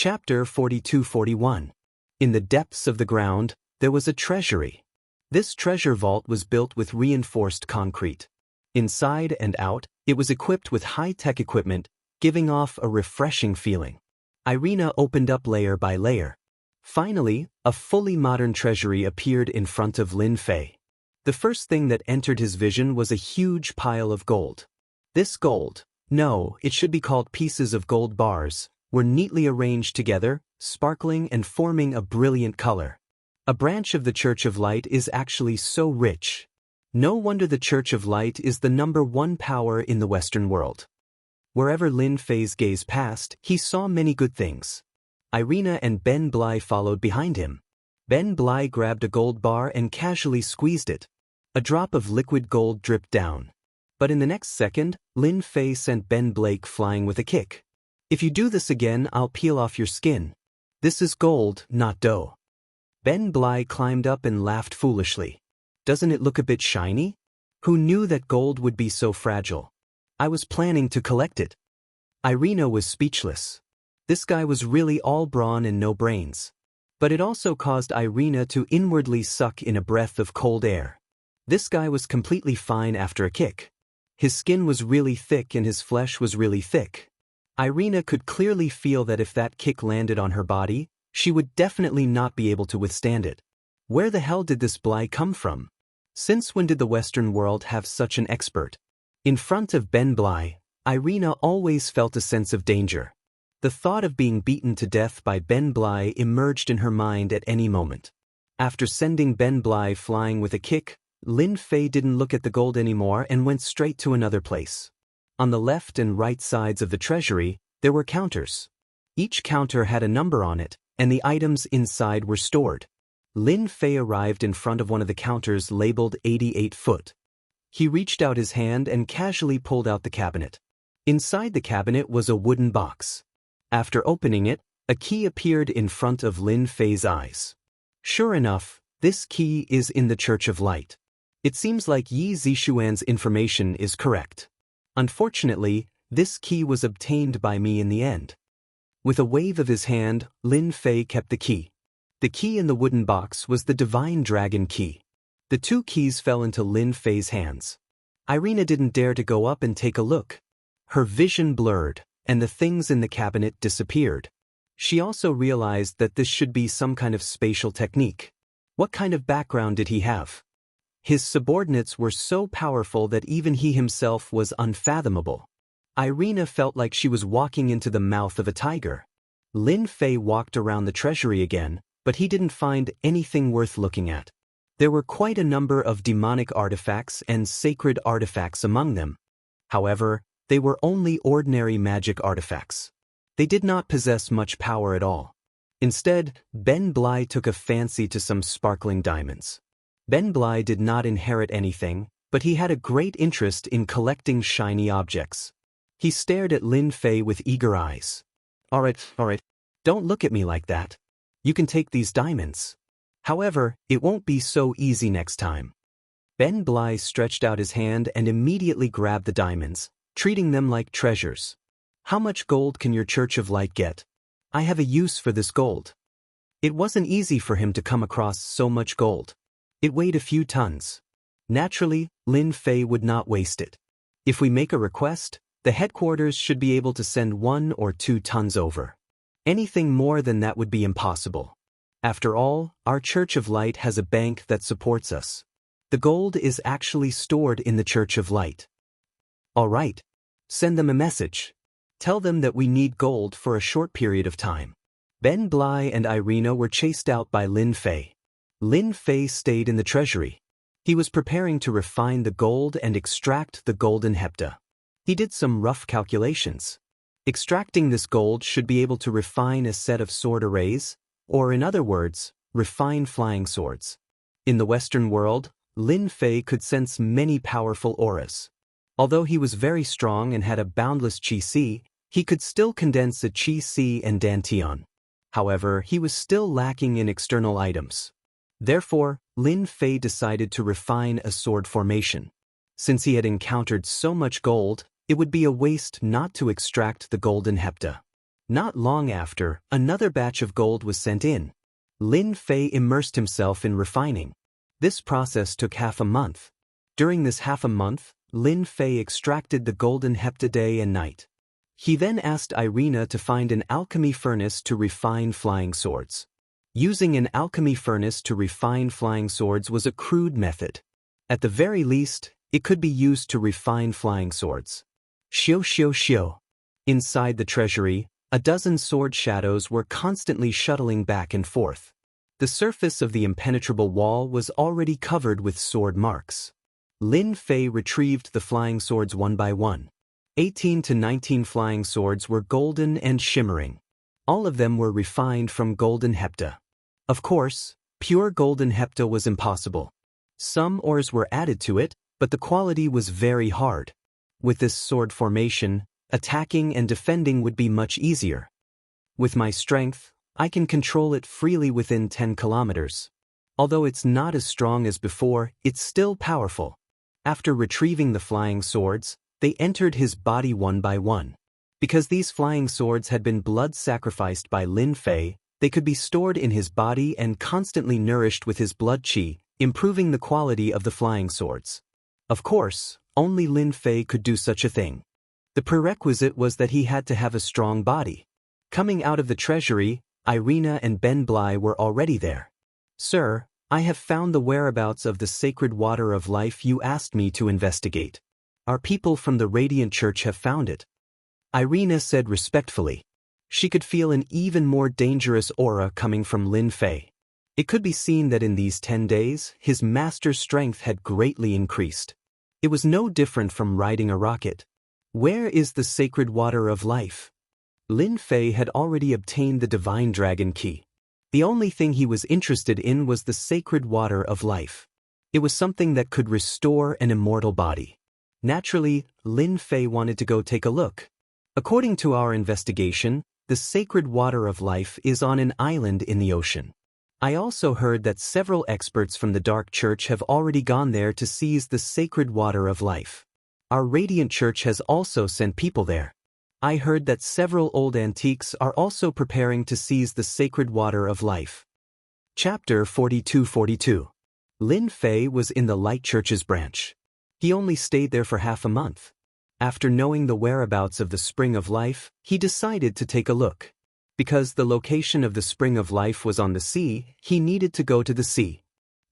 Chapter 42-41. In the depths of the ground, there was a treasury. This treasure vault was built with reinforced concrete. Inside and out, it was equipped with high-tech equipment, giving off a refreshing feeling. Irina opened up layer by layer. Finally, a fully modern treasury appeared in front of Lin Fei. The first thing that entered his vision was a huge pile of gold. This gold, no, it should be called pieces of gold bars, were neatly arranged together, sparkling and forming a brilliant color. A branch of the Church of Light is actually so rich. No wonder the Church of Light is the #1 power in the Western world. Wherever Lin Fei's gaze passed, he saw many good things. Irina and Ben Bly followed behind him. Ben Bly grabbed a gold bar and casually squeezed it. A drop of liquid gold dripped down. But in the next second, Lin Fei sent Ben Blake flying with a kick. "If you do this again, I'll peel off your skin. This is gold, not dough." Ben Bly climbed up and laughed foolishly. "Doesn't it look a bit shiny? Who knew that gold would be so fragile? I was planning to collect it." Irina was speechless. This guy was really all brawn and no brains. But it also caused Irina to inwardly suck in a breath of cold air. This guy was completely fine after a kick. His skin was really thick and his flesh was really thick. Irina could clearly feel that if that kick landed on her body, she would definitely not be able to withstand it. Where the hell did this Bly come from? Since when did the Western world have such an expert? In front of Ben Bly, Irina always felt a sense of danger. The thought of being beaten to death by Ben Bly emerged in her mind at any moment. After sending Ben Bly flying with a kick, Lin Fei didn't look at the gold anymore and went straight to another place. On the left and right sides of the treasury, there were counters. Each counter had a number on it, and the items inside were stored. Lin Fei arrived in front of one of the counters labeled 88 foot. He reached out his hand and casually pulled out the cabinet. Inside the cabinet was a wooden box. After opening it, a key appeared in front of Lin Fei's eyes. Sure enough, this key is in the Church of Light. It seems like Yi Zixuan's information is correct. Unfortunately, this key was obtained by me in the end. With a wave of his hand, Lin Fei kept the key. The key in the wooden box was the Divine Dragon key. The two keys fell into Lin Fei's hands. Irina didn't dare to go up and take a look. Her vision blurred, and the things in the cabinet disappeared. She also realized that this should be some kind of spatial technique. What kind of background did he have? His subordinates were so powerful that even he himself was unfathomable. Irina felt like she was walking into the mouth of a tiger. Lin Fei walked around the treasury again, but he didn't find anything worth looking at. There were quite a number of demonic artifacts and sacred artifacts among them. However, they were only ordinary magic artifacts. They did not possess much power at all. Instead, Ben Bly took a fancy to some sparkling diamonds. Ben Bly did not inherit anything, but he had a great interest in collecting shiny objects. He stared at Lin Fei with eager eyes. All right, don't look at me like that. You can take these diamonds. However, it won't be so easy next time." Ben Bly stretched out his hand and immediately grabbed the diamonds, treating them like treasures. "How much gold can your Church of Light get? I have a use for this gold." It wasn't easy for him to come across so much gold. It weighed a few tons. Naturally, Lin Fei would not waste it. If we make a request, the headquarters should be able to send 1 or 2 tons over. Anything more than that would be impossible. After all, our Church of Light has a bank that supports us. The gold is actually stored in the Church of Light. All right. Send them a message. Tell them that we need gold for a short period of time. Ben Bly and Irina were chased out by Lin Fei. Lin Fei stayed in the treasury. He was preparing to refine the gold and extract the golden hepta. He did some rough calculations. Extracting this gold should be able to refine a set of sword arrays, or in other words, refine flying swords. In the Western world, Lin Fei could sense many powerful auras. Although he was very strong and had a boundless qi, he could still condense a qi and dantian. However, he was still lacking in external items. Therefore, Lin Fei decided to refine a sword formation. Since he had encountered so much gold, it would be a waste not to extract the golden hepta. Not long after, another batch of gold was sent in. Lin Fei immersed himself in refining. This process took half a month. During this half a month, Lin Fei extracted the golden hepta day and night. He then asked Irina to find an alchemy furnace to refine flying swords. Using an alchemy furnace to refine flying swords was a crude method. At the very least, it could be used to refine flying swords. Xiu xiu xiu. Inside the treasury, a dozen sword shadows were constantly shuttling back and forth. The surface of the impenetrable wall was already covered with sword marks. Lin Fei retrieved the flying swords one by one. 18 to 19 flying swords were golden and shimmering. All of them were refined from golden hepta. Of course, pure golden hepta was impossible. Some ores were added to it, but the quality was very hard. With this sword formation, attacking and defending would be much easier. With my strength, I can control it freely within 10 kilometers. Although it's not as strong as before, it's still powerful. After retrieving the flying swords, they entered his body one by one. Because these flying swords had been blood sacrificed by Lin Fei, they could be stored in his body and constantly nourished with his blood qi, improving the quality of the flying swords. Of course, only Lin Fei could do such a thing. The prerequisite was that he had to have a strong body. Coming out of the treasury, Irina and Ben Bly were already there. "Sir, I have found the whereabouts of the sacred water of life you asked me to investigate. Our people from the Radiant Church have found it," Irina said respectfully. She could feel an even more dangerous aura coming from Lin Fei. It could be seen that in these 10 days, his master's strength had greatly increased. It was no different from riding a rocket. Where is the sacred water of life? Lin Fei had already obtained the divine dragon key. The only thing he was interested in was the sacred water of life. It was something that could restore an immortal body. Naturally, Lin Fei wanted to go take a look. According to our investigation, the sacred water of life is on an island in the ocean. I also heard that several experts from the Dark Church have already gone there to seize the sacred water of life. Our Radiant Church has also sent people there. I heard that several old antiques are also preparing to seize the sacred water of life. Chapter 42-42. Lin Fei was in the Light Church's branch. He only stayed there for half a month. After knowing the whereabouts of the Spring of Life, he decided to take a look. Because the location of the Spring of Life was on the sea, he needed to go to the sea.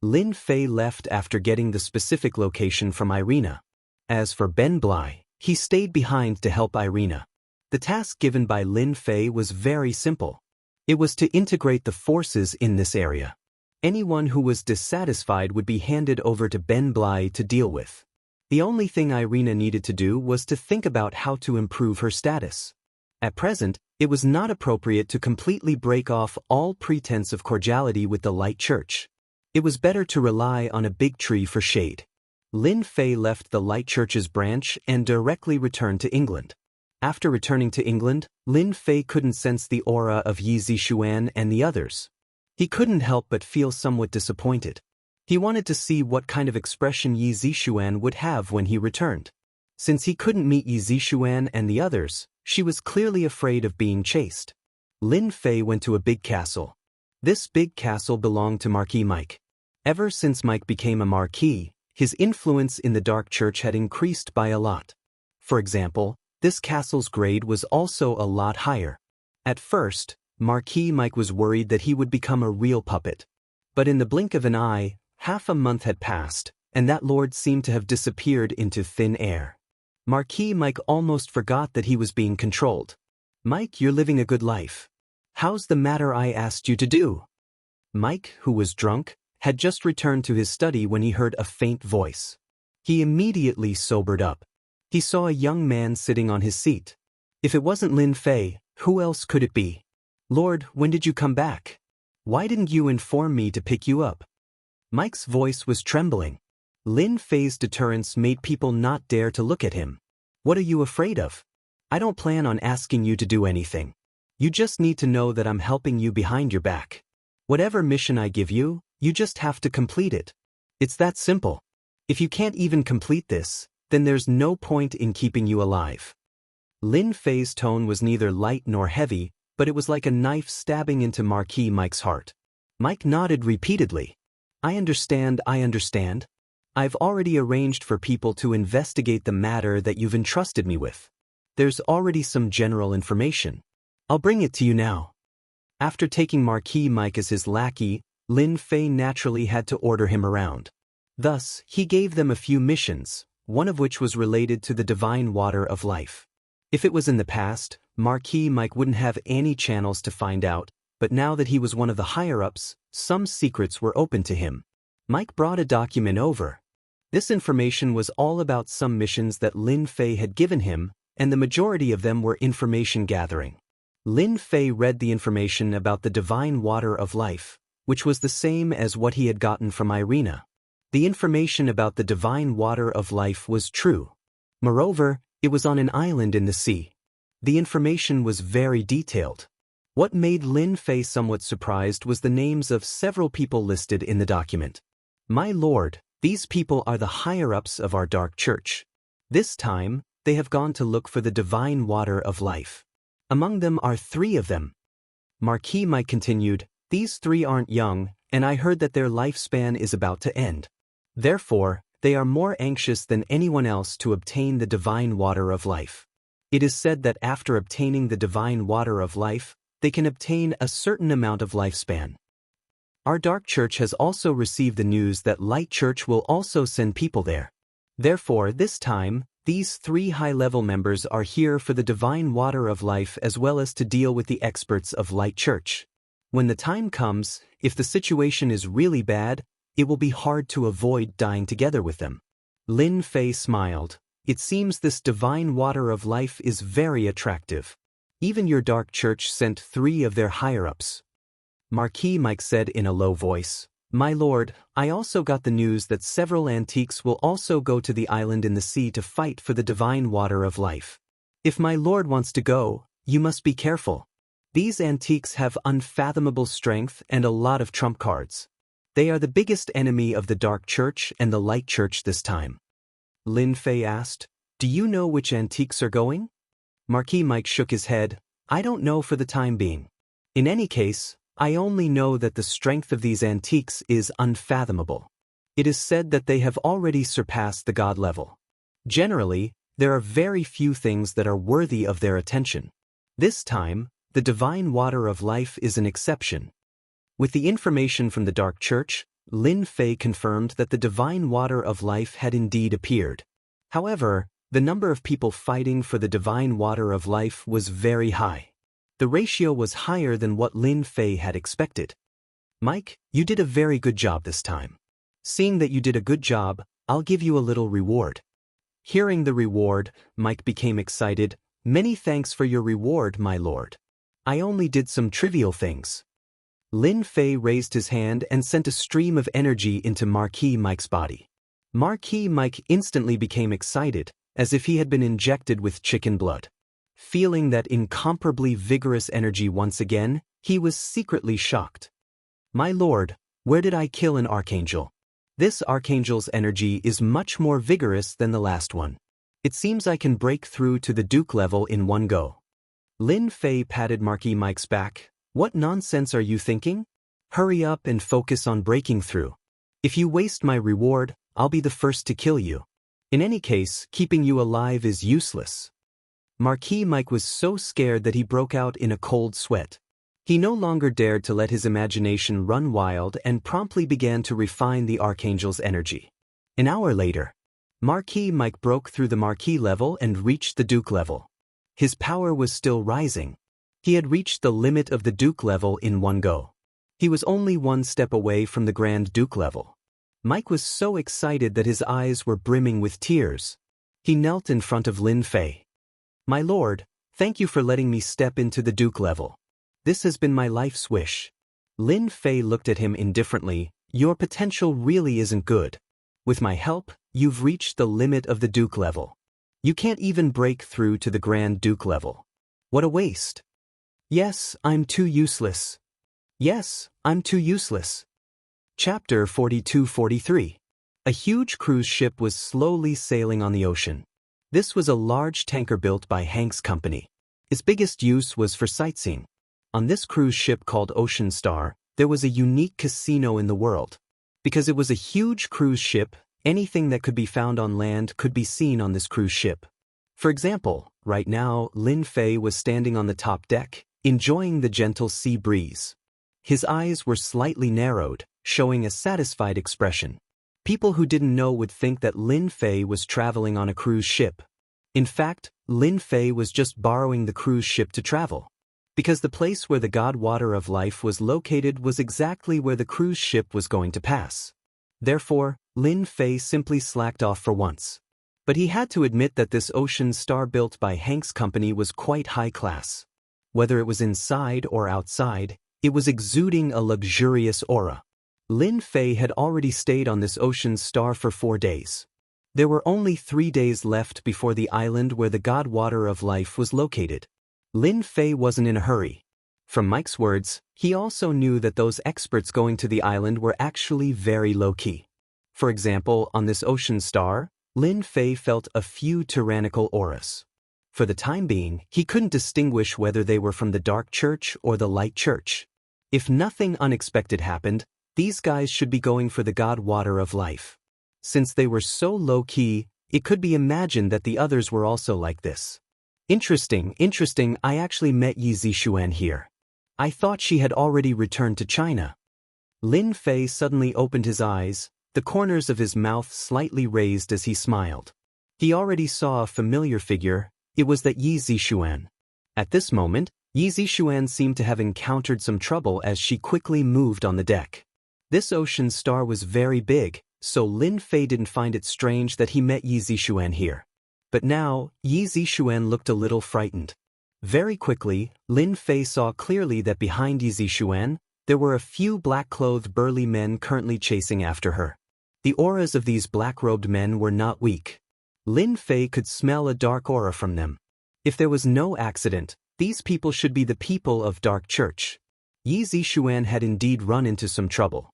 Lin Fei left after getting the specific location from Irina. As for Ben Bly, he stayed behind to help Irina. The task given by Lin Fei was very simple. It was to integrate the forces in this area. Anyone who was dissatisfied would be handed over to Ben Bly to deal with. The only thing Irina needed to do was to think about how to improve her status. At present, it was not appropriate to completely break off all pretense of cordiality with the Light Church. It was better to rely on a big tree for shade. Lin Fei left the Light Church's branch and directly returned to England. After returning to England, Lin Fei couldn't sense the aura of Yi Zixuan and the others. He couldn't help but feel somewhat disappointed. He wanted to see what kind of expression Yi Zixuan would have when he returned. Since he couldn't meet Yi Zixuan and the others, she was clearly afraid of being chased. Lin Fei went to a big castle. This big castle belonged to Marquis Mike. Ever since Mike became a marquis, his influence in the Dark Church had increased by a lot. For example, this castle's grade was also a lot higher. At first, Marquis Mike was worried that he would become a real puppet. But in the blink of an eye, half a month had passed, and that lord seemed to have disappeared into thin air. Marquis Mike almost forgot that he was being controlled. "Mike, you're living a good life. How's the matter I asked you to do?" Mike, who was drunk, had just returned to his study when he heard a faint voice. He immediately sobered up. He saw a young man sitting on his seat. If it wasn't Lin Fei, who else could it be? "Lord, when did you come back? Why didn't you inform me to pick you up?" Mike's voice was trembling. Lin Fei's deterrence made people not dare to look at him. "What are you afraid of? I don't plan on asking you to do anything. You just need to know that I'm helping you behind your back. Whatever mission I give you, you just have to complete it. It's that simple. If you can't even complete this, then there's no point in keeping you alive." Lin Fei's tone was neither light nor heavy, but it was like a knife stabbing into Marquis Mike's heart. Mike nodded repeatedly. I understand. I've already arranged for people to investigate the matter that you've entrusted me with. There's already some general information. I'll bring it to you now. After taking Marquis Mike as his lackey, Lin Fei naturally had to order him around. Thus, he gave them a few missions, one of which was related to the divine water of life. If it was in the past, Marquis Mike wouldn't have any channels to find out, but now that he was one of the higher-ups, some secrets were open to him. Mike brought a document over. This information was all about some missions that Lin Fei had given him, and the majority of them were information gathering. Lin Fei read the information about the divine water of life, which was the same as what he had gotten from Irina. The information about the divine water of life was true. Moreover, it was on an island in the sea. The information was very detailed. What made Lin Fei somewhat surprised was the names of several people listed in the document. My lord, these people are the higher-ups of our dark church. This time, they have gone to look for the divine water of life. Among them are 3 of them. Marquis Mike continued, these 3 aren't young, and I heard that their lifespan is about to end. Therefore, they are more anxious than anyone else to obtain the divine water of life. It is said that after obtaining the divine water of life, they can obtain a certain amount of lifespan. Our dark church has also received the news that Light Church will also send people there. Therefore, this time, these 3 high-level members are here for the divine water of life as well as to deal with the experts of Light Church. When the time comes, if the situation is really bad, it will be hard to avoid dying together with them. Lin Fei smiled. It seems this divine water of life is very attractive. Even your dark church sent 3 of their higher-ups. Marquis Mike said in a low voice, My lord, I also got the news that several antiques will also go to the island in the sea to fight for the divine water of life. If my lord wants to go, you must be careful. These antiques have unfathomable strength and a lot of trump cards. They are the biggest enemy of the dark church and the light church this time. Lin Fei asked, Do you know which antiques are going? Marquis Mike shook his head. I don't know for the time being. In any case, I only know that the strength of these antiques is unfathomable. It is said that they have already surpassed the god level. Generally, there are very few things that are worthy of their attention. This time, the divine water of life is an exception. With the information from the dark church, Lin Fei confirmed that the divine water of life had indeed appeared. However, the number of people fighting for the divine water of life was very high. The ratio was higher than what Lin Fei had expected. Mike, you did a very good job this time. Seeing that you did a good job, I'll give you a little reward. Hearing the reward, Mike became excited. Many thanks for your reward, my lord. I only did some trivial things. Lin Fei raised his hand and sent a stream of energy into Marquis Mike's body. Marquis Mike instantly became excited, as if he had been injected with chicken blood. Feeling that incomparably vigorous energy once again, he was secretly shocked. My lord, where did I kill an archangel? This archangel's energy is much more vigorous than the last one. It seems I can break through to the Duke level in one go. Lin Fei patted Marquis Mike's back. What nonsense are you thinking? Hurry up and focus on breaking through. If you waste my reward, I'll be the first to kill you. In any case, keeping you alive is useless. Marquis Mike was so scared that he broke out in a cold sweat. He no longer dared to let his imagination run wild and promptly began to refine the archangel's energy. An hour later, Marquis Mike broke through the Marquis level and reached the Duke level. His power was still rising. He had reached the limit of the Duke level in one go. He was only one step away from the Grand Duke level. Mike was so excited that his eyes were brimming with tears. He knelt in front of Lin Fei. My lord, thank you for letting me step into the Duke level. This has been my life's wish. Lin Fei looked at him indifferently. Your potential really isn't good. With my help, you've reached the limit of the Duke level. You can't even break through to the Grand Duke level. What a waste. Yes, I'm too useless. Yes, I'm too useless. Chapter 42-43. A huge cruise ship was slowly sailing on the ocean. This was a large tanker built by Hank's company. Its biggest use was for sightseeing. On this cruise ship called Ocean Star, there was a unique casino in the world. Because it was a huge cruise ship, anything that could be found on land could be seen on this cruise ship. For example, right now, Lin Fei was standing on the top deck, enjoying the gentle sea breeze. His eyes were slightly narrowed, showing a satisfied expression. People who didn't know would think that Lin Fei was traveling on a cruise ship. In fact, Lin Fei was just borrowing the cruise ship to travel. Because the place where the God Water of Life was located was exactly where the cruise ship was going to pass. Therefore, Lin Fei simply slacked off for once. But he had to admit that this Ocean Star built by Hank's company was quite high class. Whether it was inside or outside, it was exuding a luxurious aura. Lin Fei had already stayed on this Ocean Star for 4 days. There were only 3 days left before the island where the God Water of Life was located. Lin Fei wasn't in a hurry. From Mike's words, he also knew that those experts going to the island were actually very low-key. For example, on this Ocean Star, Lin Fei felt a few tyrannical auras. For the time being, he couldn't distinguish whether they were from the Dark Church or the Light Church. If nothing unexpected happened, these guys should be going for the God Water of Life. Since they were so low-key, it could be imagined that the others were also like this. Interesting, I actually met Yi Zixuan here. I thought she had already returned to China. Lin Fei suddenly opened his eyes, the corners of his mouth slightly raised as he smiled. He already saw a familiar figure. It was that Yi Zixuan. At this moment, Yi Zixuan seemed to have encountered some trouble as she quickly moved on the deck. This Ocean Star was very big, so Lin Fei didn't find it strange that he met Yi Zixuan here. But now, Yi Zixuan looked a little frightened. Very quickly, Lin Fei saw clearly that behind Yi Zixuan, there were a few black-clothed burly men currently chasing after her. The auras of these black-robed men were not weak. Lin Fei could smell a dark aura from them. If there was no accident, these people should be the people of Dark Church. Yi Zixuan had indeed run into some trouble.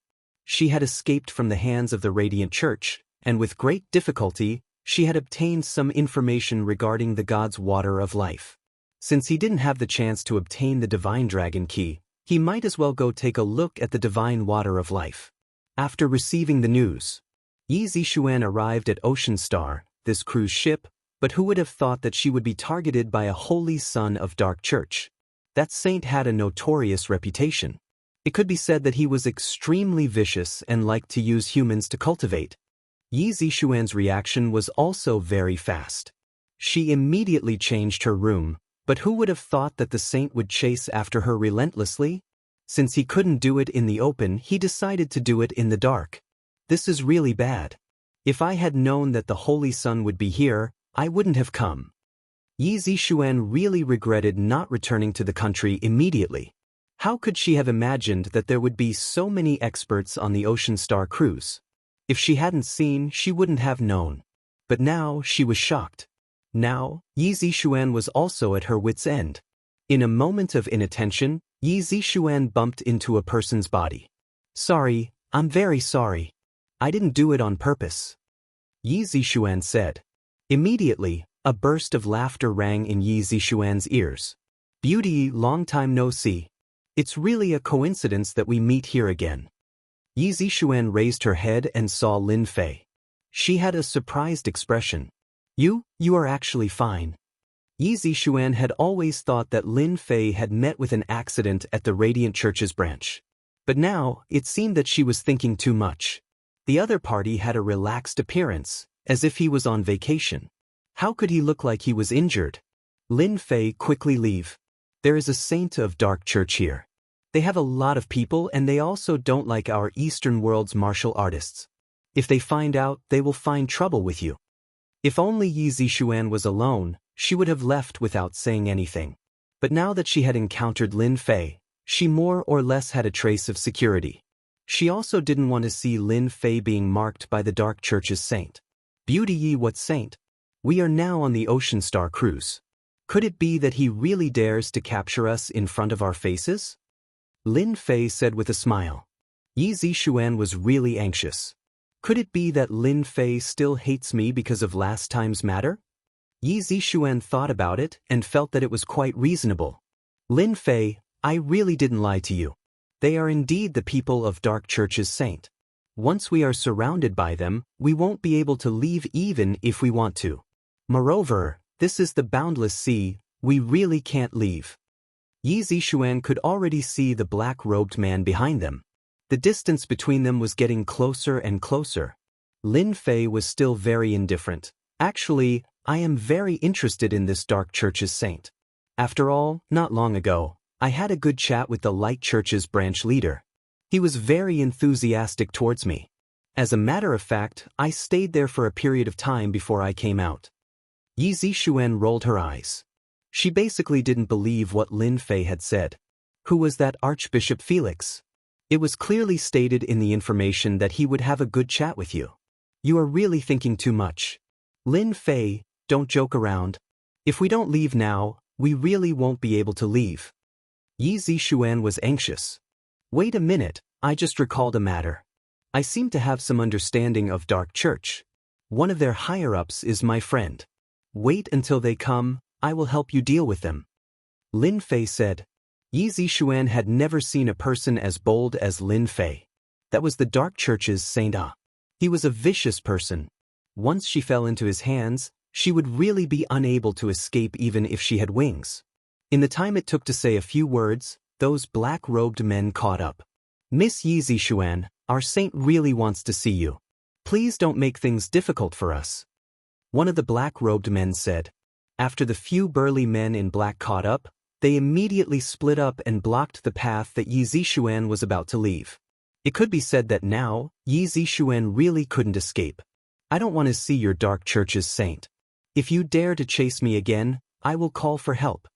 She had escaped from the hands of the Radiant Church, and with great difficulty, she had obtained some information regarding the God's Water of Life. Since he didn't have the chance to obtain the Divine Dragon Key, he might as well go take a look at the Divine Water of Life. After receiving the news, Yi Zixuan arrived at Ocean Star, this cruise ship, but who would have thought that she would be targeted by a holy son of Dark Church? That saint had a notorious reputation. It could be said that he was extremely vicious and liked to use humans to cultivate. Yi Zixuan's reaction was also very fast. She immediately changed her room, but who would have thought that the saint would chase after her relentlessly? Since he couldn't do it in the open, he decided to do it in the dark. This is really bad. If I had known that the Holy Sun would be here, I wouldn't have come. Yi Zixuan really regretted not returning to the country immediately. How could she have imagined that there would be so many experts on the Ocean Star cruise? If she hadn't seen, she wouldn't have known. But now she was shocked. Now, Yi Zixuan was also at her wit's end. In a moment of inattention, Yi Zixuan bumped into a person's body. Sorry, I'm very sorry. I didn't do it on purpose. Yi Zixuan said. Immediately, a burst of laughter rang in Yi Zixuan's ears. Beauty, long time no see. It's really a coincidence that we meet here again. Yi Zixuan raised her head and saw Lin Fei. She had a surprised expression. You are actually fine. Yi Zixuan had always thought that Lin Fei had met with an accident at the Radiant Church's branch. But now, it seemed that she was thinking too much. The other party had a relaxed appearance, as if he was on vacation. How could he look like he was injured? Lin Fei, quickly leave. There is a saint of Dark Church here. They have a lot of people and they also don't like our Eastern world's martial artists. If they find out, they will find trouble with you. If only Yi Zixuan was alone, she would have left without saying anything. But now that she had encountered Lin Fei, she more or less had a trace of security. She also didn't want to see Lin Fei being marked by the Dark Church's saint. Beauty Yi, what saint? We are now on the Ocean Star cruise. Could it be that he really dares to capture us in front of our faces? Lin Fei said with a smile. Yi Zixuan was really anxious. Could it be that Lin Fei still hates me because of last time's matter? Yi Zixuan thought about it and felt that it was quite reasonable. Lin Fei, I really didn't lie to you. They are indeed the people of Dark Church's saint. Once we are surrounded by them, we won't be able to leave even if we want to. Moreover, this is the boundless sea, we really can't leave. Yi Zixuan could already see the black-robed man behind them. The distance between them was getting closer and closer. Lin Fei was still very indifferent. Actually, I am very interested in this Dark Church's saint. After all, not long ago, I had a good chat with the Light Church's branch leader. He was very enthusiastic towards me. As a matter of fact, I stayed there for a period of time before I came out. Yi Zixuan rolled her eyes. She basically didn't believe what Lin Fei had said. Who was that Archbishop Felix? It was clearly stated in the information that he would have a good chat with you. You are really thinking too much. Lin Fei, don't joke around. If we don't leave now, we really won't be able to leave. Yi Zixuan was anxious. Wait a minute, I just recalled a matter. I seem to have some understanding of Dark Church. One of their higher-ups is my friend. Wait until they come, I will help you deal with them. Lin Fei said. Yi Zixuan had never seen a person as bold as Lin Fei. That was the Dark Church's Saint Ah. He was a vicious person. Once she fell into his hands, she would really be unable to escape even if she had wings. In the time it took to say a few words, those black-robed men caught up. Miss Yi Zixuan, our saint really wants to see you. Please don't make things difficult for us. One of the black-robed men said. After the few burly men in black caught up, they immediately split up and blocked the path that Yi Zixuan was about to leave. It could be said that now, Yi Zixuan really couldn't escape. I don't want to see your Dark Church's saint. If you dare to chase me again, I will call for help.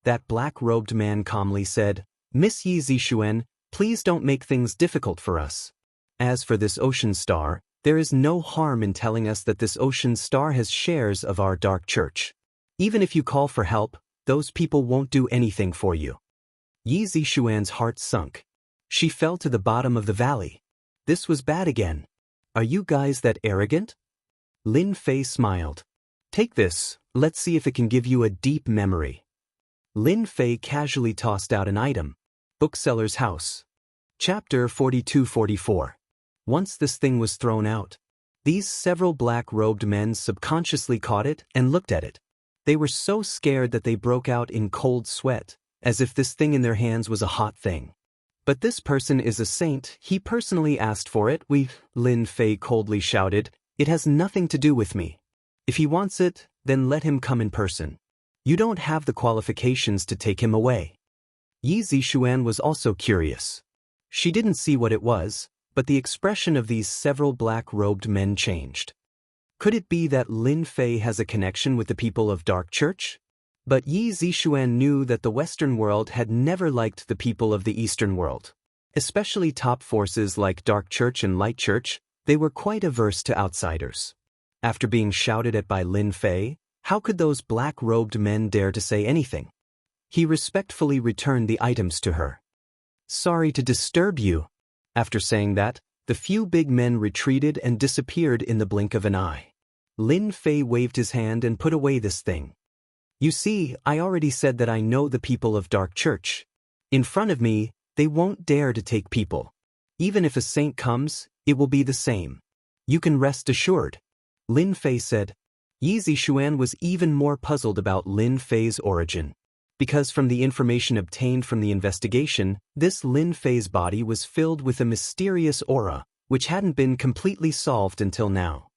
That black-robed man calmly said, Miss Yi Zixuan, please don't make things difficult for us. As for this ocean star, there is no harm in telling us that this ocean star has shares of our Dark Church. Even if you call for help, those people won't do anything for you. Yi Zixuan's heart sunk. She fell to the bottom of the valley. This was bad again. Are you guys that arrogant? Lin Fei smiled. Take this, let's see if it can give you a deep memory. Lin Fei casually tossed out an item. Bookseller's house. Chapter 42-44. Once this thing was thrown out, these several black-robed men subconsciously caught it and looked at it. They were so scared that they broke out in cold sweat, as if this thing in their hands was a hot thing. But this person is a saint, he personally asked for it, Lin Fei coldly shouted, it has nothing to do with me. If he wants it, then let him come in person. You don't have the qualifications to take him away. Yi Zixuan was also curious. She didn't see what it was, but the expression of these several black-robed men changed. Could it be that Lin Fei has a connection with the people of Dark Church? But Yi Zixuan knew that the Western world had never liked the people of the Eastern world. Especially top forces like Dark Church and Light Church, they were quite averse to outsiders. After being shouted at by Lin Fei, how could those black-robed men dare to say anything? He respectfully returned the items to her. Sorry to disturb you. After saying that, the few big men retreated and disappeared in the blink of an eye. Lin Fei waved his hand and put away this thing. You see, I already said that I know the people of Dark Church. In front of me, they won't dare to take people. Even if a saint comes, it will be the same. You can rest assured. Lin Fei said. Yi Zixuan was even more puzzled about Lin Fei's origin. Because from the information obtained from the investigation, this Lin Fei's body was filled with a mysterious aura, which hadn't been completely solved until now.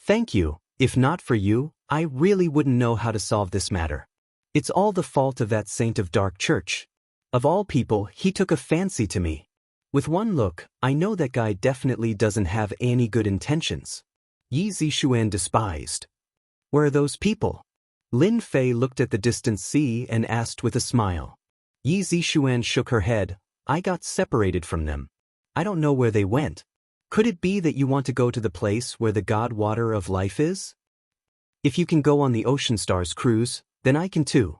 Thank you. If not for you, I really wouldn't know how to solve this matter. It's all the fault of that saint of Dark Church. Of all people, he took a fancy to me. With one look, I know that guy definitely doesn't have any good intentions. Yi Zixuan despised. Where are those people? Lin Fei looked at the distant sea and asked with a smile. Yi Zixuan shook her head. I got separated from them. I don't know where they went. Could it be that you want to go to the place where the God Water of Life is? If you can go on the Ocean Stars cruise, then I can too.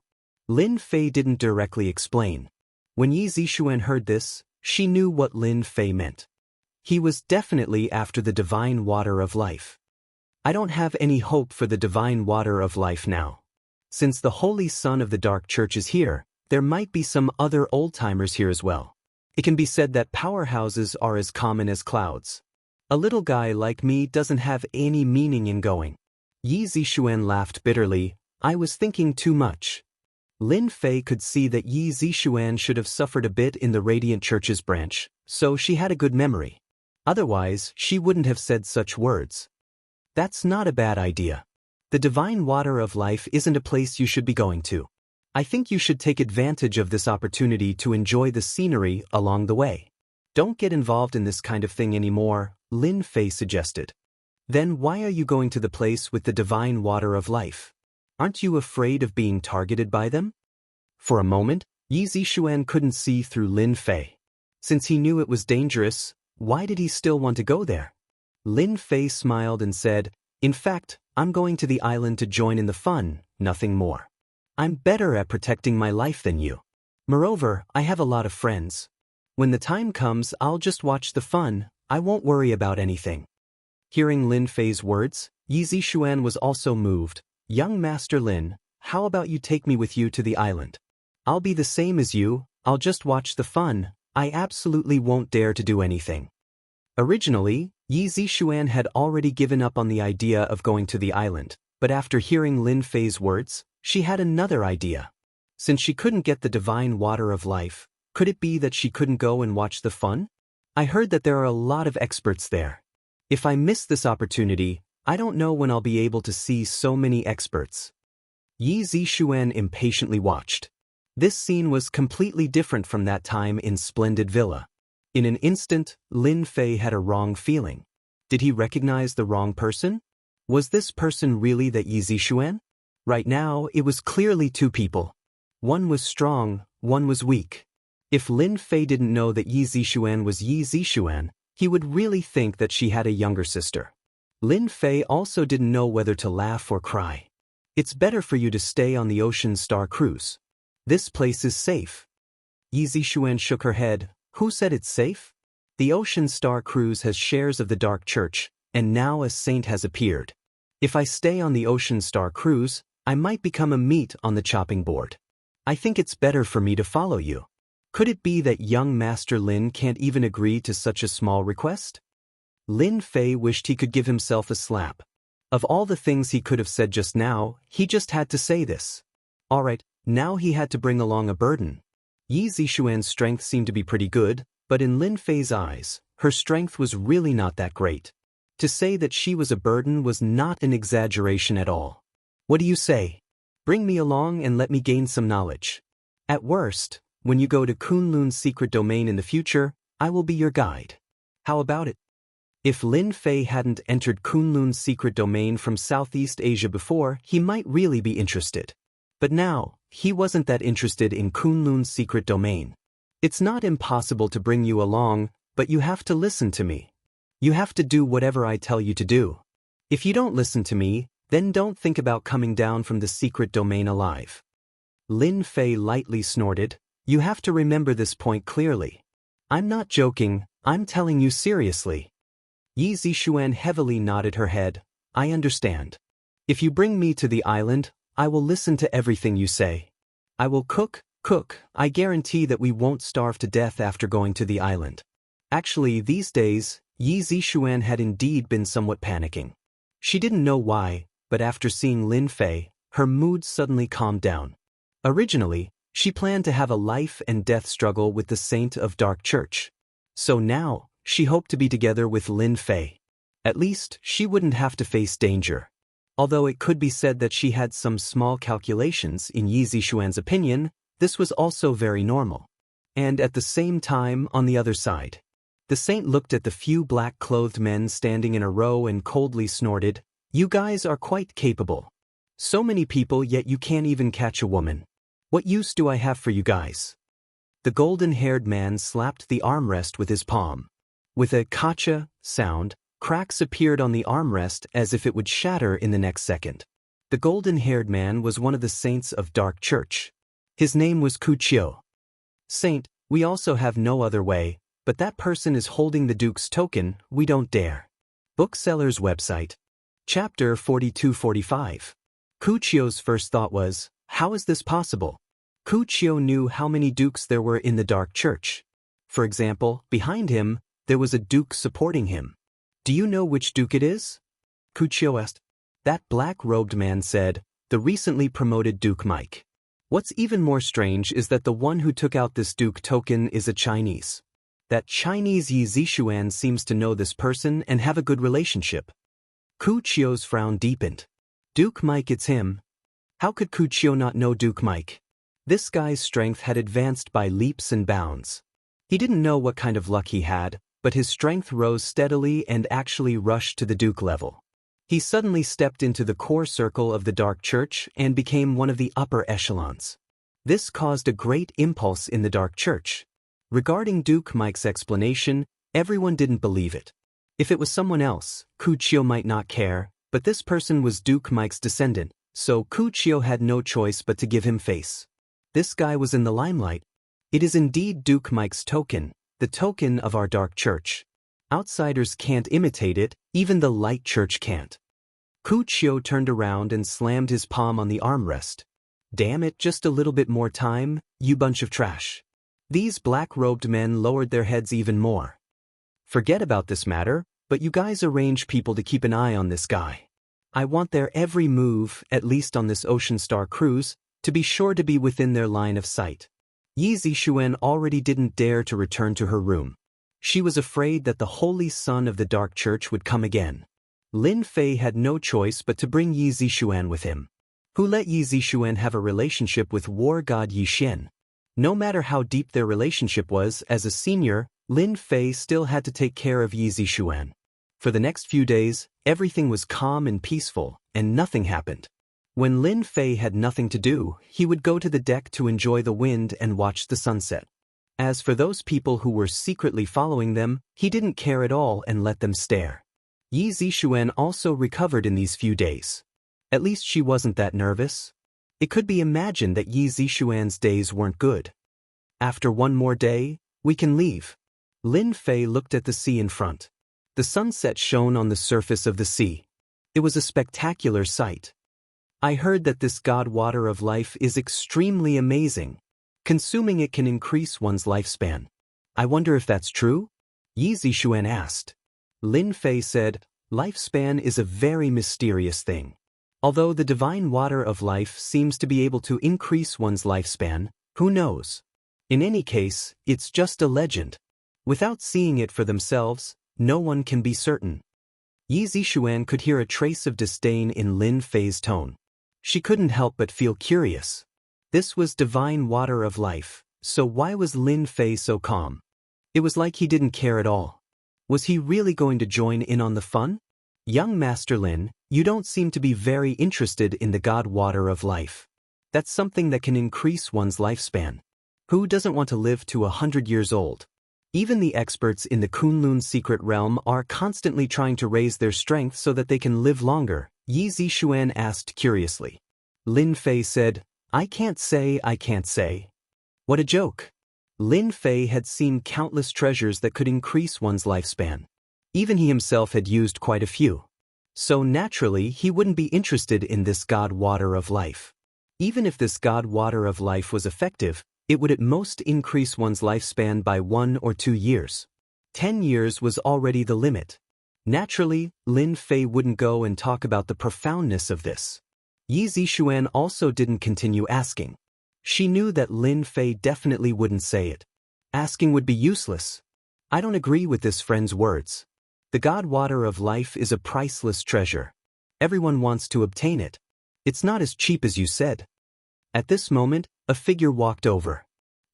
Lin Fei didn't directly explain. When Yi Zixuan heard this, she knew what Lin Fei meant. He was definitely after the divine water of life. I don't have any hope for the divine water of life now. Since the Holy Son of the Dark Church is here, there might be some other old-timers here as well. It can be said that powerhouses are as common as clouds. A little guy like me doesn't have any meaning in going. Yi Zixuan laughed bitterly. I was thinking too much. Lin Fei could see that Yi Zixuan should have suffered a bit in the Radiant Church's branch, so she had a good memory. Otherwise, she wouldn't have said such words. That's not a bad idea. The divine water of life isn't a place you should be going to. I think you should take advantage of this opportunity to enjoy the scenery along the way. Don't get involved in this kind of thing anymore, Lin Fei suggested. Then why are you going to the place with the divine water of life? Aren't you afraid of being targeted by them? For a moment, Yi Zixuan couldn't see through Lin Fei. Since he knew it was dangerous, why did he still want to go there? Lin Fei smiled and said, in fact, I'm going to the island to join in the fun, nothing more. I'm better at protecting my life than you. Moreover, I have a lot of friends. When the time comes, I'll just watch the fun, I won't worry about anything. Hearing Lin Fei's words, Yi Zixuan was also moved. Young Master Lin, how about you take me with you to the island? I'll be the same as you, I'll just watch the fun, I absolutely won't dare to do anything. Originally, Yi Zixuan had already given up on the idea of going to the island, but after hearing Lin Fei's words, she had another idea. Since she couldn't get the divine water of life, could it be that she couldn't go and watch the fun? I heard that there are a lot of experts there. If I miss this opportunity, I don't know when I'll be able to see so many experts. Yi Zixuan impatiently watched. This scene was completely different from that time in Splendid Villa. In an instant, Lin Fei had a wrong feeling. Did he recognize the wrong person? Was this person really that Yi Zixuan? Right now, it was clearly two people. One was strong, one was weak. If Lin Fei didn't know that Yi Zixuan was Yi Zixuan, he would really think that she had a younger sister. Lin Fei also didn't know whether to laugh or cry. It's better for you to stay on the Ocean Star Cruise. This place is safe. Yi Zixuan shook her head. Who said it's safe? The Ocean Star Cruise has shares of the Dark Church, and now a saint has appeared. If I stay on the Ocean Star Cruise, I might become a meat on the chopping board. I think it's better for me to follow you. Could it be that young Master Lin can't even agree to such a small request? Lin Fei wished he could give himself a slap. Of all the things he could have said just now, he just had to say this. Alright, now he had to bring along a burden. Yi Zixuan's strength seemed to be pretty good, but in Lin Fei's eyes, her strength was really not that great. To say that she was a burden was not an exaggeration at all. What do you say? Bring me along and let me gain some knowledge. At worst, when you go to Kunlun's secret domain in the future, I will be your guide. How about it? If Lin Fei hadn't entered Kunlun's secret domain from Southeast Asia before, he might really be interested. But now, he wasn't that interested in Kunlun's secret domain. It's not impossible to bring you along, but you have to listen to me. You have to do whatever I tell you to do. If you don't listen to me, then don't think about coming down from the secret domain alive. Lin Fei lightly snorted. You have to remember this point clearly. I'm not joking, I'm telling you seriously. Yi Zixuan heavily nodded her head. I understand. If you bring me to the island, I will listen to everything you say. I will cook. I guarantee that we won't starve to death after going to the island. Actually, these days, Yi Zixuan had indeed been somewhat panicking. She didn't know why, but after seeing Lin Fei, her mood suddenly calmed down. Originally, she planned to have a life and death struggle with the Saint of Dark Church. So now, she hoped to be together with Lin Fei. At least, she wouldn't have to face danger. Although it could be said that she had some small calculations, in Yi Zixuan's opinion, this was also very normal. And at the same time, on the other side, the saint looked at the few black-clothed men standing in a row and coldly snorted, You guys are quite capable. So many people, yet you can't even catch a woman. What use do I have for you guys? The golden-haired man slapped the armrest with his palm. With a kacha sound, cracks appeared on the armrest as if it would shatter in the next second. The golden-haired man was one of the saints of Dark Church. His name was Kuchio. Saint, we also have no other way, but that person is holding the Duke's token, we don't dare. Bookseller's website. Chapter 42-45. Ku Chio's first thought was, how is this possible? Ku Chio knew how many dukes there were in the dark church. For example, behind him, there was a duke supporting him. Do you know which duke it is? Ku Chio asked. That black-robed man said, the recently promoted Duke Mike. What's even more strange is that the one who took out this duke token is a Chinese. That Chinese Yi Zixuan seems to know this person and have a good relationship. Ku Chio's frown deepened. Duke Mike, it's him. How could Ku Chio not know Duke Mike? This guy's strength had advanced by leaps and bounds. He didn't know what kind of luck he had, but his strength rose steadily and actually rushed to the Duke level. He suddenly stepped into the core circle of the Dark Church and became one of the upper echelons. This caused a great impulse in the Dark Church. Regarding Duke Mike's explanation, everyone didn't believe it. If it was someone else, Ku Chio might not care, but this person was Duke Mike's descendant, so Ku Chio had no choice but to give him face. This guy was in the limelight. It is indeed Duke Mike's token, the token of our Dark Church. Outsiders can't imitate it, even the Light Church can't. Ku Chio turned around and slammed his palm on the armrest. Damn it, just a little bit more time, you bunch of trash. These black-robed men lowered their heads even more. Forget about this matter, but you guys arrange people to keep an eye on this guy. I want their every move, at least on this Ocean Star cruise, to be sure to be within their line of sight. Yi Zixuan already didn't dare to return to her room. She was afraid that the Holy Son of the Dark Church would come again. Lin Fei had no choice but to bring Yi Zixuan with him. Who let Yi Zixuan have a relationship with war god Yi Xin? No matter how deep their relationship was, as a senior, Lin Fei still had to take care of Yi Zixuan. For the next few days, everything was calm and peaceful, and nothing happened. When Lin Fei had nothing to do, he would go to the deck to enjoy the wind and watch the sunset. As for those people who were secretly following them, he didn't care at all and let them stare. Yi Zixuan also recovered in these few days. At least she wasn't that nervous. It could be imagined that Yi Zixuan's days weren't good. After one more day, we can leave. Lin Fei looked at the sea in front. The sunset shone on the surface of the sea. It was a spectacular sight. I heard that this god water of life is extremely amazing. Consuming it can increase one's lifespan. I wonder if that's true? Yi Zixuan asked. Lin Fei said, lifespan is a very mysterious thing. Although the divine water of life seems to be able to increase one's lifespan, who knows? In any case, it's just a legend. Without seeing it for themselves, no one can be certain. Yi Zixuan could hear a trace of disdain in Lin Fei's tone. She couldn't help but feel curious. This was divine water of life, so why was Lin Fei so calm? It was like he didn't care at all. Was he really going to join in on the fun? Young Master Lin, you don't seem to be very interested in the god water of life. That's something that can increase one's lifespan. Who doesn't want to live to 100 years old? Even the experts in the Kunlun secret realm are constantly trying to raise their strength so that they can live longer, Yi Zixuan asked curiously. Lin Fei said, I can't say. What a joke. Lin Fei had seen countless treasures that could increase one's lifespan. Even he himself had used quite a few. So naturally, he wouldn't be interested in this god water of life. Even if this god water of life was effective, it would at most increase one's lifespan by 1 or 2 years. 10 years was already the limit. Naturally, Lin Fei wouldn't go and talk about the profoundness of this. Yi Zixuan also didn't continue asking. She knew that Lin Fei definitely wouldn't say it. Asking would be useless. I don't agree with this friend's words. The god water of life is a priceless treasure. Everyone wants to obtain it. It's not as cheap as you said. At this moment, a figure walked over.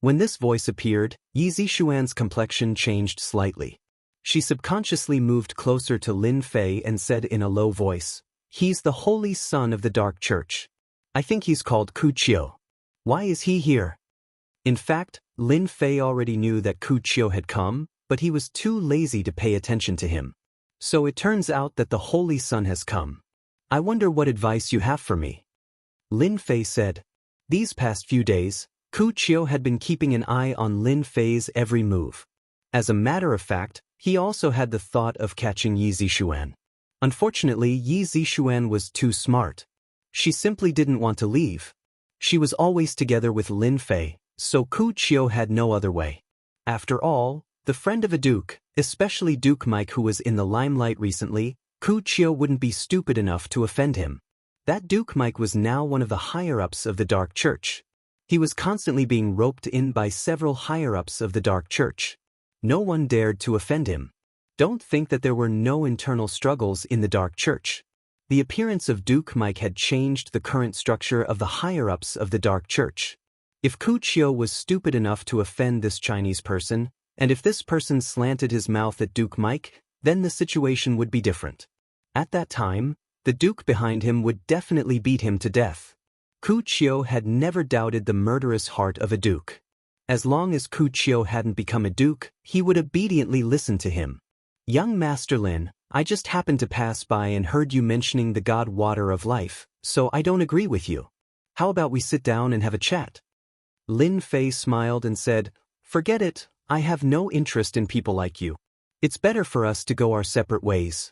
When this voice appeared, Yi Zixuan's complexion changed slightly. She subconsciously moved closer to Lin Fei and said in a low voice, He's the Holy Son of the Dark Church. I think he's called Ku Chio. Why is he here? In fact, Lin Fei already knew that Ku Chio had come, but he was too lazy to pay attention to him. So it turns out that the Holy Son has come. I wonder what advice you have for me. Lin Fei said. These past few days, Ku Chio had been keeping an eye on Lin Fei's every move. As a matter of fact, he also had the thought of catching Yi Zixuan. Unfortunately, Yi Zixuan was too smart. She simply didn't want to leave. She was always together with Lin Fei, so Ku Qiu had no other way. After all, the friend of a duke, especially Duke Mike who was in the limelight recently, Ku Qiu wouldn't be stupid enough to offend him. That Duke Mike was now one of the higher-ups of the Dark Church. He was constantly being roped in by several higher-ups of the Dark Church. No one dared to offend him. Don't think that there were no internal struggles in the Dark Church. The appearance of Duke Mike had changed the current structure of the higher-ups of the Dark Church. If Ku Qiu was stupid enough to offend this Chinese person, and if this person slanted his mouth at Duke Mike, then the situation would be different. At that time, the Duke behind him would definitely beat him to death. Ku Qiu had never doubted the murderous heart of a duke. As long as Ku Qiu hadn't become a duke, he would obediently listen to him. Young Master Lin, I just happened to pass by and heard you mentioning the God Water of Life, so I don't agree with you. How about we sit down and have a chat? Lin Fei smiled and said, Forget it, I have no interest in people like you. It's better for us to go our separate ways.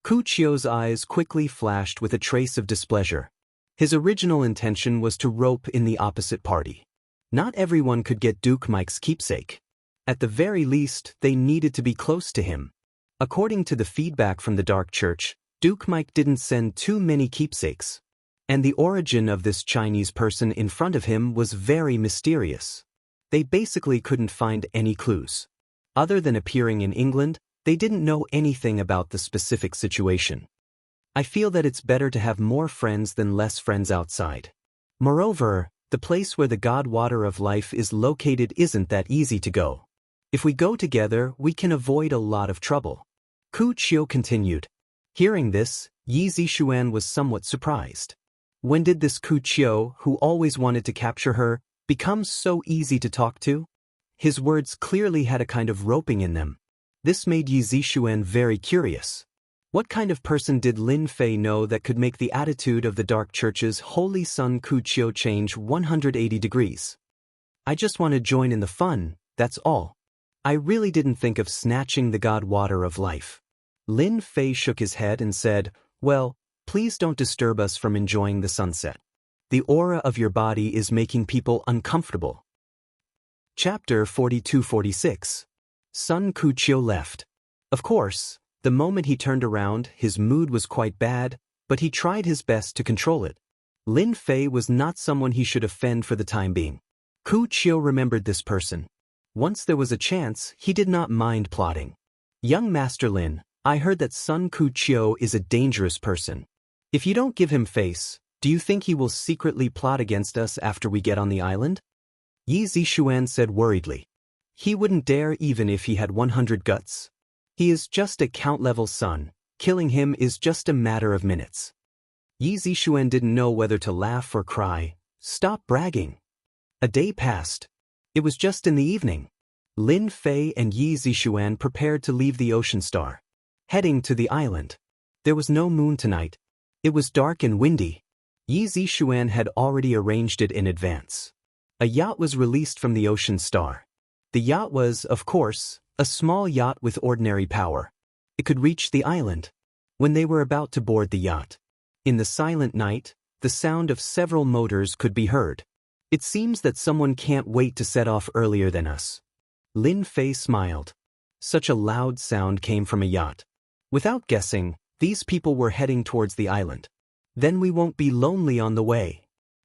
Ku Qiu's eyes quickly flashed with a trace of displeasure. His original intention was to rope in the opposite party. Not everyone could get Duke Mike's keepsake. At the very least, they needed to be close to him. According to the feedback from the Dark Church, Duke Mike didn't send too many keepsakes. And the origin of this Chinese person in front of him was very mysterious. They basically couldn't find any clues. Other than appearing in England, they didn't know anything about the specific situation. I feel that it's better to have more friends than less friends outside. Moreover, the place where the God Water of Life is located isn't that easy to go. If we go together, we can avoid a lot of trouble. Ku Qiu continued. Hearing this, Yi Zixuan was somewhat surprised. When did this Ku Qiu, who always wanted to capture her, become so easy to talk to? His words clearly had a kind of roping in them. This made Yi Zixuan very curious. What kind of person did Lin Fei know that could make the attitude of the Dark Church's holy son Ku Qiu change 180 degrees? I just want to join in the fun, that's all. I really didn't think of snatching the God Water of Life. Lin Fei shook his head and said, Well, please don't disturb us from enjoying the sunset. The aura of your body is making people uncomfortable. Chapter 42-46. Sun Ku Qiu left. Of course, the moment he turned around, his mood was quite bad, but he tried his best to control it. Lin Fei was not someone he should offend for the time being. Ku Qiu remembered this person. Once there was a chance, he did not mind plotting. Young Master Lin, I heard that Sun Ku Qiu is a dangerous person. If you don't give him face, do you think he will secretly plot against us after we get on the island? Yi Zixuan said worriedly. He wouldn't dare even if he had 100 guts. He is just a count-level son. Killing him is just a matter of minutes. Yi Zixuan didn't know whether to laugh or cry. Stop bragging. A day passed. It was just in the evening. Lin Fei and Yi Zixuan prepared to leave the Ocean Star, heading to the island. There was no moon tonight. It was dark and windy. Yi Zixuan had already arranged it in advance. A yacht was released from the Ocean Star. The yacht was, of course, a small yacht with ordinary power. It could reach the island. When they were about to board the yacht, in the silent night, the sound of several motors could be heard. It seems that someone can't wait to set off earlier than us. Lin Fei smiled. Such a loud sound came from a yacht. Without guessing, these people were heading towards the island. Then we won't be lonely on the way.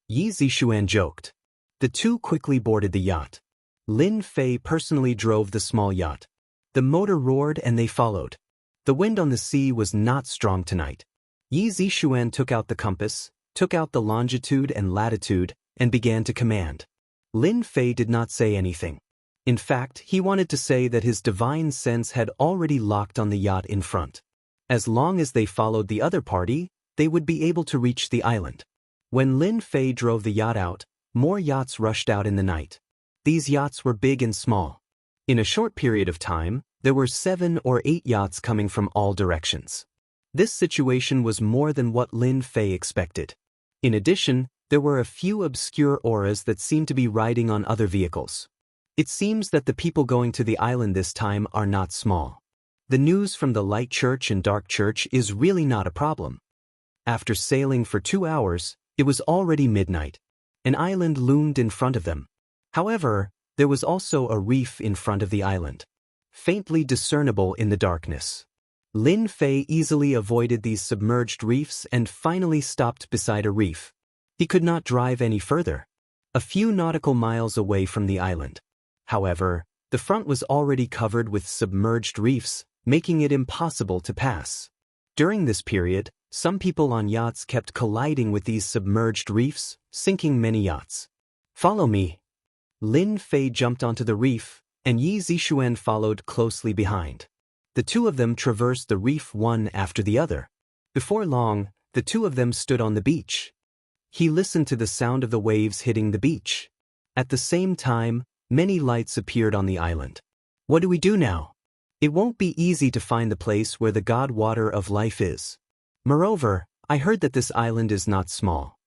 Yi Zixuan joked. The two quickly boarded the yacht. Lin Fei personally drove the small yacht. The motor roared and they followed. The wind on the sea was not strong tonight. Yi Zixuan took out the compass, took out the longitude and latitude, and began to command. Lin Fei did not say anything. In fact, he wanted to say that his divine sense had already locked on the yacht in front. As long as they followed the other party, they would be able to reach the island. When Lin Fei drove the yacht out, more yachts rushed out in the night. These yachts were big and small. In a short period of time, there were 7 or 8 yachts coming from all directions. This situation was more than what Lin Fei expected. In addition, there were a few obscure auras that seemed to be riding on other vehicles. It seems that the people going to the island this time are not small. The news from the light church and dark church is really not a problem. After sailing for 2 hours, it was already midnight. An island loomed in front of them. However, there was also a reef in front of the island, faintly discernible in the darkness. Lin Fei easily avoided these submerged reefs and finally stopped beside a reef. He could not drive any further, a few nautical miles away from the island. However, the front was already covered with submerged reefs, making it impossible to pass. During this period, some people on yachts kept colliding with these submerged reefs, sinking many yachts. "Follow me." Lin Fei jumped onto the reef, and Yi Zixuan followed closely behind. The two of them traversed the reef one after the other. Before long, the two of them stood on the beach. He listened to the sound of the waves hitting the beach. At the same time, many lights appeared on the island. "What do we do now? It won't be easy to find the place where the God Water of Life is. Moreover, I heard that this island is not small."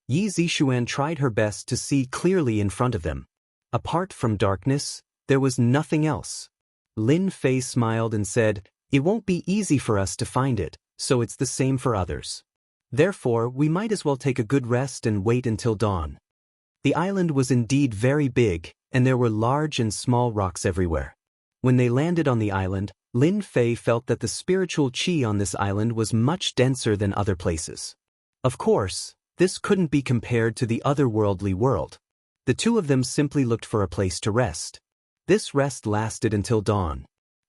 Yi Zixuan tried her best to see clearly in front of them. Apart from darkness, there was nothing else. Lin Fei smiled and said, "It won't be easy for us to find it, so it's the same for others. Therefore, we might as well take a good rest and wait until dawn." The island was indeed very big, and there were large and small rocks everywhere. When they landed on the island, Lin Fei felt that the spiritual qi on this island was much denser than other places. Of course, this couldn't be compared to the otherworldly world. The two of them simply looked for a place to rest. This rest lasted until dawn.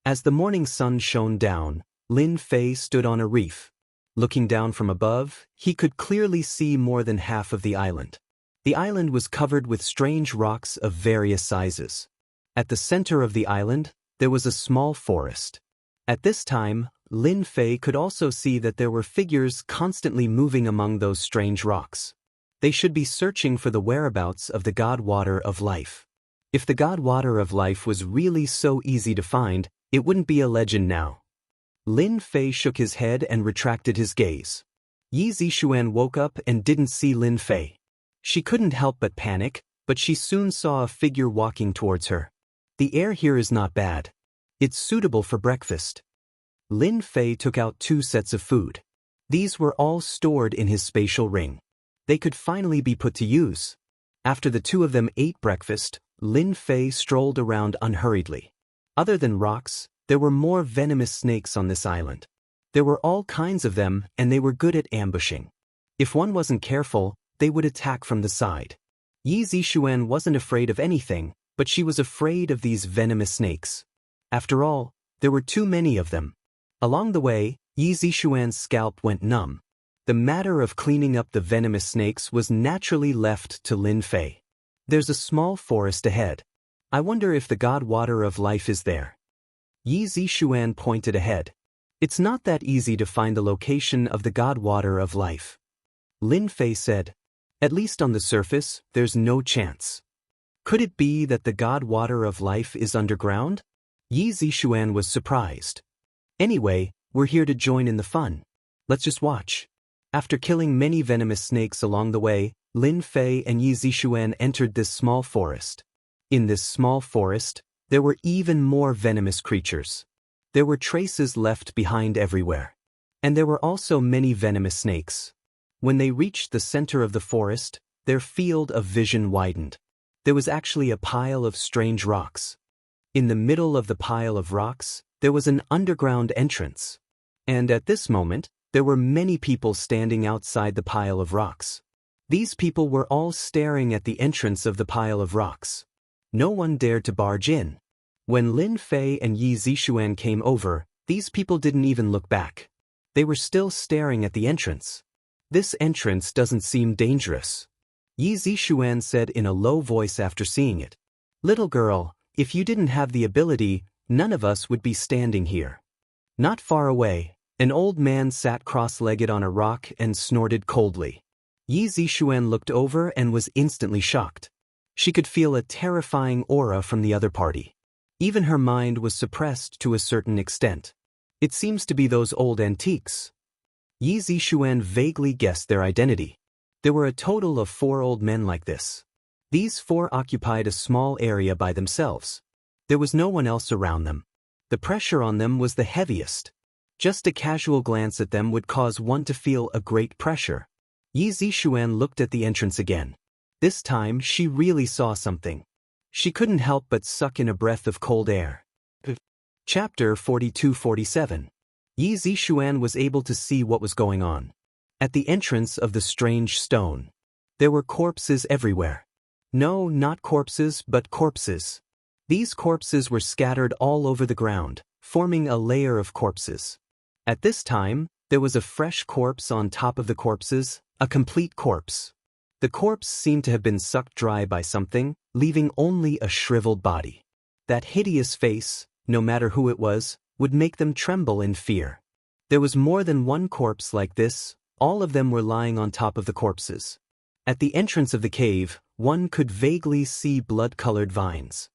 As the morning sun shone down, Lin Fei stood on a reef. Looking down from above, he could clearly see more than half of the island. The island was covered with strange rocks of various sizes. At the center of the island, there was a small forest. At this time, Lin Fei could also see that there were figures constantly moving among those strange rocks. They should be searching for the whereabouts of the God Water of Life. If the God Water of Life was really so easy to find, it wouldn't be a legend now. Lin Fei shook his head and retracted his gaze. Yi Zixuan woke up and didn't see Lin Fei. She couldn't help but panic, but she soon saw a figure walking towards her. "The air here is not bad. It's suitable for breakfast." Lin Fei took out 2 sets of food. These were all stored in his spatial ring. They could finally be put to use. After the two of them ate breakfast, Lin Fei strolled around unhurriedly. Other than rocks, there were more venomous snakes on this island. There were all kinds of them, and they were good at ambushing. If one wasn't careful, they would attack from the side. Yi Zixuan wasn't afraid of anything, but she was afraid of these venomous snakes. After all, there were too many of them. Along the way, Yi Zixuan's scalp went numb. The matter of cleaning up the venomous snakes was naturally left to Lin Fei. "There's a small forest ahead. I wonder if the God Water of Life is there." Yi Zixuan pointed ahead. "It's not that easy to find the location of the God Water of Life." Lin Fei said, "At least on the surface, there's no chance. Could it be that the God Water of Life is underground?" Yi Zixuan was surprised. "Anyway, we're here to join in the fun. Let's just watch." After killing many venomous snakes along the way, Lin Fei and Yi Zixuan entered this small forest. In this small forest, there were even more venomous creatures. There were traces left behind everywhere. And there were also many venomous snakes. When they reached the center of the forest, their field of vision widened. There was actually a pile of strange rocks. In the middle of the pile of rocks, there was an underground entrance. And at this moment, there were many people standing outside the pile of rocks. These people were all staring at the entrance of the pile of rocks. No one dared to barge in. When Lin Fei and Yi Zixuan came over, these people didn't even look back. They were still staring at the entrance. "This entrance doesn't seem dangerous," Yi Zixuan said in a low voice after seeing it. "Little girl, if you didn't have the ability, none of us would be standing here." Not far away, an old man sat cross-legged on a rock and snorted coldly. Yi Zixuan looked over and was instantly shocked. She could feel a terrifying aura from the other party. Even her mind was suppressed to a certain extent. It seems to be those old antiques. Yi Zixuan vaguely guessed their identity. There were a total of 4 old men like this. These 4 occupied a small area by themselves. There was no one else around them. The pressure on them was the heaviest. Just a casual glance at them would cause one to feel a great pressure. Yi Zixuan looked at the entrance again. This time she really saw something. She couldn't help but suck in a breath of cold air. Chapter 42-47. Yi Zixuan was able to see what was going on. At the entrance of the strange stone, there were corpses everywhere. No, not corpses, but corpses. These corpses were scattered all over the ground, forming a layer of corpses. At this time, there was a fresh corpse on top of the corpses, a complete corpse. The corpse seemed to have been sucked dry by something, leaving only a shriveled body. That hideous face, no matter who it was, would make them tremble in fear. There was more than one corpse like this, all of them were lying on top of the corpses. At the entrance of the cave, one could vaguely see blood-colored vines.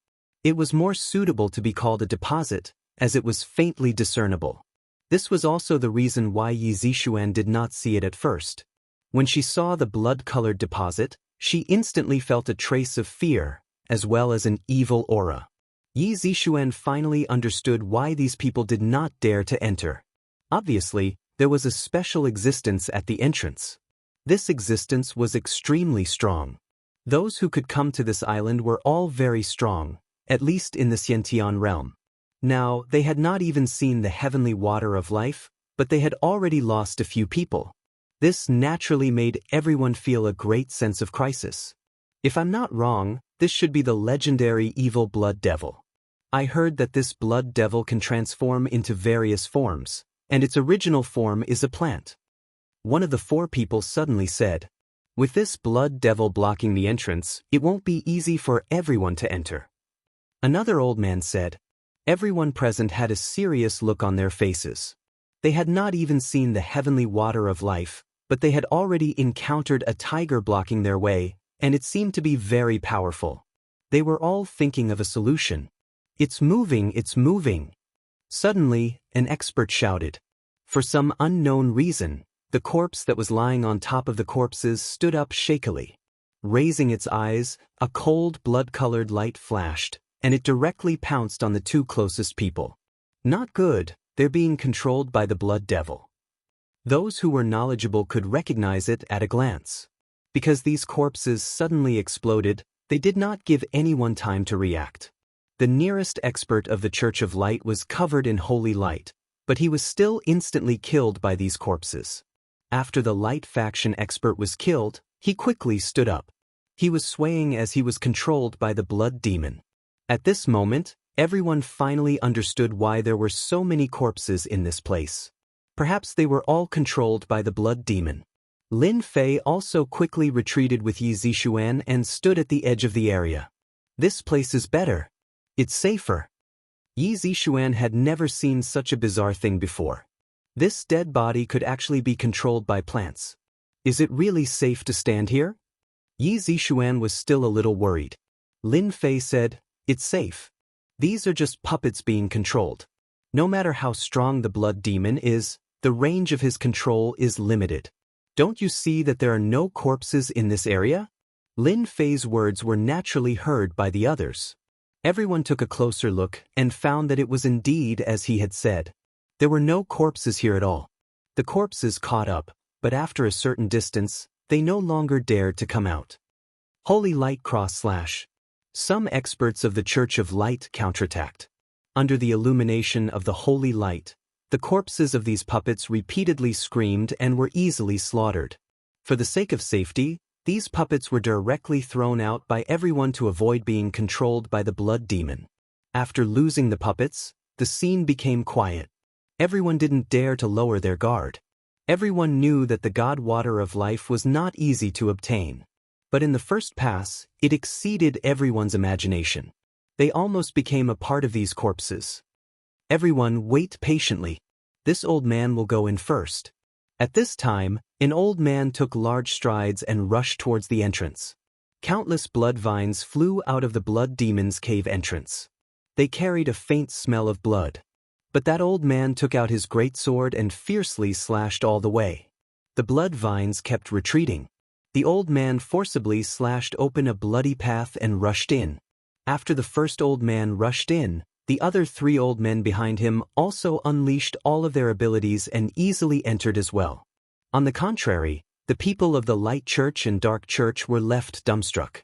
It was more suitable to be called a deposit, as it was faintly discernible. This was also the reason why Yi Zixuan did not see it at first. When she saw the blood-colored deposit, she instantly felt a trace of fear, as well as an evil aura. Yi Zixuan finally understood why these people did not dare to enter. Obviously, there was a special existence at the entrance. This existence was extremely strong. Those who could come to this island were all very strong, at least in the Xiantian realm. Now, they had not even seen the heavenly water of life, but they had already lost a few people. This naturally made everyone feel a great sense of crisis. If I'm not wrong, this should be the legendary evil blood devil. I heard that this blood devil can transform into various forms, and its original form is a plant. One of the four people suddenly said, "With this blood devil blocking the entrance, it won't be easy for everyone to enter." Another old man said, everyone present had a serious look on their faces. They had not even seen the heavenly water of life, but they had already encountered a tiger blocking their way, and it seemed to be very powerful. They were all thinking of a solution. "It's moving, it's moving." Suddenly, an expert shouted. For some unknown reason, the corpse that was lying on top of the corpses stood up shakily. Raising its eyes, a cold blood-colored light flashed, and it directly pounced on the two closest people. Not good, they're being controlled by the blood devil. Those who were knowledgeable could recognize it at a glance. Because these corpses suddenly exploded, they did not give anyone time to react. The nearest expert of the Church of Light was covered in holy light, but he was still instantly killed by these corpses. After the light faction expert was killed, he quickly stood up. He was swaying as he was controlled by the blood demon. At this moment, everyone finally understood why there were so many corpses in this place. Perhaps they were all controlled by the blood demon. Lin Fei also quickly retreated with Yi Zixuan and stood at the edge of the area. This place is better. It's safer. Yi Zixuan had never seen such a bizarre thing before. This dead body could actually be controlled by plants. Is it really safe to stand here? Yi Zixuan was still a little worried. Lin Fei said, "It's safe. These are just puppets being controlled. No matter how strong the blood demon is, the range of his control is limited. Don't you see that there are no corpses in this area?" Lin Fei's words were naturally heard by the others. Everyone took a closer look and found that it was indeed as he had said. There were no corpses here at all. The corpses caught up, but after a certain distance, they no longer dared to come out. Holy light // Some experts of the Church of Light counterattacked. Under the illumination of the holy light, the corpses of these puppets repeatedly screamed and were easily slaughtered. For the sake of safety, these puppets were directly thrown out by everyone to avoid being controlled by the blood demon. After losing the puppets, the scene became quiet. Everyone didn't dare to lower their guard. Everyone knew that the God water of life was not easy to obtain. But in the first pass, it exceeded everyone's imagination. They almost became a part of these corpses. Everyone wait patiently. This old man will go in first. At this time, an old man took large strides and rushed towards the entrance. Countless blood vines flew out of the blood demon's cave entrance. They carried a faint smell of blood. But that old man took out his great sword and fiercely slashed all the way. The blood vines kept retreating. The old man forcibly slashed open a bloody path and rushed in. After the first old man rushed in, The other 3 old men behind him also unleashed all of their abilities and easily entered as well. On the contrary, the people of the Light Church and Dark Church were left dumbstruck.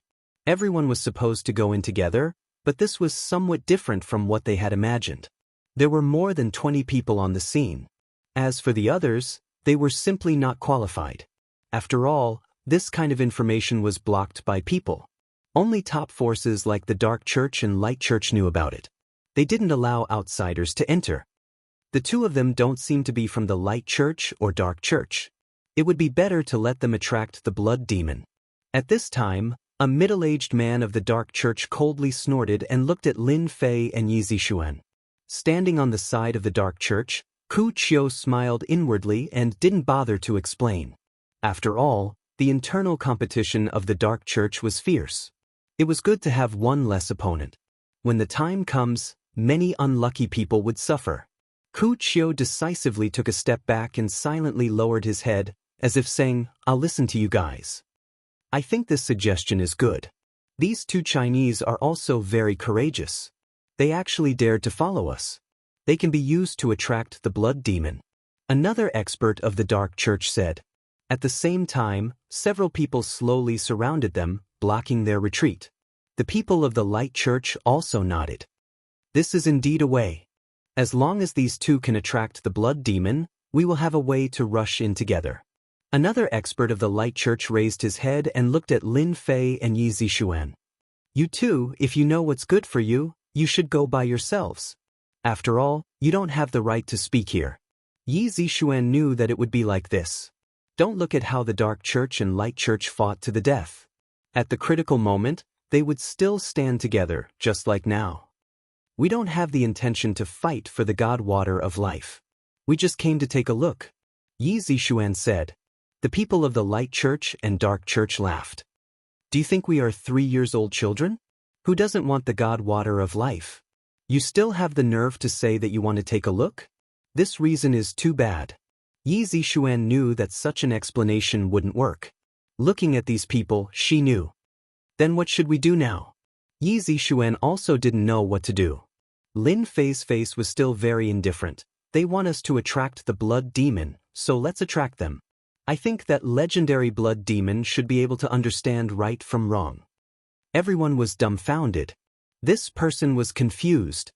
Everyone was supposed to go in together, but this was somewhat different from what they had imagined. There were more than 20 people on the scene. As for the others, they were simply not qualified. After all, this kind of information was blocked by people. Only top forces like the Dark Church and Light Church knew about it. They didn't allow outsiders to enter. The 2 of them don't seem to be from the Light Church or Dark Church. It would be better to let them attract the blood demon. At this time, a middle-aged man of the Dark Church coldly snorted and looked at Lin Fei and Yi Zixuan. Standing on the side of the Dark Church, Ku Qiu smiled inwardly and didn't bother to explain. After all, the internal competition of the Dark Church was fierce. It was good to have one less opponent. When the time comes, many unlucky people would suffer. Ku Qiu decisively took a step back and silently lowered his head, as if saying, "I'll listen to you guys." I think this suggestion is good. These 2 Chinese are also very courageous. They actually dared to follow us. They can be used to attract the blood demon. Another expert of the Dark Church said. At the same time, several people slowly surrounded them, blocking their retreat. The people of the Light Church also nodded. This is indeed a way. As long as these 2 can attract the blood demon, we will have a way to rush in together. Another expert of the Light Church raised his head and looked at Lin Fei and Yi Zixuan. You 2, if you know what's good for you, you should go by yourselves. After all, you don't have the right to speak here. Yi Zixuan knew that it would be like this. Don't look at how the Dark Church and Light Church fought to the death. At the critical moment, they would still stand together, just like now. We don't have the intention to fight for the God water of life. We just came to take a look. Yi Zixuan said. The people of the Light Church and Dark Church laughed. Do you think we are 3-year-old children? Who doesn't want the God water of life? You still have the nerve to say that you want to take a look? This reason is too bad. Yi Zixuan knew that such an explanation wouldn't work. Looking at these people, she knew. Then what should we do now? Yi Zixuan also didn't know what to do. Lin Fei's face was still very indifferent. They want us to attract the blood demon, so let's attract them. I think that legendary blood demon should be able to understand right from wrong. Everyone was dumbfounded. This person was confused.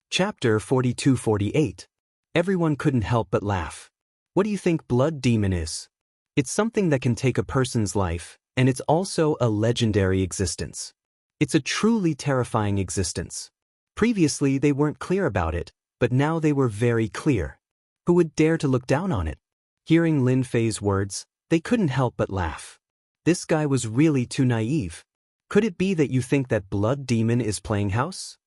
Chapter 42-48. Everyone couldn't help but laugh. What do you think blood demon is? It's something that can take a person's life, and it's also a legendary existence. It's a truly terrifying existence. Previously they weren't clear about it, but now they were very clear. Who would dare to look down on it? Hearing Lin Fei's words, they couldn't help but laugh. This guy was really too naive. Could it be that you think that blood demon is playing house?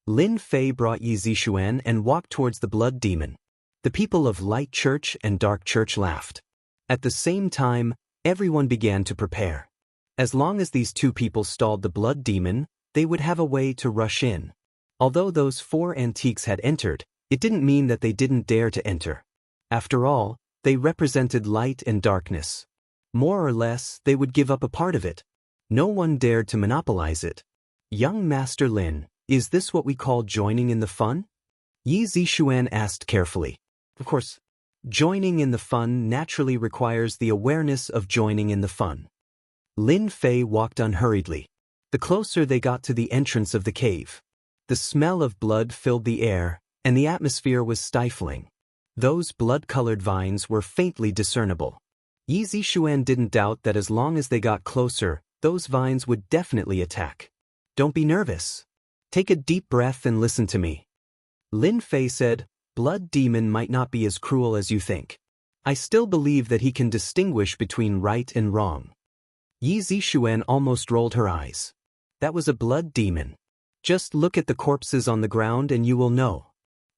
Lin Fei brought Yi Zixuan and walked towards the blood demon. The people of Light Church and Dark Church laughed. At the same time, everyone began to prepare. As long as these 2 people stalled the blood demon, they would have a way to rush in. Although those 4 antiques had entered, it didn't mean that they didn't dare to enter. After all, they represented light and darkness. More or less, they would give up a part of it. No one dared to monopolize it. Young Master Lin, is this what we call joining in the fun? Yi Zixuan asked carefully. Of course, joining in the fun naturally requires the awareness of joining in the fun. Lin Fei walked unhurriedly. The closer they got to the entrance of the cave, the smell of blood filled the air, and the atmosphere was stifling. Those blood-colored vines were faintly discernible. Yi Zixuan didn't doubt that as long as they got closer, those vines would definitely attack. Don't be nervous. Take a deep breath and listen to me. Lin Fei said, blood demon might not be as cruel as you think. I still believe that he can distinguish between right and wrong. Yi Zixuan almost rolled her eyes. That was a blood demon. Just look at the corpses on the ground and you will know.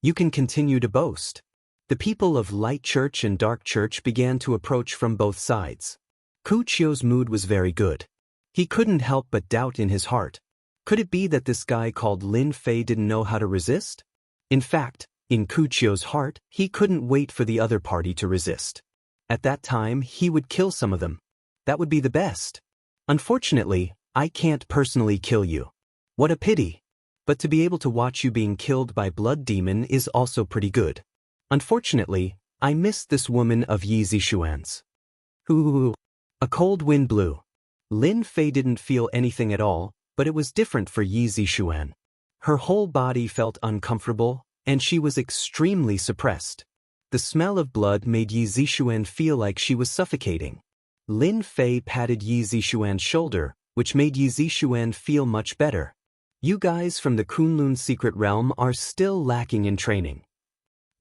You can continue to boast. The people of Light Church and Dark Church began to approach from both sides. Ku Qiu's mood was very good. He couldn't help but doubt in his heart. Could it be that this guy called Lin Fei didn't know how to resist? In fact, in Ku Qiu's heart, he couldn't wait for the other party to resist. At that time, he would kill some of them. That would be the best. Unfortunately, I can't personally kill you. What a pity. but to be able to watch you being killed by blood demon is also pretty good. Unfortunately, I missed this woman of Yi Zixuan's. Ooh. A cold wind blew. Lin Fei didn't feel anything at all, but it was different for Yi Zixuan. Her whole body felt uncomfortable, and she was extremely suppressed. The smell of blood made Yi Zixuan feel like she was suffocating. Lin Fei patted Yi Zixuan's shoulder, which made Yi Zixuan feel much better. You guys from the Kunlun secret realm are still lacking in training.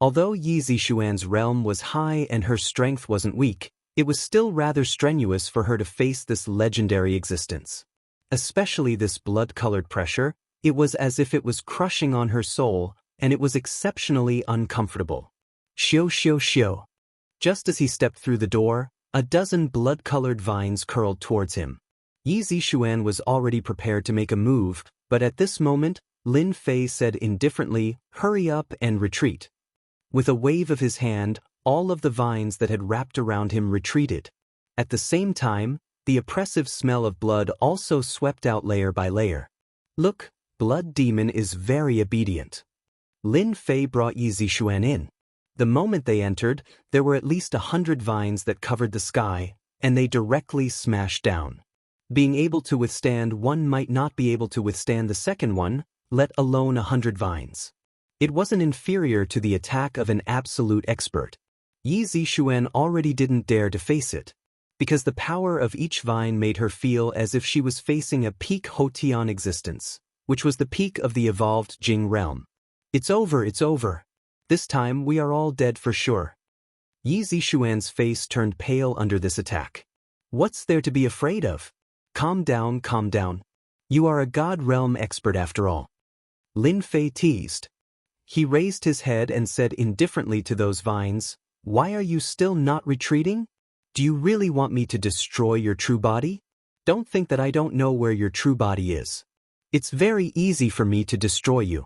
Although Yi Zixuan's realm was high and her strength wasn't weak, it was still rather strenuous for her to face this legendary existence. Especially this blood-colored pressure, it was as if it was crushing on her soul, and it was exceptionally uncomfortable. Xiu xiu xiu. Just as he stepped through the door, a dozen blood-colored vines curled towards him. Yi Zixuan was already prepared to make a move, but at this moment, Lin Fei said indifferently, "Hurry up and retreat." With a wave of his hand, all of the vines that had wrapped around him retreated. At the same time, the oppressive smell of blood also swept out layer by layer. Look, blood demon is very obedient. Lin Fei brought Yi Zixuan in. The moment they entered, there were at least 100 vines that covered the sky, and they directly smashed down. Being able to withstand one might not be able to withstand the second one, let alone 100 vines. It wasn't inferior to the attack of an absolute expert. Yi Zixuan already didn't dare to face it, because the power of each vine made her feel as if she was facing a peak Hotian existence, which was the peak of the evolved Jing realm. It's over, it's over. This time we are all dead for sure. Yi Zixuan's face turned pale under this attack. What's there to be afraid of? Calm down, calm down. You are a God realm expert after all. Lin Fei teased. He raised his head and said indifferently to those vines, "Why are you still not retreating? Do you really want me to destroy your true body? Don't think that I don't know where your true body is. It's very easy for me to destroy you."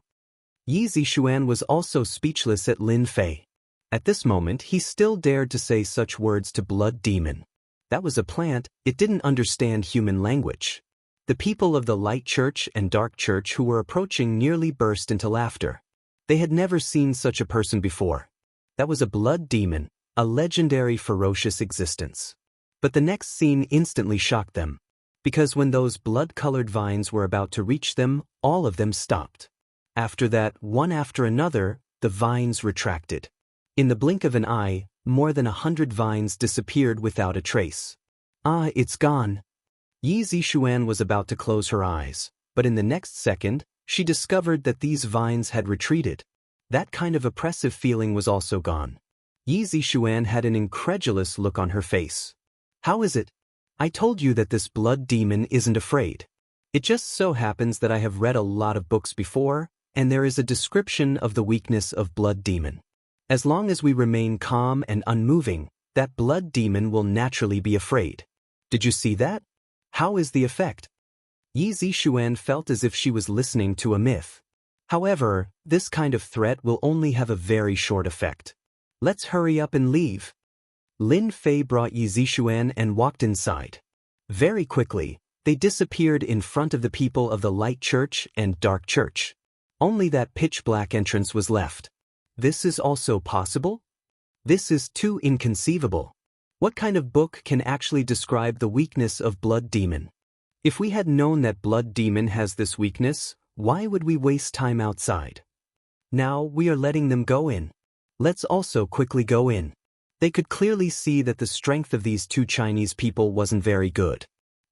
Yi Zixuan was also speechless at Lin Fei. At this moment he still dared to say such words to blood demon. That was a plant, it didn't understand human language. The people of the Light Church and Dark Church who were approaching nearly burst into laughter. They had never seen such a person before. That was a blood demon, a legendary ferocious existence. But the next scene instantly shocked them, because when those blood-colored vines were about to reach them, all of them stopped. After that, one after another, the vines retracted. In the blink of an eye, more than 100 vines disappeared without a trace. Ah, it's gone. Yi Zixuan was about to close her eyes, but in the next second, she discovered that these vines had retreated. That kind of oppressive feeling was also gone. Yi Zixuan had an incredulous look on her face. How is it? I told you that this blood demon isn't afraid. It just so happens that I have read a lot of books before, and there is a description of the weakness of blood demon. As long as we remain calm and unmoving, that blood demon will naturally be afraid. Did you see that? How is the effect? Yi Zixuan felt as if she was listening to a myth. However, this kind of threat will only have a very short effect. Let's hurry up and leave. Lin Fei brought Yi Zixuan and walked inside. Very quickly, they disappeared in front of the people of the Light Church and Dark Church. Only that pitch-black entrance was left. This is also possible? This is too inconceivable. What kind of book can actually describe the weakness of blood demon? If we had known that blood demon has this weakness, why would we waste time outside? Now we are letting them go in. Let's also quickly go in. They could clearly see that the strength of these two Chinese people wasn't very good.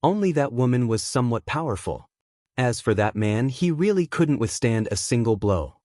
Only that woman was somewhat powerful. As for that man, he really couldn't withstand a single blow.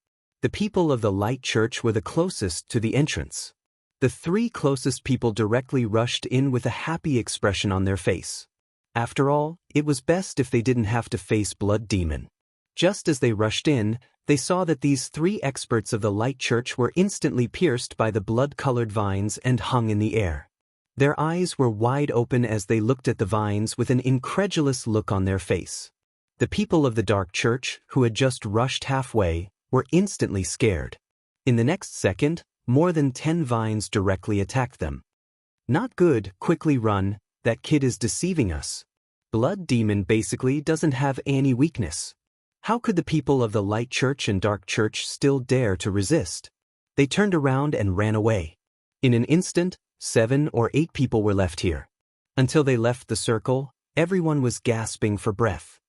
The people of the Light Church were the closest to the entrance. The three closest people directly rushed in with a happy expression on their face. After all, it was best if they didn't have to face blood demon. Just as they rushed in, they saw that these three experts of the Light Church were instantly pierced by the blood-colored vines and hung in the air. Their eyes were wide open as they looked at the vines with an incredulous look on their face. The people of the Dark Church, who had just rushed halfway, were instantly scared. In the next second, more than 10 vines directly attacked them. Not good, quickly run, that kid is deceiving us. Blood demon basically doesn't have any weakness. How could the people of the light church and dark church still dare to resist? They turned around and ran away. In an instant, 7 or 8 people were left here. Until they left the circle, everyone was gasping for breath.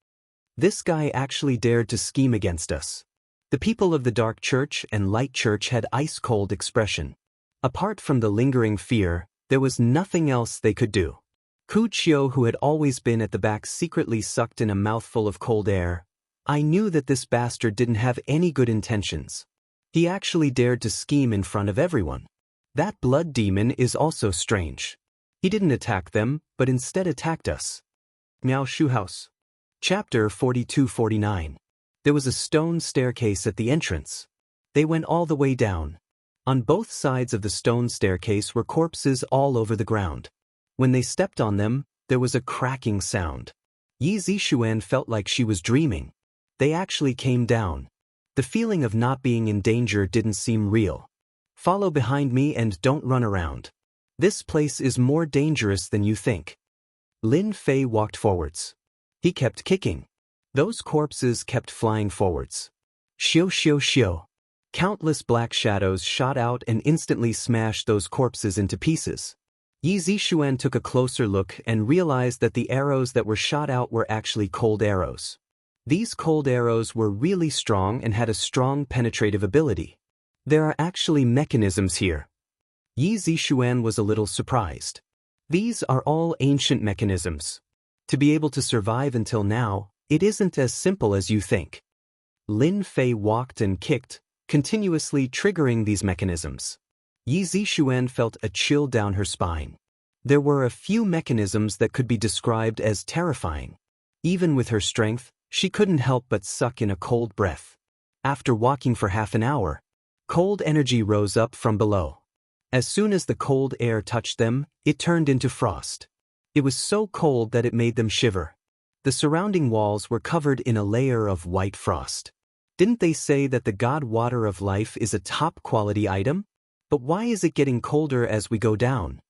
This guy actually dared to scheme against us. The people of the dark church and light church had ice-cold expression. Apart from the lingering fear, there was nothing else they could do. Ku Chiu, who had always been at the back, secretly sucked in a mouthful of cold air. I knew that this bastard didn't have any good intentions. He actually dared to scheme in front of everyone. That blood demon is also strange. He didn't attack them, but instead attacked us. Miao Shu House. Chapter 42-49. There was a stone staircase at the entrance. They went all the way down. On both sides of the stone staircase were corpses all over the ground. When they stepped on them, there was a cracking sound. Yi Zixuan felt like she was dreaming. They actually came down. The feeling of not being in danger didn't seem real. Follow behind me and don't run around. This place is more dangerous than you think. Lin Fei walked forwards. He kept kicking. Those corpses kept flying forwards. Xiu xiu xiu. Countless black shadows shot out and instantly smashed those corpses into pieces. Yi Zixuan took a closer look and realized that the arrows that were shot out were actually cold arrows. These cold arrows were really strong and had a strong penetrative ability. There are actually mechanisms here. Yi Zixuan was a little surprised. These are all ancient mechanisms. To be able to survive until now, it isn't as simple as you think. Lin Fei walked and kicked, continuously triggering these mechanisms. Yi Zixuan felt a chill down her spine. There were a few mechanisms that could be described as terrifying. Even with her strength, she couldn't help but suck in a cold breath. After walking for half an hour, cold energy rose up from below. As soon as the cold air touched them, it turned into frost. It was so cold that it made them shiver. The surrounding walls were covered in a layer of white frost. Didn't they say that the God Water of Life is a top-quality item? But why is it getting colder as we go down?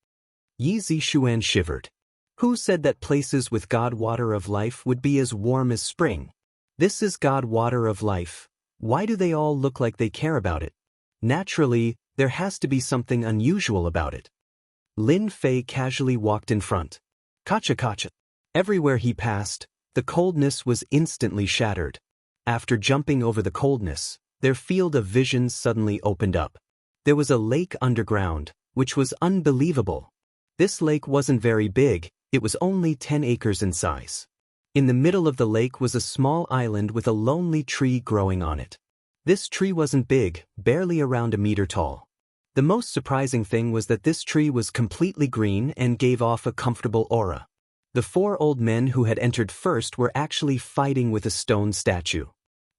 Yi Zixuan shivered. Who said that places with God Water of Life would be as warm as spring? This is God Water of Life. Why do they all look like they care about it? Naturally, there has to be something unusual about it. Lin Fei casually walked in front. Kacha kacha. Everywhere he passed, the coldness was instantly shattered. After jumping over the coldness, their field of vision suddenly opened up. There was a lake underground, which was unbelievable. This lake wasn't very big, it was only 10 acres in size. In the middle of the lake was a small island with a lonely tree growing on it. This tree wasn't big, barely around a meter tall. The most surprising thing was that this tree was completely green and gave off a comfortable aura. The 4 old men who had entered first were actually fighting with a stone statue.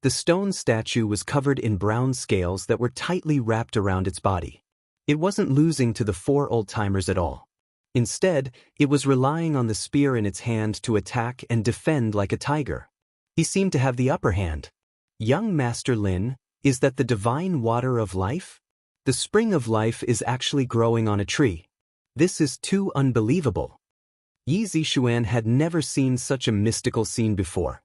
The stone statue was covered in brown scales that were tightly wrapped around its body. It wasn't losing to the 4 old-timers at all. Instead, it was relying on the spear in its hand to attack and defend like a tiger. He seemed to have the upper hand. Young Master Lin, is that the divine water of life? The spring of life is actually growing on a tree. This is too unbelievable. Yi Zixuan had never seen such a mystical scene before.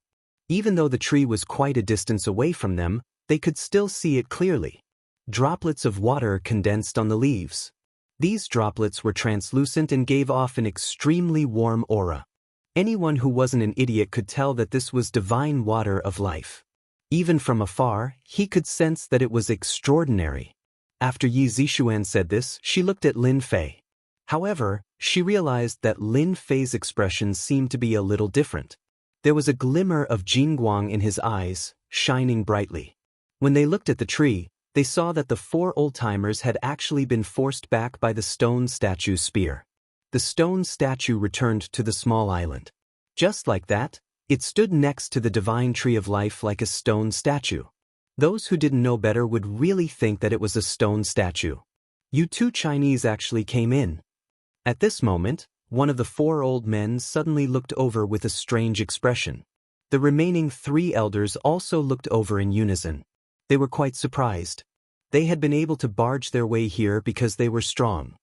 Even though the tree was quite a distance away from them, they could still see it clearly. Droplets of water condensed on the leaves. These droplets were translucent and gave off an extremely warm aura. Anyone who wasn't an idiot could tell that this was divine water of life. Even from afar, he could sense that it was extraordinary. After Yi Zixuan said this, she looked at Lin Fei. However, she realized that Lin Fei's expression seemed to be a little different. There was a glimmer of Jingguang in his eyes, shining brightly. When they looked at the tree, they saw that the 4 old-timers had actually been forced back by the stone statue's spear. The stone statue returned to the small island. Just like that, it stood next to the divine tree of life like a stone statue. Those who didn't know better would really think that it was a stone statue. You 2 Chinese actually came in. At this moment, one of the 4 old men suddenly looked over with a strange expression. The remaining 3 elders also looked over in unison. They were quite surprised. They had been able to barge their way here because they were strong.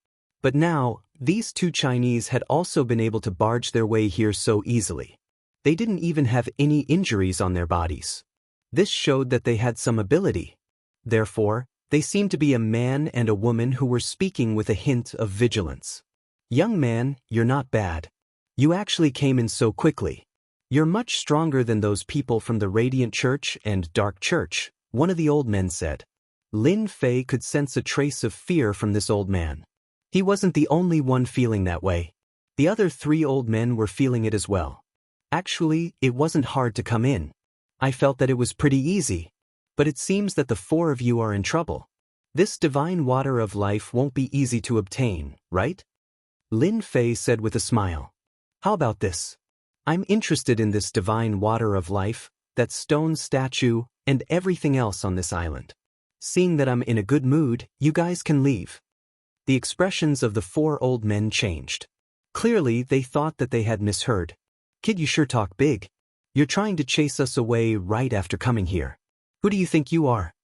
But now, these 2 Chinese had also been able to barge their way here so easily. They didn't even have any injuries on their bodies. This showed that they had some ability. Therefore, they seemed to be a man and a woman who were speaking with a hint of vigilance. "Young man, you're not bad. You actually came in so quickly. You're much stronger than those people from the Radiant Church and Dark Church," one of the old men said. Lin Fei could sense a trace of fear from this old man. He wasn't the only one feeling that way. The other 3 old men were feeling it as well. "Actually, it wasn't hard to come in. I felt that it was pretty easy. But it seems that the 4 of you are in trouble. This divine water of life won't be easy to obtain, right?" Lin Fei said with a smile. "How about this? I'm interested in this divine water of life, that stone statue, and everything else on this island. Seeing that I'm in a good mood, you guys can leave." The expressions of the 4 old men changed. Clearly, they thought that they had misheard. "Kid, you sure talk big. You're trying to chase us away right after coming here. Who do you think you are?"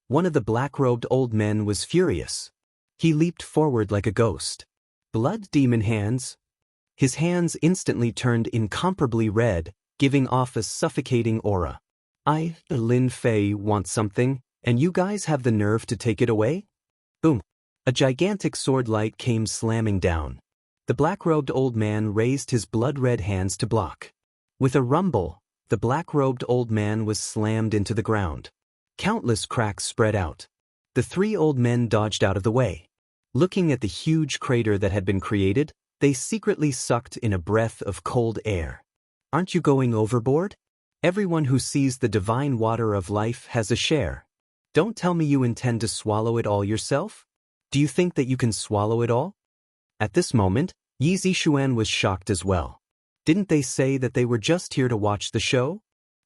One of the black-robed old men was furious. He leaped forward like a ghost. Blood demon hands. His hands instantly turned incomparably red, giving off a suffocating aura. "I, Lin Fei, want something, and you guys have the nerve to take it away?" Boom. A gigantic sword light came slamming down. The black-robed old man raised his blood-red hands to block. With a rumble, the black-robed old man was slammed into the ground. Countless cracks spread out. The 3 old men dodged out of the way. Looking at the huge crater that had been created, they secretly sucked in a breath of cold air. "Aren't you going overboard? Everyone who sees the divine water of life has a share. Don't tell me you intend to swallow it all yourself? Do you think that you can swallow it all?" At this moment, Yi Zixuan was shocked as well. Didn't they say that they were just here to watch the show?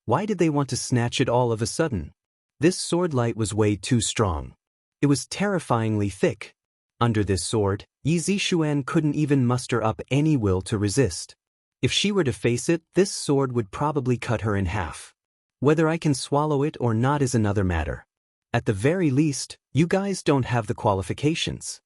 Why did they want to snatch it all of a sudden? This sword light was way too strong. It was terrifyingly thick. Under this sword, Yi Zixuan couldn't even muster up any will to resist. If she were to face it, this sword would probably cut her in half. Whether I can swallow it or not is another matter. At the very least, you guys don't have the qualifications.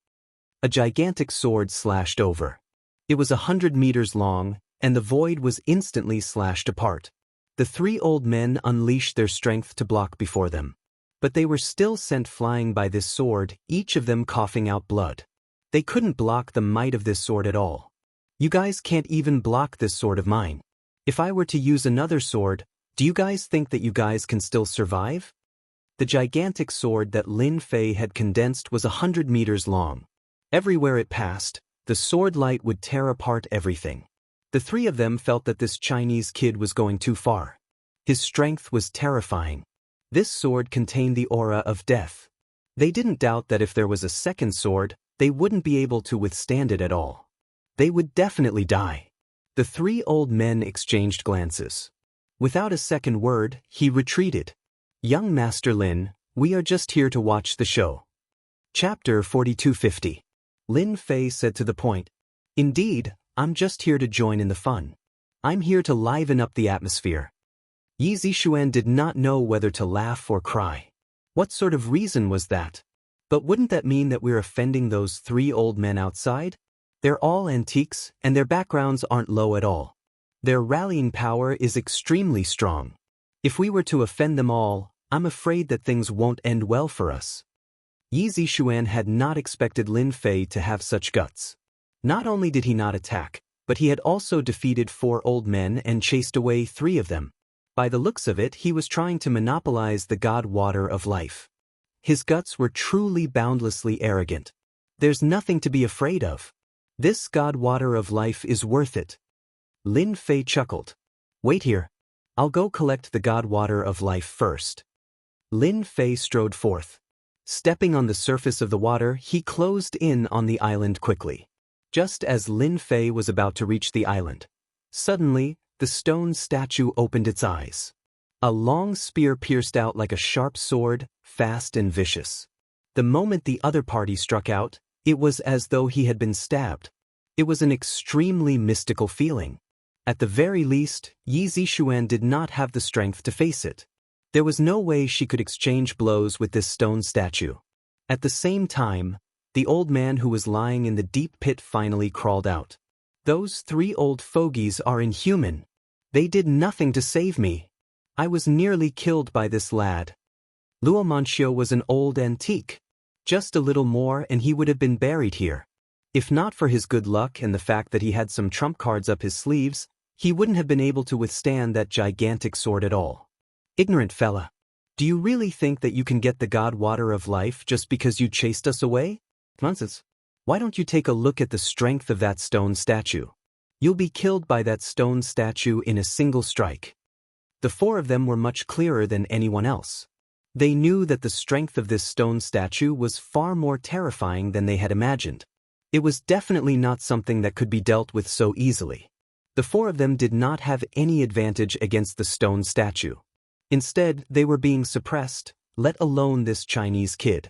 A gigantic sword slashed over. It was 100 meters long, and the void was instantly slashed apart. The 3 old men unleashed their strength to block before them. But they were still sent flying by this sword, each of them coughing out blood. They couldn't block the might of this sword at all. "You guys can't even block this sword of mine. If I were to use another sword, do you guys think that you guys can still survive?" The gigantic sword that Lin Fei had condensed was 100 meters long. Everywhere it passed, the sword light would tear apart everything. The 3 of them felt that this Chinese kid was going too far. His strength was terrifying. This sword contained the aura of death. They didn't doubt that if there was a second sword, they wouldn't be able to withstand it at all. They would definitely die. The 3 old men exchanged glances. Without a second word, he retreated. "Young Master Lin, we are just here to watch the show." Chapter 4250. Lin Fei said to the point, "Indeed, I'm just here to join in the fun. I'm here to liven up the atmosphere." Yi Zixuan did not know whether to laugh or cry. What sort of reason was that? But wouldn't that mean that we're offending those 3 old men outside? They're all antiques, and their backgrounds aren't low at all. Their rallying power is extremely strong. If we were to offend them all, I'm afraid that things won't end well for us. Yi Zixuan had not expected Lin Fei to have such guts. Not only did he not attack, but he had also defeated 4 old men and chased away 3 of them. By the looks of it, he was trying to monopolize the god water of life. His guts were truly boundlessly arrogant. There's nothing to be afraid of. This god water of life is worth it. Lin Fei chuckled. "Wait here. I'll go collect the god water of life first." Lin Fei strode forth. Stepping on the surface of the water, he closed in on the island quickly. Just as Lin Fei was about to reach the island, suddenly, the stone statue opened its eyes. A long spear pierced out like a sharp sword, fast and vicious. The moment the other party struck out, it was as though he had been stabbed. It was an extremely mystical feeling. At the very least, Yi Zixuan did not have the strength to face it. There was no way she could exchange blows with this stone statue. At the same time, the old man who was lying in the deep pit finally crawled out. "Those 3 old fogies are inhuman. They did nothing to save me." I was nearly killed by this lad. Luo Manxiu was an old antique. Just a little more and he would have been buried here. If not for his good luck and the fact that he had some trump cards up his sleeves, he wouldn't have been able to withstand that gigantic sword at all. Ignorant fella. Do you really think that you can get the god water of life just because you chased us away? Nonsense. Why don't you take a look at the strength of that stone statue? You'll be killed by that stone statue in a single strike. The four of them were much clearer than anyone else. They knew that the strength of this stone statue was far more terrifying than they had imagined. It was definitely not something that could be dealt with so easily. The four of them did not have any advantage against the stone statue. Instead, they were being suppressed, let alone this Chinese kid.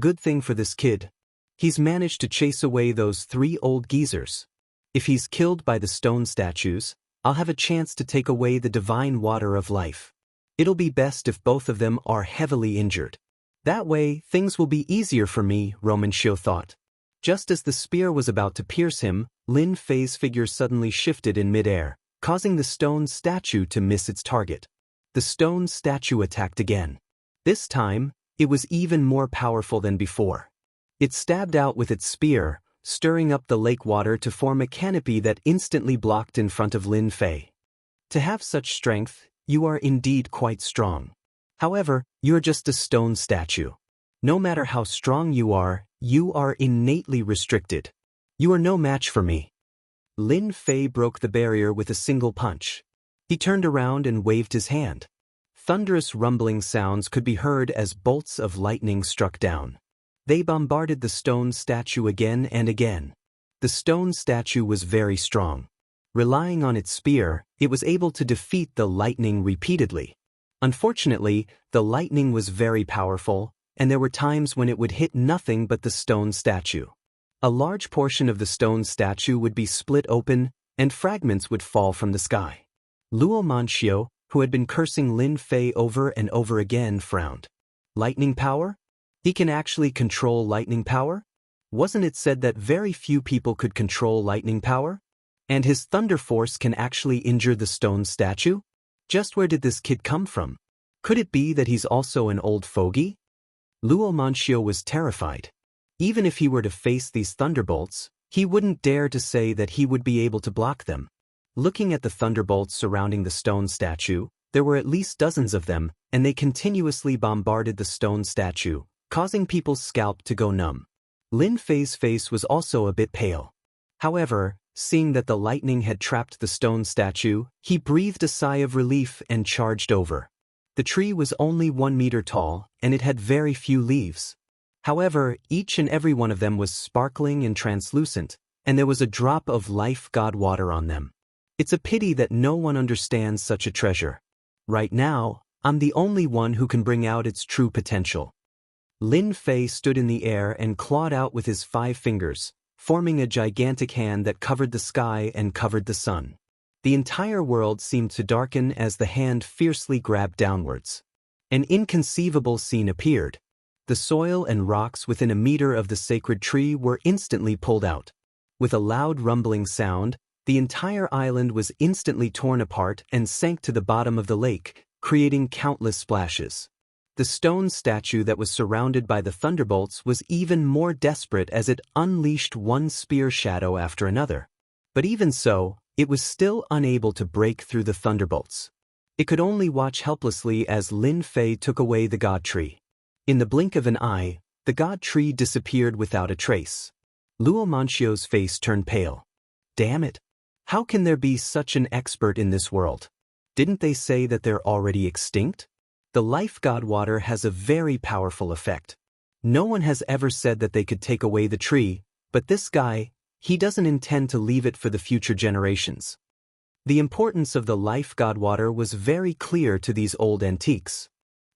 Good thing for this kid. He's managed to chase away those 3 old geezers. If he's killed by the stone statues, I'll have a chance to take away the divine water of life. It'll be best if both of them are heavily injured. That way, things will be easier for me, Roman Xiu thought. Just as the spear was about to pierce him, Lin Fei's figure suddenly shifted in midair, causing the stone statue to miss its target. The stone statue attacked again. This time, it was even more powerful than before. It stabbed out with its spear, stirring up the lake water to form a canopy that instantly blocked in front of Lin Fei. To have such strength, you are indeed quite strong. However, you're just a stone statue. No matter how strong you are innately restricted. You are no match for me. Lin Fei broke the barrier with a single punch. He turned around and waved his hand. Thunderous rumbling sounds could be heard as bolts of lightning struck down. They bombarded the stone statue again and again. The stone statue was very strong. Relying on its spear, it was able to defeat the lightning repeatedly. Unfortunately, the lightning was very powerful, and there were times when it would hit nothing but the stone statue. A large portion of the stone statue would be split open, and fragments would fall from the sky. Luo Manxiu, who had been cursing Lin Fei over and over again, frowned. Lightning power? He can actually control lightning power? Wasn't it said that very few people could control lightning power? And his thunder force can actually injure the stone statue? Just where did this kid come from? Could it be that he's also an old fogey? Luo Manxiu was terrified. Even if he were to face these thunderbolts, he wouldn't dare to say that he would be able to block them. Looking at the thunderbolts surrounding the stone statue, there were at least dozens of them, and they continuously bombarded the stone statue, causing people's scalp to go numb. Lin Fei's face was also a bit pale. However, seeing that the lightning had trapped the stone statue, he breathed a sigh of relief and charged over. The tree was only 1 meter tall, and it had very few leaves. However, each and every one of them was sparkling and translucent, and there was a drop of life god water on them. It's a pity that no one understands such a treasure. Right now, I'm the only one who can bring out its true potential. Lin Fei stood in the air and clawed out with his 5 fingers, forming a gigantic hand that covered the sky and covered the sun. The entire world seemed to darken as the hand fiercely grabbed downwards. An inconceivable scene appeared. The soil and rocks within a meter of the sacred tree were instantly pulled out. With a loud rumbling sound, the entire island was instantly torn apart and sank to the bottom of the lake, creating countless splashes. The stone statue that was surrounded by the thunderbolts was even more desperate as it unleashed one spear shadow after another. But even so, it was still unable to break through the thunderbolts. It could only watch helplessly as Lin Fei took away the god tree. In the blink of an eye, the god tree disappeared without a trace. Luo Manxiu's face turned pale. Damn it! How can there be such an expert in this world? Didn't they say that they're already extinct? The life god water has a very powerful effect. No one has ever said that they could take away the tree, but this guy, he doesn't intend to leave it for the future generations. The importance of the life god water was very clear to these old antiques.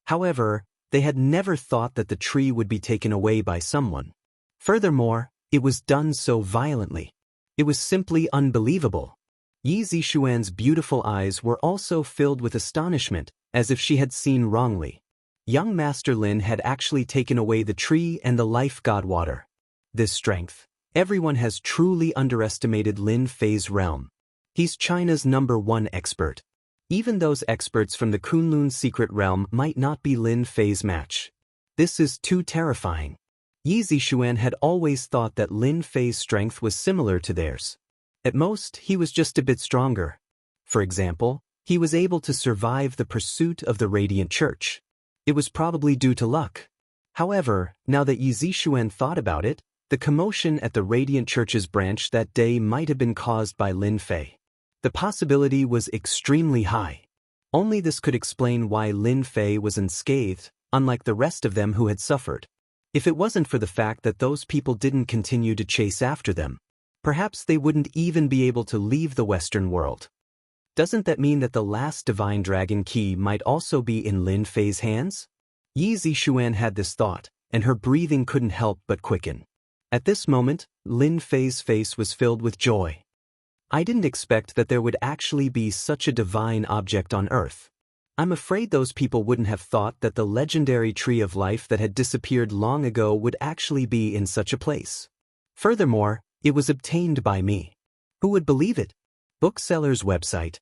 However, they had never thought that the tree would be taken away by someone. Furthermore, it was done so violently. It was simply unbelievable. Yi Zixuan's beautiful eyes were also filled with astonishment, as if she had seen wrongly. Young Master Lin had actually taken away the tree and the life god water. This strength. Everyone has truly underestimated Lin Fei's realm. He's China's #1 expert. Even those experts from the Kunlun secret realm might not be Lin Fei's match. This is too terrifying. Yi Zixuan had always thought that Lin Fei's strength was similar to theirs. At most, he was just a bit stronger. For example, he was able to survive the pursuit of the Radiant Church. It was probably due to luck. However, now that Yi Zixuan thought about it, the commotion at the Radiant Church's branch that day might have been caused by Lin Fei. The possibility was extremely high. Only this could explain why Lin Fei was unscathed, unlike the rest of them who had suffered. If it wasn't for the fact that those people didn't continue to chase after them, perhaps they wouldn't even be able to leave the Western world. Doesn't that mean that the last divine dragon key might also be in Lin Fei's hands? Yi Zixuan had this thought, and her breathing couldn't help but quicken. At this moment, Lin Fei's face was filled with joy. I didn't expect that there would actually be such a divine object on Earth. I'm afraid those people wouldn't have thought that the legendary tree of life that had disappeared long ago would actually be in such a place. Furthermore, it was obtained by me. Who would believe it? Bookseller's website.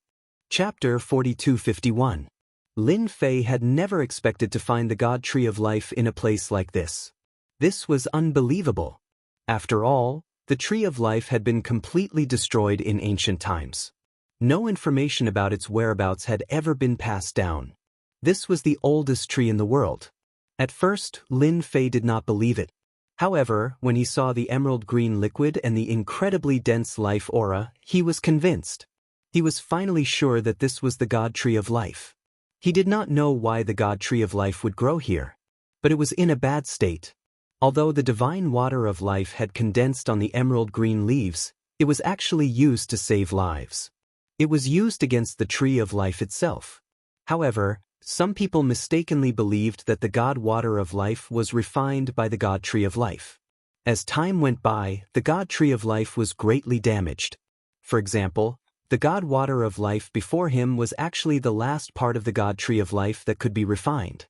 Chapter 4251. Lin Fei had never expected to find the God Tree of Life in a place like this. This was unbelievable. After all, the Tree of Life had been completely destroyed in ancient times. No information about its whereabouts had ever been passed down. This was the oldest tree in the world. At first, Lin Fei did not believe it. However, when he saw the emerald green liquid and the incredibly dense life aura, he was convinced. He was finally sure that this was the God Tree of Life. He did not know why the God Tree of Life would grow here, but it was in a bad state. Although the divine water of life had condensed on the emerald green leaves, it was actually used to save lives. It was used against the Tree of Life itself. However, some people mistakenly believed that the God Water of Life was refined by the God Tree of Life. As time went by, the God Tree of Life was greatly damaged. For example, the God Water of Life before him was actually the last part of the God Tree of Life that could be refined.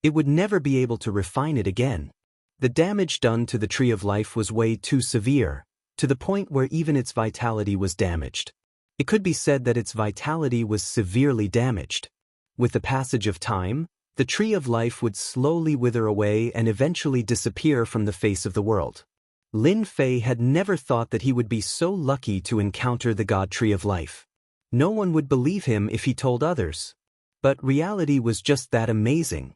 It would never be able to refine it again. The damage done to the Tree of Life was way too severe, to the point where even its vitality was damaged. It could be said that its vitality was severely damaged. With the passage of time, the Tree of Life would slowly wither away and eventually disappear from the face of the world. Lin Fei had never thought that he would be so lucky to encounter the God Tree of Life. No one would believe him if he told others. But reality was just that amazing.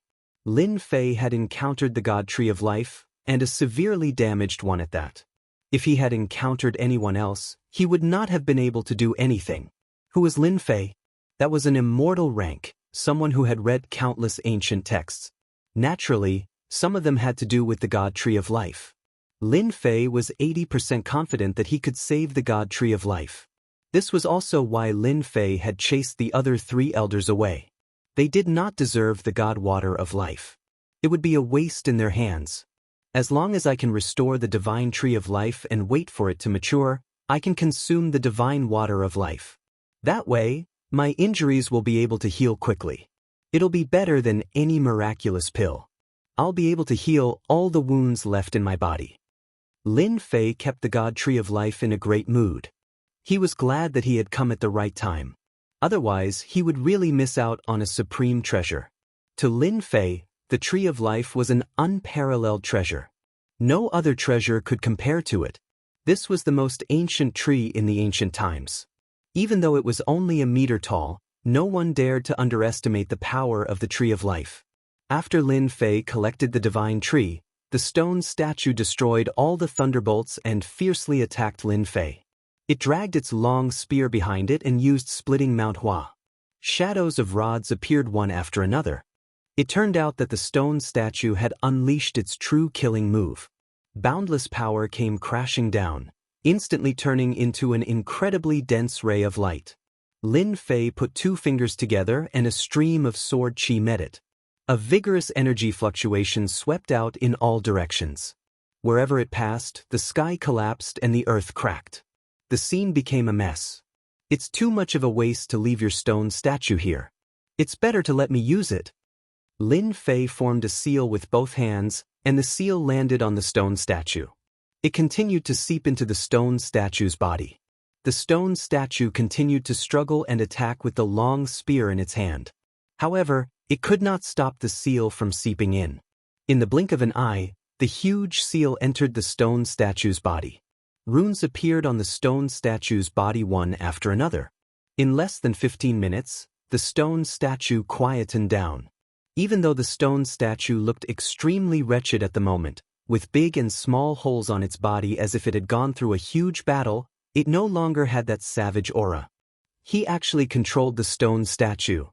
Lin Fei had encountered the God Tree of Life, and a severely damaged one at that. If he had encountered anyone else, he would not have been able to do anything. Who was Lin Fei? That was an immortal rank, someone who had read countless ancient texts. Naturally, some of them had to do with the God Tree of Life. Lin Fei was 80% confident that he could save the God Tree of Life. This was also why Lin Fei had chased the other 3 elders away. They did not deserve the God Water of Life. It would be a waste in their hands. As long as I can restore the divine Tree of Life and wait for it to mature, I can consume the divine water of life. That way, my injuries will be able to heal quickly. It'll be better than any miraculous pill. I'll be able to heal all the wounds left in my body. Lin Fei kept the God Tree of Life in a great mood. He was glad that he had come at the right time. Otherwise, he would really miss out on a supreme treasure. To Lin Fei, the Tree of Life was an unparalleled treasure. No other treasure could compare to it. This was the most ancient tree in the ancient times. Even though it was only a meter tall, no one dared to underestimate the power of the Tree of Life. After Lin Fei collected the divine tree, the stone statue destroyed all the thunderbolts and fiercely attacked Lin Fei. It dragged its long spear behind it and used splitting Mount Hua. Shadows of rods appeared one after another. It turned out that the stone statue had unleashed its true killing move. Boundless power came crashing down, instantly turning into an incredibly dense ray of light. Lin Fei put 2 fingers together and a stream of sword chi met it. A vigorous energy fluctuation swept out in all directions. Wherever it passed, the sky collapsed and the earth cracked. The scene became a mess. It's too much of a waste to leave your stone statue here. It's better to let me use it. Lin Fei formed a seal with both hands, and the seal landed on the stone statue. It continued to seep into the stone statue's body. The stone statue continued to struggle and attack with the long spear in its hand. However, it could not stop the seal from seeping in. In the blink of an eye, the huge seal entered the stone statue's body. Runes appeared on the stone statue's body one after another. In less than 15 minutes, the stone statue quietened down. Even though the stone statue looked extremely wretched at the moment, with big and small holes on its body as if it had gone through a huge battle, it no longer had that savage aura. He actually controlled the stone statue.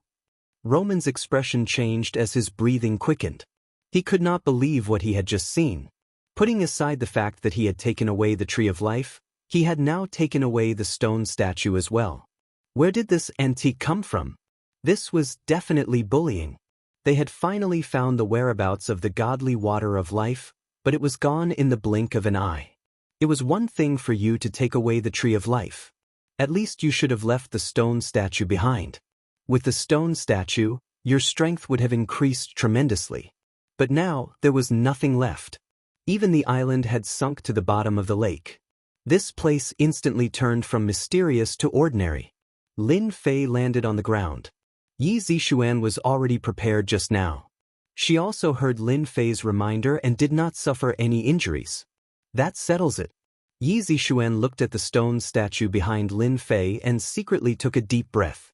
Roman's expression changed as his breathing quickened. He could not believe what he had just seen. Putting aside the fact that he had taken away the tree of life, he had now taken away the stone statue as well. Where did this antique come from? This was definitely bullying. They had finally found the whereabouts of the godly water of life, but it was gone in the blink of an eye. It was one thing for you to take away the tree of life. At least you should have left the stone statue behind. With the stone statue, your strength would have increased tremendously. But now, there was nothing left. Even the island had sunk to the bottom of the lake. This place instantly turned from mysterious to ordinary. Lin Fei landed on the ground. Yi Zixuan was already prepared just now. She also heard Lin Fei's reminder and did not suffer any injuries. That settles it. Yi Zixuan looked at the stone statue behind Lin Fei and secretly took a deep breath.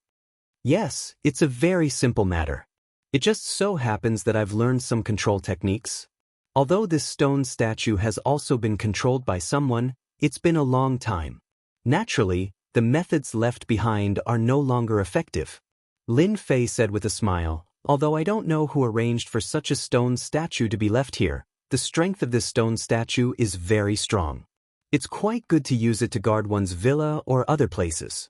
Yes, it's a very simple matter. It just so happens that I've learned some control techniques. Although this stone statue has also been controlled by someone, it's been a long time. Naturally, the methods left behind are no longer effective. Lin Fei said with a smile, although I don't know who arranged for such a stone statue to be left here, the strength of this stone statue is very strong. It's quite good to use it to guard one's villa or other places.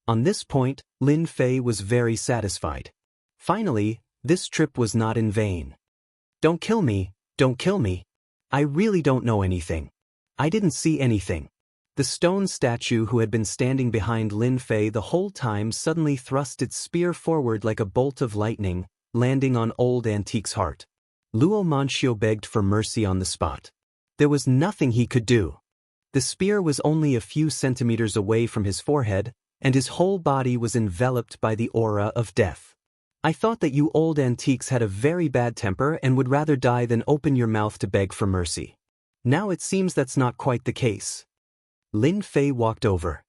On this point, Lin Fei was very satisfied. Finally, this trip was not in vain. Don't kill me, don't kill me. I really don't know anything. I didn't see anything. The stone statue who had been standing behind Lin Fei the whole time suddenly thrust its spear forward like a bolt of lightning, landing on Old Antique's heart. Luo Manxiu begged for mercy on the spot. There was nothing he could do. The spear was only a few centimeters away from his forehead, and his whole body was enveloped by the aura of death. I thought that you old antiques had a very bad temper and would rather die than open your mouth to beg for mercy. Now it seems that's not quite the case. Lin Fei walked over.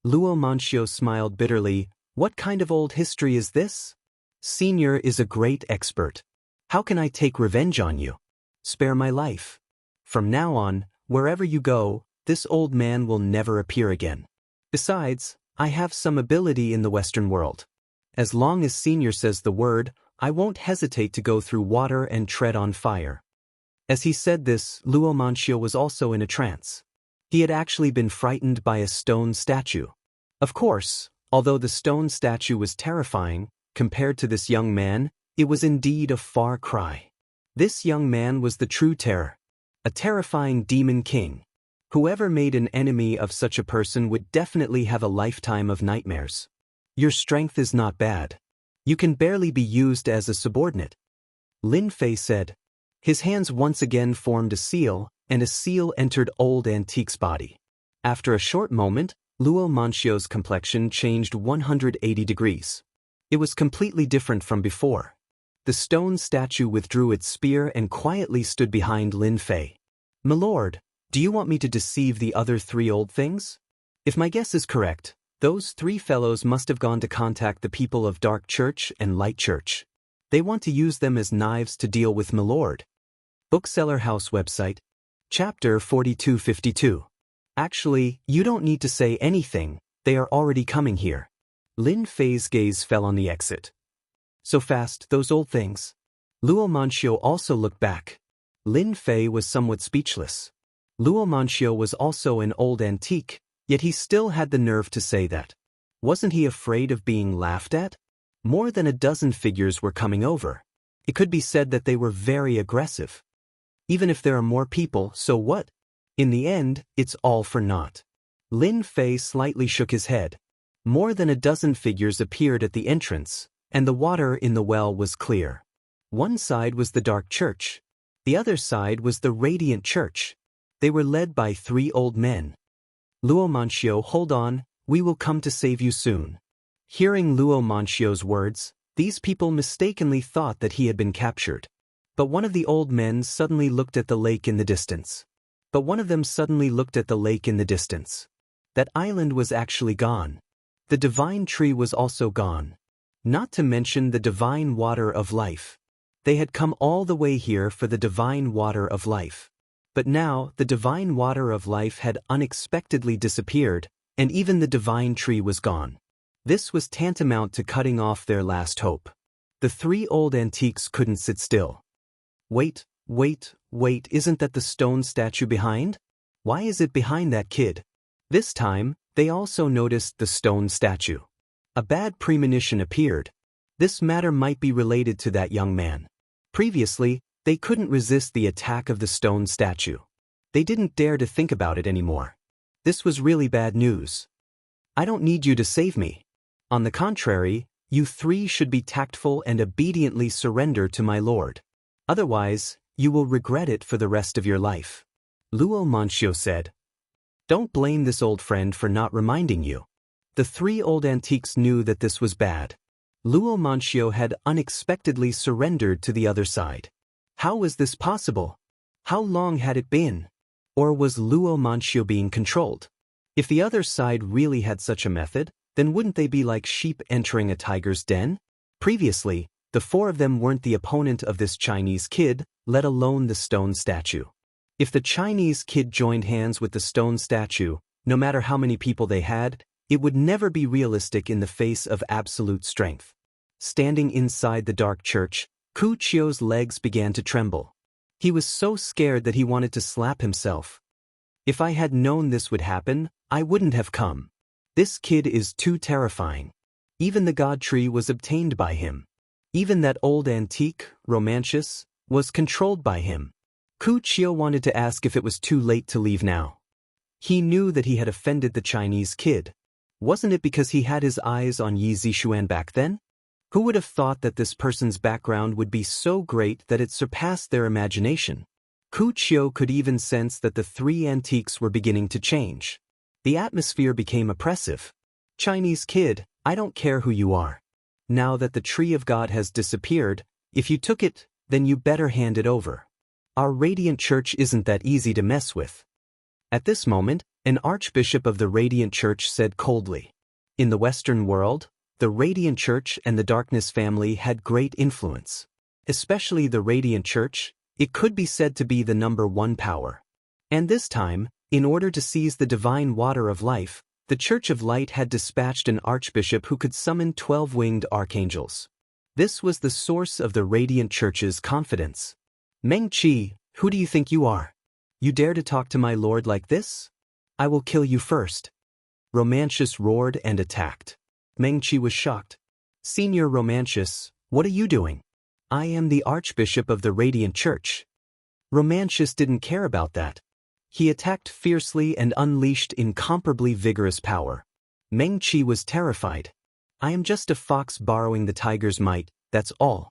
Luo Manxiu smiled bitterly. What kind of old history is this? Senior is a great expert. How can I take revenge on you? Spare my life. From now on, wherever you go, this old man will never appear again. Besides, I have some ability in the Western world. As long as Senior says the word, I won't hesitate to go through water and tread on fire. As he said this, Luo Manxiu was also in a trance. He had actually been frightened by a stone statue. Of course, although the stone statue was terrifying, compared to this young man, it was indeed a far cry. This young man was the true terror. A terrifying demon king. Whoever made an enemy of such a person would definitely have a lifetime of nightmares. Your strength is not bad. You can barely be used as a subordinate. Lin Fei said. His hands once again formed a seal, and a seal entered Old Antique's body. After a short moment, Luo Manxiu's complexion changed 180 degrees. It was completely different from before. The stone statue withdrew its spear and quietly stood behind Lin Fei. My lord, do you want me to deceive the other three old things? If my guess is correct, those three fellows must have gone to contact the people of Dark Church and Light Church. They want to use them as knives to deal with my lord. Bookseller House website. Chapter 4252. Actually, you don't need to say anything, they are already coming here. Lin Fei's gaze fell on the exit. So fast, those old things. Luo Manxiu also looked back. Lin Fei was somewhat speechless. Luo Manxiu was also an old antique, yet he still had the nerve to say that. Wasn't he afraid of being laughed at? More than a dozen figures were coming over. It could be said that they were very aggressive. Even if there are more people, so what? In the end, it's all for naught. Lin Fei slightly shook his head. More than a dozen figures appeared at the entrance, and the water in the well was clear. One side was the Dark Church. The other side was the Radiant Church. They were led by three old men. Luo Manxiu, hold on, we will come to save you soon. Hearing Luo Manxiu's words, these people mistakenly thought that he had been captured. But one of the old men suddenly looked at the lake in the distance. That island was actually gone. The divine tree was also gone. Not to mention the divine water of life. They had come all the way here for the divine water of life. But now, the divine water of life had unexpectedly disappeared, and even the divine tree was gone. This was tantamount to cutting off their last hope. The three old antiques couldn't sit still. Wait, isn't that the stone statue behind? Why is it behind that kid? This time, they also noticed the stone statue. A bad premonition appeared. This matter might be related to that young man. Previously, they couldn't resist the attack of the stone statue. They didn't dare to think about it anymore. This was really bad news. I don't need you to save me. On the contrary, you three should be tactful and obediently surrender to my lord. Otherwise, you will regret it for the rest of your life. Luo Manxiu said. Don't blame this old friend for not reminding you. The three old antiques knew that this was bad. Luo Manxiu had unexpectedly surrendered to the other side. How was this possible? How long had it been? Or was Luo Manxiu being controlled? If the other side really had such a method, then wouldn't they be like sheep entering a tiger's den? Previously, the four of them weren't the opponent of this Chinese kid, let alone the stone statue. If the Chinese kid joined hands with the stone statue, no matter how many people they had, it would never be realistic in the face of absolute strength. Standing inside the dark church, Ku Chio's legs began to tremble. He was so scared that he wanted to slap himself. If I had known this would happen, I wouldn't have come. This kid is too terrifying. Even the god tree was obtained by him. Even that old antique, Romantius, was controlled by him. Ku Chio wanted to ask if it was too late to leave now. He knew that he had offended the Chinese kid. Wasn't it because he had his eyes on Yi Zixuan back then? Who would have thought that this person's background would be so great that it surpassed their imagination? Ku Chio could even sense that the three antiques were beginning to change. The atmosphere became oppressive. Chinese kid, I don't care who you are. Now that the tree of God has disappeared, if you took it, then you better hand it over. Our Radiant Church isn't that easy to mess with. At this moment, an archbishop of the Radiant Church said coldly. In the Western world, the Radiant Church and the Darkness family had great influence. Especially the Radiant Church, it could be said to be the #1 power. And this time, in order to seize the divine water of life, the Church of Light had dispatched an archbishop who could summon 12-winged archangels. This was the source of the Radiant Church's confidence. Meng Qi, who do you think you are? You dare to talk to my lord like this? I will kill you first. Romantius roared and attacked. Meng Qi was shocked. Senior Romantius, what are you doing? I am the Archbishop of the Radiant Church. Romantius didn't care about that. He attacked fiercely and unleashed incomparably vigorous power. Meng Qi was terrified. I am just a fox borrowing the tiger's might, that's all.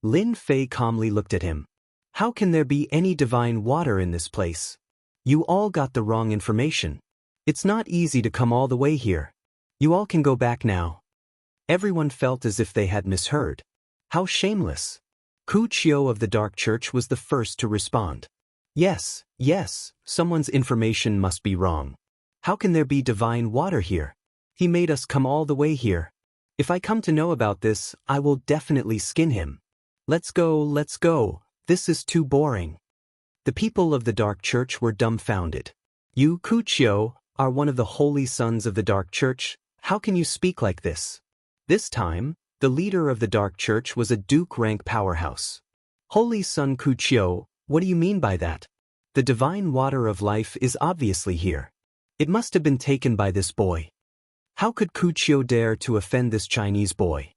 Lin Fei calmly looked at him. How can there be any divine water in this place? You all got the wrong information. It's not easy to come all the way here. You all can go back now. Everyone felt as if they had misheard. How shameless. Ku Chio of the Dark Church was the first to respond. Yes, someone's information must be wrong. How can there be divine water here? He made us come all the way here. If I come to know about this, I will definitely skin him. Let's go. This is too boring. The people of the Dark Church were dumbfounded. You, Ku Chio, are one of the holy sons of the Dark Church. How can you speak like this? This time, the leader of the Dark Church was a Duke-rank powerhouse. Holy Son Ku Chio, what do you mean by that? The divine water of life is obviously here. It must have been taken by this boy. How could Ku Chio dare to offend this Chinese boy?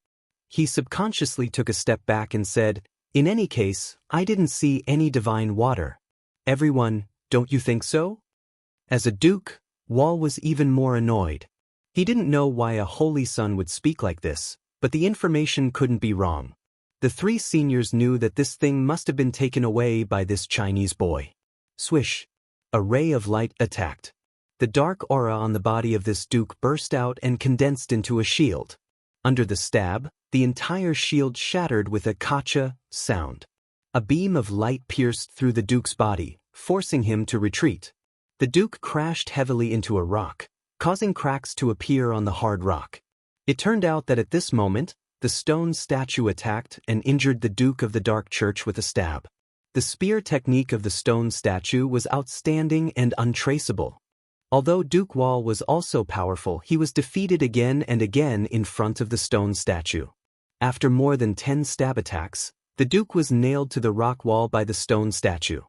He subconsciously took a step back and said, in any case, I didn't see any divine water. Everyone, don't you think so? As a duke, Wall was even more annoyed. He didn't know why a holy son would speak like this, but the information couldn't be wrong. The three seniors knew that this thing must have been taken away by this Chinese boy. Swish! A ray of light attacked. The dark aura on the body of this duke burst out and condensed into a shield. Under the stab, the entire shield shattered with a kacha sound. A beam of light pierced through the duke's body, forcing him to retreat. The duke crashed heavily into a rock, causing cracks to appear on the hard rock. It turned out that at this moment, the stone statue attacked and injured the Duke of the Dark Church with a stab. The spear technique of the stone statue was outstanding and untraceable. Although Duke Wall was also powerful, he was defeated again and again in front of the stone statue. After more than 10 stab attacks, the Duke was nailed to the rock wall by the stone statue.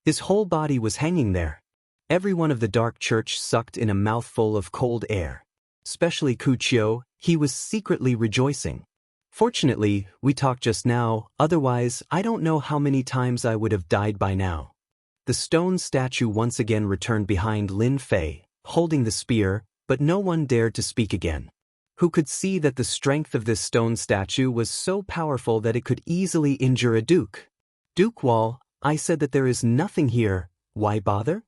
His whole body was hanging there. Everyone of the Dark Church sucked in a mouthful of cold air. Especially Ku Qiu, he was secretly rejoicing. Fortunately, we talked just now, otherwise I don't know how many times I would have died by now. The stone statue once again returned behind Lin Fei, holding the spear, but no one dared to speak again. Who could see that the strength of this stone statue was so powerful that it could easily injure a duke? Duke Wall, I said that there is nothing here, why bother?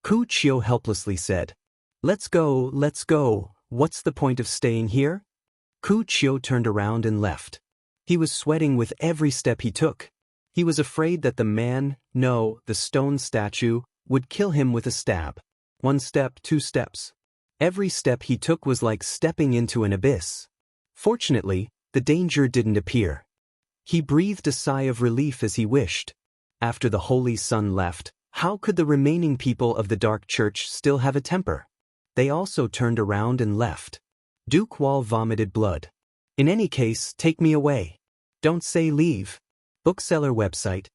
Ku Qiu helplessly said. Let's go, what's the point of staying here? Ku Qiu turned around and left. He was sweating with every step he took. He was afraid that the stone statue, would kill him with a stab. 1 step, 2 steps. Every step he took was like stepping into an abyss. Fortunately, the danger didn't appear. He breathed a sigh of relief as he wished. After the Holy Sun left, how could the remaining people of the Dark Church still have a temper? They also turned around and left. Duke Wall vomited blood. In any case, take me away. Don't say leave. Bookseller website.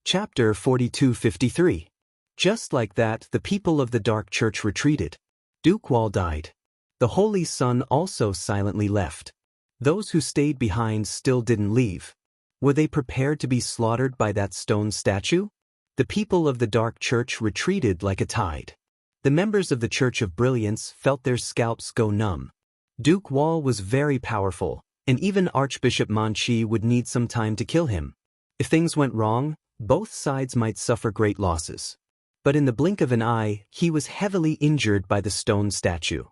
Chapter 4253. Just like that, the people of the Dark Church retreated. Duke Wall died. The Holy Sun also silently left. Those who stayed behind still didn't leave. Were they prepared to be slaughtered by that stone statue? The people of the Dark Church retreated like a tide. The members of the Church of Brilliance felt their scalps go numb. Duke Wall was very powerful, and even Archbishop Manqi would need some time to kill him. If things went wrong, both sides might suffer great losses. But in the blink of an eye, he was heavily injured by the stone statue.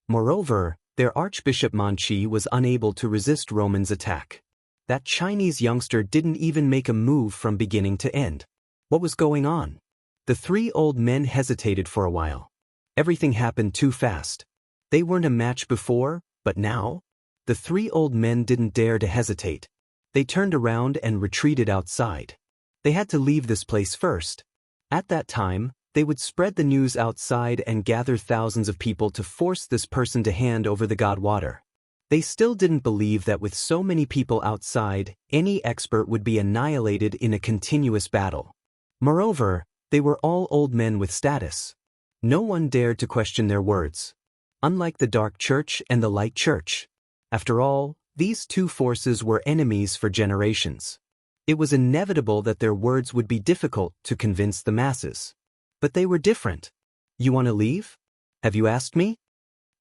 Moreover, their Archbishop Manqi was unable to resist Roman's attack. That Chinese youngster didn't even make a move from beginning to end. What was going on? The 3 old men hesitated for a while. Everything happened too fast. They weren't a match before, but now? The 3 old men didn't dare to hesitate. They turned around and retreated outside. They had to leave this place first. At that time, they would spread the news outside and gather thousands of people to force this person to hand over the god water. They still didn't believe that with so many people outside, any expert would be annihilated in a continuous battle. Moreover, they were all old men with status. No one dared to question their words. Unlike the Dark Church and the Light Church. After all, these 2 forces were enemies for generations. It was inevitable that their words would be difficult to convince the masses. But they were different. You want to leave? Have you asked me?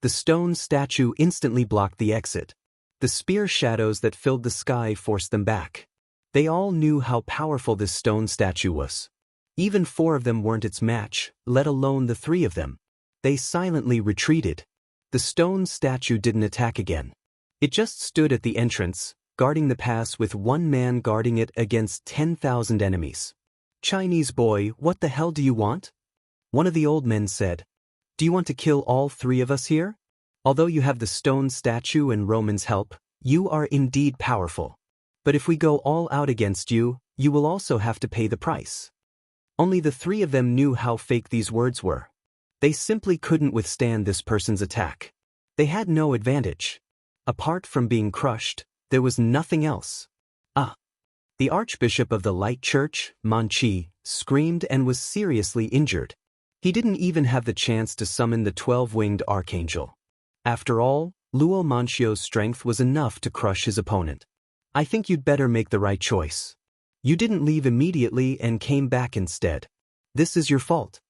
The stone statue instantly blocked the exit. The spear shadows that filled the sky forced them back. They all knew how powerful this stone statue was. Even 4 of them weren't its match, let alone the 3 of them. They silently retreated. The stone statue didn't attack again. It just stood at the entrance, guarding the pass with 1 man guarding it against 10,000 enemies. Chinese boy, what the hell do you want? One of the old men said. Do you want to kill all 3 of us here? Although you have the stone statue and Roman's help, you are indeed powerful. But if we go all out against you, you will also have to pay the price. Only the 3 of them knew how fake these words were. They simply couldn't withstand this person's attack. They had no advantage. Apart from being crushed, there was nothing else. The Archbishop of the Light Church, Manqi, screamed and was seriously injured. He didn't even have the chance to summon the 12-winged archangel. After all, Luo Manxio's strength was enough to crush his opponent. I think you'd better make the right choice. You didn't leave immediately and came back instead. This is your fault.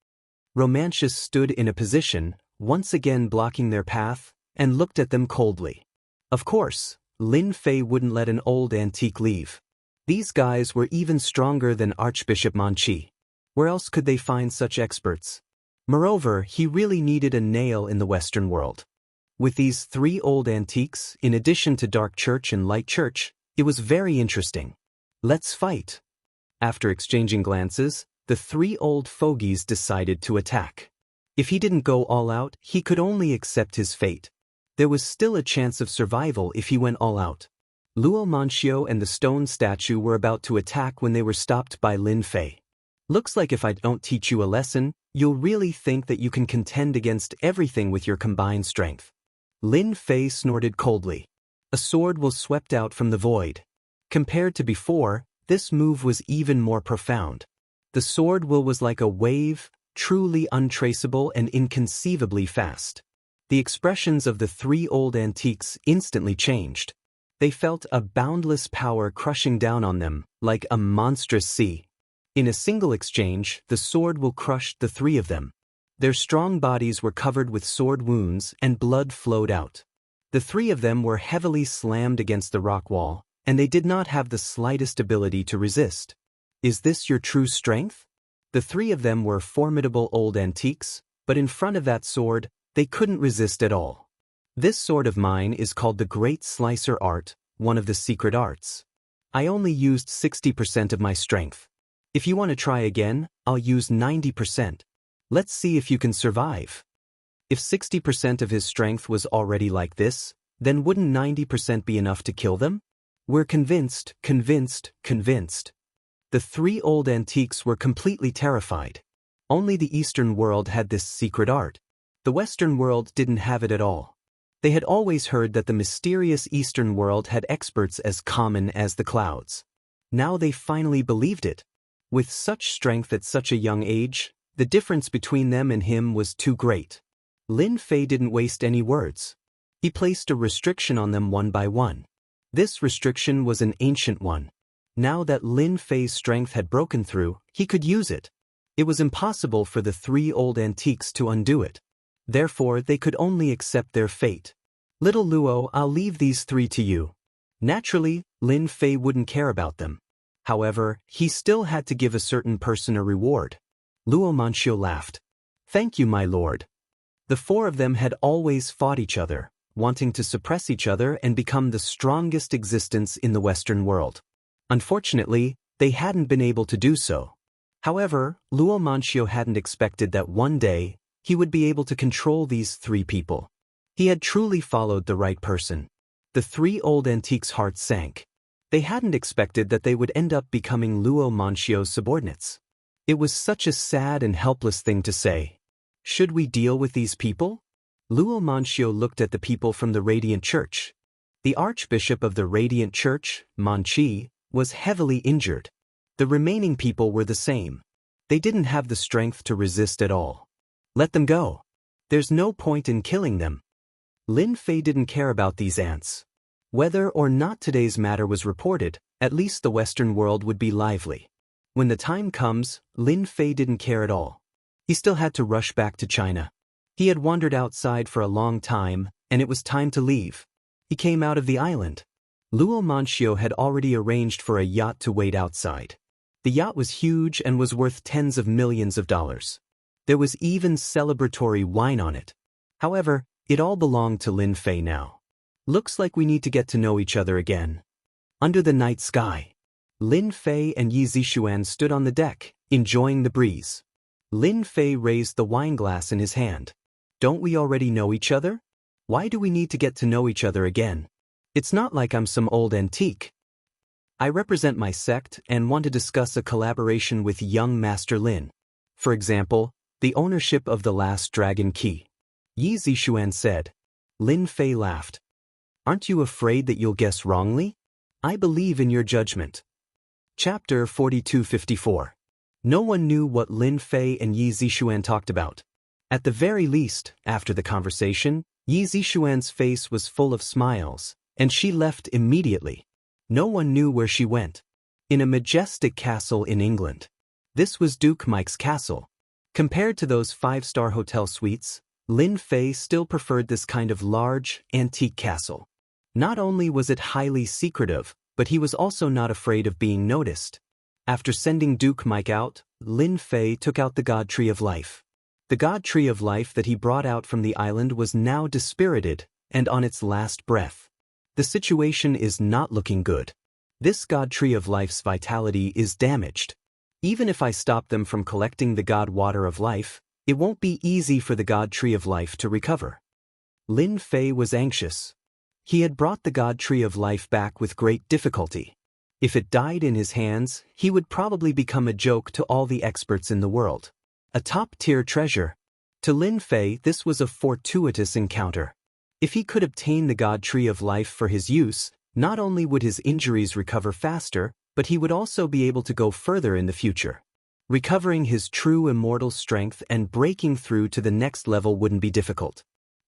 Romantius stood in a position, once again blocking their path, and looked at them coldly. Of course, Lin Fei wouldn't let an old antique leave. These guys were even stronger than Archbishop Manqi. Where else could they find such experts? Moreover, he really needed a nail in the Western world. With these 3 old antiques, in addition to Dark Church and Light Church, it was very interesting. Let's fight. After exchanging glances, the 3 old fogies decided to attack. If he didn't go all out, he could only accept his fate. There was still a chance of survival if he went all out. Luo Manxiu and the stone statue were about to attack when they were stopped by Lin Fei. Looks like if I don't teach you a lesson, you'll really think that you can contend against everything with your combined strength. Lin Fei snorted coldly. A sword will swept out from the void. Compared to before, this move was even more profound. The sword will was like a wave, truly untraceable and inconceivably fast. The expressions of the 3 old antiques instantly changed. They felt a boundless power crushing down on them, like a monstrous sea. In a single exchange, the sword will crush the 3 of them. Their strong bodies were covered with sword wounds and blood flowed out. The 3 of them were heavily slammed against the rock wall, and they did not have the slightest ability to resist. Is this your true strength? The 3 of them were formidable old antiques, but in front of that sword, they couldn't resist at all. This sword of mine is called the Great Slicer Art, one of the secret arts. I only used 60% of my strength. If you want to try again, I'll use 90%. Let's see if you can survive. If 60% of his strength was already like this, then wouldn't 90% be enough to kill them? We're convinced. The 3 old antiques were completely terrified. Only the Eastern world had this secret art. The Western world didn't have it at all. They had always heard that the mysterious Eastern world had experts as common as the clouds. Now they finally believed it. With such strength at such a young age, the difference between them and him was too great. Lin Fei didn't waste any words. He placed a restriction on them one by one. This restriction was an ancient one. Now that Lin Fei's strength had broken through, he could use it. It was impossible for the 3 old antiques to undo it. Therefore, they could only accept their fate. Little Luo, I'll leave these 3 to you. Naturally, Lin Fei wouldn't care about them. However, he still had to give a certain person a reward. Luo Manxiu laughed. Thank you, my lord. The 4 of them had always fought each other, wanting to suppress each other and become the strongest existence in the Western world. Unfortunately, they hadn't been able to do so. However, Luo Manxiu hadn't expected that one day, he would be able to control these 3 people. He had truly followed the right person. The 3 old antiques' hearts sank. They hadn't expected that they would end up becoming Luo Manxiu's subordinates. It was such a sad and helpless thing to say. Should we deal with these people? Luo Manxiu looked at the people from the Radiant Church. The Archbishop of the Radiant Church, Manqi, was heavily injured. The remaining people were the same. They didn't have the strength to resist at all. Let them go. There's no point in killing them. Lin Fei didn't care about these ants. Whether or not today's matter was reported, at least the Western world would be lively. When the time comes, Lin Fei didn't care at all. He still had to rush back to China. He had wandered outside for a long time, and it was time to leave. He came out of the island. Luo Manxiu had already arranged for a yacht to wait outside. The yacht was huge and was worth tens of millions of dollars. There was even celebratory wine on it. However, it all belonged to Lin Fei now. Looks like we need to get to know each other again. Under the night sky, Lin Fei and Yi Zixuan stood on the deck, enjoying the breeze. Lin Fei raised the wine glass in his hand. Don't we already know each other? Why do we need to get to know each other again? It's not like I'm some old antique. I represent my sect and want to discuss a collaboration with young Master Lin. For example, the ownership of the last dragon key. Yi Zixuan said. Lin Fei laughed. Aren't you afraid that you'll guess wrongly? I believe in your judgment. Chapter 4254. No one knew what Lin Fei and Yi Zixuan talked about. At the very least, after the conversation, Yi Zixuan's face was full of smiles, and she left immediately. No one knew where she went. In a majestic castle in England. This was Duke Mike's castle. Compared to those 5-star hotel suites, Lin Fei still preferred this kind of large, antique castle. Not only was it highly secretive, but he was also not afraid of being noticed. After sending Duke Mike out, Lin Fei took out the God Tree of Life. The god tree of life that he brought out from the island was now dispirited and on its last breath. The situation is not looking good. This god tree of life's vitality is damaged. Even if I stop them from collecting the god water of life, it won't be easy for the god tree of life to recover. Lin Fei was anxious. He had brought the god tree of life back with great difficulty. If it died in his hands, he would probably become a joke to all the experts in the world. A top-tier treasure. To Lin Fei, this was a fortuitous encounter. If he could obtain the god tree of life for his use, not only would his injuries recover faster, but he would also be able to go further in the future. Recovering his true immortal strength and breaking through to the next level wouldn't be difficult.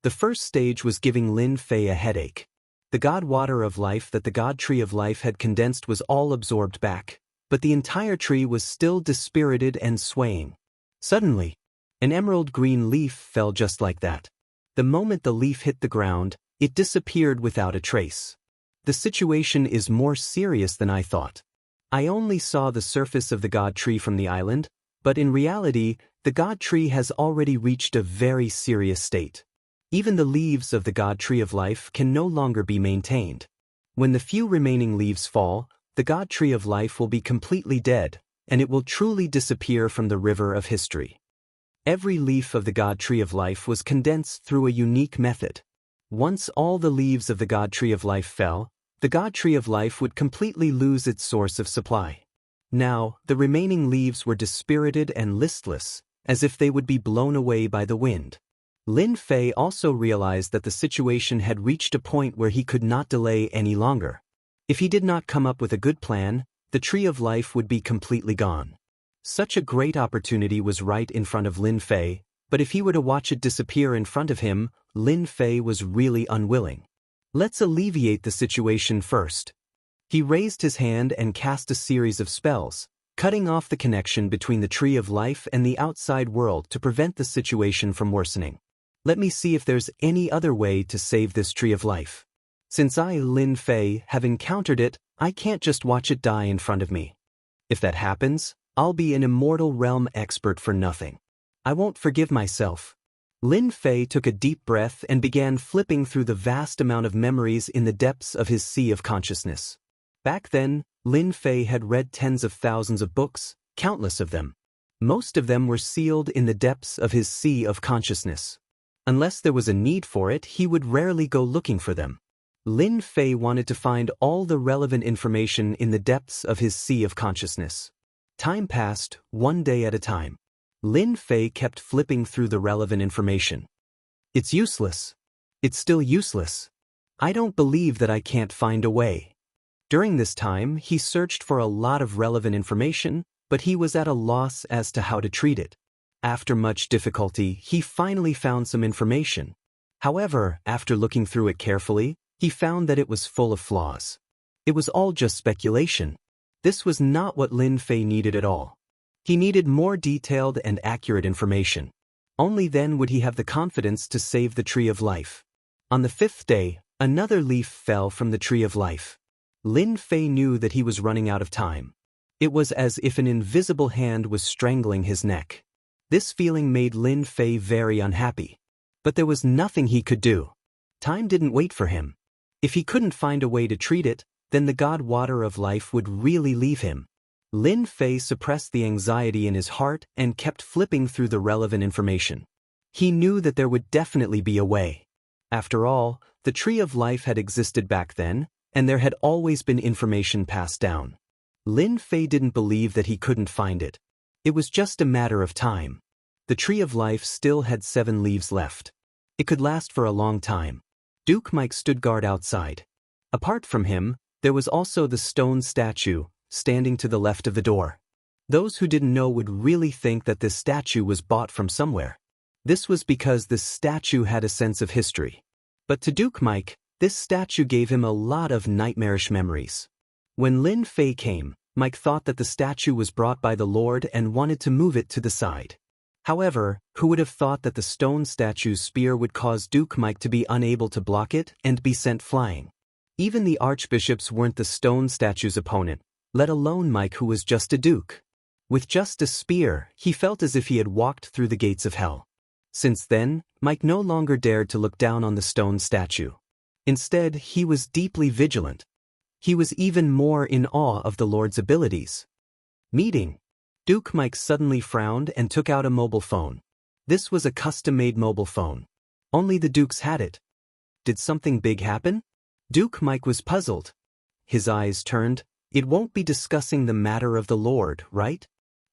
The first stage was giving Lin Fei a headache. The god water of life that the god tree of life had condensed was all absorbed back, but the entire tree was still dispirited and swaying. Suddenly, an emerald green leaf fell just like that. The moment the leaf hit the ground, it disappeared without a trace. The situation is more serious than I thought. I only saw the surface of the god tree from the island, but in reality, the god tree has already reached a very serious state. Even the leaves of the god tree of life can no longer be maintained. When the few remaining leaves fall, the god tree of life will be completely dead, and it will truly disappear from the river of history. Every leaf of the god tree of life was condensed through a unique method. Once all the leaves of the god tree of life fell, the god tree of life would completely lose its source of supply. Now, the remaining leaves were dispirited and listless, as if they would be blown away by the wind. Lin Fei also realized that the situation had reached a point where he could not delay any longer. If he did not come up with a good plan, the tree of life would be completely gone. Such a great opportunity was right in front of Lin Fei, but if he were to watch it disappear in front of him, Lin Fei was really unwilling. Let's alleviate the situation first. He raised his hand and cast a series of spells, cutting off the connection between the tree of life and the outside world to prevent the situation from worsening. Let me see if there's any other way to save this tree of life. Since I, Lin Fei, have encountered it, I can't just watch it die in front of me. If that happens, I'll be an immortal realm expert for nothing. I won't forgive myself. Lin Fei took a deep breath and began flipping through the vast amount of memories in the depths of his sea of consciousness. Back then, Lin Fei had read tens of thousands of books, countless of them. Most of them were sealed in the depths of his sea of consciousness. Unless there was a need for it, he would rarely go looking for them. Lin Fei wanted to find all the relevant information in the depths of his sea of consciousness. Time passed, one day at a time. Lin Fei kept flipping through the relevant information. It's useless. It's still useless. I don't believe that I can't find a way. During this time, he searched for a lot of relevant information, but he was at a loss as to how to treat it. After much difficulty, he finally found some information. However, after looking through it carefully, he found that it was full of flaws. It was all just speculation. This was not what Lin Fei needed at all. He needed more detailed and accurate information. Only then would he have the confidence to save the tree of life. On the fifth day, another leaf fell from the tree of life. Lin Fei knew that he was running out of time. It was as if an invisible hand was strangling his neck. This feeling made Lin Fei very unhappy. But there was nothing he could do. Time didn't wait for him. If he couldn't find a way to treat it, then the god water of life would really leave him. Lin Fei suppressed the anxiety in his heart and kept flipping through the relevant information. He knew that there would definitely be a way. After all, the tree of life had existed back then, and there had always been information passed down. Lin Fei didn't believe that he couldn't find it. It was just a matter of time. The tree of life still had 7 leaves left. It could last for a long time. Duke Mike stood guard outside. Apart from him, there was also the stone statue, standing to the left of the door. Those who didn't know would really think that this statue was bought from somewhere. This was because this statue had a sense of history. But to Duke Mike, this statue gave him a lot of nightmarish memories. When Lin Fei came, Mike thought that the statue was brought by the Lord and wanted to move it to the side. However, who would have thought that the stone statue's spear would cause Duke Mike to be unable to block it and be sent flying? Even the archbishops weren't the stone statue's opponent, let alone Mike, who was just a duke. With just a spear, he felt as if he had walked through the gates of hell. Since then, Mike no longer dared to look down on the stone statue. Instead, he was deeply vigilant. He was even more in awe of the Lord's abilities. Meeting. Duke Mike suddenly frowned and took out a mobile phone. This was a custom-made mobile phone. Only the Dukes had it. Did something big happen? Duke Mike was puzzled. His eyes turned. It won't be discussing the matter of the Lord, right?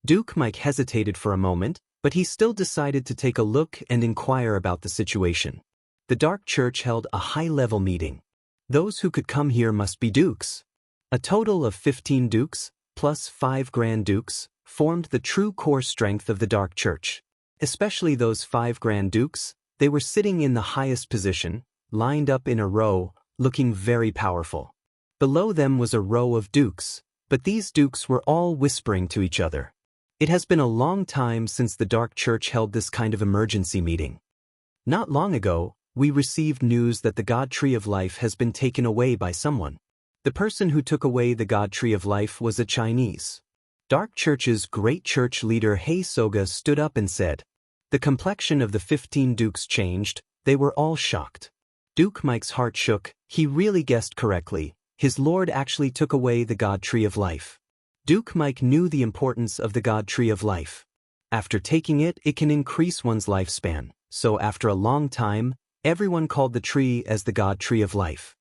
Duke Mike hesitated for a moment, but he still decided to take a look and inquire about the situation. The Dark Church held a high-level meeting. Those who could come here must be dukes. A total of 15 dukes, plus 5 Grand Dukes, formed the true core strength of the Dark Church. Especially those 5 Grand Dukes, they were sitting in the highest position, lined up in a row, looking very powerful. Below them was a row of dukes, but these dukes were all whispering to each other. It has been a long time since the Dark Church held this kind of emergency meeting. Not long ago, we received news that the God Tree of Life has been taken away by someone. The person who took away the God Tree of Life was a Chinese. Dark Church's great church leader Hei Soga stood up and said. The complexion of the 15 dukes changed. They were all shocked. Duke Mike's heart shook. He really guessed correctly. His lord actually took away the God Tree of Life. Duke Mike knew the importance of the God Tree of Life. After taking it, it can increase one's lifespan. So after a long time, everyone called the tree as the God Tree of Life.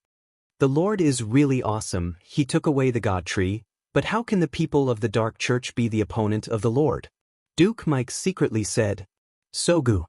The Lord is really awesome. He took away the God Tree, but how can the people of the Dark Church be the opponent of the Lord? Duke Mike secretly said. Sogu.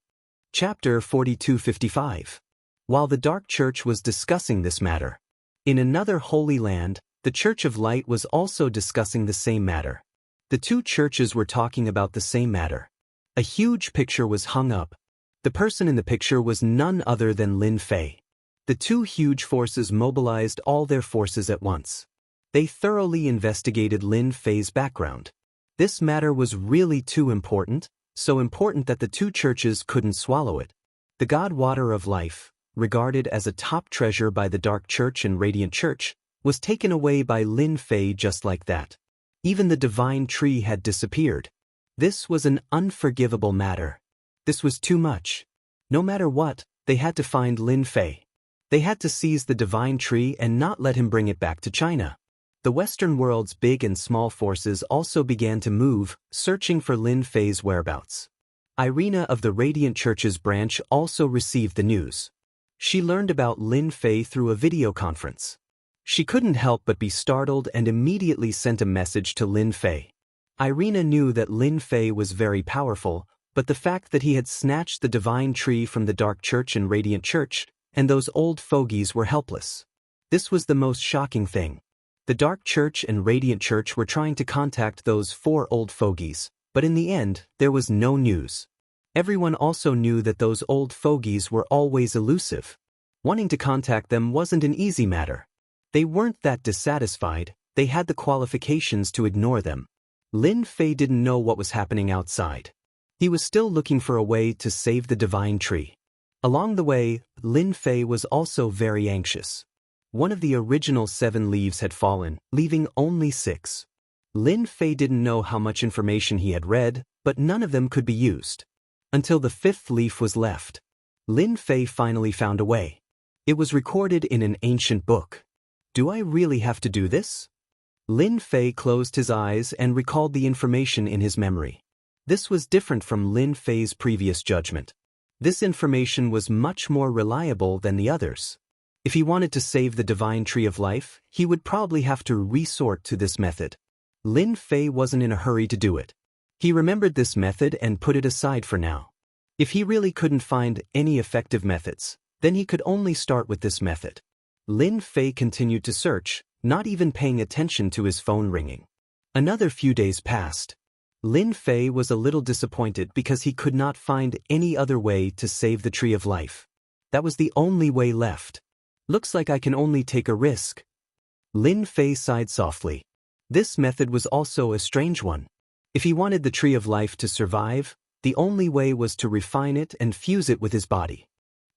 Chapter 42:55. While the Dark Church was discussing this matter, in another holy land, the Church of Light was also discussing the same matter. The two churches were talking about the same matter. A huge picture was hung up. The person in the picture was none other than Lin Fei. The two huge forces mobilized all their forces at once. They thoroughly investigated Lin Fei's background. This matter was really too important, so important that the two churches couldn't swallow it. The God Water of Life, regarded as a top treasure by the Dark Church and Radiant Church, was taken away by Lin Fei just like that. Even the divine tree had disappeared. This was an unforgivable matter. This was too much. No matter what, they had to find Lin Fei. They had to seize the divine tree and not let him bring it back to China. The Western world's big and small forces also began to move, searching for Lin Fei's whereabouts. Irina of the Radiant Church's branch also received the news. She learned about Lin Fei through a video conference. She couldn't help but be startled and immediately sent a message to Lin Fei. Irina knew that Lin Fei was very powerful, but the fact that he had snatched the divine tree from the Dark Church and Radiant Church, and those old fogies were helpless. This was the most shocking thing. The Dark Church and Radiant Church were trying to contact those 4 old fogies, but in the end, there was no news. Everyone also knew that those old fogies were always elusive. Wanting to contact them wasn't an easy matter. They weren't that dissatisfied, they had the qualifications to ignore them. Lin Fei didn't know what was happening outside. He was still looking for a way to save the divine tree. Along the way, Lin Fei was also very anxious. One of the original 7 leaves had fallen, leaving only 6. Lin Fei didn't know how much information he had read, but none of them could be used. Until the 5th leaf was left. Lin Fei finally found a way. It was recorded in an ancient book. Do I really have to do this? Lin Fei closed his eyes and recalled the information in his memory. This was different from Lin Fei's previous judgment. This information was much more reliable than the others. If he wanted to save the divine tree of life, he would probably have to resort to this method. Lin Fei wasn't in a hurry to do it. He remembered this method and put it aside for now. If he really couldn't find any effective methods, then he could only start with this method. Lin Fei continued to search, not even paying attention to his phone ringing. Another few days passed. Lin Fei was a little disappointed because he could not find any other way to save the tree of life. That was the only way left. Looks like I can only take a risk. Lin Fei sighed softly. This method was also a strange one. If he wanted the tree of life to survive, the only way was to refine it and fuse it with his body.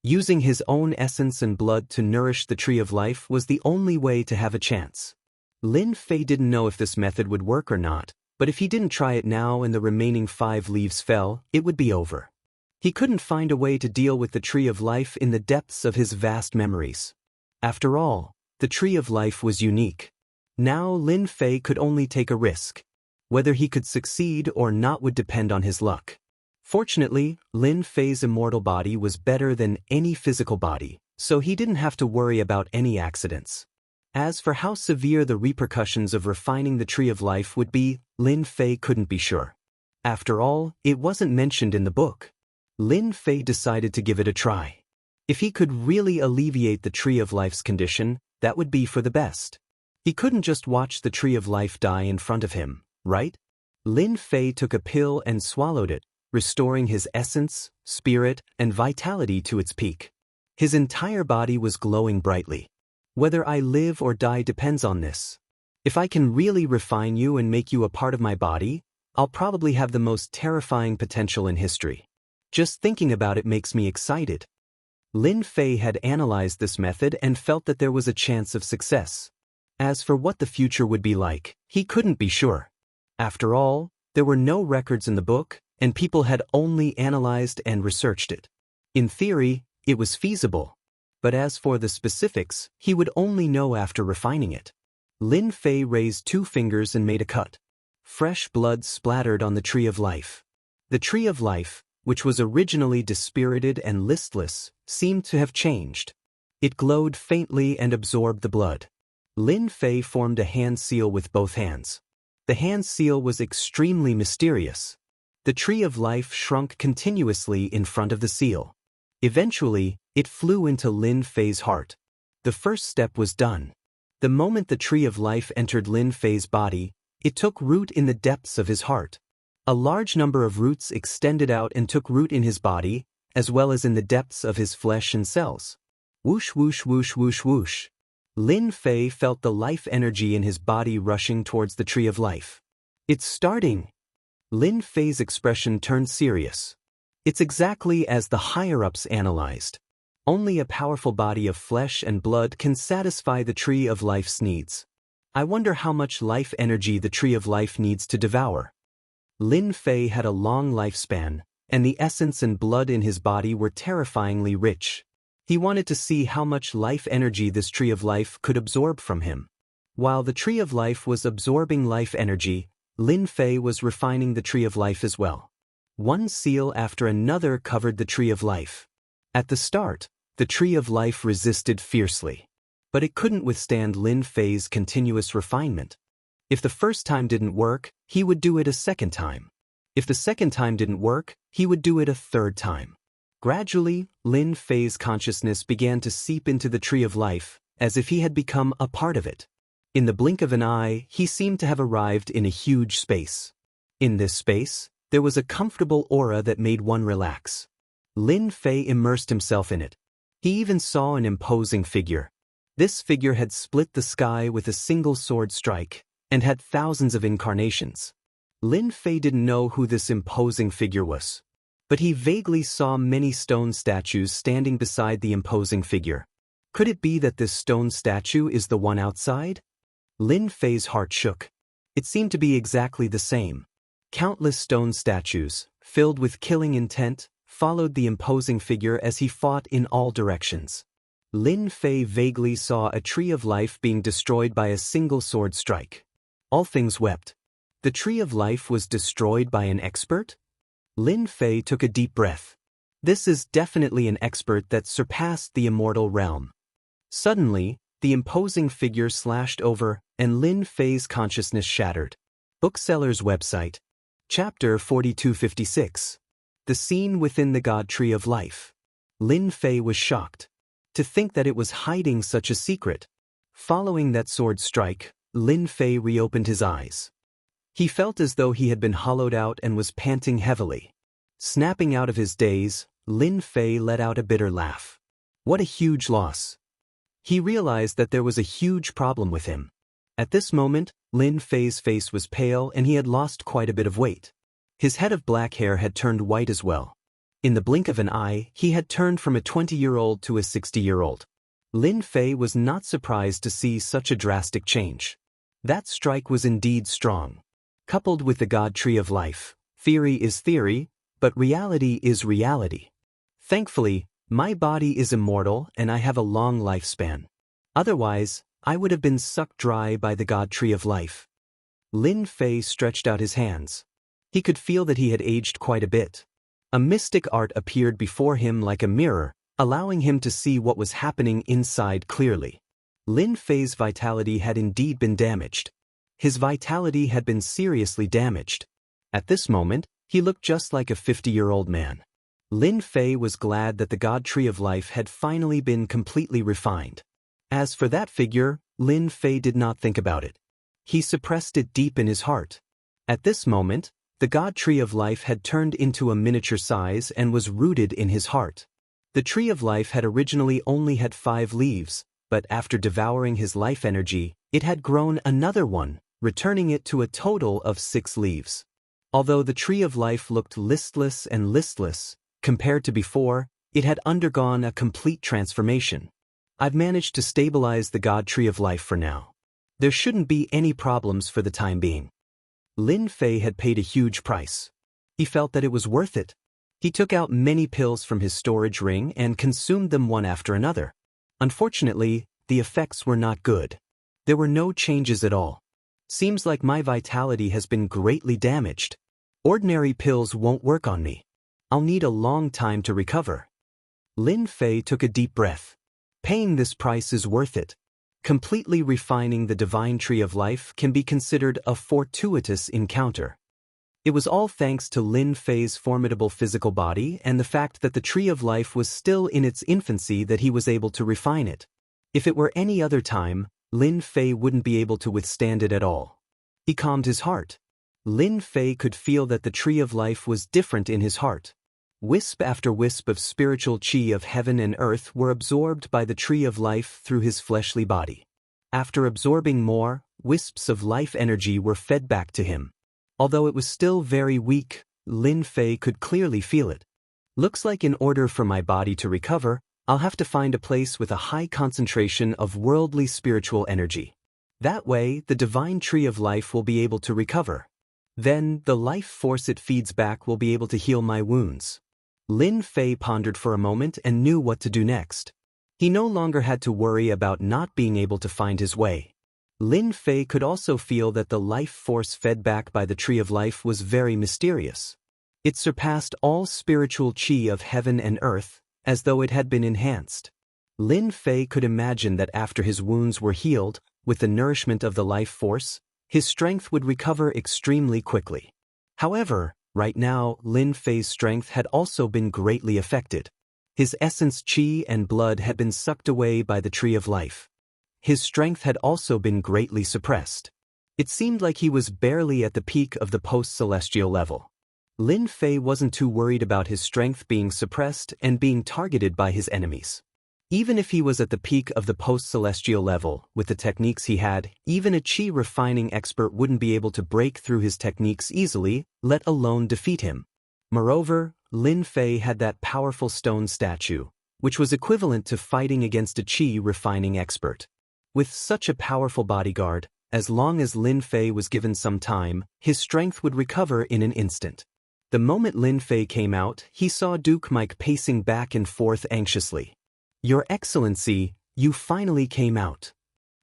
Using his own essence and blood to nourish the tree of life was the only way to have a chance. Lin Fei didn't know if this method would work or not, but if he didn't try it now and the remaining 5 leaves fell, it would be over. He couldn't find a way to deal with the Tree of Life in the depths of his vast memories. After all, the Tree of Life was unique. Now Lin Fei could only take a risk. Whether he could succeed or not would depend on his luck. Fortunately, Lin Fei's immortal body was better than any physical body, so he didn't have to worry about any accidents. As for how severe the repercussions of refining the Tree of Life would be, Lin Fei couldn't be sure. After all, it wasn't mentioned in the book. Lin Fei decided to give it a try. If he could really alleviate the Tree of Life's condition, that would be for the best. He couldn't just watch the Tree of Life die in front of him, right? Lin Fei took a pill and swallowed it, restoring his essence, spirit, and vitality to its peak. His entire body was glowing brightly. Whether I live or die depends on this. If I can really refine you and make you a part of my body, I'll probably have the most terrifying potential in history. Just thinking about it makes me excited. Lin Fei had analyzed this method and felt that there was a chance of success. As for what the future would be like, he couldn't be sure. After all, there were no records in the book, and people had only analyzed and researched it. In theory, it was feasible. But as for the specifics, he would only know after refining it. Lin Fei raised 2 fingers and made a cut. Fresh blood splattered on the Tree of Life. The Tree of Life, which was originally dispirited and listless, seemed to have changed. It glowed faintly and absorbed the blood. Lin Fei formed a hand seal with both hands. The hand seal was extremely mysterious. The Tree of Life shrunk continuously in front of the seal. Eventually, it flew into Lin Fei's heart. The first step was done. The moment the Tree of Life entered Lin Fei's body, it took root in the depths of his heart. A large number of roots extended out and took root in his body, as well as in the depths of his flesh and cells. Whoosh whoosh whoosh whoosh whoosh. Lin Fei felt the life energy in his body rushing towards the Tree of Life. It's starting. Lin Fei's expression turned serious. It's exactly as the higher-ups analyzed. Only a powerful body of flesh and blood can satisfy the Tree of Life's needs. I wonder how much life energy the Tree of Life needs to devour. Lin Fei had a long lifespan, and the essence and blood in his body were terrifyingly rich. He wanted to see how much life energy this Tree of Life could absorb from him. While the Tree of Life was absorbing life energy, Lin Fei was refining the Tree of Life as well. One seal after another covered the Tree of Life. At the start, the Tree of Life resisted fiercely. But it couldn't withstand Lin Fei's continuous refinement. If the first time didn't work, he would do it a second time. If the second time didn't work, he would do it a third time. Gradually, Lin Fei's consciousness began to seep into the Tree of Life, as if he had become a part of it. In the blink of an eye, he seemed to have arrived in a huge space. In this space, there was a comfortable aura that made one relax. Lin Fei immersed himself in it. He even saw an imposing figure. This figure had split the sky with a single sword strike, and had thousands of incarnations. Lin Fei didn't know who this imposing figure was. But he vaguely saw many stone statues standing beside the imposing figure. Could it be that this stone statue is the one outside? Lin Fei's heart shook. It seemed to be exactly the same. Countless stone statues, filled with killing intent, followed the imposing figure as he fought in all directions. Lin Fei vaguely saw a Tree of Life being destroyed by a single sword strike. All things wept. The Tree of Life was destroyed by an expert? Lin Fei took a deep breath. This is definitely an expert that surpassed the immortal realm. Suddenly, the imposing figure slashed over, and Lin Fei's consciousness shattered. Bookseller's website. Chapter 4256. The Scene Within the God Tree of Life. Lin Fei was shocked. To think that it was hiding such a secret. Following that sword strike, Lin Fei reopened his eyes. He felt as though he had been hollowed out and was panting heavily. Snapping out of his daze, Lin Fei let out a bitter laugh. What a huge loss. He realized that there was a huge problem with him. At this moment, Lin Fei's face was pale and he had lost quite a bit of weight. His head of black hair had turned white as well. In the blink of an eye, he had turned from a 20-year-old to a 60-year-old. Lin Fei was not surprised to see such a drastic change. That strike was indeed strong. Coupled with the God Tree of Life, theory is theory, but reality is reality. Thankfully, my body is immortal and I have a long lifespan. Otherwise, I would have been sucked dry by the God Tree of Life. Lin Fei stretched out his hands. He could feel that he had aged quite a bit. A mystic art appeared before him like a mirror, allowing him to see what was happening inside clearly. Lin Fei's vitality had indeed been damaged. His vitality had been seriously damaged. At this moment, he looked just like a 50-year-old man. Lin Fei was glad that the God Tree of Life had finally been completely refined. As for that figure, Lin Fei did not think about it. He suppressed it deep in his heart. At this moment, the God Tree of Life had turned into a miniature size and was rooted in his heart. The Tree of Life had originally only had 5 leaves, but after devouring his life energy, it had grown another one, returning it to a total of 6 leaves. Although the Tree of Life looked listless and listless, compared to before, it had undergone a complete transformation. I've managed to stabilize the God Tree of Life for now. There shouldn't be any problems for the time being. Lin Fei had paid a huge price. He felt that it was worth it. He took out many pills from his storage ring and consumed them one after another. Unfortunately, the effects were not good. There were no changes at all. Seems like my vitality has been greatly damaged. Ordinary pills won't work on me. I'll need a long time to recover. Lin Fei took a deep breath. Paying this price is worth it. Completely refining the divine Tree of Life can be considered a fortuitous encounter. It was all thanks to Lin Fei's formidable physical body and the fact that the Tree of Life was still in its infancy that he was able to refine it. If it were any other time, Lin Fei wouldn't be able to withstand it at all. He calmed his heart. Lin Fei could feel that the Tree of Life was different in his heart. Wisp after wisp of spiritual chi of heaven and earth were absorbed by the Tree of Life through his fleshly body. After absorbing more, wisps of life energy were fed back to him. Although it was still very weak, Lin Fei could clearly feel it. Looks like in order for my body to recover, I'll have to find a place with a high concentration of worldly spiritual energy. That way, the divine Tree of Life will be able to recover. Then, the life force it feeds back will be able to heal my wounds. Lin Fei pondered for a moment and knew what to do next. He no longer had to worry about not being able to find his way. Lin Fei could also feel that the life force fed back by the Tree of Life was very mysterious. It surpassed all spiritual chi of heaven and earth, as though it had been enhanced. Lin Fei could imagine that after his wounds were healed, with the nourishment of the life force, his strength would recover extremely quickly. However, right now, Lin Fei's strength had also been greatly affected. His essence chi and blood had been sucked away by the Tree of Life. His strength had also been greatly suppressed. It seemed like he was barely at the peak of the post-celestial level. Lin Fei wasn't too worried about his strength being suppressed and being targeted by his enemies. Even if he was at the peak of the post-celestial level, with the techniques he had, even a chi refining expert wouldn't be able to break through his techniques easily, let alone defeat him. Moreover, Lin Fei had that powerful stone statue, which was equivalent to fighting against a chi refining expert. With such a powerful bodyguard, as long as Lin Fei was given some time, his strength would recover in an instant. The moment Lin Fei came out, he saw Duke Mike pacing back and forth anxiously. "Your Excellency, you finally came out."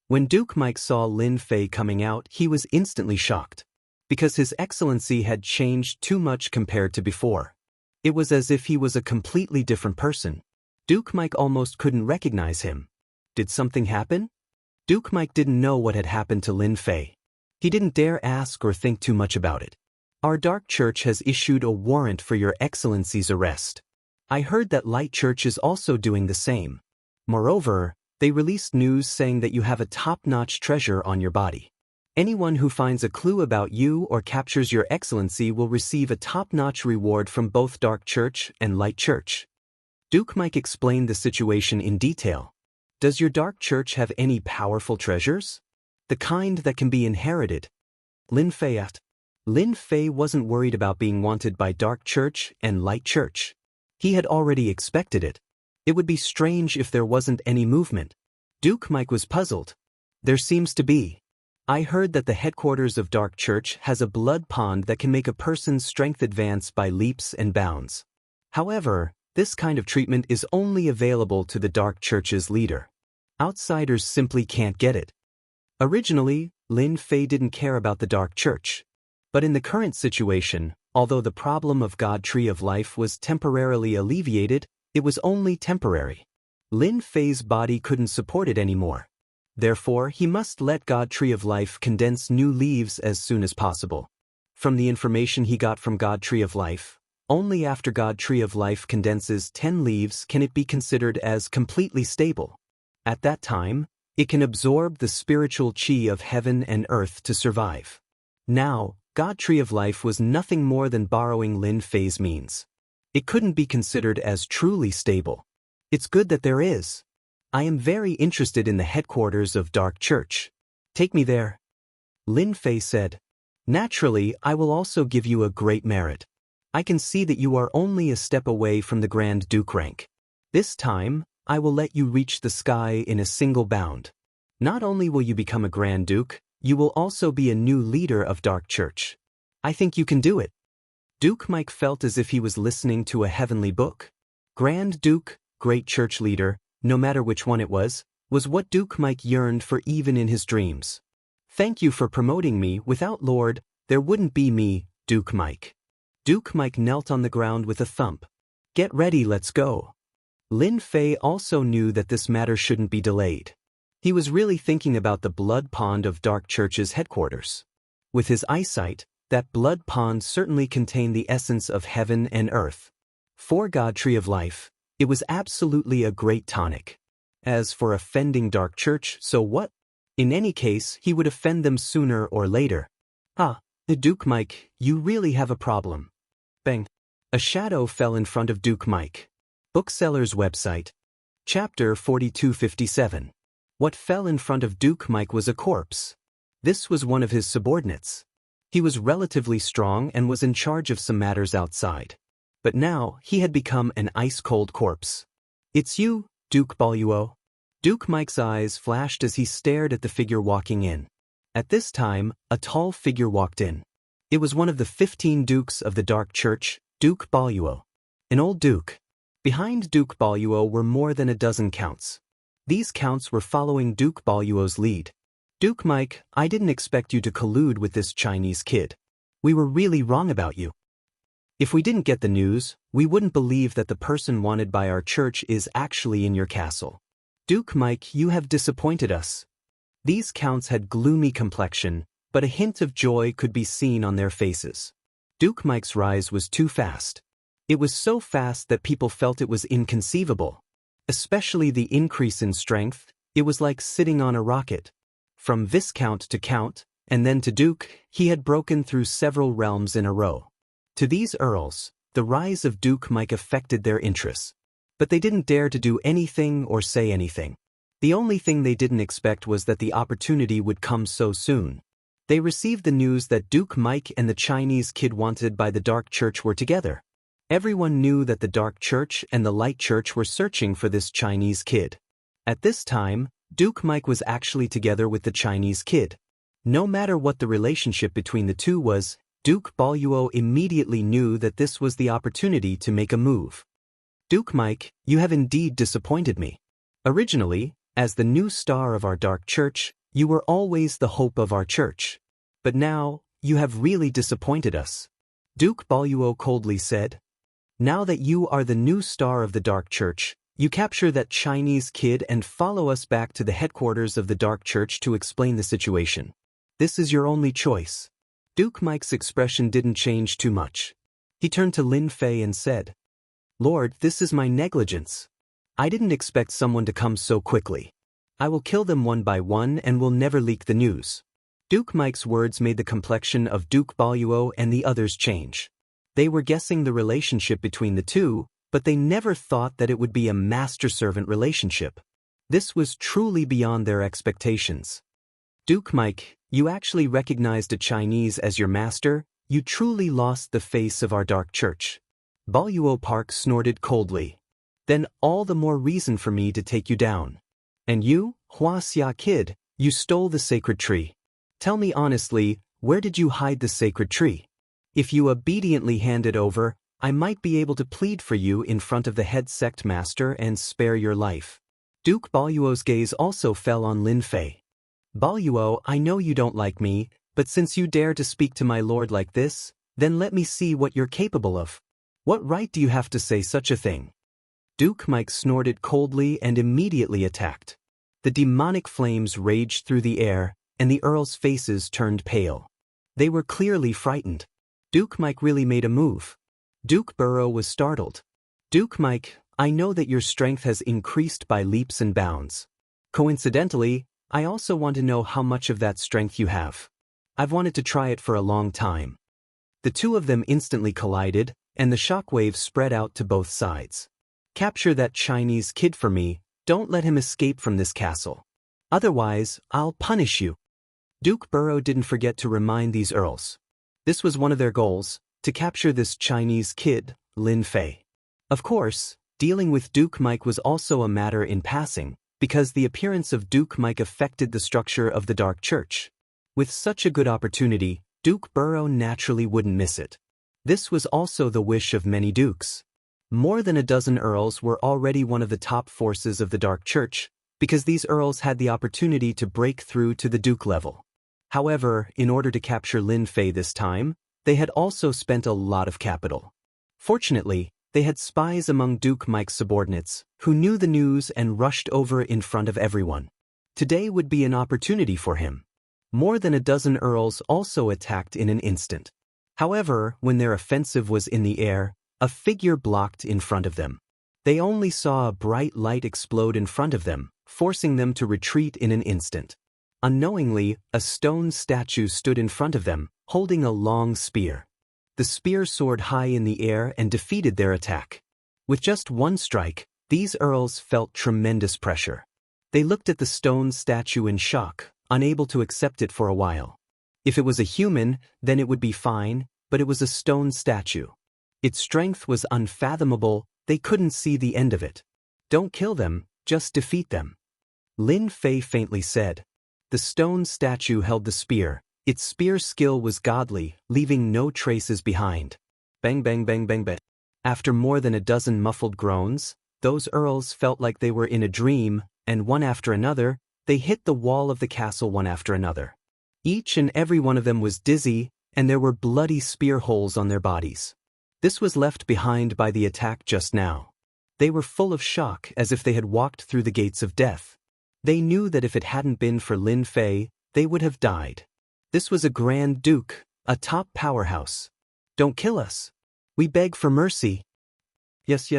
When Duke Mike saw Lin Fei coming out, he was instantly shocked. Because His Excellency had changed too much compared to before. It was as if he was a completely different person. Duke Mike almost couldn't recognize him. Did something happen? Duke Mike didn't know what had happened to Lin Fei. He didn't dare ask or think too much about it. "Our Dark Church has issued a warrant for Your Excellency's arrest. I heard that Light Church is also doing the same. Moreover, they released news saying that you have a top-notch treasure on your body. Anyone who finds a clue about you or captures Your Excellency will receive a top-notch reward from both Dark Church and Light Church." Duke Mike explained the situation in detail. "Does your Dark Church have any powerful treasures? The kind that can be inherited?" Lin Fei asked. Lin Fei wasn't worried about being wanted by Dark Church and Light Church. He had already expected it. It would be strange if there wasn't any movement. Duke Mike was puzzled. "There seems to be. I heard that the headquarters of Dark Church has a blood pond that can make a person's strength advance by leaps and bounds. However, this kind of treatment is only available to the Dark Church's leader. Outsiders simply can't get it. Originally, Lin Fei didn't care about the Dark Church. But in the current situation, although the problem of God Tree of Life was temporarily alleviated, it was only temporary. Lin Fei's body couldn't support it anymore. Therefore, he must let God Tree of Life condense new leaves as soon as possible. From the information he got from God Tree of Life, only after God Tree of Life condenses 10 leaves can it be considered as completely stable. At that time, it can absorb the spiritual chi of heaven and earth to survive. Now, God Tree of Life was nothing more than borrowing Lin Fei's means. It couldn't be considered as truly stable. It's good that there is. I am very interested in the headquarters of Dark Church. Take me there. Lin Fei said. Naturally, I will also give you a great merit. I can see that you are only a step away from the Grand Duke rank. This time, I will let you reach the sky in a single bound. Not only will you become a Grand Duke, you will also be a new leader of Dark Church. I think you can do it. Duke Mike felt as if he was listening to a heavenly book. Grand Duke, Great Church Leader, no matter which one it was what Duke Mike yearned for even in his dreams. Thank you for promoting me. Without Lord, there wouldn't be me, Duke Mike. Duke Mike knelt on the ground with a thump. Get ready, let's go. Lin Fei also knew that this matter shouldn't be delayed. He was really thinking about the blood pond of Dark Church's headquarters. With his eyesight, that blood pond certainly contained the essence of heaven and earth. For God Tree of Life, it was absolutely a great tonic. As for offending Dark Church, so what? In any case, he would offend them sooner or later. Duke Mike, you really have a problem. Bang. A shadow fell in front of Duke Mike. Bookseller's website. Chapter 4257. What fell in front of Duke Mike was a corpse. This was one of his subordinates. He was relatively strong and was in charge of some matters outside. But now, he had become an ice-cold corpse. It's you, Duke Baluo. Duke Mike's eyes flashed as he stared at the figure walking in. At this time, a tall figure walked in. It was one of the 15 dukes of the Dark Church, Duke Baluo. An old duke. Behind Duke Baluo were more than a dozen counts. These counts were following Duke Baluo's lead. Duke Mike, I didn't expect you to collude with this Chinese kid. We were really wrong about you. If we didn't get the news, we wouldn't believe that the person wanted by our church is actually in your castle. Duke Mike, you have disappointed us. These counts had gloomy complexion, but a hint of joy could be seen on their faces. Duke Mike's rise was too fast. It was so fast that people felt it was inconceivable. Especially the increase in strength, it was like sitting on a rocket. From Viscount to Count, and then to Duke, he had broken through several realms in a row. To these earls, the rise of Duke Mike affected their interests. But they didn't dare to do anything or say anything. The only thing they didn't expect was that the opportunity would come so soon. They received the news that Duke Mike and the Chinese kid wanted by the Dark Church were together. Everyone knew that the Dark Church and the Light Church were searching for this Chinese kid. At this time, Duke Mike was actually together with the Chinese kid. No matter what the relationship between the two was, Duke Baluo immediately knew that this was the opportunity to make a move. Duke Mike, you have indeed disappointed me. Originally, as the new star of our Dark Church, you were always the hope of our church. But now, you have really disappointed us. Duke Baluo coldly said. Now that you are the new star of the Dark Church, you capture that Chinese kid and follow us back to the headquarters of the Dark Church to explain the situation. This is your only choice. Duke Mike's expression didn't change too much. He turned to Lin Fei and said, Lord, this is my negligence. I didn't expect someone to come so quickly. I will kill them one by one and will never leak the news. Duke Mike's words made the complexion of Duke Baluo and the others change. They were guessing the relationship between the two, but they never thought that it would be a master-servant relationship. This was truly beyond their expectations. Duke Mike, you actually recognized a Chinese as your master? You truly lost the face of our Dark Church. Baluo Park snorted coldly. Then all the more reason for me to take you down. And you, Wuxia kid, you stole the sacred tree. Tell me honestly, where did you hide the sacred tree? If you obediently hand it over, I might be able to plead for you in front of the head sect master and spare your life. Duke Baoyuo's gaze also fell on Lin Fei. Baoyuo, I know you don't like me, but since you dare to speak to my lord like this, then let me see what you're capable of. What right do you have to say such a thing? Duke Mike snorted coldly and immediately attacked. The demonic flames raged through the air, and the earls' faces turned pale. They were clearly frightened. Duke Mike really made a move. Duke Burrow was startled. Duke Mike, I know that your strength has increased by leaps and bounds. Coincidentally, I also want to know how much of that strength you have. I've wanted to try it for a long time. The two of them instantly collided, and the shockwaves spread out to both sides. Capture that Chinese kid for me, don't let him escape from this castle. Otherwise, I'll punish you. Duke Burrow didn't forget to remind these earls. This was one of their goals, to capture this Chinese kid, Lin Fei. Of course, dealing with Duke Mike was also a matter in passing, because the appearance of Duke Mike affected the structure of the Dark Church. With such a good opportunity, Duke Burrow naturally wouldn't miss it. This was also the wish of many dukes. More than a dozen earls were already one of the top forces of the Dark Church, because these earls had the opportunity to break through to the duke level. However, in order to capture Lin Fei this time, they had also spent a lot of capital. Fortunately, they had spies among Duke Mike's subordinates, who knew the news and rushed over in front of everyone. Today would be an opportunity for him. More than a dozen earls also attacked in an instant. However, when their offensive was in the air, a figure blocked in front of them. They only saw a bright light explode in front of them, forcing them to retreat in an instant. Unknowingly, a stone statue stood in front of them, holding a long spear. The spear soared high in the air and defeated their attack. With just one strike, these earls felt tremendous pressure. They looked at the stone statue in shock, unable to accept it for a while. If it was a human, then it would be fine, but it was a stone statue. Its strength was unfathomable, they couldn't see the end of it. Don't kill them, just defeat them. Lin Fei faintly said. The stone statue held the spear. Its spear skill was godly, leaving no traces behind. Bang bang bang bang bang. After more than a dozen muffled groans, those earls felt like they were in a dream, and one after another, they hit the wall of the castle one after another. Each and every one of them was dizzy, and there were bloody spear holes on their bodies. This was left behind by the attack just now. They were full of shock as if they had walked through the gates of death. They knew that if it hadn't been for Lin Fei, they would have died. This was a Grand Duke, a top powerhouse. Don't kill us. We beg for mercy. Yes.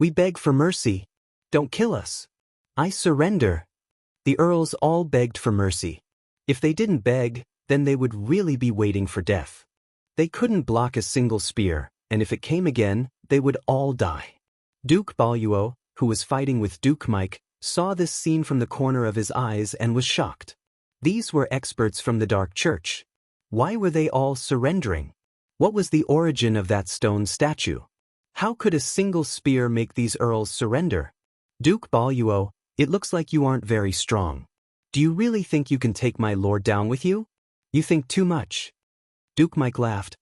We beg for mercy. Don't kill us. I surrender. The earls all begged for mercy. If they didn't beg, then they would really be waiting for death. They couldn't block a single spear, and if it came again, they would all die. Duke Baoyuo, who was fighting with Duke Mike, saw this scene from the corner of his eyes and was shocked. These were experts from the Dark Church. Why were they all surrendering? What was the origin of that stone statue? How could a single spear make these earls surrender? Duke Baoyuo, it looks like you aren't very strong. Do you really think you can take my lord down with you? You think too much. Duke Mike laughed.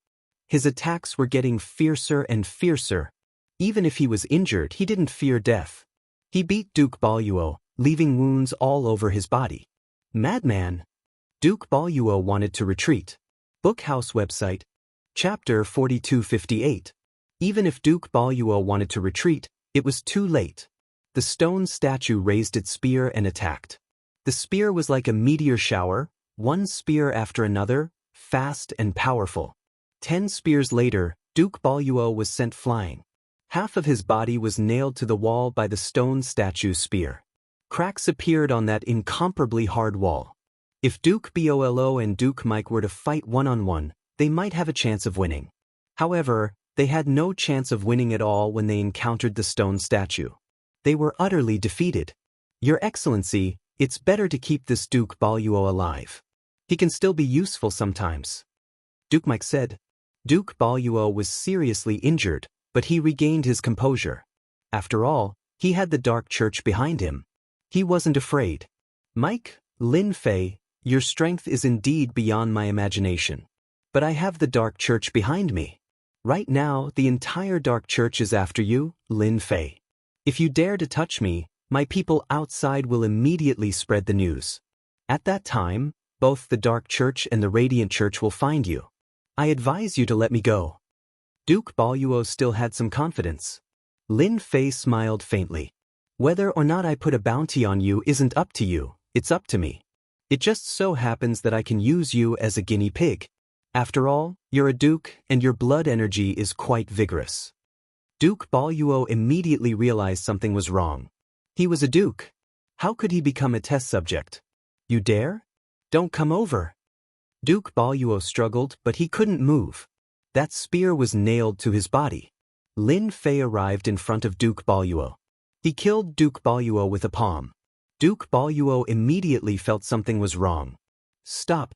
His attacks were getting fiercer and fiercer. Even if he was injured, he didn't fear death. He beat Duke Baoyuo, leaving wounds all over his body. Madman! Duke Baoyuo wanted to retreat. Bookhouse website. Chapter 4258. Even if Duke Baoyuo wanted to retreat, it was too late. The stone statue raised its spear and attacked. The spear was like a meteor shower, one spear after another, fast and powerful. 10 spears later, Duke Baoyuo was sent flying. Half of his body was nailed to the wall by the stone statue's spear. Cracks appeared on that incomparably hard wall. If Duke Bolo and Duke Mike were to fight one-on-one, they might have a chance of winning. However, they had no chance of winning at all when they encountered the stone statue. They were utterly defeated. Your Excellency, it's better to keep this Duke Baoyuo alive. He can still be useful sometimes. Duke Mike said. Duke Baoyuo was seriously injured, but he regained his composure. After all, he had the Dark Church behind him. He wasn't afraid. Mike, Lin Fei, your strength is indeed beyond my imagination. But I have the Dark Church behind me. Right now, the entire Dark Church is after you, Lin Fei. If you dare to touch me, my people outside will immediately spread the news. At that time, both the Dark Church and the Radiant Church will find you. I advise you to let me go." Duke Baoyuo still had some confidence. Lin Fei smiled faintly. "Whether or not I put a bounty on you isn't up to you, it's up to me. It just so happens that I can use you as a guinea pig. After all, you're a duke and your blood energy is quite vigorous." Duke Baoyuo immediately realized something was wrong. He was a duke. How could he become a test subject? "You dare? Don't come over." Duke Baoyuo struggled, but he couldn't move. That spear was nailed to his body. Lin Fei arrived in front of Duke Baoyuo. He killed Duke Baoyuo with a palm. Duke Baoyuo immediately felt something was wrong. Stop.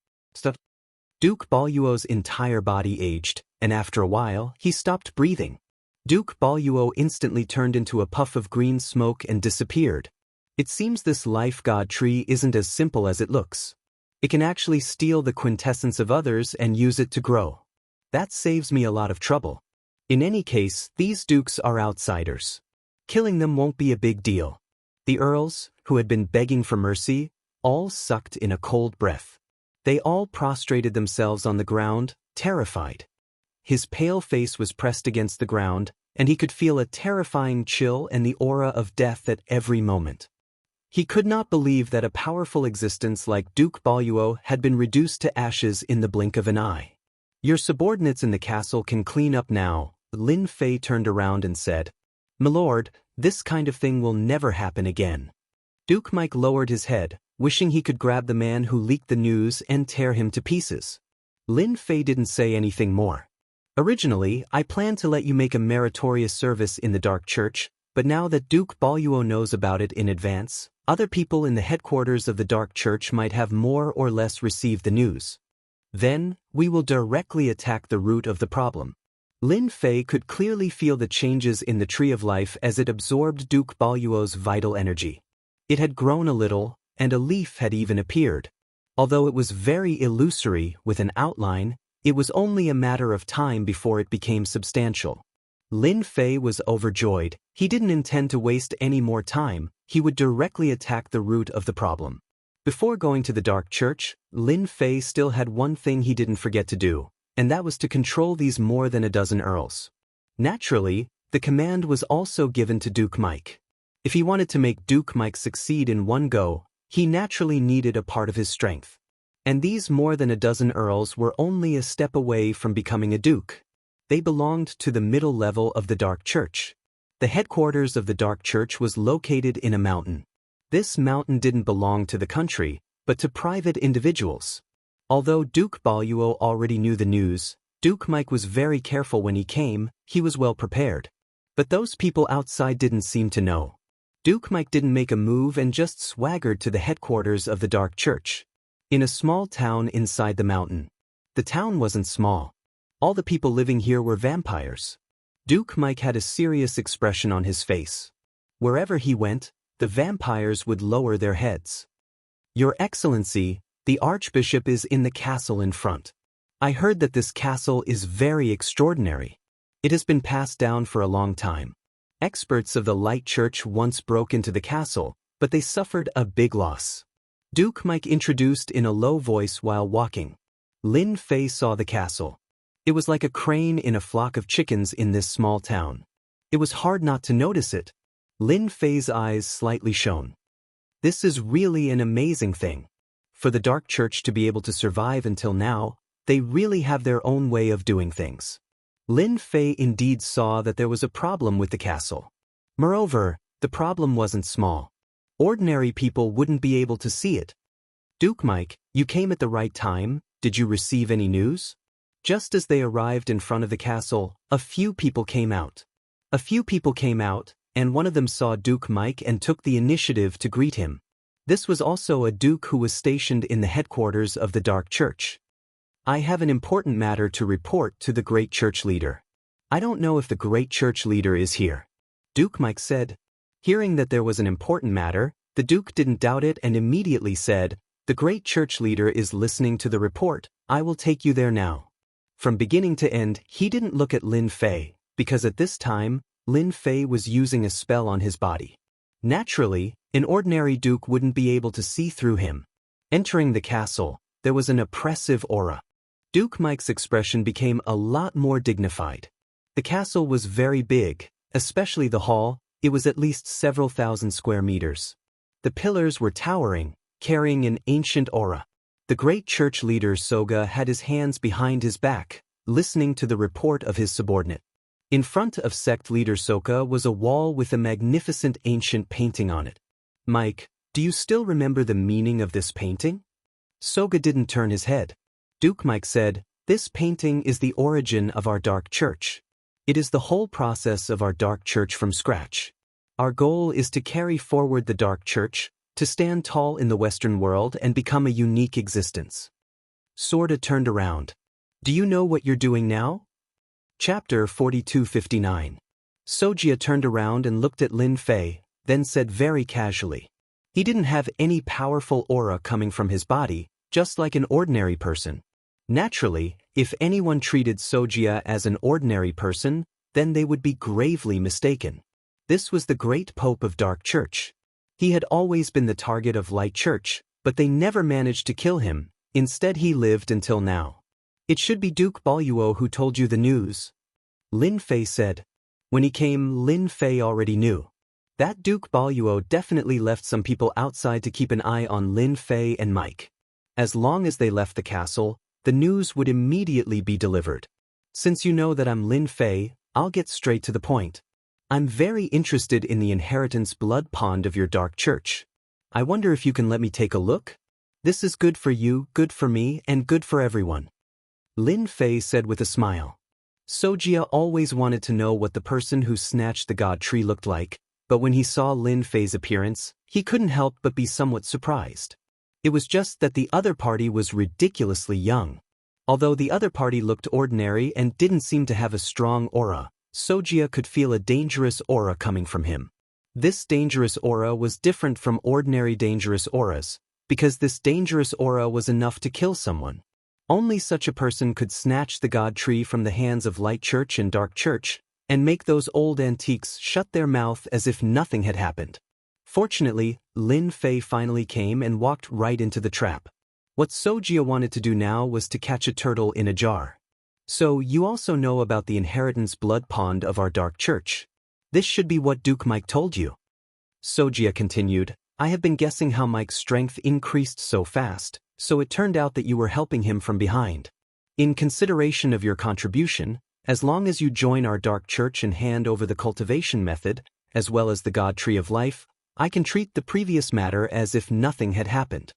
Duke Baoyuo's entire body aged, and after a while, he stopped breathing. Duke Baoyuo instantly turned into a puff of green smoke and disappeared. It seems this life god tree isn't as simple as it looks. It can actually steal the quintessence of others and use it to grow. That saves me a lot of trouble. In any case, these dukes are outsiders. Killing them won't be a big deal. The earls, who had been begging for mercy, all sucked in a cold breath. They all prostrated themselves on the ground, terrified. His pale face was pressed against the ground, and he could feel a terrifying chill and the aura of death at every moment. He could not believe that a powerful existence like Duke Baoyuo had been reduced to ashes in the blink of an eye. "Your subordinates in the castle can clean up now." Lin Fei turned around and said, "Milord, this kind of thing will never happen again." Duke Mike lowered his head, wishing he could grab the man who leaked the news and tear him to pieces. Lin Fei didn't say anything more. "Originally, I planned to let you make a meritorious service in the Dark Church, but now that Duke Baoyuo knows about it in advance, other people in the headquarters of the Dark Church might have more or less received the news. Then, we will directly attack the root of the problem." Lin Fei could clearly feel the changes in the Tree of Life as it absorbed Duke Baoyuo's vital energy. It had grown a little, and a leaf had even appeared. Although it was very illusory with an outline, it was only a matter of time before it became substantial. Lin Fei was overjoyed. He didn't intend to waste any more time. He would directly attack the root of the problem. Before going to the Dark Church, Lin Fei still had one thing he didn't forget to do, and that was to control these more than a dozen earls. Naturally, the command was also given to Duke Mike. If he wanted to make Duke Mike succeed in one go, he naturally needed a part of his strength. And these more than a dozen earls were only a step away from becoming a duke. They belonged to the middle level of the Dark Church. The headquarters of the Dark Church was located in a mountain. This mountain didn't belong to the country, but to private individuals. Although Duke Baoyuo already knew the news, Duke Mike was very careful when he came. He was well prepared. But those people outside didn't seem to know. Duke Mike didn't make a move and just swaggered to the headquarters of the Dark Church. In a small town inside the mountain. The town wasn't small. All the people living here were vampires. Duke Mike had a serious expression on his face. Wherever he went, the vampires would lower their heads. "Your Excellency, the Archbishop is in the castle in front. I heard that this castle is very extraordinary. It has been passed down for a long time. Experts of the Light Church once broke into the castle, but they suffered a big loss." Duke Mike introduced in a low voice while walking. Lin Fei saw the castle. It was like a crane in a flock of chickens in this small town. It was hard not to notice it. Lin Fei's eyes slightly shone. This is really an amazing thing. For the Dark Church to be able to survive until now, they really have their own way of doing things. Lin Fei indeed saw that there was a problem with the castle. Moreover, the problem wasn't small. Ordinary people wouldn't be able to see it. "Duke Mike, you came at the right time. Did you receive any news?" Just as they arrived in front of the castle, a few people came out. And one of them saw Duke Mike and took the initiative to greet him. This was also a duke who was stationed in the headquarters of the Dark Church. "I have an important matter to report to the Great Church Leader." "I don't know if the Great Church Leader is here," Duke Mike said. Hearing that there was an important matter, the Duke didn't doubt it and immediately said, The great church leader is listening to the report. I will take you there now. From beginning to end, he didn't look at Lin Fei, because at this time, Lin Fei was using a spell on his body. Naturally, an ordinary duke wouldn't be able to see through him. Entering the castle, there was an oppressive aura. Duke Mike's expression became a lot more dignified. The castle was very big, especially the hall. It was at least several thousand square meters. The pillars were towering, carrying an ancient aura. The great church leader Soga had his hands behind his back, listening to the report of his subordinate. In front of sect leader Soga was a wall with a magnificent ancient painting on it. Mike, do you still remember the meaning of this painting? Soga didn't turn his head. Duke Mike said, this painting is the origin of our dark church. It is the whole process of our dark church from scratch. Our goal is to carry forward the dark church, to stand tall in the Western world and become a unique existence. Sorda turned around. Do you know what you're doing now? Chapter 4259. Sojia turned around and looked at Lin Fei, then said very casually. He didn't have any powerful aura coming from his body, just like an ordinary person. Naturally, if anyone treated Sojia as an ordinary person, then they would be gravely mistaken. This was the great Pope of Dark Church. He had always been the target of Light Church, but they never managed to kill him. Instead, he lived until now. It should be Duke Baluo who told you the news. Lin Fei said. When he came, Lin Fei already knew. That Duke Baluo definitely left some people outside to keep an eye on Lin Fei and Mike. As long as they left the castle, the news would immediately be delivered. Since you know that I'm Lin Fei, I'll get straight to the point. I'm very interested in the inheritance blood pond of your dark church. I wonder if you can let me take a look? This is good for you, good for me, and good for everyone. Lin Fei said with a smile. Sojia always wanted to know what the person who snatched the god tree looked like, but when he saw Lin Fei's appearance, he couldn't help but be somewhat surprised. It was just that the other party was ridiculously young. Although the other party looked ordinary and didn't seem to have a strong aura, Sojia could feel a dangerous aura coming from him. This dangerous aura was different from ordinary dangerous auras, because this dangerous aura was enough to kill someone. Only such a person could snatch the god tree from the hands of Light Church and Dark Church, and make those old antiques shut their mouth as if nothing had happened. Fortunately, Lin Fei finally came and walked right into the trap. What Sojia wanted to do now was to catch a turtle in a jar. So, you also know about the inheritance blood pond of our Dark Church. This should be what Duke Mike told you. Sojia continued, I have been guessing how Mike's strength increased so fast, so it turned out that you were helping him from behind. In consideration of your contribution, as long as you join our Dark Church and hand over the cultivation method, as well as the God Tree of Life, I can treat the previous matter as if nothing had happened.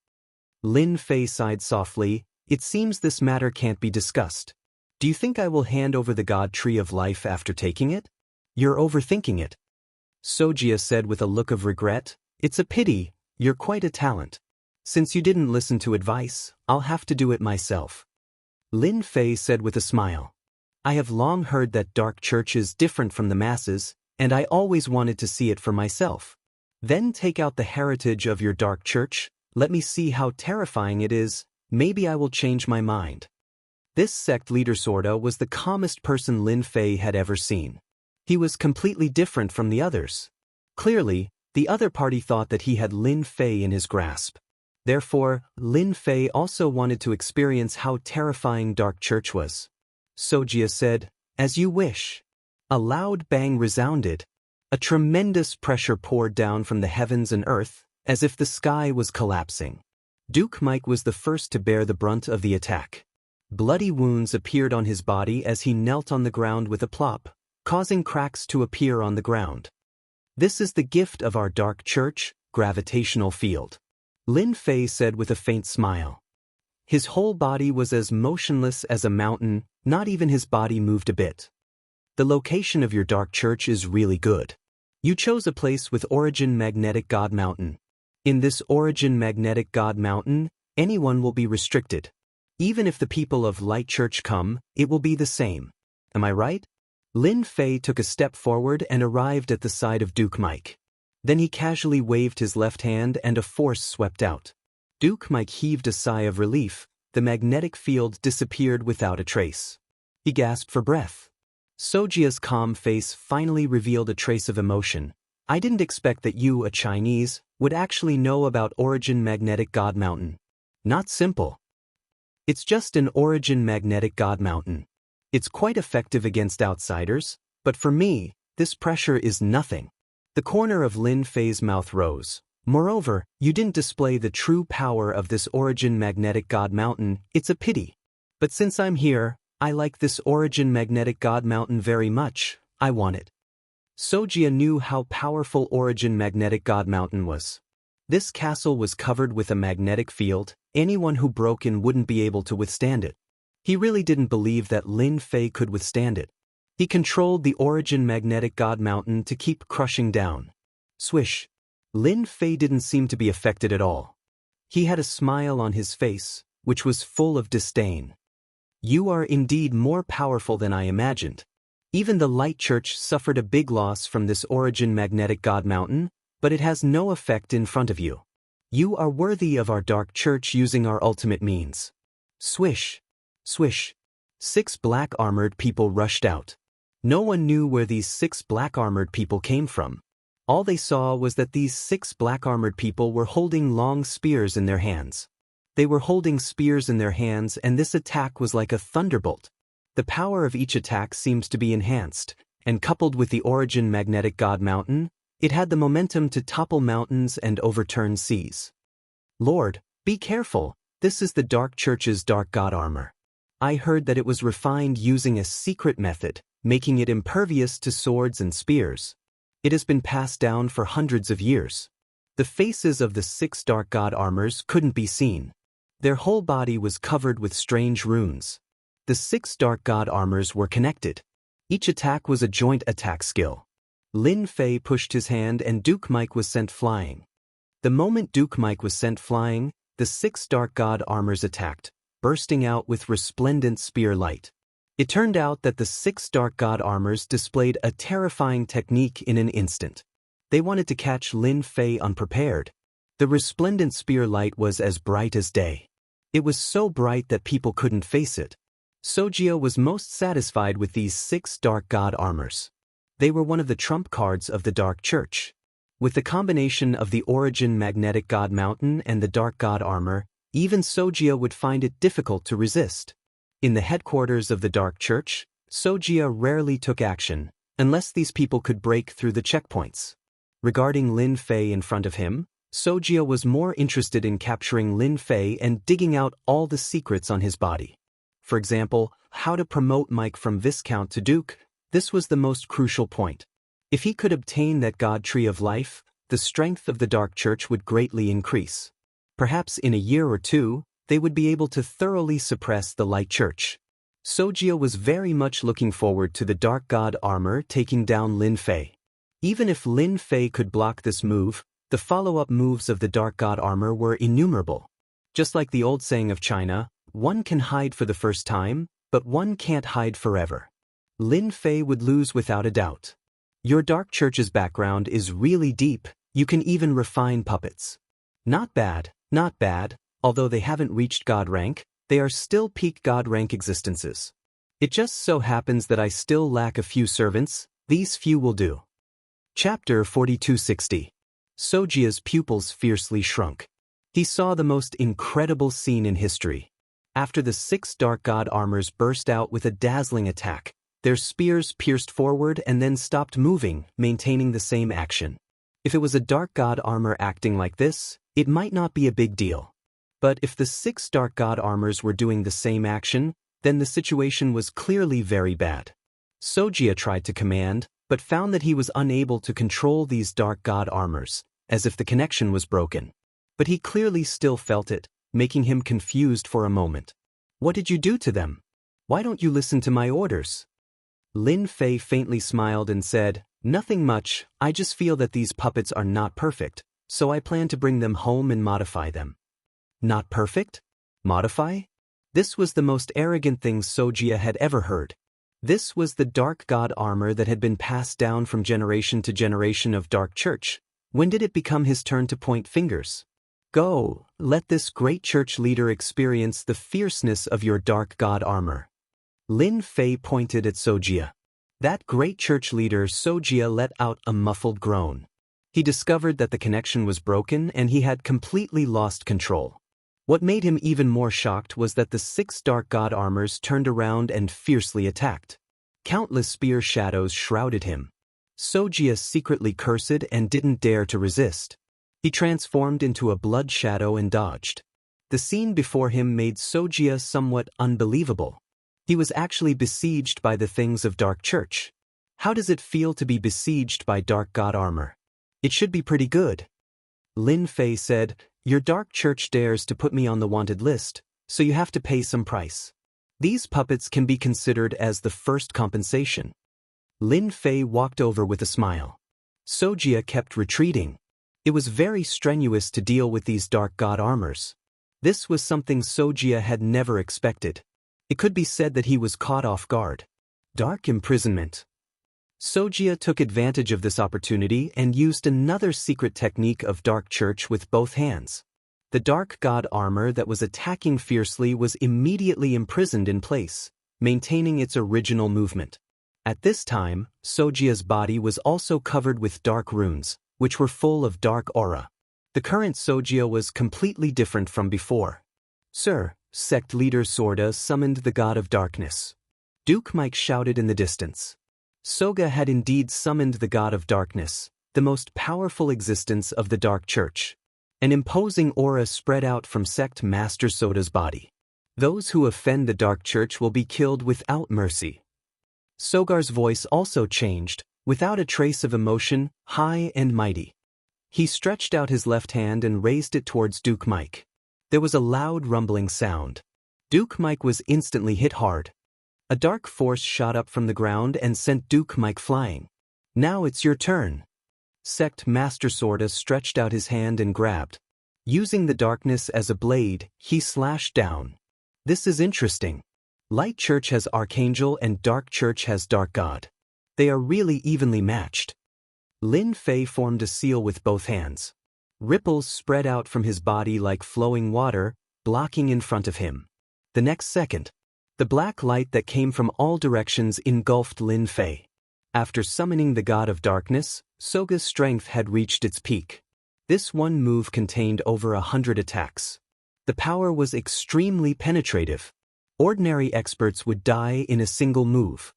Lin Fei sighed softly, it seems this matter can't be discussed. Do you think I will hand over the God Tree of Life after taking it? You're overthinking it. Sojia said with a look of regret, it's a pity, you're quite a talent. Since you didn't listen to advice, I'll have to do it myself. Lin Fei said with a smile. I have long heard that Dark Church is different from the masses, and I always wanted to see it for myself. Then take out the heritage of your Dark Church, let me see how terrifying it is, maybe I will change my mind. This sect leader Sorda was the calmest person Lin Fei had ever seen. He was completely different from the others. Clearly, the other party thought that he had Lin Fei in his grasp. Therefore, Lin Fei also wanted to experience how terrifying Dark Church was. Sojia said, as you wish. A loud bang resounded. A tremendous pressure poured down from the heavens and earth, as if the sky was collapsing. Duke Mike was the first to bear the brunt of the attack. Bloody wounds appeared on his body as he knelt on the ground with a plop, causing cracks to appear on the ground. This is the gift of our Dark Church, gravitational field. Lin Fei said with a faint smile. His whole body was as motionless as a mountain, not even his body moved a bit. The location of your Dark Church is really good. You chose a place with Origin Magnetic God Mountain. In this Origin Magnetic God Mountain, anyone will be restricted. Even if the people of Light Church come, it will be the same. Am I right? Lin Fei took a step forward and arrived at the side of Duke Mike. Then he casually waved his left hand and a force swept out. Duke Mike heaved a sigh of relief. The magnetic field disappeared without a trace. He gasped for breath. Sojia's calm face finally revealed a trace of emotion. I didn't expect that you, a Chinese, would actually know about Origin Magnetic God Mountain. Not simple. It's just an Origin Magnetic God Mountain. It's quite effective against outsiders, but for me, this pressure is nothing. The corner of Lin Fei's mouth rose. Moreover, you didn't display the true power of this Origin Magnetic God Mountain. It's a pity. But since I'm here, I like this Origin Magnetic God Mountain very much. I want it. Sojia knew how powerful Origin Magnetic God Mountain was. This castle was covered with a magnetic field. Anyone who broke in wouldn't be able to withstand it. He really didn't believe that Lin Fei could withstand it. He controlled the Origin Magnetic God Mountain to keep crushing down. Swish. Lin Fei didn't seem to be affected at all. He had a smile on his face, which was full of disdain. You are indeed more powerful than I imagined. Even the Light Church suffered a big loss from this Origin Magnetic God Mountain, but it has no effect in front of you. You are worthy of our Dark Church using our ultimate means. Swish. Swish. 6 black-armored people rushed out. No one knew where these 6 black-armored people came from. All they saw was that these 6 black-armored people were holding long spears in their hands. They were holding spears in their hands, and this attack was like a thunderbolt. The power of each attack seems to be enhanced, and coupled with the Origin Magnetic God Mountain, it had the momentum to topple mountains and overturn seas. Lord, be careful, this is the Dark Church's Dark God armor. I heard that it was refined using a secret method, making it impervious to swords and spears. It has been passed down for hundreds of years. The faces of the 6 Dark God armors couldn't be seen. Their whole body was covered with strange runes. The 6 Dark God armors were connected. Each attack was a joint attack skill. Lin Fei pushed his hand and Duke Mike was sent flying. The moment Duke Mike was sent flying, the 6 Dark God armors attacked, bursting out with resplendent spear light. It turned out that the 6 Dark God armors displayed a terrifying technique in an instant. They wanted to catch Lin Fei unprepared. The resplendent spear light was as bright as day. It was so bright that people couldn't face it. Sojia was most satisfied with these 6 Dark God armors. They were one of the trump cards of the Dark Church. With the combination of the Origin Magnetic God Mountain and the Dark God armor, even Sojia would find it difficult to resist. In the headquarters of the Dark Church, Sojia rarely took action, unless these people could break through the checkpoints. Regarding Lin Fei in front of him, Sojia was more interested in capturing Lin Fei and digging out all the secrets on his body. For example, how to promote Mike from Viscount to Duke. This was the most crucial point. If he could obtain that God Tree of Life, the strength of the Dark Church would greatly increase. Perhaps in a year or two, they would be able to thoroughly suppress the Light Church. Sojia was very much looking forward to the Dark God armor taking down Lin Fei. Even if Lin Fei could block this move, the follow-up moves of the Dark God armor were innumerable. Just like the old saying of China, one can hide for the first time, but one can't hide forever. Lin Fei would lose without a doubt. Your Dark Church's background is really deep, you can even refine puppets. Not bad, not bad. Although they haven't reached God rank, they are still peak God rank existences. It just so happens that I still lack a few servants, these few will do. Chapter 4260. Sojia's pupils fiercely shrunk. He saw the most incredible scene in history. After the 6 Dark God armors burst out with a dazzling attack, their spears pierced forward and then stopped moving, maintaining the same action. If it was a Dark God armor acting like this, it might not be a big deal. But if the 6 Dark God armors were doing the same action, then the situation was clearly very bad. Sojia tried to command, but found that he was unable to control these Dark God armors, as if the connection was broken. But he clearly still felt it, making him confused for a moment. What did you do to them? Why don't you listen to my orders? Lin Fei faintly smiled and said, Nothing much, I just feel that these puppets are not perfect, so I plan to bring them home and modify them. Not perfect? Modify? This was the most arrogant thing Sojia had ever heard. This was the Dark God armor that had been passed down from generation to generation of Dark Church. When did it become his turn to point fingers? Go, let this great church leader experience the fierceness of your dark god armor. Lin Fei pointed at Sojia. That great church leader Sojia let out a muffled groan. He discovered that the connection was broken and he had completely lost control. What made him even more shocked was that the 6 dark god armors turned around and fiercely attacked. Countless spear shadows shrouded him. Sojia secretly cursed and didn't dare to resist. He transformed into a blood shadow and dodged. The scene before him made Sojia somewhat unbelievable. He was actually besieged by the things of Dark Church. How does it feel to be besieged by dark god armor? It should be pretty good. Lin Fei said, your Dark Church dares to put me on the wanted list, so you have to pay some price. These puppets can be considered as the first compensation. Lin Fei walked over with a smile. Sojia kept retreating. It was very strenuous to deal with these dark god armors. This was something Sojia had never expected. It could be said that he was caught off guard. Dark imprisonment. Sojia took advantage of this opportunity and used another secret technique of Dark Church with both hands. The dark god armor that was attacking fiercely was immediately imprisoned in place, maintaining its original movement. At this time, Sojia's body was also covered with dark runes, which were full of dark aura. The current Sojia was completely different from before. Sir, sect leader Sorda summoned the god of darkness. Duke Mike shouted in the distance. Soga had indeed summoned the god of darkness, the most powerful existence of the Dark Church. An imposing aura spread out from sect master Soda's body. Those who offend the Dark Church will be killed without mercy. Sogar's voice also changed, without a trace of emotion, high and mighty. He stretched out his left hand and raised it towards Duke Mike. There was a loud rumbling sound. Duke Mike was instantly hit hard. A dark force shot up from the ground and sent Duke Mike flying. Now it's your turn. Sect Master Sorda stretched out his hand and grabbed. Using the darkness as a blade, he slashed down. This is interesting. Light Church has Archangel and Dark Church has Dark God. They are really evenly matched. Lin Fei formed a seal with both hands. Ripples spread out from his body like flowing water, blocking in front of him. The next second, the black light that came from all directions engulfed Lin Fei. After summoning the god of darkness, Soga's strength had reached its peak. This one move contained over 100 attacks. The power was extremely penetrative. Ordinary experts would die in a single move.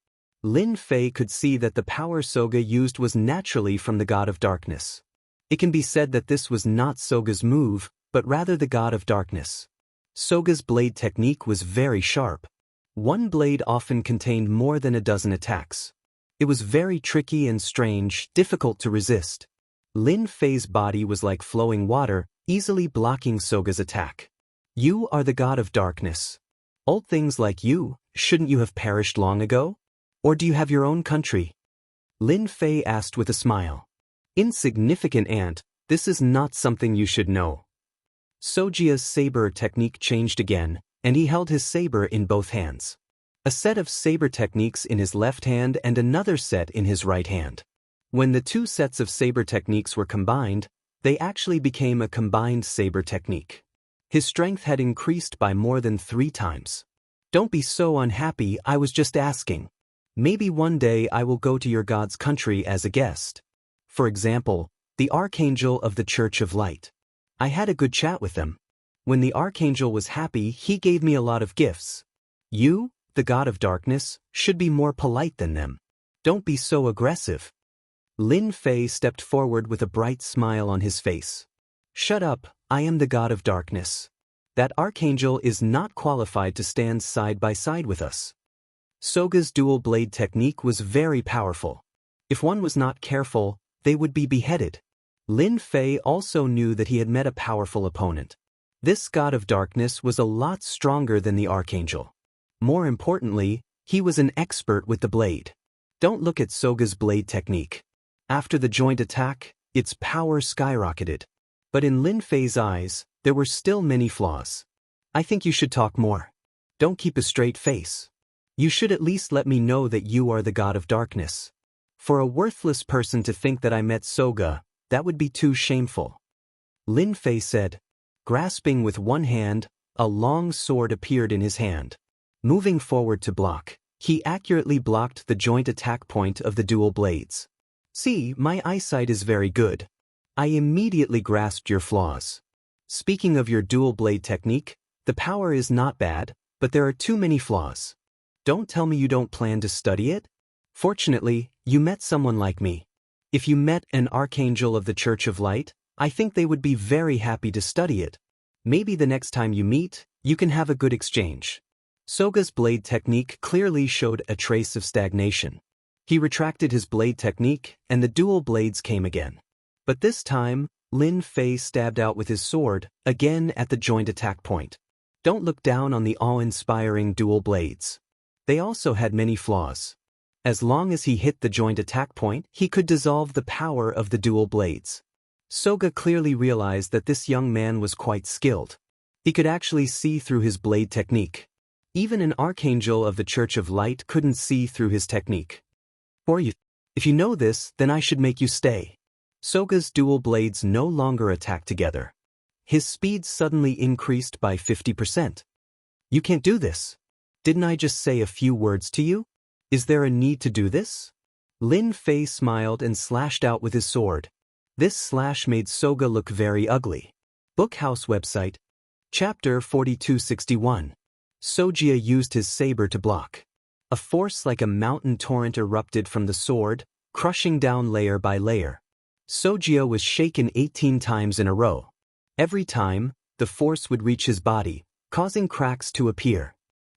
Lin Fei could see that the power Soga used was naturally from the god of darkness. It can be said that this was not Soga's move, but rather the god of darkness. Soga's blade technique was very sharp. One blade often contained more than a dozen attacks. It was very tricky and strange, difficult to resist. Lin Fei's body was like flowing water, easily blocking Soga's attack. You are the god of darkness. Old things like you, shouldn't you have perished long ago? Or do you have your own country? Lin Fei asked with a smile. Insignificant ant, this is not something you should know. Sojia's saber technique changed again, and he held his saber in both hands. A set of saber techniques in his left hand and another set in his right hand. When the two sets of saber techniques were combined, they actually became a combined saber technique. His strength had increased by more than 3 times. Don't be so unhappy, I was just asking. Maybe one day I will go to your god's country as a guest. For example, the Archangel of the Church of Light. I had a good chat with them. When the Archangel was happy, he gave me a lot of gifts. You, the god of darkness, should be more polite than them. Don't be so aggressive. Lin Fei stepped forward with a bright smile on his face. Shut up, I am the god of darkness. That Archangel is not qualified to stand side by side with us. Soga's dual blade technique was very powerful. If one was not careful, they would be beheaded. Lin Fei also knew that he had met a powerful opponent. This god of darkness was a lot stronger than the Archangel. More importantly, he was an expert with the blade. Don't look at Soga's blade technique. After the joint attack, its power skyrocketed. But in Lin Fei's eyes, there were still many flaws. I think you should talk more. Don't keep a straight face. You should at least let me know that you are the god of darkness. For a worthless person to think that I met Soga, that would be too shameful. Lin Fei said, Grasping with one hand, a long sword appeared in his hand. Moving forward to block, he accurately blocked the joint attack point of the dual blades. See, my eyesight is very good. I immediately grasped your flaws. Speaking of your dual blade technique, the power is not bad, but there are too many flaws. Don't tell me you don't plan to study it? Fortunately, you met someone like me. If you met an archangel of the Church of Light, I think they would be very happy to study it. Maybe the next time you meet, you can have a good exchange. Soga's blade technique clearly showed a trace of stagnation. He retracted his blade technique, and the dual blades came again. But this time, Lin Fei stabbed out with his sword, again at the joint attack point. Don't look down on the awe-inspiring dual blades. They also had many flaws. As long as he hit the joint attack point, he could dissolve the power of the dual blades. Soga clearly realized that this young man was quite skilled. He could actually see through his blade technique. Even an archangel of the Church of Light couldn't see through his technique. If you know this, then I should make you stay. Soga's dual blades no longer attack together. His speed suddenly increased by 50%. You can't do this. Didn't I just say a few words to you? Is there a need to do this? Lin Fei smiled and slashed out with his sword. This slash made Soga look very ugly. Bookhouse website. Chapter 4261. Sogia used his saber to block. A force like a mountain torrent erupted from the sword, crushing down layer by layer. Sogia was shaken 18 times in a row. Every time, the force would reach his body, causing cracks to appear.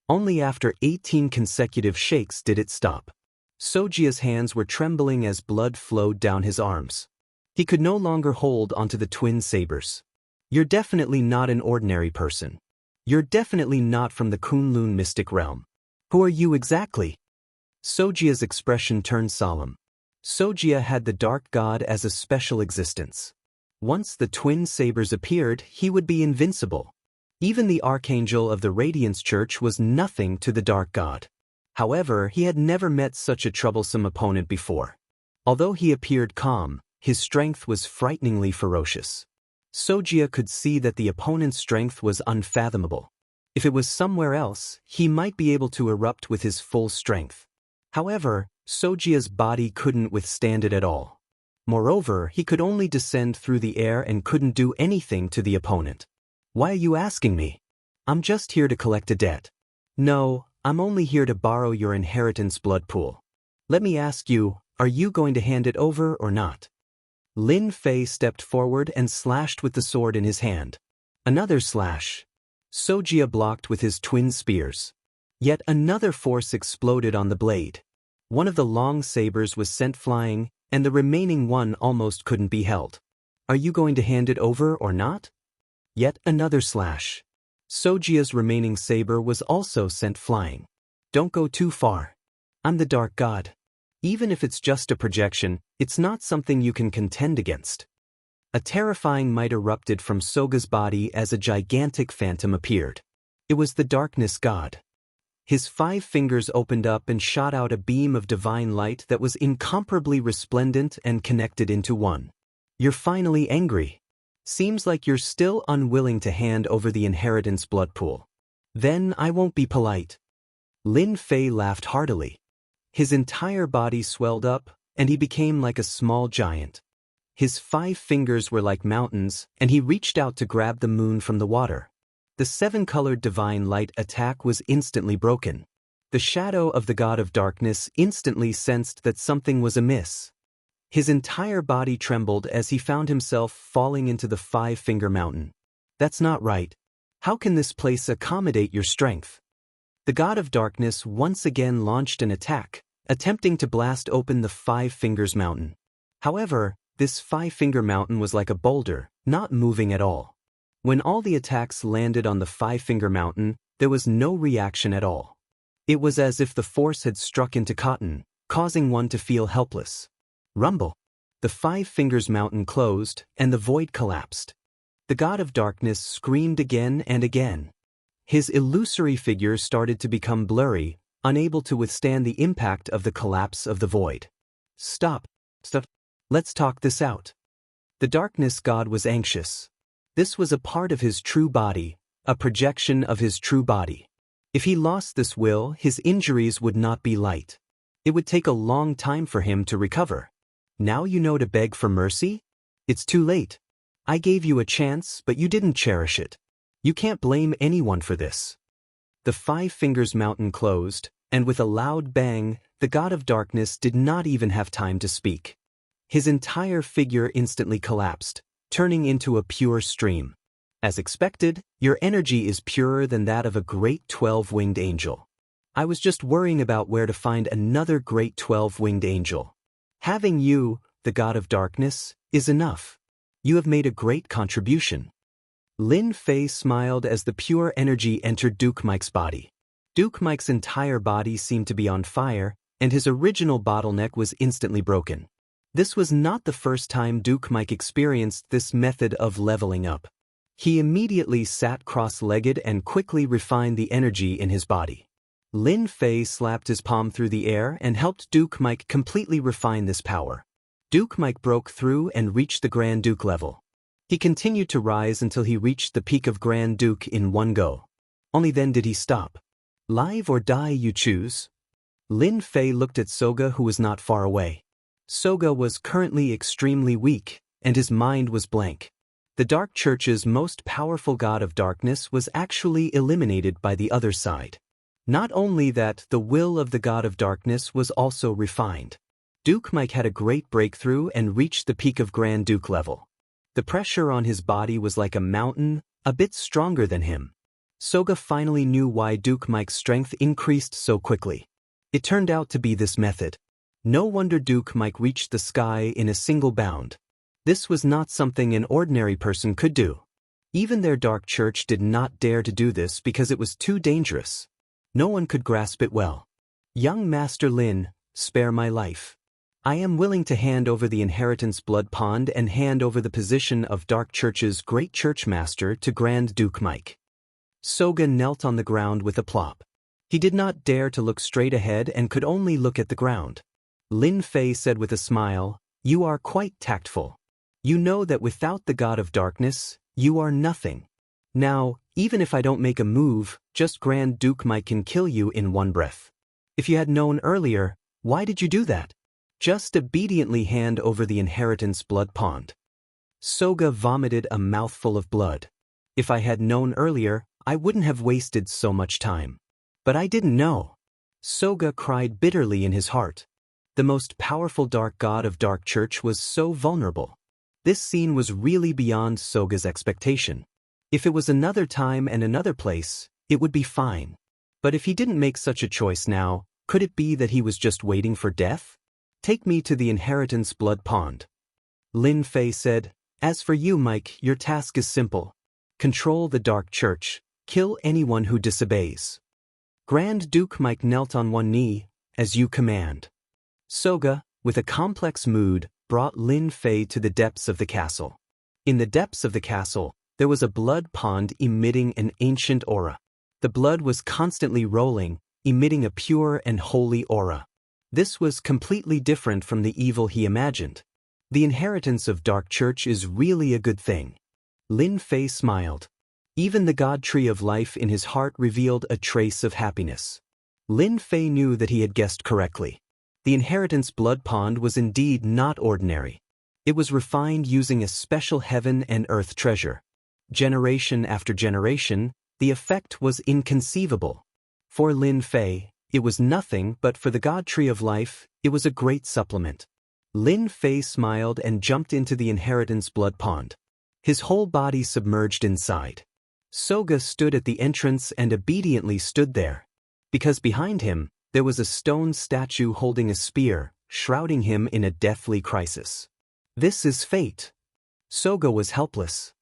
Only after 18 consecutive shakes did it stop. Sogia's hands were trembling as blood flowed down his arms. He could no longer hold onto the twin sabers. You're definitely not an ordinary person. You're definitely not from the Kunlun mystic realm. Who are you exactly? Sogia's expression turned solemn. Sogia had the dark god as a special existence. Once the twin sabers appeared, he would be invincible. Even the archangel of the Radiance Church was nothing to the dark god. However, he had never met such a troublesome opponent before. Although he appeared calm, his strength was frighteningly ferocious. Sogia could see that the opponent's strength was unfathomable. If it was somewhere else, he might be able to erupt with his full strength. However, Sogia's body couldn't withstand it at all. Moreover, he could only descend through the air and couldn't do anything to the opponent. Why are you asking me? I'm just here to collect a debt. No, I'm only here to borrow your inheritance blood pool. Let me ask you, are you going to hand it over or not? Lin Fei stepped forward and slashed with the sword in his hand. Another slash. Sogia blocked with his twin spears. Yet another force exploded on the blade. One of the long sabers was sent flying, and the remaining one almost couldn't be held. Are you going to hand it over or not? Yet another slash. Sogia's remaining saber was also sent flying. Don't go too far. I'm the dark god. Even if it's just a projection, it's not something you can contend against. A terrifying might erupted from Soga's body as a gigantic phantom appeared. It was the darkness god. His 5 fingers opened up and shot out a beam of divine light that was incomparably resplendent and connected into one. You're finally angry. Seems like you're still unwilling to hand over the inheritance blood pool. Then I won't be polite. Lin Fei laughed heartily. His entire body swelled up, and he became like a small giant. His 5 fingers were like mountains, and he reached out to grab the moon from the water. The 7-colored divine light attack was instantly broken. The shadow of the god of darkness instantly sensed that something was amiss. His entire body trembled as he found himself falling into the 5-finger mountain. That's not right. How can this place accommodate your strength? The god of darkness once again launched an attack, attempting to blast open the 5 fingers mountain. However, this 5-finger mountain was like a boulder, not moving at all. When all the attacks landed on the 5-finger mountain, there was no reaction at all. It was as if the force had struck into cotton, causing one to feel helpless. Rumble. The 5 fingers mountain closed, and the void collapsed. The god of darkness screamed again and again. His illusory figure started to become blurry, unable to withstand the impact of the collapse of the void. Stop. Let's talk this out. The darkness god was anxious. This was a part of his true body, a projection of his true body. If he lost this will, his injuries would not be light. It would take a long time for him to recover. Now you know to beg for mercy? It's too late. I gave you a chance, but you didn't cherish it. You can't blame anyone for this. The 5 Fingers Mountain closed, and with a loud bang, the god of darkness did not even have time to speak. His entire figure instantly collapsed, turning into a pure stream. As expected, your energy is purer than that of a great 12-winged angel. I was just worrying about where to find another great 12-winged angel. Having you, the god of darkness, is enough. You have made a great contribution. Lin Fei smiled as the pure energy entered Duke Mike's body. Duke Mike's entire body seemed to be on fire, and his original bottleneck was instantly broken. This was not the first time Duke Mike experienced this method of leveling up. He immediately sat cross-legged and quickly refined the energy in his body. Lin Fei slapped his palm through the air and helped Duke Mike completely refine this power. Duke Mike broke through and reached the Grand Duke level. He continued to rise until he reached the peak of Grand Duke in one go. Only then did he stop. Live or die, you choose. Lin Fei looked at Soga, who was not far away. Soga was currently extremely weak, and his mind was blank. The Dark Church's most powerful god of darkness was actually eliminated by the other side. Not only that, the will of the god of darkness was also refined. Duke Mike had a great breakthrough and reached the peak of Grand Duke level. The pressure on his body was like a mountain, a bit stronger than him. Soga finally knew why Duke Mike's strength increased so quickly. It turned out to be this method. No wonder Duke Mike reached the sky in a single bound. This was not something an ordinary person could do. Even their Dark Church did not dare to do this because it was too dangerous. No one could grasp it well. Young Master Lin, spare my life. I am willing to hand over the inheritance blood pond and hand over the position of Dark Church's Great Church Master to Grand Duke Mike. Soga knelt on the ground with a plop. He did not dare to look straight ahead and could only look at the ground. Lin Fei said with a smile, "You are quite tactful. You know that without the god of darkness, you are nothing. Now, even if I don't make a move, just Grand Duke Mike can kill you in one breath. If you had known earlier, why did you do that? Just obediently hand over the inheritance blood pond." Soga vomited a mouthful of blood. If I had known earlier, I wouldn't have wasted so much time. But I didn't know. Soga cried bitterly in his heart. The most powerful dark god of Dark Church was so vulnerable. This scene was really beyond Soga's expectation. If it was another time and another place, it would be fine. But if he didn't make such a choice now, could it be that he was just waiting for death? "Take me to the inheritance blood pond." Lin Fei said, "As for you, Mike, your task is simple. Control the Dark Church. Kill anyone who disobeys." Grand Duke Mike knelt on one knee, "As you command." Soga, with a complex mood, brought Lin Fei to the depths of the castle. In the depths of the castle, there was a blood pond emitting an ancient aura. The blood was constantly rolling, emitting a pure and holy aura. This was completely different from the evil he imagined. The inheritance of Dark Church is really a good thing. Lin Fei smiled. Even the God Tree of Life in his heart revealed a trace of happiness. Lin Fei knew that he had guessed correctly. The inheritance blood pond was indeed not ordinary. It was refined using a special heaven and earth treasure. Generation after generation, the effect was inconceivable. For Lin Fei, it was nothing, but for the God Tree of Life, it was a great supplement. Lin Fei smiled and jumped into the inheritance blood pond. His whole body submerged inside. Soga stood at the entrance and obediently stood there. Because behind him, there was a stone statue holding a spear, shrouding him in a deathly crisis. This is fate. Soga was helpless.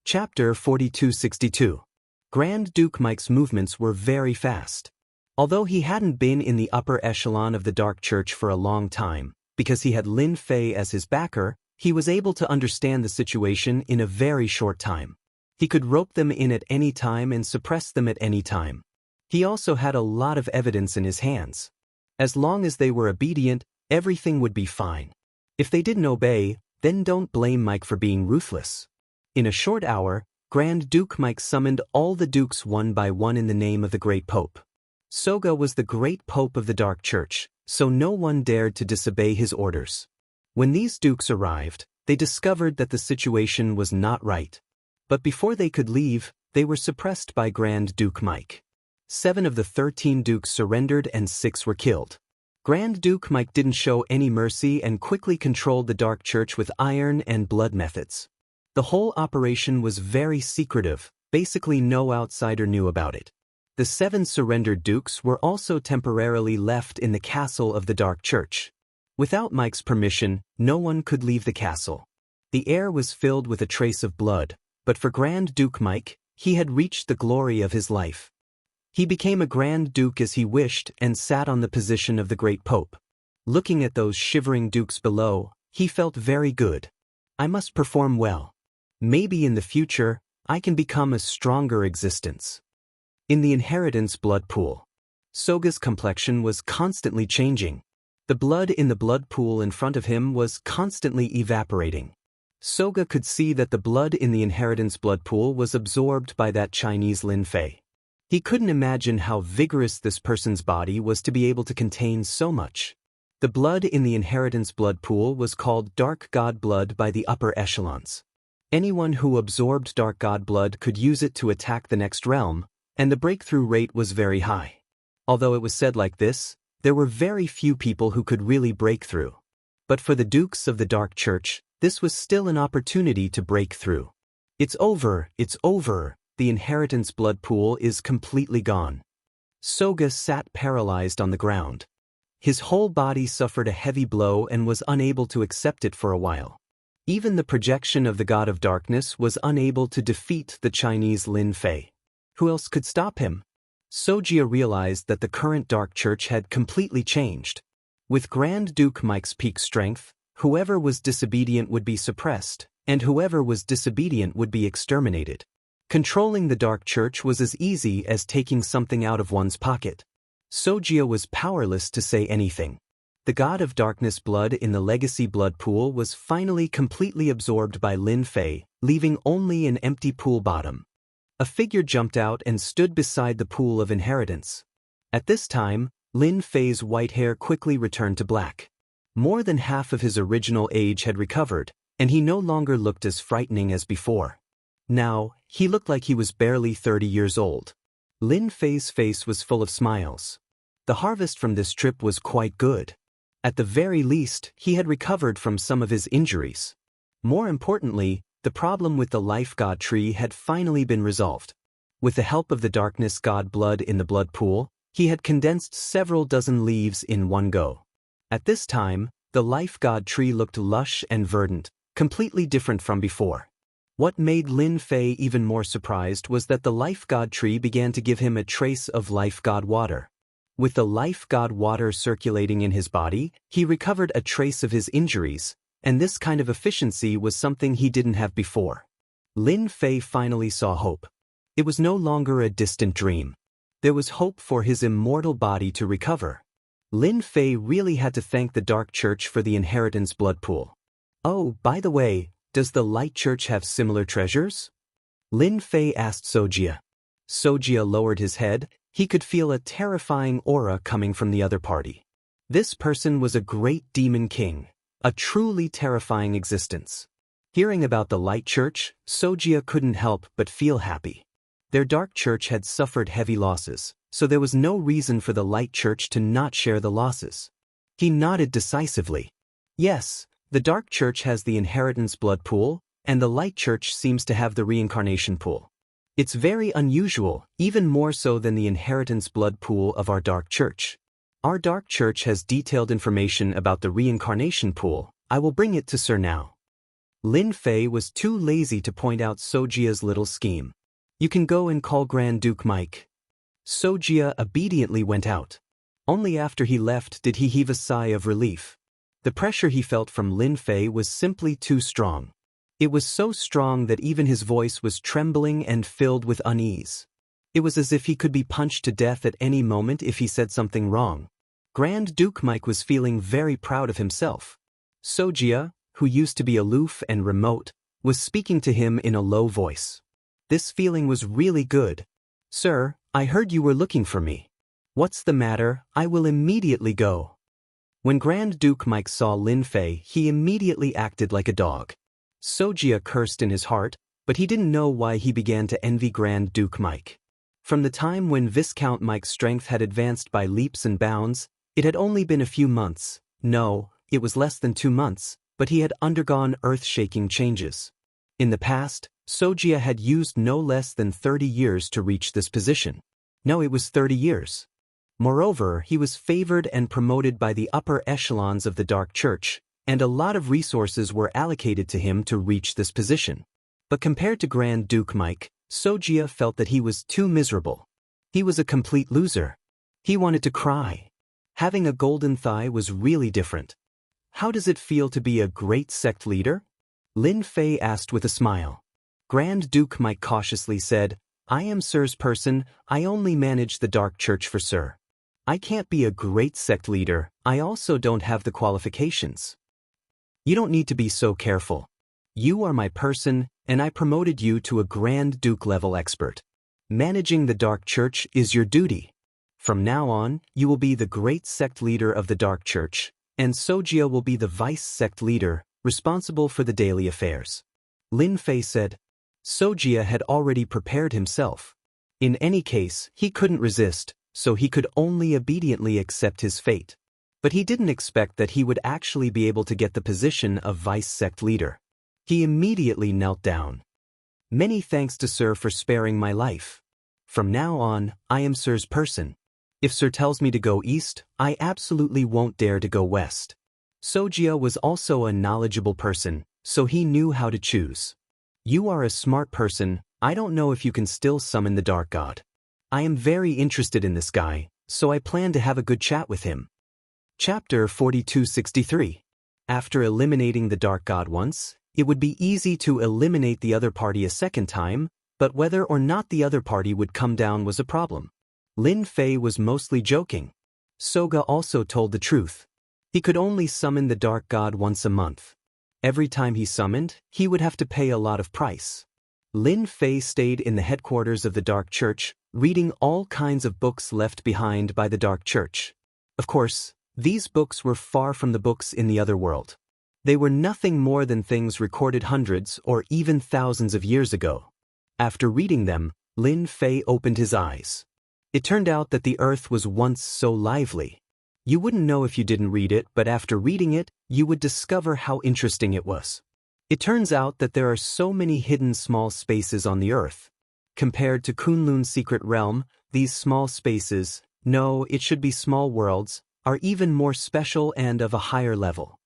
Chapter 4262. Grand Duke Mike's movements were very fast. Although he hadn't been in the upper echelon of the Dark Church for a long time, because he had Lin Fei as his backer, he was able to understand the situation in a very short time. He could rope them in at any time and suppress them at any time. He also had a lot of evidence in his hands. As long as they were obedient, everything would be fine. If they didn't obey, then don't blame Mike for being ruthless. In a short hour, Grand Duke Mike summoned all the dukes one by one in the name of the Great Pope. Soga was the Great Pope of the Dark Church, so no one dared to disobey his orders. When these dukes arrived, they discovered that the situation was not right. But before they could leave, they were suppressed by Grand Duke Mike. 7 of the 13 dukes surrendered and 6 were killed. Grand Duke Mike didn't show any mercy and quickly controlled the Dark Church with iron and blood methods. The whole operation was very secretive, basically no outsider knew about it. The 7 surrendered dukes were also temporarily left in the castle of the Dark Church. Without Mike's permission, no one could leave the castle. The air was filled with a trace of blood, but for Grand Duke Mike, he had reached the glory of his life. He became a Grand Duke as he wished and sat on the position of the Great Pope. Looking at those shivering dukes below, he felt very good. I must perform well. Maybe in the future, I can become a stronger existence. In the inheritance blood pool, Soga's complexion was constantly changing. The blood in the blood pool in front of him was constantly evaporating. Soga could see that the blood in the inheritance blood pool was absorbed by that Chinese Lin Fei. He couldn't imagine how vigorous this person's body was to be able to contain so much. The blood in the inheritance blood pool was called dark god blood by the upper echelons. Anyone who absorbed dark god blood could use it to attack the next realm, and the breakthrough rate was very high. Although it was said like this, there were very few people who could really break through. But for the dukes of the Dark Church, this was still an opportunity to break through. It's over, the inheritance blood pool is completely gone. Soga sat paralyzed on the ground. His whole body suffered a heavy blow and was unable to accept it for a while. Even the projection of the God of Darkness was unable to defeat the Chinese Lin Fei. Who else could stop him? Sogia realized that the current Dark Church had completely changed. With Grand Duke Mike's peak strength, whoever was disobedient would be suppressed, and whoever was disobedient would be exterminated. Controlling the Dark Church was as easy as taking something out of one's pocket. Sogia was powerless to say anything. The God of Darkness blood in the legacy blood pool was finally completely absorbed by Lin Fei, leaving only an empty pool bottom. A figure jumped out and stood beside the pool of inheritance. At this time, Lin Fei's white hair quickly returned to black. More than half of his original age had recovered, and he no longer looked as frightening as before. Now, he looked like he was barely 30 years old. Lin Fei's face was full of smiles. The harvest from this trip was quite good. At the very least, he had recovered from some of his injuries. More importantly, the problem with the life god tree had finally been resolved. With the help of the darkness god blood in the blood pool, he had condensed several dozen leaves in one go. At this time, the life god tree looked lush and verdant, completely different from before. What made Lin Fei even more surprised was that the life god tree began to give him a trace of life god water. With the life god water circulating in his body, he recovered a trace of his injuries, and this kind of efficiency was something he didn't have before. Lin Fei finally saw hope. It was no longer a distant dream. There was hope for his immortal body to recover. Lin Fei really had to thank the Dark Church for the inheritance blood pool. Oh, by the way, does the Light Church have similar treasures? Lin Fei asked Sogia. Sogia lowered his head. He could feel a terrifying aura coming from the other party. This person was a great demon king, a truly terrifying existence. Hearing about the Light Church, Sogia couldn't help but feel happy. Their Dark Church had suffered heavy losses, so there was no reason for the Light Church to not share the losses. He nodded decisively. Yes, the Dark Church has the inheritance blood pool, and the Light Church seems to have the reincarnation pool. It's very unusual, even more so than the inheritance blood pool of our Dark Church. Our Dark Church has detailed information about the reincarnation pool. I will bring it to Sir now. Lin Fei was too lazy to point out Sogia's little scheme. You can go and call Grand Duke Mike. Sogia obediently went out. Only after he left did he heave a sigh of relief. The pressure he felt from Lin Fei was simply too strong. It was so strong that even his voice was trembling and filled with unease. It was as if he could be punched to death at any moment if he said something wrong. Grand Duke Mike was feeling very proud of himself. Sogia, who used to be aloof and remote, was speaking to him in a low voice. This feeling was really good. "Sir, I heard you were looking for me. What's the matter? I will immediately go." When Grand Duke Mike saw Lin Fei, he immediately acted like a dog. Xianxia cursed in his heart, but he didn't know why he began to envy Grand Duke Mike. From the time when Viscount Mike's strength had advanced by leaps and bounds, it had only been a few months. No, it was less than 2 months, but he had undergone earth-shaking changes. In the past, Xianxia had used no less than 30 years to reach this position. No, it was 30 years. Moreover, he was favored and promoted by the upper echelons of the Dark Church, and a lot of resources were allocated to him to reach this position. But compared to Grand Duke Mike, Xianxia felt that he was too miserable. He was a complete loser. He wanted to cry. Having a golden thigh was really different. "How does it feel to be a great sect leader?" Lin Fei asked with a smile. Grand Duke Mike cautiously said, "I am Sir's person, I only manage the Dark Church for Sir. I can't be a great sect leader, I also don't have the qualifications." "You don't need to be so careful. You are my person, and I promoted you to a Grand Duke level expert. Managing the Dark Church is your duty. From now on, you will be the great sect leader of the Dark Church, and Xianxia will be the vice sect leader, responsible for the daily affairs." Lin Fei said. Xianxia had already prepared himself. In any case, he couldn't resist, so he could only obediently accept his fate. But he didn't expect that he would actually be able to get the position of vice sect leader. He immediately knelt down. "Many thanks to Sir for sparing my life. From now on, I am Sir's person. If Sir tells me to go east, I absolutely won't dare to go west." Xianxia was also a knowledgeable person, so he knew how to choose. "You are a smart person, I don't know if you can still summon the Dark God. I am very interested in this guy, so I plan to have a good chat with him." Chapter 4263. After eliminating the Dark God once, it would be easy to eliminate the other party a second time, but whether or not the other party would come down was a problem. Lin Fei was mostly joking. Soga also told the truth. He could only summon the Dark God once a month. Every time he summoned, he would have to pay a lot of price. Lin Fei stayed in the headquarters of the Dark Church, reading all kinds of books left behind by the Dark Church. Of course, these books were far from the books in the other world. They were nothing more than things recorded hundreds or even thousands of years ago. After reading them, Lin Fei opened his eyes. It turned out that the earth was once so lively. You wouldn't know if you didn't read it, but after reading it, you would discover how interesting it was. It turns out that there are so many hidden small spaces on the earth. Compared to Kunlun's secret realm, these small spaces, no, it should be small worlds, are even more special and of a higher level.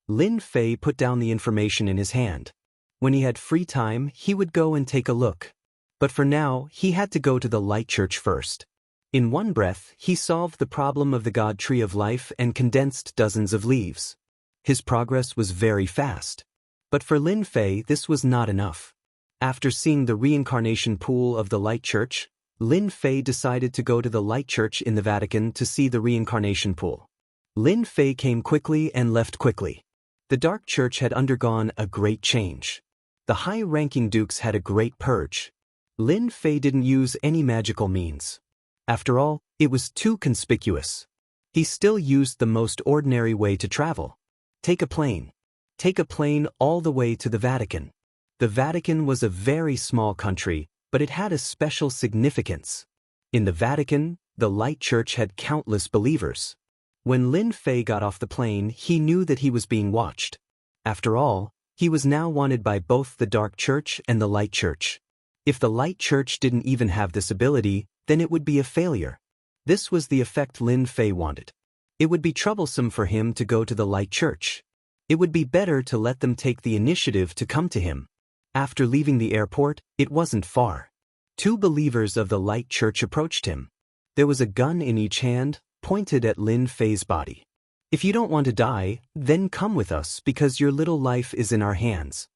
Lin Fei put down the information in his hand. When he had free time, he would go and take a look. But for now, he had to go to the Light Church first. In one breath, he solved the problem of the God Tree of Life and condensed dozens of leaves. His progress was very fast. But for Lin Fei, this was not enough. After seeing the reincarnation pool of the Light Church, Lin Fei decided to go to the Light Church in the Vatican to see the reincarnation pool. Lin Fei came quickly and left quickly. The Dark Church had undergone a great change. The high-ranking dukes had a great purge. Lin Fei didn't use any magical means. After all, it was too conspicuous. He still used the most ordinary way to travel. Take a plane. Take a plane all the way to the Vatican. The Vatican was a very small country, but it had a special significance. In the Vatican, the Light Church had countless believers. When Lin Fei got off the plane, he knew that he was being watched. After all, he was now wanted by both the Dark Church and the Light Church. If the Light Church didn't even have this ability, then it would be a failure. This was the effect Lin Fei wanted. It would be troublesome for him to go to the Light Church. It would be better to let them take the initiative to come to him. After leaving the airport, it wasn't far. 2 believers of the Light Church approached him. There was a gun in each hand, pointed at Lin Fei's body. "If you don't want to die, then come with us because your little life is in our hands."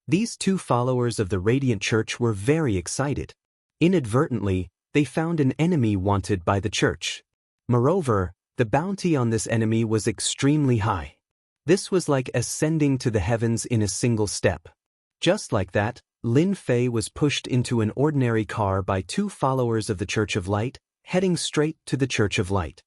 These 2 followers of the Radiant Church were very excited. Inadvertently, they found an enemy wanted by the church. Moreover, the bounty on this enemy was extremely high. This was like ascending to the heavens in a single step. Just like that, Lin Fei was pushed into an ordinary car by two followers of the Church of Light, heading straight to the Church of Light.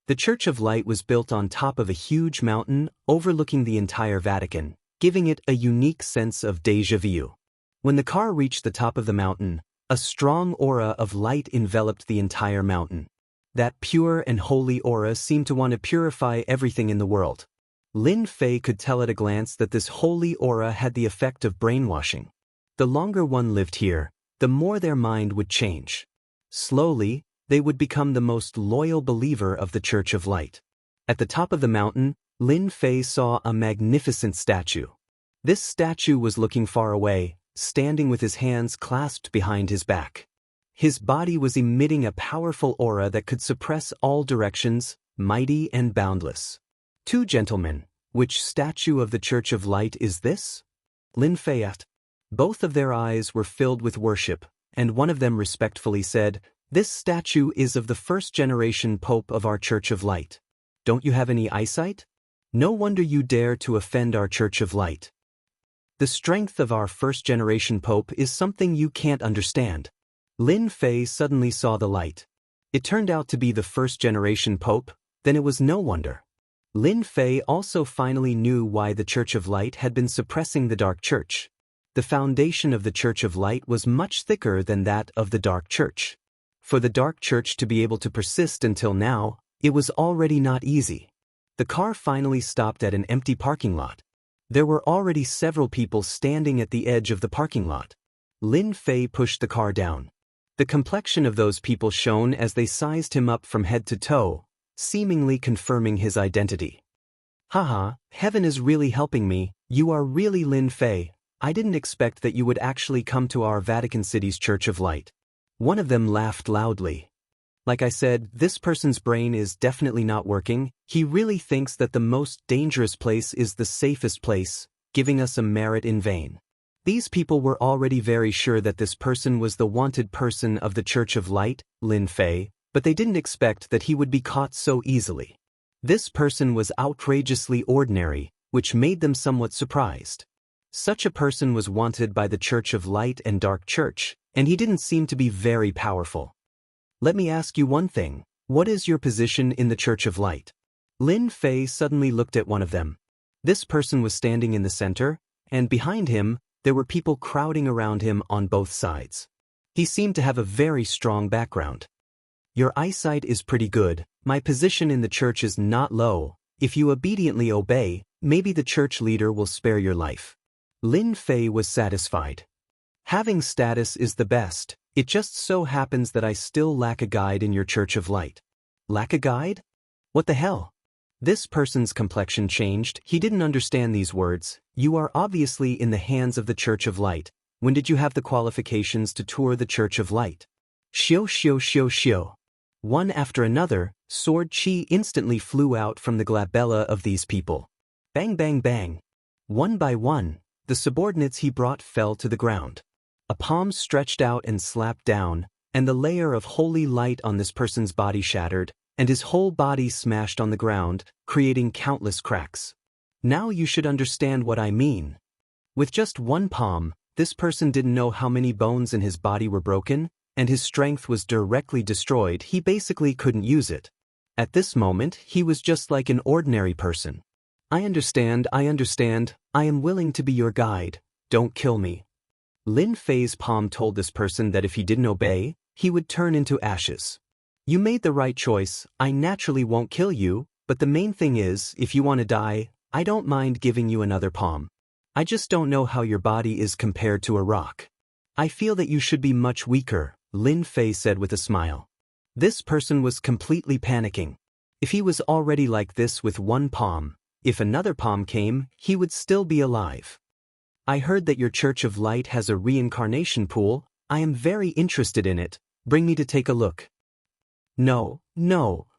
The Church of Light was built on top of a huge mountain overlooking the entire Vatican, giving it a unique sense of déjà vu. When the car reached the top of the mountain, a strong aura of light enveloped the entire mountain. That pure and holy aura seemed to want to purify everything in the world. Lin Fei could tell at a glance that this holy aura had the effect of brainwashing. The longer one lived here, the more their mind would change. Slowly, they would become the most loyal believer of the Church of Light. At the top of the mountain, Lin Fei saw a magnificent statue. This statue was looking far away, standing with his hands clasped behind his back. His body was emitting a powerful aura that could suppress all directions, mighty and boundless. Two gentlemen, which statue of the Church of Light is this? Lin Fei asked. Both of their eyes were filled with worship, and one of them respectfully said, "This statue is of the first-generation Pope of our Church of Light. Don't you have any eyesight? No wonder you dare to offend our Church of Light. The strength of our first-generation Pope is something you can't understand." Lin Fei suddenly saw the light. It turned out to be the first-generation Pope, then it was no wonder. Lin Fei also finally knew why the Church of Light had been suppressing the Dark Church. The foundation of the Church of Light was much thicker than that of the Dark Church. For the Dark Church to be able to persist until now, it was already not easy. The car finally stopped at an empty parking lot. There were already several people standing at the edge of the parking lot. Lin Fei pushed the car down. The complexion of those people shone as they sized him up from head to toe, seemingly confirming his identity. "Haha, heaven is really helping me, you are really Lin Fei. I didn't expect that you would actually come to our Vatican City's Church of Light." One of them laughed loudly. "Like I said, this person's brain is definitely not working. He really thinks that the most dangerous place is the safest place, giving us a merit in vain." These people were already very sure that this person was the wanted person of the Church of Light, Lin Fei, but they didn't expect that he would be caught so easily. This person was outrageously ordinary, which made them somewhat surprised. Such a person was wanted by the Church of Light and Dark Church, and he didn't seem to be very powerful. "Let me ask you one thing. What is your position in the Church of Light?" Lin Fei suddenly looked at one of them. This person was standing in the center, and behind him, there were people crowding around him on both sides. He seemed to have a very strong background. "Your eyesight is pretty good. My position in the church is not low. If you obediently obey, maybe the church leader will spare your life." Lin Fei was satisfied. "Having status is the best. It just so happens that I still lack a guide in your Church of Light." "Lack a guide? What the hell?" This person's complexion changed. He didn't understand these words. "You are obviously in the hands of the Church of Light. When did you have the qualifications to tour the Church of Light?" "Xiu xiu xiu xiu." One after another, sword chi instantly flew out from the glabella of these people. Bang bang bang. One by one, the subordinates he brought fell to the ground. A palm stretched out and slapped down, and the layer of holy light on this person's body shattered, and his whole body smashed on the ground, creating countless cracks. Now you should understand what I mean. With just one palm, this person didn't know how many bones in his body were broken, and his strength was directly destroyed. He basically couldn't use it. At this moment, he was just like an ordinary person. I understand. I am willing to be your guide. Don't kill me." Lin Fei's palm told this person that if he didn't obey, he would turn into ashes. "You made the right choice. I naturally won't kill you, but the main thing is, if you want to die, I don't mind giving you another palm. I just don't know how your body is compared to a rock. I feel that you should be much weaker," Lin Fei said with a smile. This person was completely panicking. If he was already like this with one palm, if another palm came, he would still be alive. "I heard that your Church of Light has a reincarnation pool. I am very interested in it. Bring me to take a look." No,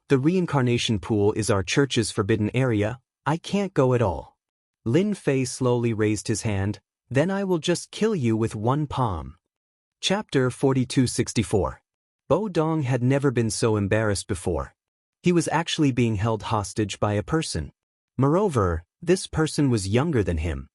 the reincarnation pool is our church's forbidden area. I can't go at all." Lin Fei slowly raised his hand. "Then I will just kill you with one palm." Chapter 4264. Bo Dong had never been so embarrassed before. He was actually being held hostage by a person. Moreover, this person was younger than him.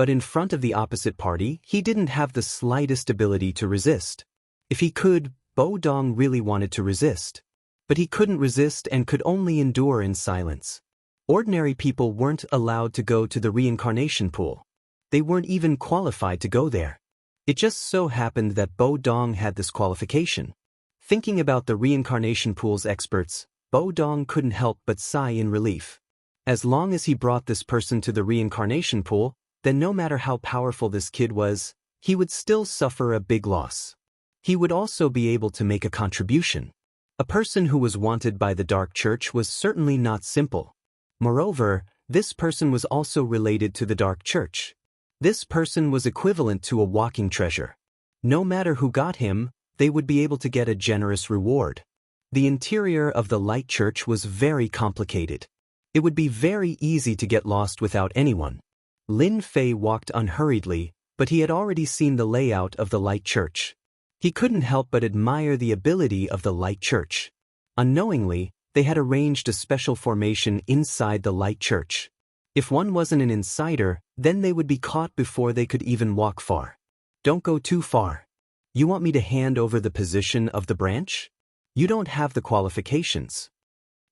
But in front of the opposite party, he didn't have the slightest ability to resist. If he could, Bo Dong really wanted to resist. But he couldn't resist and could only endure in silence. Ordinary people weren't allowed to go to the reincarnation pool. They weren't even qualified to go there. It just so happened that Bo Dong had this qualification. Thinking about the reincarnation pool's experts, Bo Dong couldn't help but sigh in relief. As long as he brought this person to the reincarnation pool, then no matter how powerful this kid was, he would still suffer a big loss. He would also be able to make a contribution. A person who was wanted by the Dark Church was certainly not simple. Moreover, this person was also related to the Dark Church. This person was equivalent to a walking treasure. No matter who got him, they would be able to get a generous reward. The interior of the Light Church was very complicated. It would be very easy to get lost without anyone. Lin Fei walked unhurriedly, but he had already seen the layout of the Light Church. He couldn't help but admire the ability of the Light Church. Unknowingly, they had arranged a special formation inside the Light Church. If one wasn't an insider, then they would be caught before they could even walk far. Don't go too far. You want me to hand over the position of the branch? You don't have the qualifications.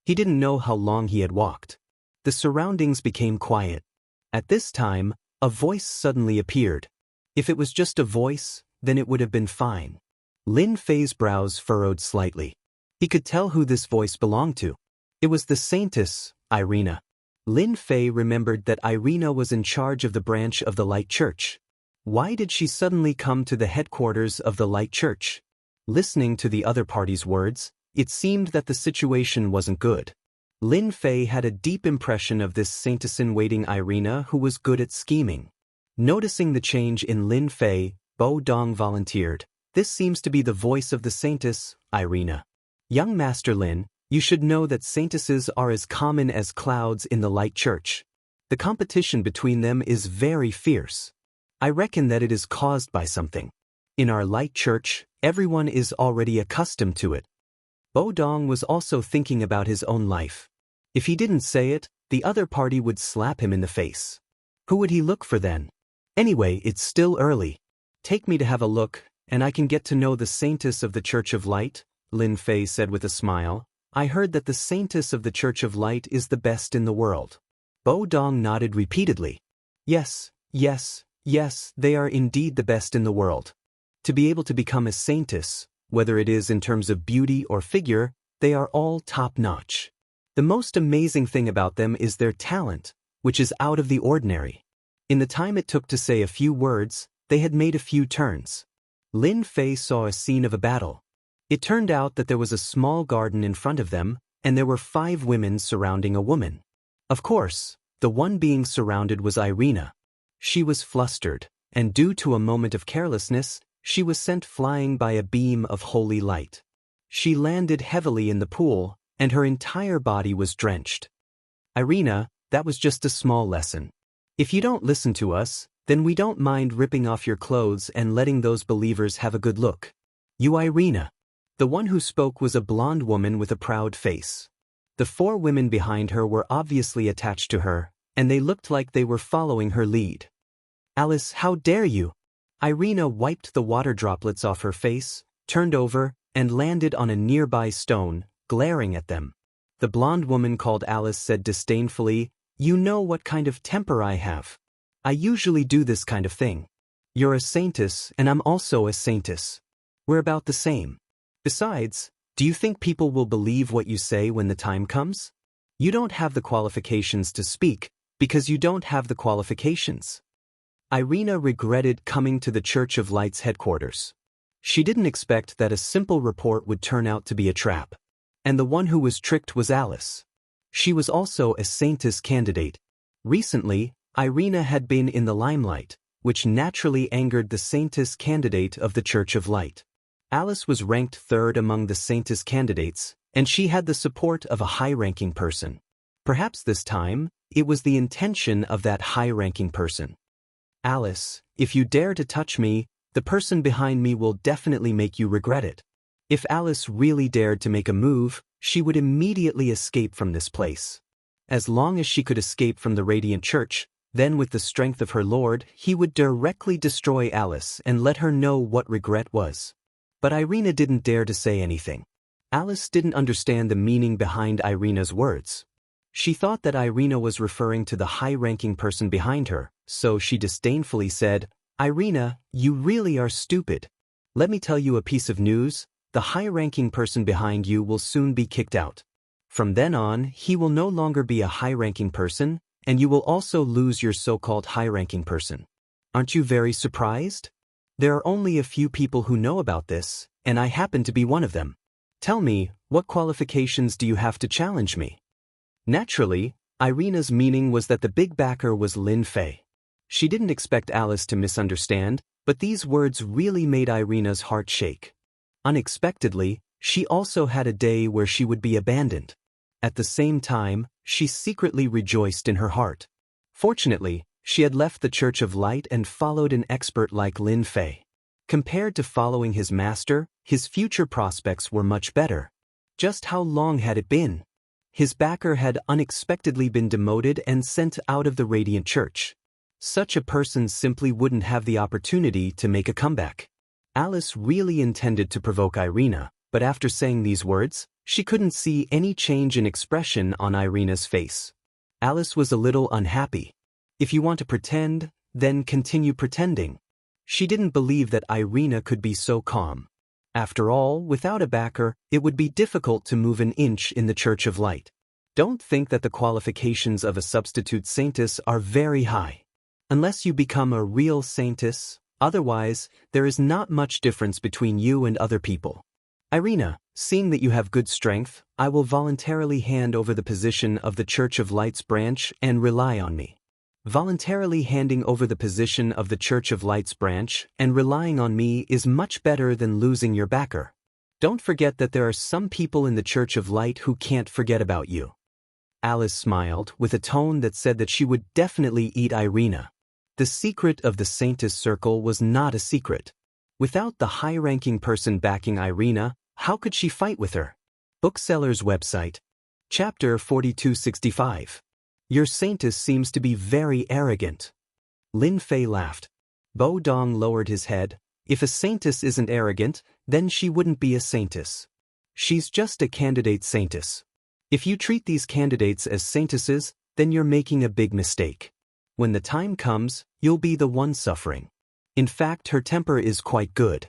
He didn't know how long he had walked. The surroundings became quiet. At this time, a voice suddenly appeared. If it was just a voice, then it would have been fine. Lin Fei's brows furrowed slightly. He could tell who this voice belonged to. It was the saintess, Irina. Lin Fei remembered that Irina was in charge of the branch of the Light Church. Why did she suddenly come to the headquarters of the Light Church? Listening to the other party's words, it seemed that the situation wasn't good. Lin Fei had a deep impression of this saintess-in-waiting Irina who was good at scheming. Noticing the change in Lin Fei, Bo Dong volunteered. This seems to be the voice of the saintess, Irina. Young Master Lin, you should know that saintesses are as common as clouds in the Light Church. The competition between them is very fierce. I reckon that it is caused by something. In our Light Church, everyone is already accustomed to it. Bo Dong was also thinking about his own life. If he didn't say it, the other party would slap him in the face. Who would he look for then? Anyway, it's still early. Take me to have a look, and I can get to know the saintess of the Church of Light, Lin Fei said with a smile. I heard that the saintess of the Church of Light is the best in the world. Bo Dong nodded repeatedly. Yes, yes, yes, they are indeed the best in the world. To be able to become a saintess, whether it is in terms of beauty or figure, they are all top-notch. The most amazing thing about them is their talent, which is out of the ordinary. In the time it took to say a few words, they had made a few turns. Lin Fei saw a scene of a battle. It turned out that there was a small garden in front of them, and there were 5 women surrounding a woman. Of course, the one being surrounded was Irina. She was flustered, and due to a moment of carelessness, she was sent flying by a beam of holy light. She landed heavily in the pool, and her entire body was drenched. Irina, that was just a small lesson. If you don't listen to us, then we don't mind ripping off your clothes and letting those believers have a good look. You Irina. The one who spoke was a blonde woman with a proud face. The 4 women behind her were obviously attached to her, and they looked like they were following her lead. Alice, how dare you? Irina wiped the water droplets off her face, turned over, and landed on a nearby stone, glaring at them. The blonde woman called Alice said disdainfully, You know what kind of temper I have. I usually do this kind of thing. You're a saintess, and I'm also a saintess. We're about the same. Besides, do you think people will believe what you say when the time comes? You don't have the qualifications to speak, because you don't have the qualifications. Irina regretted coming to the Church of Light's headquarters. She didn't expect that a simple report would turn out to be a trap. And the one who was tricked was Alice. She was also a saintess candidate. Recently, Irina had been in the limelight, which naturally angered the saintess candidate of the Church of Light. Alice was ranked 3rd among the saintess candidates, and she had the support of a high-ranking person. Perhaps this time, it was the intention of that high-ranking person. Alice, if you dare to touch me, the person behind me will definitely make you regret it. If Alice really dared to make a move, she would immediately escape from this place. As long as she could escape from the Radiant Church, Then with the strength of her lord, he would directly destroy Alice and let her know what regret was. But Irina didn't dare to say anything. Alice didn't understand the meaning behind Irina's words. She thought that Irina was referring to the high-ranking person behind her, so she disdainfully said, "Irina, you really are stupid. Let me tell you a piece of news. The high-ranking person behind you will soon be kicked out. From then on, he will no longer be a high-ranking person, and you will also lose your so-called high-ranking person. Aren't you very surprised? There are only a few people who know about this, and I happen to be one of them. Tell me, what qualifications do you have to challenge me?" Naturally, Irina's meaning was that the big backer was Lin Fei. She didn't expect Alice to misunderstand, but these words really made Irina's heart shake. Unexpectedly, she also had a day where she would be abandoned. At the same time, she secretly rejoiced in her heart. Fortunately, she had left the Church of Light and followed an expert like Lin Fei. Compared to following his master, his future prospects were much better. Just how long had it been? His backer had unexpectedly been demoted and sent out of the Radiant Church. Such a person simply wouldn't have the opportunity to make a comeback. Alice really intended to provoke Irina, but after saying these words, she couldn't see any change in expression on Irina's face. Alice was a little unhappy. If you want to pretend, then continue pretending. She didn't believe that Irina could be so calm. After all, without a backer, it would be difficult to move an inch in the Church of Light. Don't think that the qualifications of a substitute saintess are very high. Unless you become a real saintess, otherwise, there is not much difference between you and other people. Irina, seeing that you have good strength, I will voluntarily hand over the position of the Church of Light's branch and rely on me. Voluntarily handing over the position of the Church of Light's branch and relying on me is much better than losing your backer. Don't forget that there are some people in the Church of Light who can't forget about you. Alice smiled with a tone that said that she would definitely eat Irina. The secret of the Saintess Circle was not a secret. Without the high-ranking person backing Irina, how could she fight with her? Bookseller's website. Chapter 4265. Your saintess seems to be very arrogant. Lin Fei laughed. Bo Dong lowered his head. If a saintess isn't arrogant, then she wouldn't be a saintess. She's just a candidate saintess. If you treat these candidates as saintesses, then you're making a big mistake. When the time comes, you'll be the one suffering. In fact, her temper is quite good.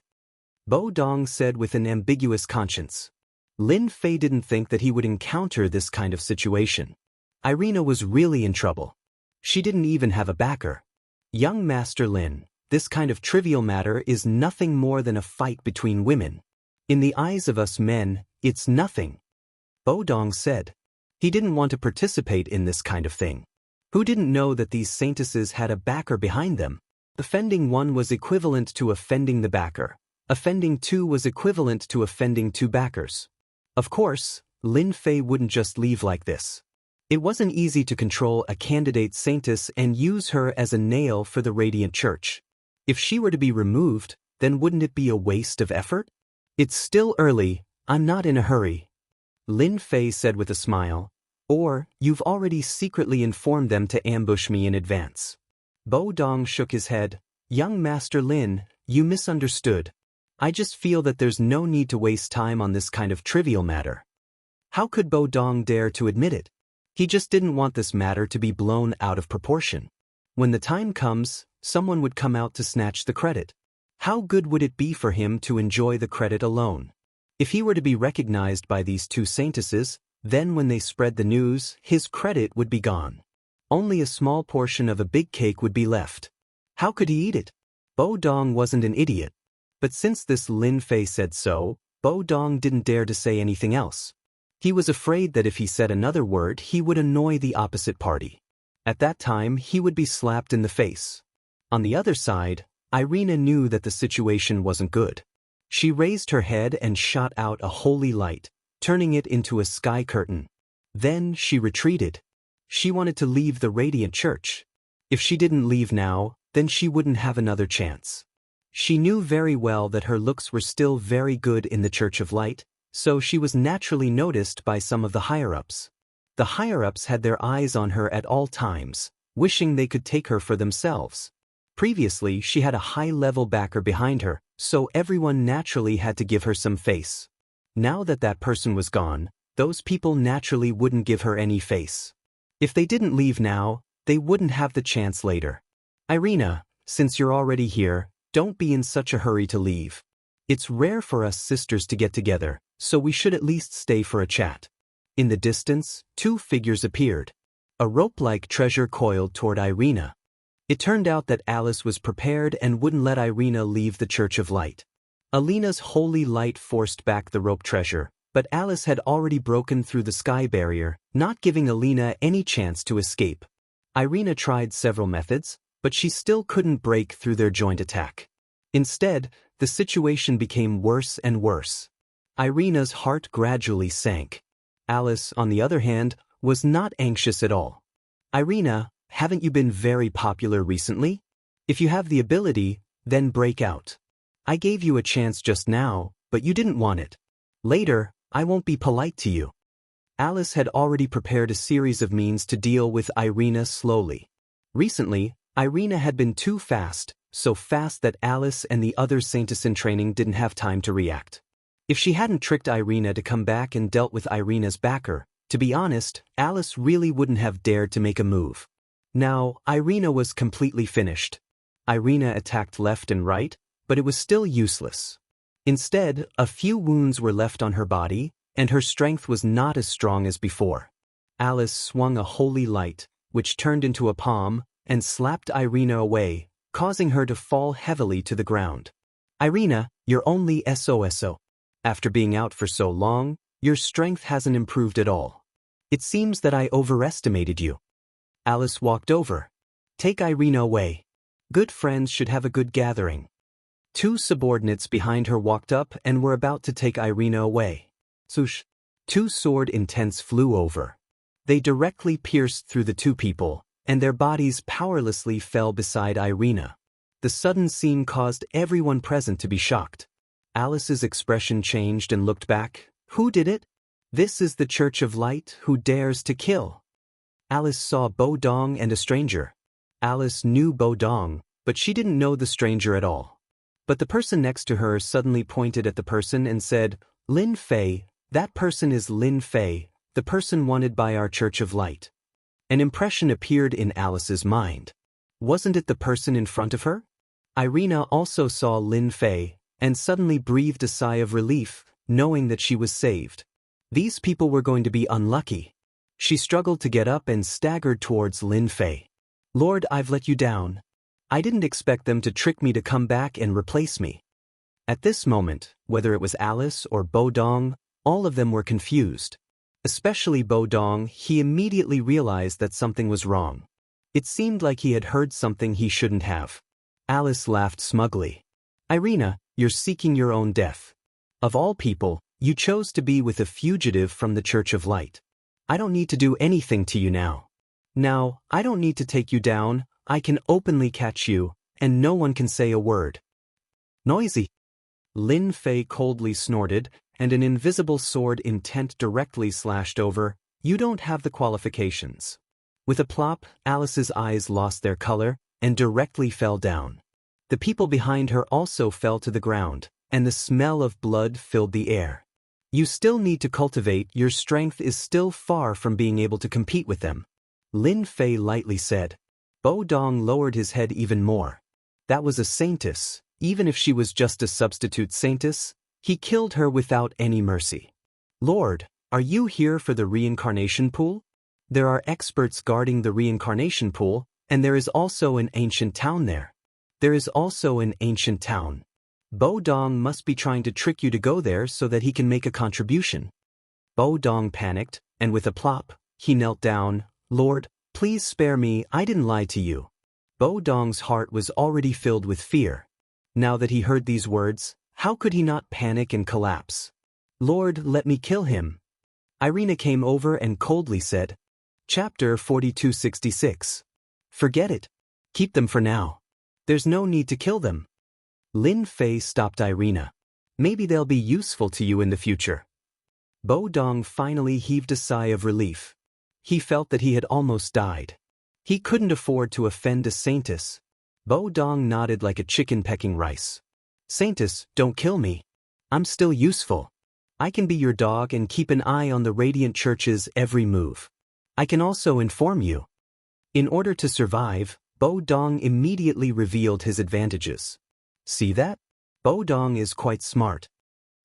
Bo Dong said with an ambiguous conscience. Lin Fei didn't think that he would encounter this kind of situation. Irina was really in trouble. She didn't even have a backer. Young Master Lin, this kind of trivial matter is nothing more than a fight between women. In the eyes of us men, it's nothing. Bo Dong said. He didn't want to participate in this kind of thing. Who didn't know that these saintesses had a backer behind them? Offending one was equivalent to offending the backer. Offending two was equivalent to offending two backers. Of course, Lin Fei wouldn't just leave like this. It wasn't easy to control a candidate saintess and use her as a nail for the Radiant Church. If she were to be removed, then wouldn't it be a waste of effort? It's still early, I'm not in a hurry. Lin Fei said with a smile. Or, you've already secretly informed them to ambush me in advance. Bo Dong shook his head. Young Master Lin, you misunderstood. I just feel that there's no need to waste time on this kind of trivial matter. How could Bo Dong dare to admit it? He just didn't want this matter to be blown out of proportion. When the time comes, someone would come out to snatch the credit. How good would it be for him to enjoy the credit alone? If he were to be recognized by these two saintesses, then when they spread the news, his credit would be gone. Only a small portion of a big cake would be left. How could he eat it? Bo Dong wasn't an idiot. But since this Lin Fei said so, Bo Dong didn't dare to say anything else. He was afraid that if he said another word, he would annoy the opposite party. At that time, he would be slapped in the face. On the other side, Irina knew that the situation wasn't good. She raised her head and shot out a holy light, turning it into a sky curtain. Then she retreated. She wanted to leave the Radiant Church. If she didn't leave now, then she wouldn't have another chance. She knew very well that her looks were still very good in the Church of Light, so she was naturally noticed by some of the higher-ups. The higher-ups had their eyes on her at all times, wishing they could take her for themselves. Previously, she had a high-level backer behind her, so everyone naturally had to give her some face. Now that that person was gone, those people naturally wouldn't give her any face. If they didn't leave now, they wouldn't have the chance later. Irina, since you're already here, don't be in such a hurry to leave. It's rare for us sisters to get together, so we should at least stay for a chat. In the distance, two figures appeared. A rope-like treasure coiled toward Irina. It turned out that Alice was prepared and wouldn't let Irina leave the Church of Light. Alina's holy light forced back the rope treasure, but Alice had already broken through the sky barrier, not giving Alina any chance to escape. Irina tried several methods, but she still couldn't break through their joint attack. Instead, the situation became worse and worse. Irina's heart gradually sank. Alice, on the other hand, was not anxious at all. Irina, haven't you been very popular recently? If you have the ability, then break out. I gave you a chance just now, but you didn't want it. Later, I won't be polite to you. Alice had already prepared a series of means to deal with Irina slowly. Recently, Irina had been too fast, so fast that Alice and the other saintess in training didn't have time to react. If she hadn't tricked Irina to come back and dealt with Irina's backer, to be honest, Alice really wouldn't have dared to make a move. Now, Irina was completely finished. Irina attacked left and right, but it was still useless. Instead, a few wounds were left on her body, and her strength was not as strong as before. Alice swung a holy light, which turned into a palm, and slapped Irina away, causing her to fall heavily to the ground. Irina, you're only SOSO. After being out for so long, your strength hasn't improved at all. It seems that I overestimated you. Alice walked over. Take Irina away. Good friends should have a good gathering. Two subordinates behind her walked up and were about to take Irina away. Swoosh! Two sword intents flew over. They directly pierced through the two people, and their bodies powerlessly fell beside Irina. The sudden scene caused everyone present to be shocked. Alice's expression changed and looked back. Who did it? This is the Church of Light who dares to kill. Alice saw Bo Dong and a stranger. Alice knew Bo Dong, but she didn't know the stranger at all. But the person next to her suddenly pointed at the person and said, Lin Fei, that person is Lin Fei, the person wanted by our Church of Light. An impression appeared in Alice's mind. Wasn't it the person in front of her? Irina also saw Lin Fei, and suddenly breathed a sigh of relief, knowing that she was saved. These people were going to be unlucky. She struggled to get up and staggered towards Lin Fei. Lord, I've let you down. I didn't expect them to trick me to come back and replace me. At this moment, whether it was Alice or Bo Dong, all of them were confused. Especially Bo Dong, he immediately realized that something was wrong. It seemed like he had heard something he shouldn't have. Alice laughed smugly. Irina, you're seeking your own death. Of all people, you chose to be with a fugitive from the Church of Light. I don't need to do anything to you now. Now, I don't need to take you down, I can openly catch you, and no one can say a word. Noisy. Lin Fei coldly snorted, and an invisible sword intent directly slashed over. You don't have the qualifications. With a plop, Alice's eyes lost their color, and directly fell down. The people behind her also fell to the ground, and the smell of blood filled the air. You still need to cultivate, your strength is still far from being able to compete with them. Lin Fei lightly said. Bo Dong lowered his head even more. That was a saintess, even if she was just a substitute saintess, he killed her without any mercy. Lord, are you here for the reincarnation pool? There are experts guarding the reincarnation pool, and there is also an ancient town there. There is also an ancient town. Bo Dong must be trying to trick you to go there so that he can make a contribution. Bo Dong panicked, and with a plop, he knelt down. Lord, please spare me, I didn't lie to you. Bo Dong's heart was already filled with fear. Now that he heard these words, how could he not panic and collapse? Lord, let me kill him. Irina came over and coldly said, Chapter 4266. Forget it. Keep them for now. There's no need to kill them. Lin Fei stopped Irina. Maybe they'll be useful to you in the future. Bo Dong finally heaved a sigh of relief. He felt that he had almost died. He couldn't afford to offend a saintess. Bo Dong nodded like a chicken pecking rice. Saintess, don't kill me. I'm still useful. I can be your dog and keep an eye on the Radiant Church's every move. I can also inform you. In order to survive, Bo Dong immediately revealed his advantages. See that? Bo Dong is quite smart.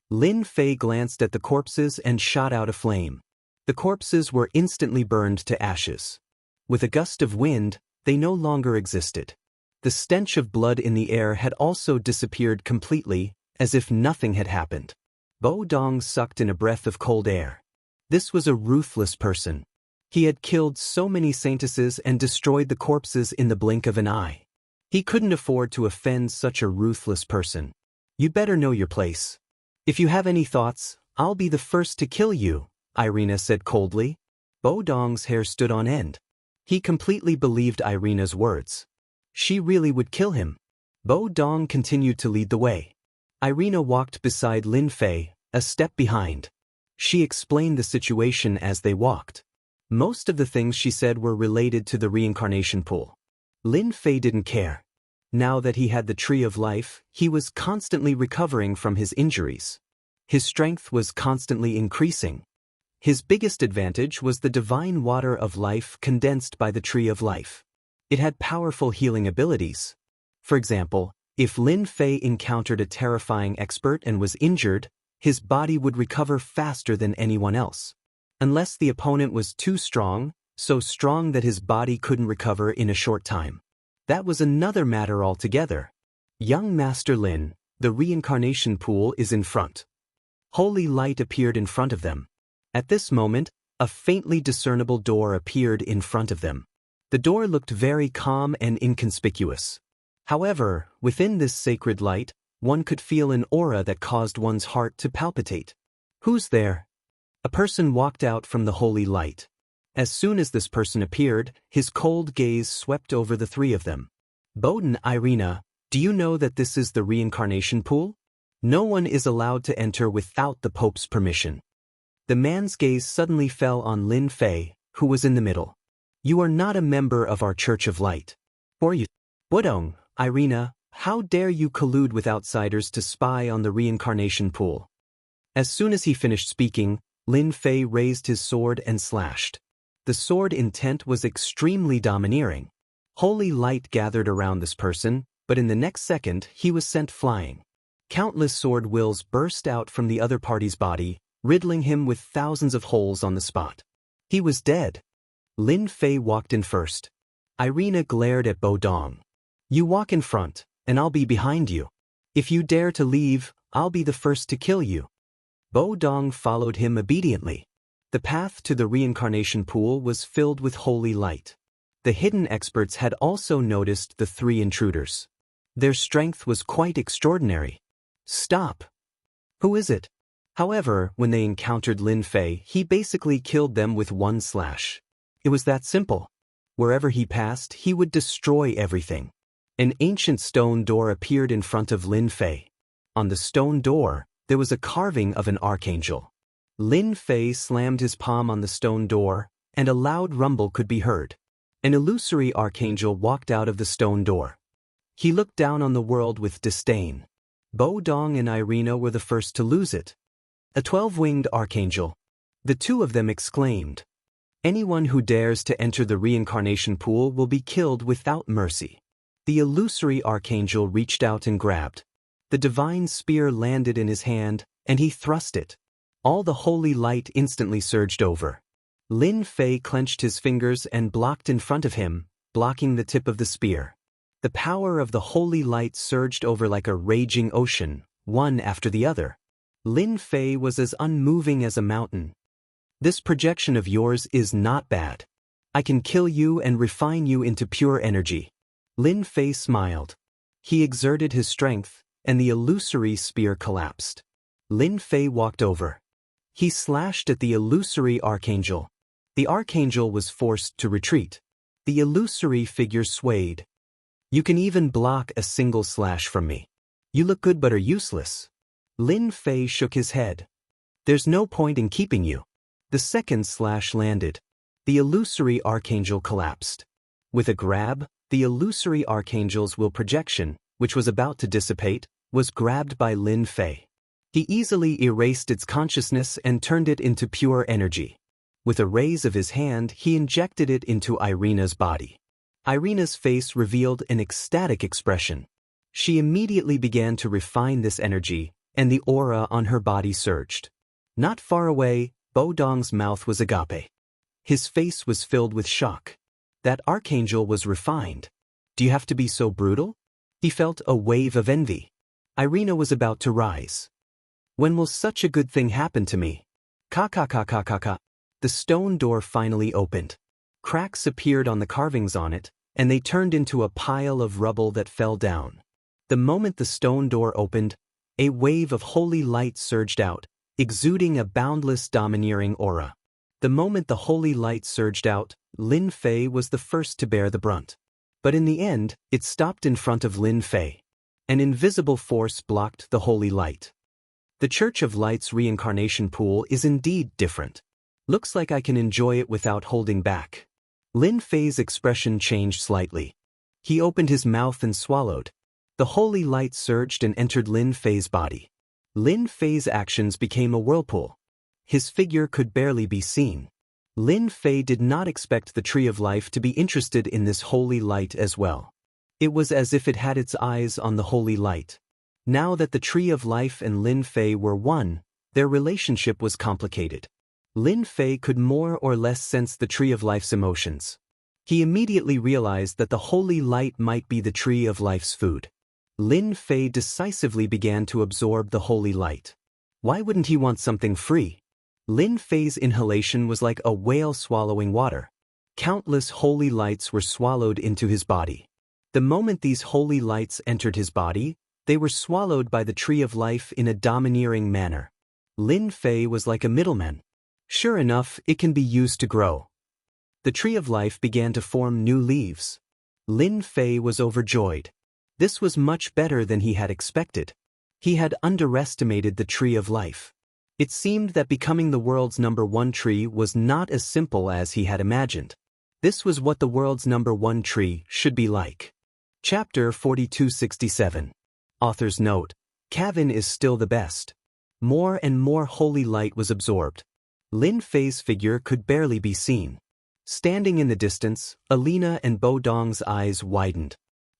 Lin Fei glanced at the corpses and shot out a flame. The corpses were instantly burned to ashes. With a gust of wind, they no longer existed. The stench of blood in the air had also disappeared completely, as if nothing had happened. Bo Dong sucked in a breath of cold air. This was a ruthless person. He had killed so many saintesses and destroyed the corpses in the blink of an eye. He couldn't afford to offend such a ruthless person. You'd better know your place. If you have any thoughts, I'll be the first to kill you, Irina said coldly. Bo Dong's hair stood on end. He completely believed Irina's words. She really would kill him. Bo Dong continued to lead the way. Irina walked beside Lin Fei, a step behind. She explained the situation as they walked. Most of the things she said were related to the reincarnation pool. Lin Fei didn't care. Now that he had the Tree of Life, he was constantly recovering from his injuries. His strength was constantly increasing. His biggest advantage was the divine water of life condensed by the Tree of Life. It had powerful healing abilities. For example, if Lin Fei encountered a terrifying expert and was injured, his body would recover faster than anyone else. Unless the opponent was too strong, so strong that his body couldn't recover in a short time. That was another matter altogether. Young Master Lin, the reincarnation pool is in front. Holy light appeared in front of them. At this moment, a faintly discernible door appeared in front of them. The door looked very calm and inconspicuous. However, within this sacred light, one could feel an aura that caused one's heart to palpitate. Who's there? A person walked out from the holy light. As soon as this person appeared, his cold gaze swept over the three of them. Bowden, Irina, do you know that this is the reincarnation pool? No one is allowed to enter without the Pope's permission. The man's gaze suddenly fell on Lin Fei, who was in the middle. You are not a member of our Church of Light. Or you? Budong, Irina, how dare you collude with outsiders to spy on the reincarnation pool? As soon as he finished speaking, Lin Fei raised his sword and slashed. The sword intent was extremely domineering. Holy light gathered around this person, but in the next second he was sent flying. Countless sword wills burst out from the other party's body, riddling him with thousands of holes on the spot. He was dead. Lin Fei walked in first. Irina glared at Bo Dong. You walk in front, and I'll be behind you. If you dare to leave, I'll be the first to kill you. Bo Dong followed him obediently. The path to the reincarnation pool was filled with holy light. The hidden experts had also noticed the three intruders. Their strength was quite extraordinary. Stop! Who is it? However, when they encountered Lin Fei, he basically killed them with one slash. It was that simple. Wherever he passed, he would destroy everything. An ancient stone door appeared in front of Lin Fei. On the stone door, there was a carving of an archangel. Lin Fei slammed his palm on the stone door, and a loud rumble could be heard. An illusory archangel walked out of the stone door. He looked down on the world with disdain. Bo Dong and Irina were the first to lose it. A 12-winged archangel. The two of them exclaimed. Anyone who dares to enter the reincarnation pool will be killed without mercy. The illusory archangel reached out and grabbed. The divine spear landed in his hand, and he thrust it. All the holy light instantly surged over. Lin Fei clenched his fingers and blocked in front of him, blocking the tip of the spear. The power of the holy light surged over like a raging ocean, one after the other. Lin Fei was as unmoving as a mountain. This projection of yours is not bad. I can kill you and refine you into pure energy. Lin Fei smiled. He exerted his strength, and the illusory spear collapsed. Lin Fei walked over. He slashed at the illusory archangel. The archangel was forced to retreat. The illusory figure swayed. You can even block a single slash from me. You look good but are useless. Lin Fei shook his head. There's no point in keeping you. The second slash landed. The illusory archangel collapsed. With a grab, the illusory archangel's will projection, which was about to dissipate, was grabbed by Lin Fei. He easily erased its consciousness and turned it into pure energy. With a raise of his hand, he injected it into Irina's body. Irina's face revealed an ecstatic expression. She immediately began to refine this energy, and the aura on her body surged. Not far away, Bodong's mouth was agape. His face was filled with shock. That archangel was refined. Do you have to be so brutal? He felt a wave of envy. Irina was about to rise. When will such a good thing happen to me? Ka. The stone door finally opened. Cracks appeared on the carvings on it, and they turned into a pile of rubble that fell down. The moment the stone door opened, a wave of holy light surged out, exuding a boundless domineering aura. The moment the holy light surged out, Lin Fei was the first to bear the brunt. But in the end, it stopped in front of Lin Fei. An invisible force blocked the holy light. The Church of Light's reincarnation pool is indeed different. Looks like I can enjoy it without holding back. Lin Fei's expression changed slightly. He opened his mouth and swallowed. The holy light surged and entered Lin Fei's body. Lin Fei's actions became a whirlpool. His figure could barely be seen. Lin Fei did not expect the Tree of Life to be interested in this holy light as well. It was as if it had its eyes on the holy light. Now that the Tree of Life and Lin Fei were one, their relationship was complicated. Lin Fei could more or less sense the Tree of Life's emotions. He immediately realized that the holy light might be the Tree of Life's food. Lin Fei decisively began to absorb the holy light. Why wouldn't he want something free? Lin Fei's inhalation was like a whale swallowing water. Countless holy lights were swallowed into his body. The moment these holy lights entered his body, they were swallowed by the Tree of Life in a domineering manner. Lin Fei was like a middleman. Sure enough, it can be used to grow. The Tree of Life began to form new leaves. Lin Fei was overjoyed. This was much better than he had expected. He had underestimated the Tree of Life. It seemed that becoming the world's #1 tree was not as simple as he had imagined. This was what the world's #1 tree should be like. Chapter 4267. Author's note: Kavin is still the best. More and more holy light was absorbed. Lin Fei's figure could barely be seen. Standing in the distance, Alina and Bodong's eyes widened.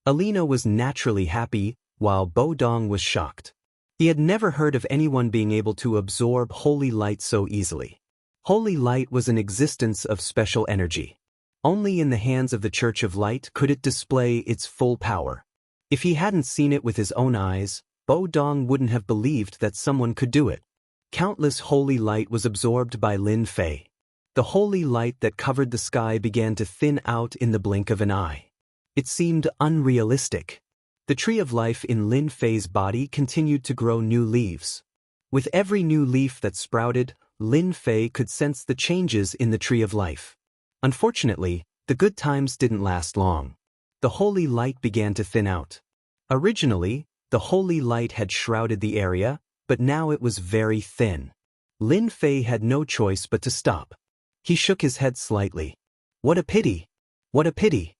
Alina was naturally happy, while Bodong was shocked. He had never heard of anyone being able to absorb holy light so easily. Holy light was an existence of special energy. Only in the hands of the Church of Light could it display its full power. If he hadn't seen it with his own eyes, Bodong wouldn't have believed that someone could do it. Countless holy light was absorbed by Lin Fei. The holy light that covered the sky began to thin out in the blink of an eye. It seemed unrealistic. The Tree of Life in Lin Fei's body continued to grow new leaves. With every new leaf that sprouted, Lin Fei could sense the changes in the Tree of Life. Unfortunately, the good times didn't last long. The holy light began to thin out. Originally, the holy light had shrouded the area, but now it was very thin. Lin Fei had no choice but to stop. He shook his head slightly. What a pity! What a pity!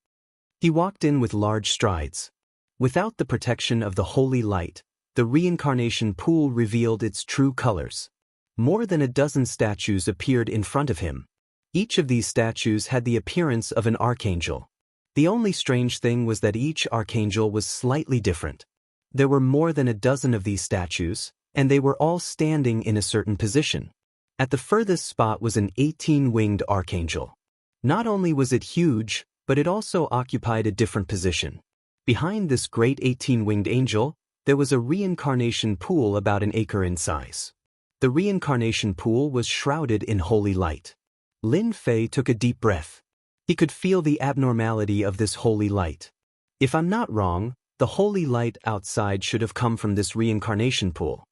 He walked in with large strides. Without the protection of the holy light, the reincarnation pool revealed its true colors. More than a dozen statues appeared in front of him. Each of these statues had the appearance of an archangel. The only strange thing was that each archangel was slightly different. There were more than a dozen of these statues, and they were all standing in a certain position. At the furthest spot was an 18-winged archangel. Not only was it huge, but it also occupied a different position. Behind this great 18-winged angel, there was a reincarnation pool about an acre in size. The reincarnation pool was shrouded in holy light. Lin Fei took a deep breath. He could feel the abnormality of this holy light. If I'm not wrong, the holy light outside should have come from this reincarnation pool.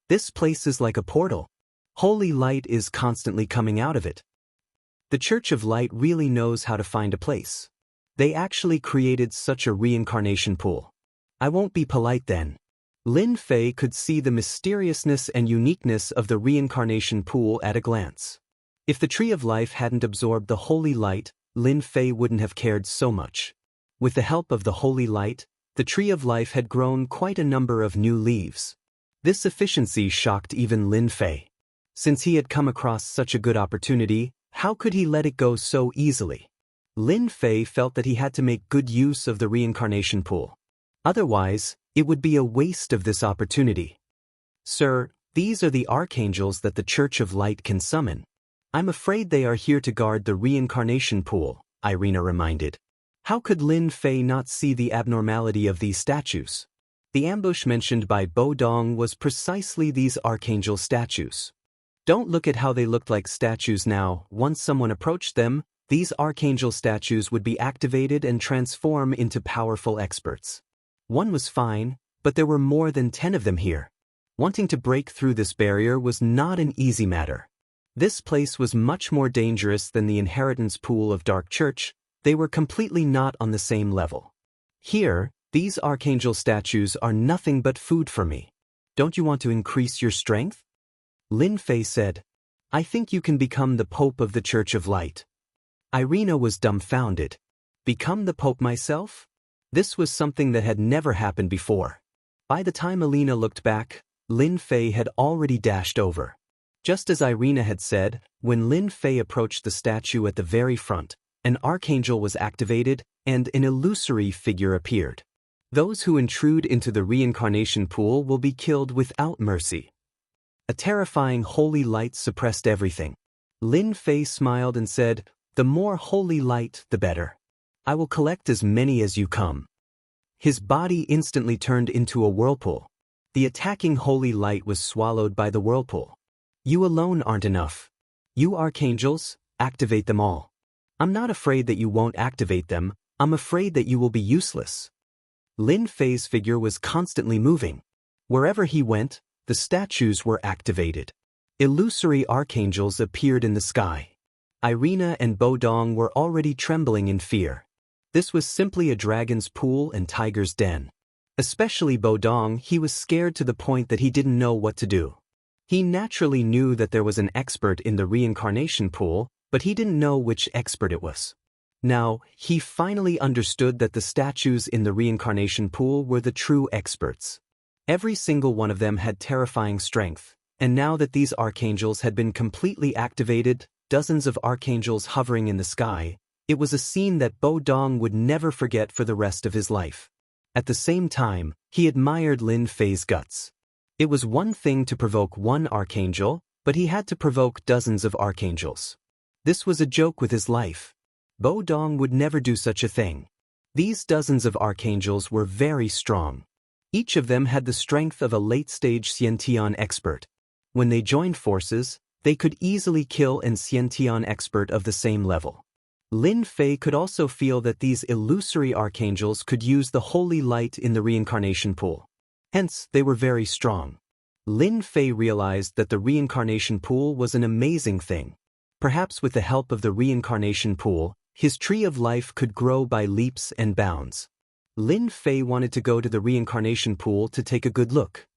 This place is like a portal. Holy light is constantly coming out of it. The Church of Light really knows how to find a place. They actually created such a reincarnation pool. I won't be polite then. Lin Fei could see the mysteriousness and uniqueness of the reincarnation pool at a glance. If the Tree of Life hadn't absorbed the holy light, Lin Fei wouldn't have cared so much. With the help of the holy light, the tree of life had grown quite a number of new leaves. This efficiency shocked even Lin Fei. Since he had come across such a good opportunity, how could he let it go so easily? Lin Fei felt that he had to make good use of the reincarnation pool. Otherwise, it would be a waste of this opportunity. Sir, these are the archangels that the Church of Light can summon. I'm afraid they are here to guard the reincarnation pool, Irina reminded. How could Lin Fei not see the abnormality of these statues? The ambush mentioned by Bo Dong was precisely these archangel statues. Don't look at how they looked like statues now. Once someone approached them, these archangel statues would be activated and transform into powerful experts. One was fine, but there were more than 10 of them here. Wanting to break through this barrier was not an easy matter. This place was much more dangerous than the inheritance pool of Dark Church. They were completely not on the same level. Here, these archangel statues are nothing but food for me. Don't you want to increase your strength? Lin Fei said. I think you can become the Pope of the Church of Light. Irina was dumbfounded. Become the Pope myself? This was something that had never happened before. By the time Alina looked back, Lin Fei had already dashed over. Just as Irina had said, when Lin Fei approached the statue at the very front, an archangel was activated and an illusory figure appeared. Those who intrude into the reincarnation pool will be killed without mercy. A terrifying holy light suppressed everything. Lin Fei smiled and said, the more holy light, the better. I will collect as many as you come. His body instantly turned into a whirlpool. The attacking holy light was swallowed by the whirlpool. You alone aren't enough. You archangels, activate them all. I'm not afraid that you won't activate them, I'm afraid that you will be useless. Lin Fei's figure was constantly moving. Wherever he went, the statues were activated. Illusory archangels appeared in the sky. Irina and Bo Dong were already trembling in fear. This was simply a dragon's pool and tiger's den. Especially Bo Dong, he was scared to the point that he didn't know what to do. He naturally knew that there was an expert in the reincarnation pool, but he didn't know which expert it was. Now, he finally understood that the statues in the reincarnation pool were the true experts. Every single one of them had terrifying strength, and now that these archangels had been completely activated, dozens of archangels hovering in the sky, it was a scene that Bo Dong would never forget for the rest of his life. At the same time, he admired Lin Fei's guts. It was one thing to provoke one archangel, but he had to provoke dozens of archangels. This was a joke with his life. Bo Dong would never do such a thing. These dozens of archangels were very strong. Each of them had the strength of a late-stage Xiantian expert. When they joined forces, they could easily kill an Xiantian expert of the same level. Lin Fei could also feel that these illusory archangels could use the holy light in the reincarnation pool. Hence, they were very strong. Lin Fei realized that the reincarnation pool was an amazing thing. Perhaps with the help of the reincarnation pool, his tree of life could grow by leaps and bounds. Lin Fei wanted to go to the reincarnation pool to take a good look.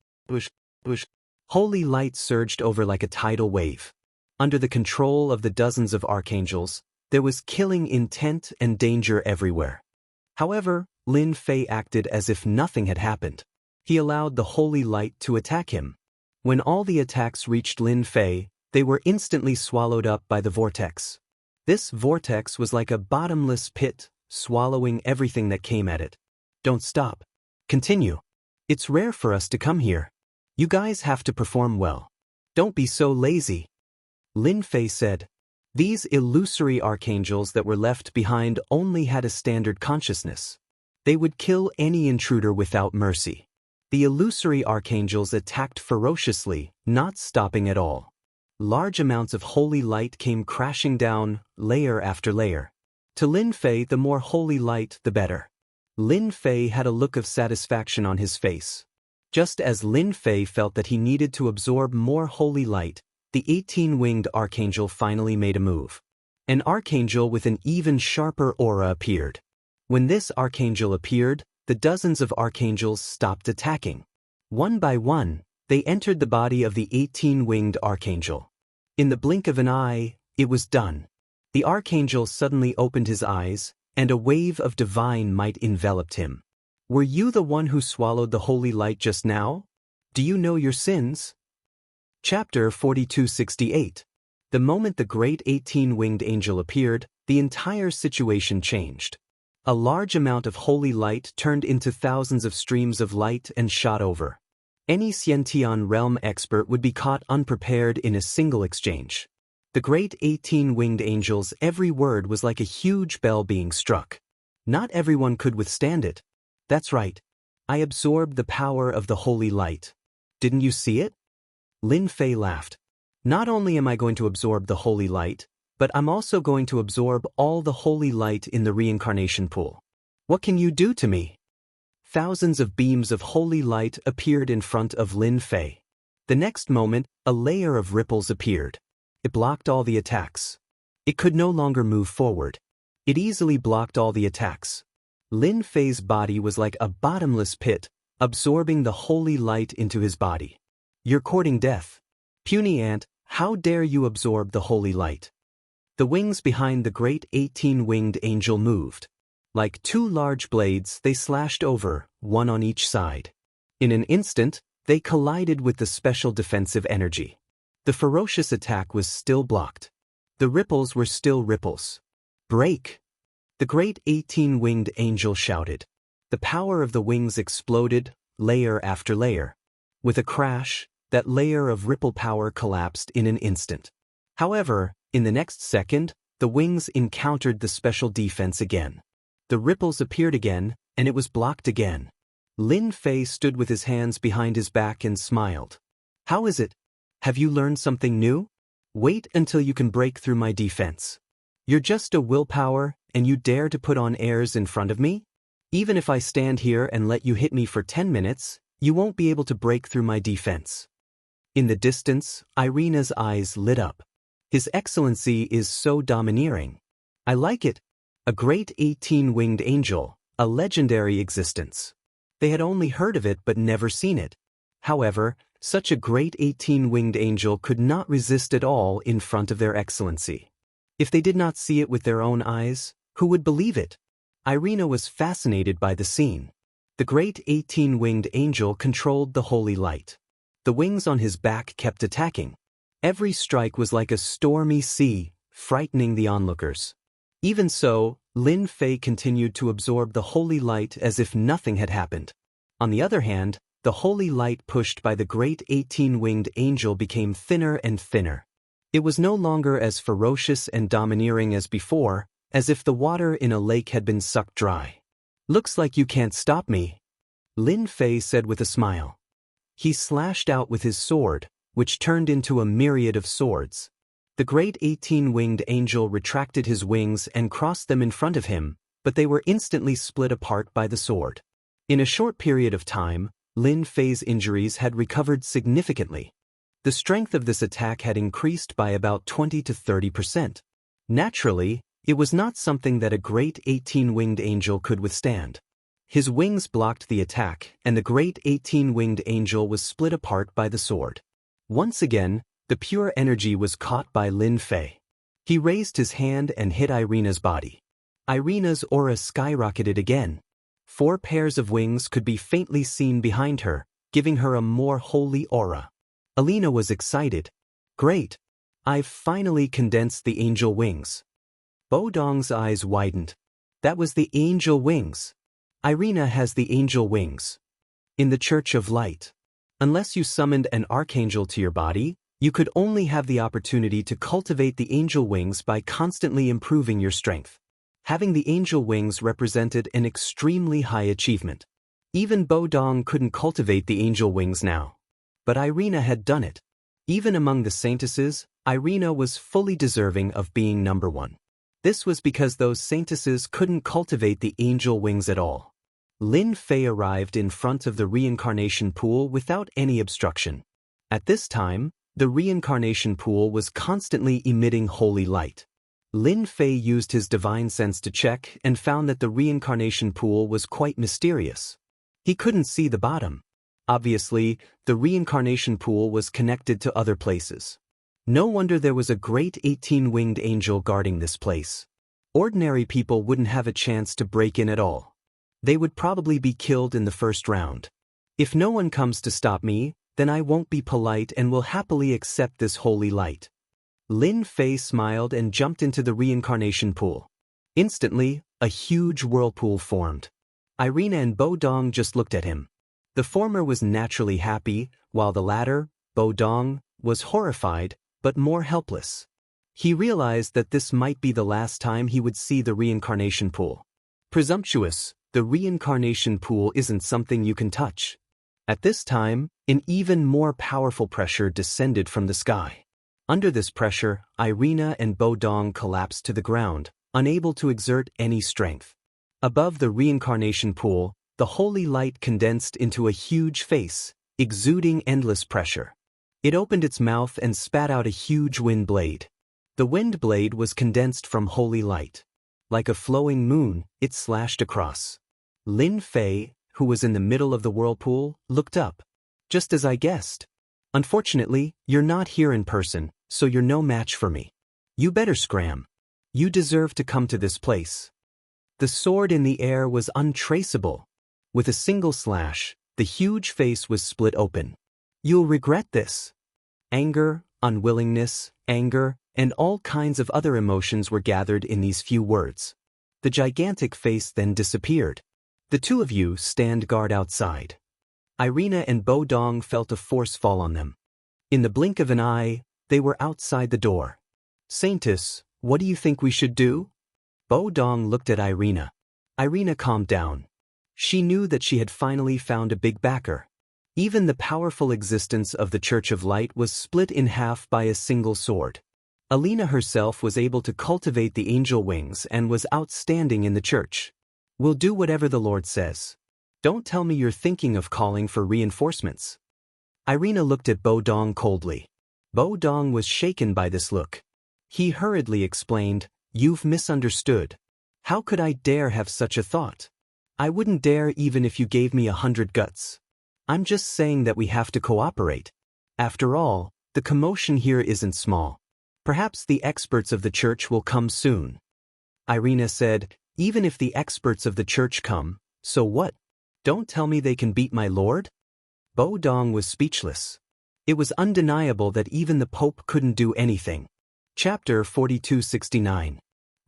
Holy light surged over like a tidal wave. Under the control of the dozens of archangels, there was killing intent and danger everywhere. However, Lin Fei acted as if nothing had happened. He allowed the holy light to attack him. When all the attacks reached Lin Fei, they were instantly swallowed up by the vortex. This vortex was like a bottomless pit, swallowing everything that came at it. Don't stop. Continue. It's rare for us to come here. You guys have to perform well. Don't be so lazy. Lin Fei said. These illusory archangels that were left behind only had a standard consciousness. They would kill any intruder without mercy. The illusory archangels attacked ferociously, not stopping at all. Large amounts of holy light came crashing down, layer after layer. To Lin Fei, the more holy light, the better. Lin Fei had a look of satisfaction on his face. Just as Lin Fei felt that he needed to absorb more holy light, the 18-winged archangel finally made a move. An archangel with an even sharper aura appeared. When this archangel appeared, the dozens of archangels stopped attacking. One by one, they entered the body of the 18-winged archangel. In the blink of an eye, it was done. The archangel suddenly opened his eyes, and a wave of divine might enveloped him. Were you the one who swallowed the holy light just now? Do you know your sins? Chapter 4268. The moment the great 18-winged angel appeared, the entire situation changed. A large amount of holy light turned into thousands of streams of light and shot over. Any Xiantian realm expert would be caught unprepared in a single exchange. The great 18-winged angel's every word was like a huge bell being struck. Not everyone could withstand it. That's right. I absorbed the power of the holy light. Didn't you see it? Lin Fei laughed. Not only am I going to absorb the holy light, but I'm also going to absorb all the holy light in the reincarnation pool. What can you do to me? Thousands of beams of holy light appeared in front of Lin Fei. The next moment, a layer of ripples appeared. It blocked all the attacks. It could no longer move forward. It easily blocked all the attacks. Lin Fei's body was like a bottomless pit, absorbing the holy light into his body. You're courting death. Puny ant, how dare you absorb the holy light? The wings behind the great 18-winged angel moved. Like two large blades, they slashed over, one on each side. In an instant, they collided with the special defensive energy. The ferocious attack was still blocked. The ripples were still ripples. Break! The great 18-winged angel shouted. The power of the wings exploded, layer after layer. With a crash, that layer of ripple power collapsed in an instant. However, in the next second, the wings encountered the special defense again. The ripples appeared again, and it was blocked again. Lin Fei stood with his hands behind his back and smiled. How is it? Have you learned something new? Wait until you can break through my defense. You're just a willpower, and you dare to put on airs in front of me? Even if I stand here and let you hit me for 10 minutes, you won't be able to break through my defense. In the distance, Irina's eyes lit up. His Excellency is so domineering. I like it. A great 18-winged angel, a legendary existence. They had only heard of it but never seen it. However, such a great 18-winged angel could not resist at all in front of their Excellency. If they did not see it with their own eyes, who would believe it? Irina was fascinated by the scene. The great 18-winged angel controlled the holy light. The wings on his back kept attacking. Every strike was like a stormy sea, frightening the onlookers. Even so, Lin Fei continued to absorb the holy light as if nothing had happened. On the other hand, the holy light pushed by the great 18-winged angel became thinner and thinner. It was no longer as ferocious and domineering as before, as if the water in a lake had been sucked dry. Looks like you can't stop me, Lin Fei said with a smile. He slashed out with his sword, which turned into a myriad of swords. The great 18-winged angel retracted his wings and crossed them in front of him, but they were instantly split apart by the sword. In a short period of time, Lin Fei's injuries had recovered significantly. The strength of this attack had increased by about 20 to 30%. Naturally, it was not something that a great 18-winged angel could withstand. His wings blocked the attack, and the great 18-winged angel was split apart by the sword. Once again, the pure energy was caught by Lin Fei. He raised his hand and hit Irina's body. Irina's aura skyrocketed again. 4 pairs of wings could be faintly seen behind her, giving her a more holy aura. Alina was excited. Great! I've finally condensed the angel wings. Bodong's eyes widened. That was the angel wings. Irina has the angel wings. In the Church of Light. Unless you summoned an archangel to your body, you could only have the opportunity to cultivate the angel wings by constantly improving your strength. Having the angel wings represented an extremely high achievement. Even Bodong couldn't cultivate the angel wings now. But Irina had done it. Even among the saintesses, Irina was fully deserving of being number 1. This was because those saintesses couldn't cultivate the angel wings at all. Lin Fei arrived in front of the reincarnation pool without any obstruction. At this time, the reincarnation pool was constantly emitting holy light. Lin Fei used his divine sense to check and found that the reincarnation pool was quite mysterious. He couldn't see the bottom. Obviously, the reincarnation pool was connected to other places. No wonder there was a great 18-winged angel guarding this place. Ordinary people wouldn't have a chance to break in at all. They would probably be killed in the first round. If no one comes to stop me, then I won't be polite and will happily accept this holy light. Lin Fei smiled and jumped into the reincarnation pool. Instantly, a huge whirlpool formed. Irina and Bo Dong just looked at him. The former was naturally happy, while the latter, Bo Dong, was horrified, but more helpless. He realized that this might be the last time he would see the reincarnation pool. Presumptuous, the reincarnation pool isn't something you can touch. At this time, an even more powerful pressure descended from the sky. Under this pressure, Irina and Bo Dong collapsed to the ground, unable to exert any strength. Above the reincarnation pool, the holy light condensed into a huge face, exuding endless pressure. It opened its mouth and spat out a huge wind blade. The wind blade was condensed from holy light. Like a flowing moon, it slashed across. Lin Fei, who was in the middle of the whirlpool, looked up. Just as I guessed. Unfortunately, you're not here in person, so you're no match for me. You better scram. You deserve to come to this place. The sword in the air was untraceable. With a single slash, the huge face was split open. You'll regret this. Anger, unwillingness, anger, and all kinds of other emotions were gathered in these few words. The gigantic face then disappeared. The two of you stand guard outside. Irina and Bo Dong felt a force fall on them. In the blink of an eye, they were outside the door. Saintess, what do you think we should do? Bo Dong looked at Irina. Irina calmed down. She knew that she had finally found a big backer. Even the powerful existence of the Church of Light was split in half by a single sword. Alina herself was able to cultivate the angel wings and was outstanding in the church. We'll do whatever the Lord says. Don't tell me you're thinking of calling for reinforcements. Irina looked at Bo Dong coldly. Bo Dong was shaken by this look. He hurriedly explained, "You've misunderstood. How could I dare have such a thought? I wouldn't dare even if you gave me 100 guts. I'm just saying that we have to cooperate. After all, the commotion here isn't small. Perhaps the experts of the church will come soon." Irina said, "Even if the experts of the church come, so what? Don't tell me they can beat my lord?" Bo Dong was speechless. It was undeniable that even the Pope couldn't do anything. Chapter 4269.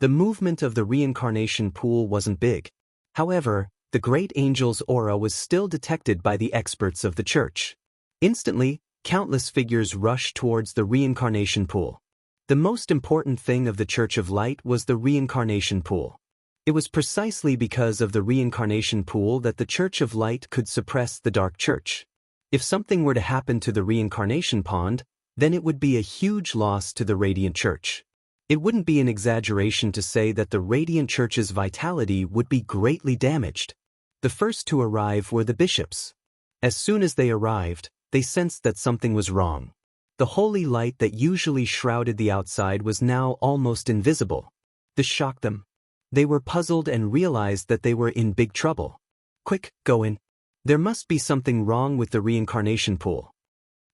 The movement of the reincarnation pool wasn't big. However, the great angel's aura was still detected by the experts of the church. Instantly, countless figures rushed towards the reincarnation pool. The most important thing of the Church of Light was the reincarnation pool. It was precisely because of the reincarnation pool that the Church of Light could suppress the Dark Church. If something were to happen to the reincarnation pond, then it would be a huge loss to the Radiant Church. It wouldn't be an exaggeration to say that the Radiant Church's vitality would be greatly damaged. The first to arrive were the bishops. As soon as they arrived, they sensed that something was wrong. The holy light that usually shrouded the outside was now almost invisible. This shocked them. They were puzzled and realized that they were in big trouble. "Quick, go in. There must be something wrong with the reincarnation pool."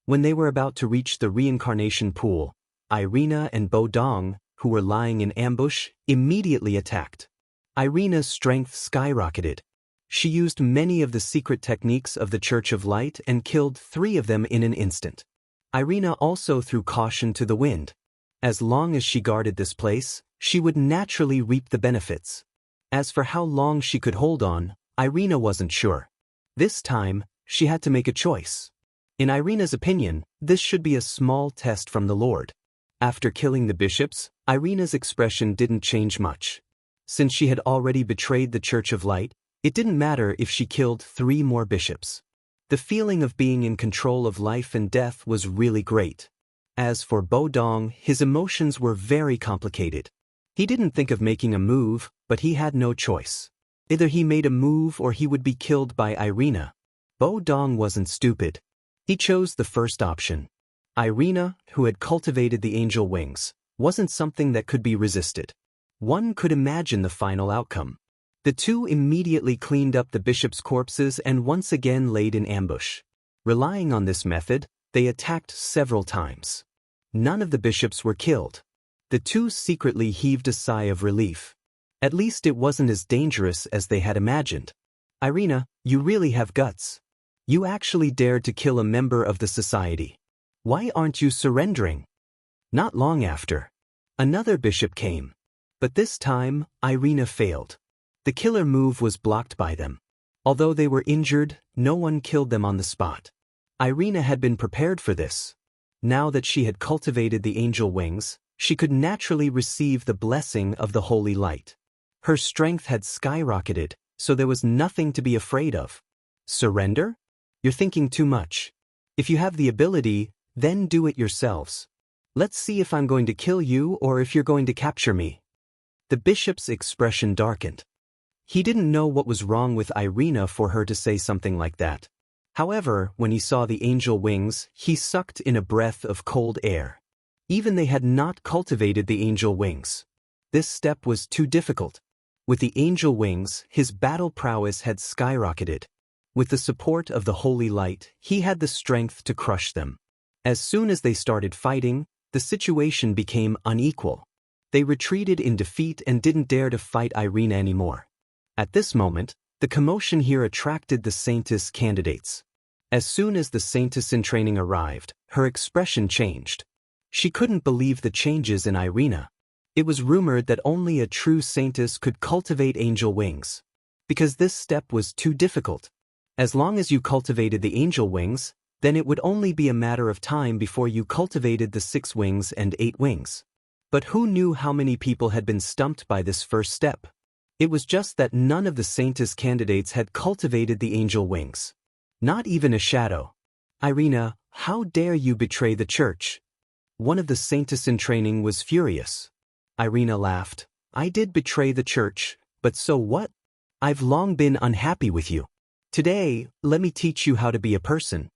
When they were about to reach the reincarnation pool, Irina and Bo Dong, who were lying in ambush, immediately attacked. Irina's strength skyrocketed. She used many of the secret techniques of the Church of Light and killed 3 of them in an instant. Irina also threw caution to the wind. As long as she guarded this place, she would naturally reap the benefits. As for how long she could hold on, Irina wasn't sure. This time, she had to make a choice. In Irina's opinion, this should be a small test from the Lord. After killing the bishops, Irina's expression didn't change much. Since she had already betrayed the Church of Light, it didn't matter if she killed 3 more bishops. The feeling of being in control of life and death was really great. As for Bo Dong, his emotions were very complicated. He didn't think of making a move, but he had no choice. Either he made a move or he would be killed by Irina. Bo Dong wasn't stupid. He chose the first option. Irina, who had cultivated the angel wings, wasn't something that could be resisted. One could imagine the final outcome. The two immediately cleaned up the bishops' corpses and once again laid in ambush. Relying on this method, they attacked several times. None of the bishops were killed. The two secretly heaved a sigh of relief. At least it wasn't as dangerous as they had imagined. Irina, you really have guts. You actually dared to kill a member of the society. Why aren't you surrendering? Not long after, another bishop came. But this time, Irina failed. The killer move was blocked by them. Although they were injured, no one killed them on the spot. Irina had been prepared for this. Now that she had cultivated the angel wings, she could naturally receive the blessing of the holy light. Her strength had skyrocketed, so there was nothing to be afraid of. Surrender? You're thinking too much. If you have the ability, then do it yourselves. Let's see if I'm going to kill you or if you're going to capture me. The bishop's expression darkened. He didn't know what was wrong with Irina for her to say something like that. However, when he saw the angel wings, he sucked in a breath of cold air. Even they had not cultivated the angel wings. This step was too difficult. With the angel wings, his battle prowess had skyrocketed. With the support of the holy light, he had the strength to crush them. As soon as they started fighting, the situation became unequal. They retreated in defeat and didn't dare to fight Irina anymore. At this moment, the commotion here attracted the Saintess candidates. As soon as the Saintess in training arrived, her expression changed. She couldn't believe the changes in Irina. It was rumored that only a true Saintess could cultivate angel wings. Because this step was too difficult. As long as you cultivated the angel wings, then it would only be a matter of time before you cultivated the 6 wings and 8 wings. But who knew how many people had been stumped by this first step? It was just that none of the Saintess candidates had cultivated the angel wings. Not even a shadow. Irina, how dare you betray the church? One of the Saintess in training was furious. Irina laughed. I did betray the church, but so what? I've long been unhappy with you. Today, let me teach you how to be a person.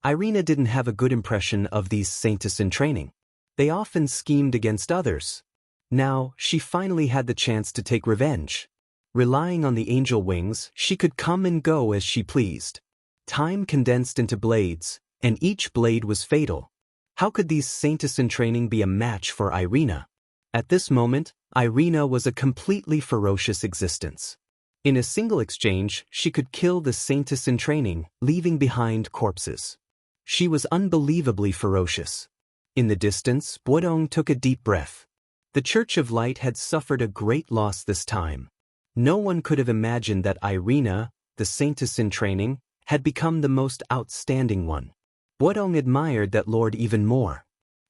Irina didn't have a good impression of these Saintess in training. They often schemed against others. Now, she finally had the chance to take revenge. Relying on the angel wings, she could come and go as she pleased. Time condensed into blades, and each blade was fatal. How could these Saintess in training be a match for Irina? At this moment, Irina was a completely ferocious existence. In a single exchange, she could kill the Saintess in training, leaving behind corpses. She was unbelievably ferocious. In the distance, Wudong took a deep breath. The Church of Light had suffered a great loss this time. No one could have imagined that Irina, the Saintess in training, had become the most outstanding one. Wudong admired that lord even more.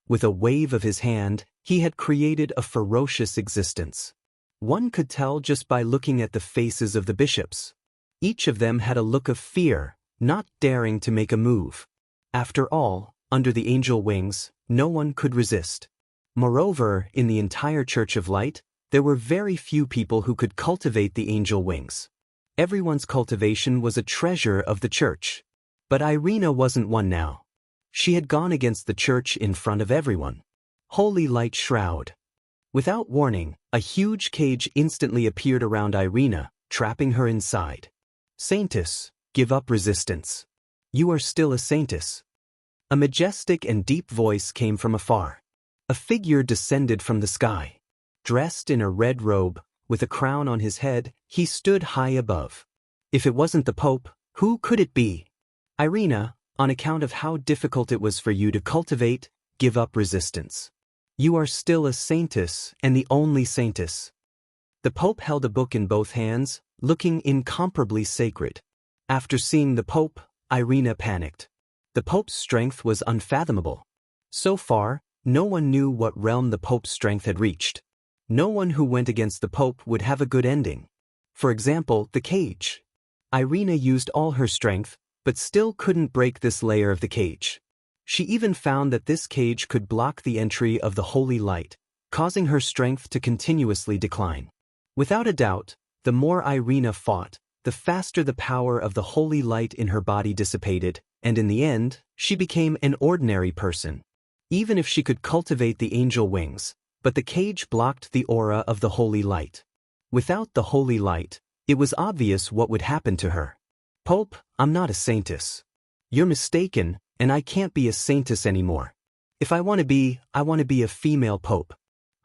With a wave of his hand, he had created a ferocious existence. One could tell just by looking at the faces of the bishops. Each of them had a look of fear, not daring to make a move. After all, under the angel wings, no one could resist. Moreover, in the entire Church of Light, there were very few people who could cultivate the angel wings. Everyone's cultivation was a treasure of the church. But Irina wasn't one now. She had gone against the church in front of everyone. Holy light shroud. Without warning, a huge cage instantly appeared around Irina, trapping her inside. Saintess, give up resistance. You are still a Saintess. A majestic and deep voice came from afar. A figure descended from the sky. Dressed in a red robe, with a crown on his head, he stood high above. If it wasn't the Pope, who could it be? Irina, on account of how difficult it was for you to cultivate, give up resistance. You are still a Saintess and the only Saintess. The Pope held a book in both hands, looking incomparably sacred. After seeing the Pope, Irina panicked. The Pope's strength was unfathomable. So far, no one knew what realm the Pope's strength had reached. No one who went against the Pope would have a good ending. For example, the cage. Irina used all her strength, but still couldn't break this layer of the cage. She even found that this cage could block the entry of the holy light, causing her strength to continuously decline. Without a doubt, the more Irina fought, the faster the power of the holy light in her body dissipated, and in the end, she became an ordinary person. Even if she could cultivate the angel wings, but the cage blocked the aura of the holy light. Without the holy light, it was obvious what would happen to her. Pope, I'm not a Saintess. You're mistaken, and I can't be a Saintess anymore. If I want to be a female pope.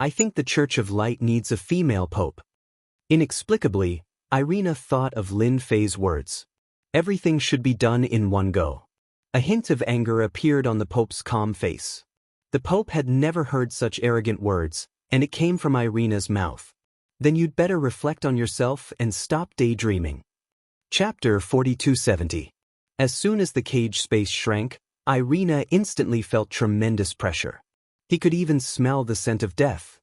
I think the Church of Light needs a female pope. Inexplicably, Irina thought of Lin Fei's words. Everything should be done in one go. A hint of anger appeared on the pope's calm face. The pope had never heard such arrogant words, and it came from Irina's mouth. Then you'd better reflect on yourself and stop daydreaming. Chapter 4270. As soon as the cage space shrank, Irina instantly felt tremendous pressure. He could even smell the scent of death.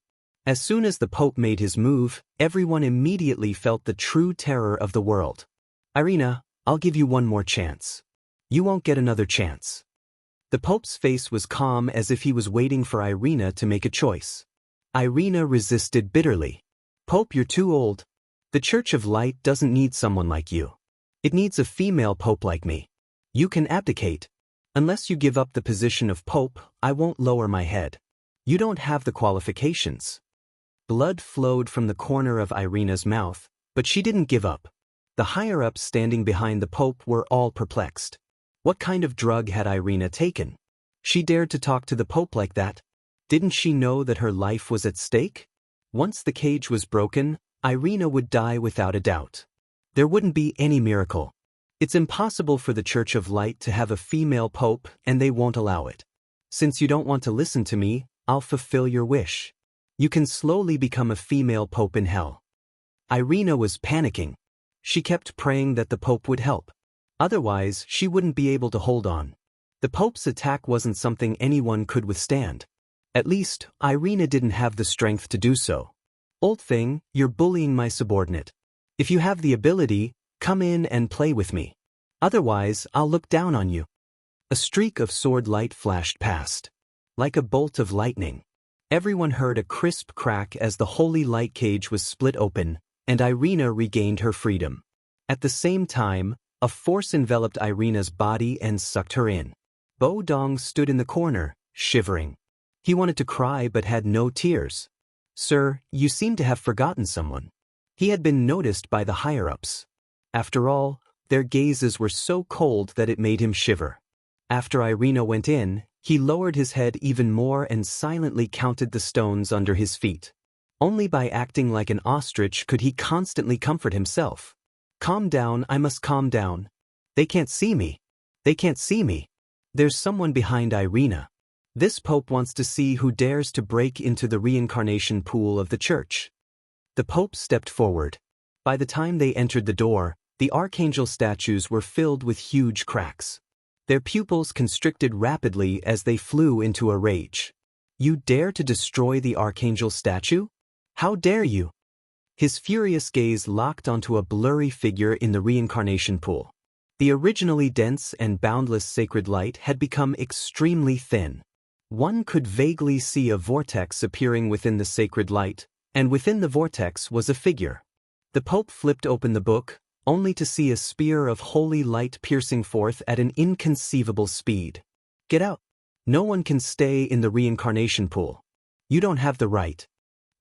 As soon as the Pope made his move, everyone immediately felt the true terror of the world. Irina, I'll give you one more chance. You won't get another chance. The Pope's face was calm as if he was waiting for Irina to make a choice. Irina resisted bitterly. Pope, you're too old. The Church of Light doesn't need someone like you. It needs a female Pope like me. You can abdicate. Unless you give up the position of Pope, I won't lower my head. You don't have the qualifications. Blood flowed from the corner of Irina's mouth, but she didn't give up. The higher-ups standing behind the Pope were all perplexed. What kind of drug had Irina taken? She dared to talk to the Pope like that. Didn't she know that her life was at stake? Once the cage was broken, Irina would die without a doubt. There wouldn't be any miracle. It's impossible for the Church of Light to have a female pope, and they won't allow it. Since you don't want to listen to me, I'll fulfill your wish. You can slowly become a female pope in hell. Irina was panicking. She kept praying that the pope would help. Otherwise, she wouldn't be able to hold on. The pope's attack wasn't something anyone could withstand. At least, Irina didn't have the strength to do so. Old thing, you're bullying my subordinate. If you have the ability, come in and play with me. Otherwise, I'll look down on you. A streak of sword light flashed past. Like a bolt of lightning. Everyone heard a crisp crack as the holy light cage was split open, and Irina regained her freedom. At the same time, a force enveloped Irina's body and sucked her in. Bo Dong stood in the corner, shivering. He wanted to cry but had no tears. Sir, you seem to have forgotten someone. He had been noticed by the higher-ups. After all, their gazes were so cold that it made him shiver. After Irina went in, he lowered his head even more and silently counted the stones under his feet. Only by acting like an ostrich could he constantly comfort himself. Calm down, I must calm down. They can't see me. They can't see me. There's someone behind Irina. This Pope wants to see who dares to break into the reincarnation pool of the Church. The Pope stepped forward. By the time they entered the door, the archangel statues were filled with huge cracks. Their pupils constricted rapidly as they flew into a rage. You dare to destroy the archangel statue? How dare you? His furious gaze locked onto a blurry figure in the reincarnation pool. The originally dense and boundless sacred light had become extremely thin. One could vaguely see a vortex appearing within the sacred light, and within the vortex was a figure. The Pope flipped open the book, only to see a spear of holy light piercing forth at an inconceivable speed. Get out! No one can stay in the reincarnation pool. You don't have the right.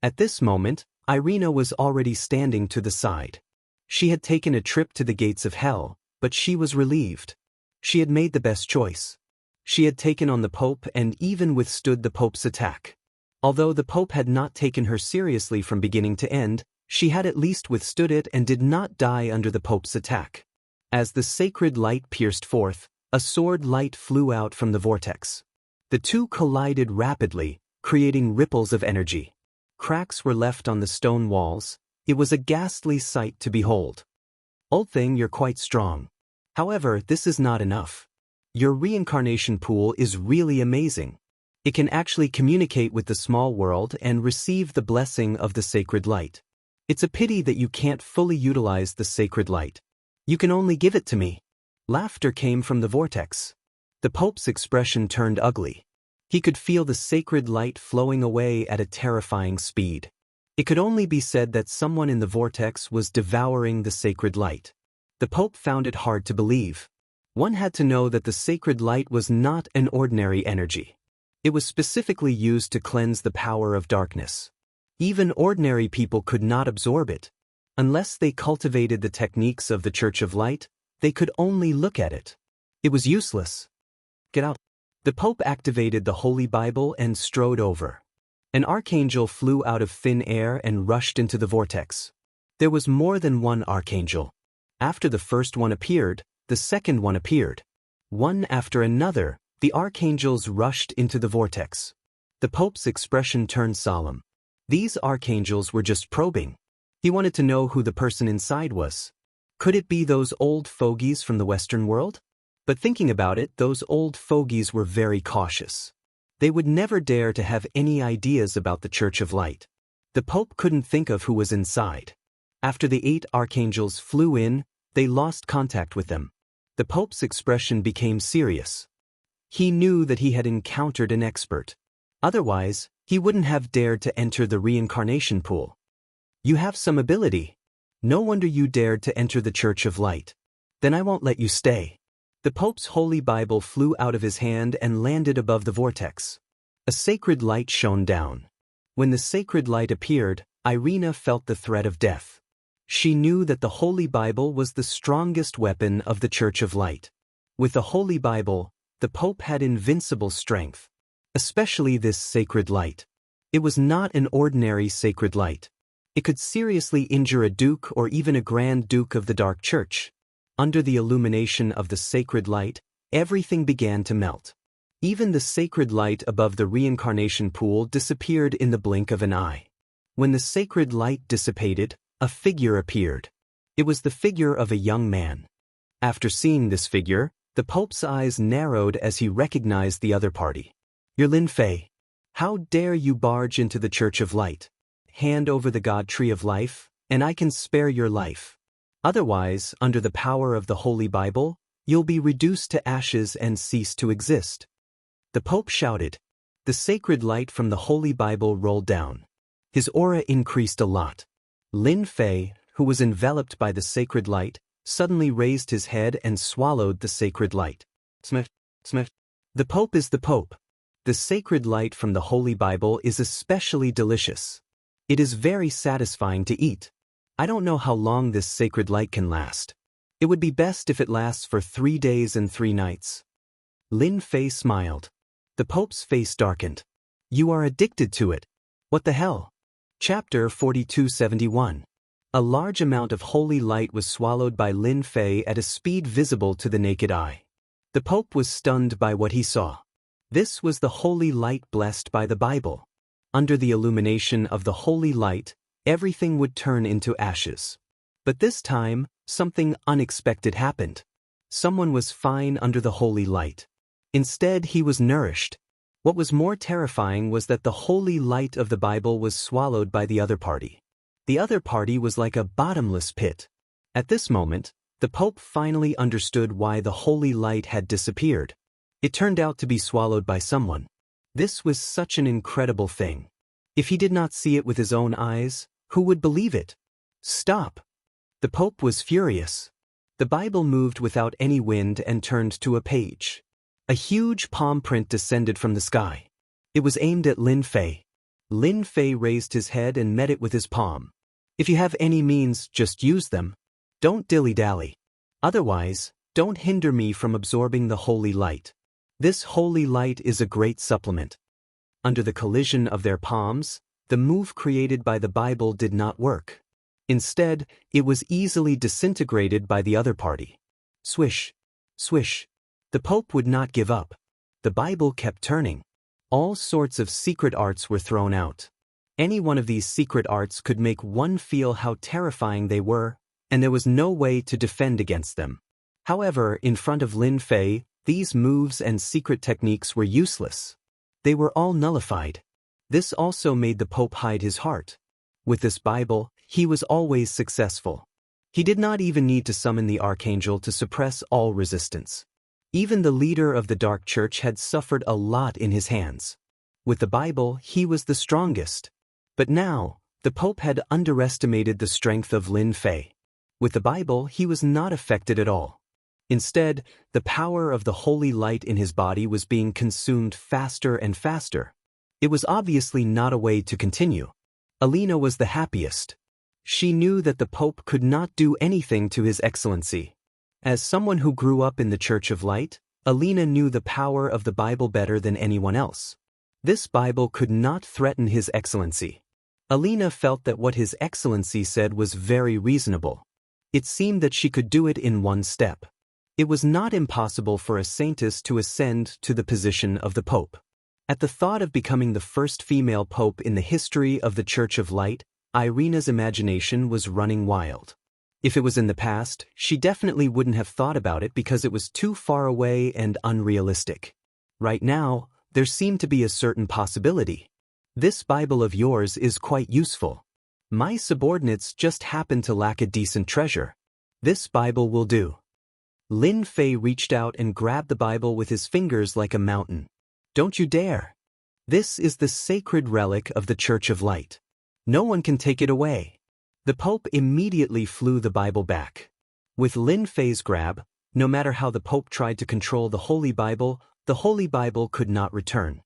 At this moment, Irina was already standing to the side. She had taken a trip to the gates of hell, but she was relieved. She had made the best choice. She had taken on the Pope and even withstood the Pope's attack. Although the Pope had not taken her seriously from beginning to end, she had at least withstood it and did not die under the Pope's attack. As the sacred light pierced forth, a sword light flew out from the vortex. The two collided rapidly, creating ripples of energy. Cracks were left on the stone walls. It was a ghastly sight to behold. Old thing, you're quite strong. However, this is not enough. Your reincarnation pool is really amazing. It can actually communicate with the small world and receive the blessing of the sacred light. It's a pity that you can't fully utilize the sacred light. You can only give it to me. Laughter came from the vortex. The Pope's expression turned ugly. He could feel the sacred light flowing away at a terrifying speed. It could only be said that someone in the vortex was devouring the sacred light. The Pope found it hard to believe. One had to know that the sacred light was not an ordinary energy. It was specifically used to cleanse the power of darkness. Even ordinary people could not absorb it. Unless they cultivated the techniques of the Church of Light, they could only look at it. It was useless. Get out. The Pope activated the Holy Bible and strode over. An archangel flew out of thin air and rushed into the vortex. There was more than one archangel. After the first one appeared, the second one appeared. One after another, the archangels rushed into the vortex. The Pope's expression turned solemn. These archangels were just probing. He wanted to know who the person inside was. Could it be those old fogies from the Western world? But thinking about it, those old fogies were very cautious. They would never dare to have any ideas about the Church of Light. The Pope couldn't think of who was inside. After the 8 archangels flew in, they lost contact with them. The Pope's expression became serious. He knew that he had encountered an expert. Otherwise, he wouldn't have dared to enter the reincarnation pool. You have some ability. No wonder you dared to enter the Church of Light. Then I won't let you stay. The Pope's Holy Bible flew out of his hand and landed above the vortex. A sacred light shone down. When the sacred light appeared, Irina felt the threat of death. She knew that the Holy Bible was the strongest weapon of the Church of Light. With the Holy Bible, the Pope had invincible strength. Especially this sacred light. It was not an ordinary sacred light. It could seriously injure a duke or even a Grand Duke of the Dark Church. Under the illumination of the sacred light, everything began to melt. Even the sacred light above the reincarnation pool disappeared in the blink of an eye. When the sacred light dissipated, a figure appeared. It was the figure of a young man. After seeing this figure, the Pope's eyes narrowed as he recognized the other party. "You're Lin Fei. How dare you barge into the Church of Light? Hand over the God Tree of Life, and I can spare your life. Otherwise, under the power of the Holy Bible, you'll be reduced to ashes and cease to exist." The Pope shouted. The sacred light from the Holy Bible rolled down. His aura increased a lot. Lin Fei, who was enveloped by the sacred light, suddenly raised his head and swallowed the sacred light. Smith, Smith. The Pope is the Pope. The sacred light from the Holy Bible is especially delicious. It is very satisfying to eat. I don't know how long this sacred light can last. It would be best if it lasts for 3 days and 3 nights. Lin Fei smiled. The Pope's face darkened. You are addicted to it. What the hell? Chapter 4271. A large amount of holy light was swallowed by Lin Fei at a speed visible to the naked eye. The Pope was stunned by what he saw. This was the holy light blessed by the Bible. Under the illumination of the holy light, everything would turn into ashes. But this time, something unexpected happened. Someone was fine under the holy light. Instead, he was nourished. What was more terrifying was that the holy light of the Bible was swallowed by the other party. The other party was like a bottomless pit. At this moment, the Pope finally understood why the holy light had disappeared. It turned out to be swallowed by someone. This was such an incredible thing. If he did not see it with his own eyes, who would believe it? Stop! The Pope was furious. The Bible moved without any wind and turned to a page. A huge palm print descended from the sky. It was aimed at Lin Fei. Lin Fei raised his head and met it with his palm. If you have any means, just use them. Don't dilly-dally. Otherwise, don't hinder me from absorbing the holy light. This holy light is a great supplement. Under the collision of their palms, the move created by the Bible did not work. Instead, it was easily disintegrated by the other party. Swish, swish. The Pope would not give up. The Bible kept turning. All sorts of secret arts were thrown out. Any one of these secret arts could make one feel how terrifying they were, and there was no way to defend against them. However, in front of Lin Fei, these moves and secret techniques were useless. They were all nullified. This also made the Pope hide his heart. With this Bible, he was always successful. He did not even need to summon the archangel to suppress all resistance. Even the leader of the Dark Church had suffered a lot in his hands. With the Bible, he was the strongest. But now, the Pope had underestimated the strength of Lin Fei. With the Bible, he was not affected at all. Instead, the power of the holy light in his body was being consumed faster and faster. It was obviously not a way to continue. Alina was the happiest. She knew that the Pope could not do anything to His Excellency. As someone who grew up in the Church of Light, Alina knew the power of the Bible better than anyone else. This Bible could not threaten His Excellency. Alina felt that what His Excellency said was very reasonable. It seemed that she could do it in one step. It was not impossible for a saintess to ascend to the position of the Pope. At the thought of becoming the first female Pope in the history of the Church of Light, Irina's imagination was running wild. If it was in the past, she definitely wouldn't have thought about it because it was too far away and unrealistic. Right now, there seemed to be a certain possibility. This Bible of yours is quite useful. My subordinates just happen to lack a decent treasure. This Bible will do. Lin Fei reached out and grabbed the Bible with his fingers like a mountain. Don't you dare. This is the sacred relic of the Church of Light. No one can take it away. The Pope immediately flew the Bible back. With Lin Fei's grab, no matter how the Pope tried to control the Holy Bible could not return.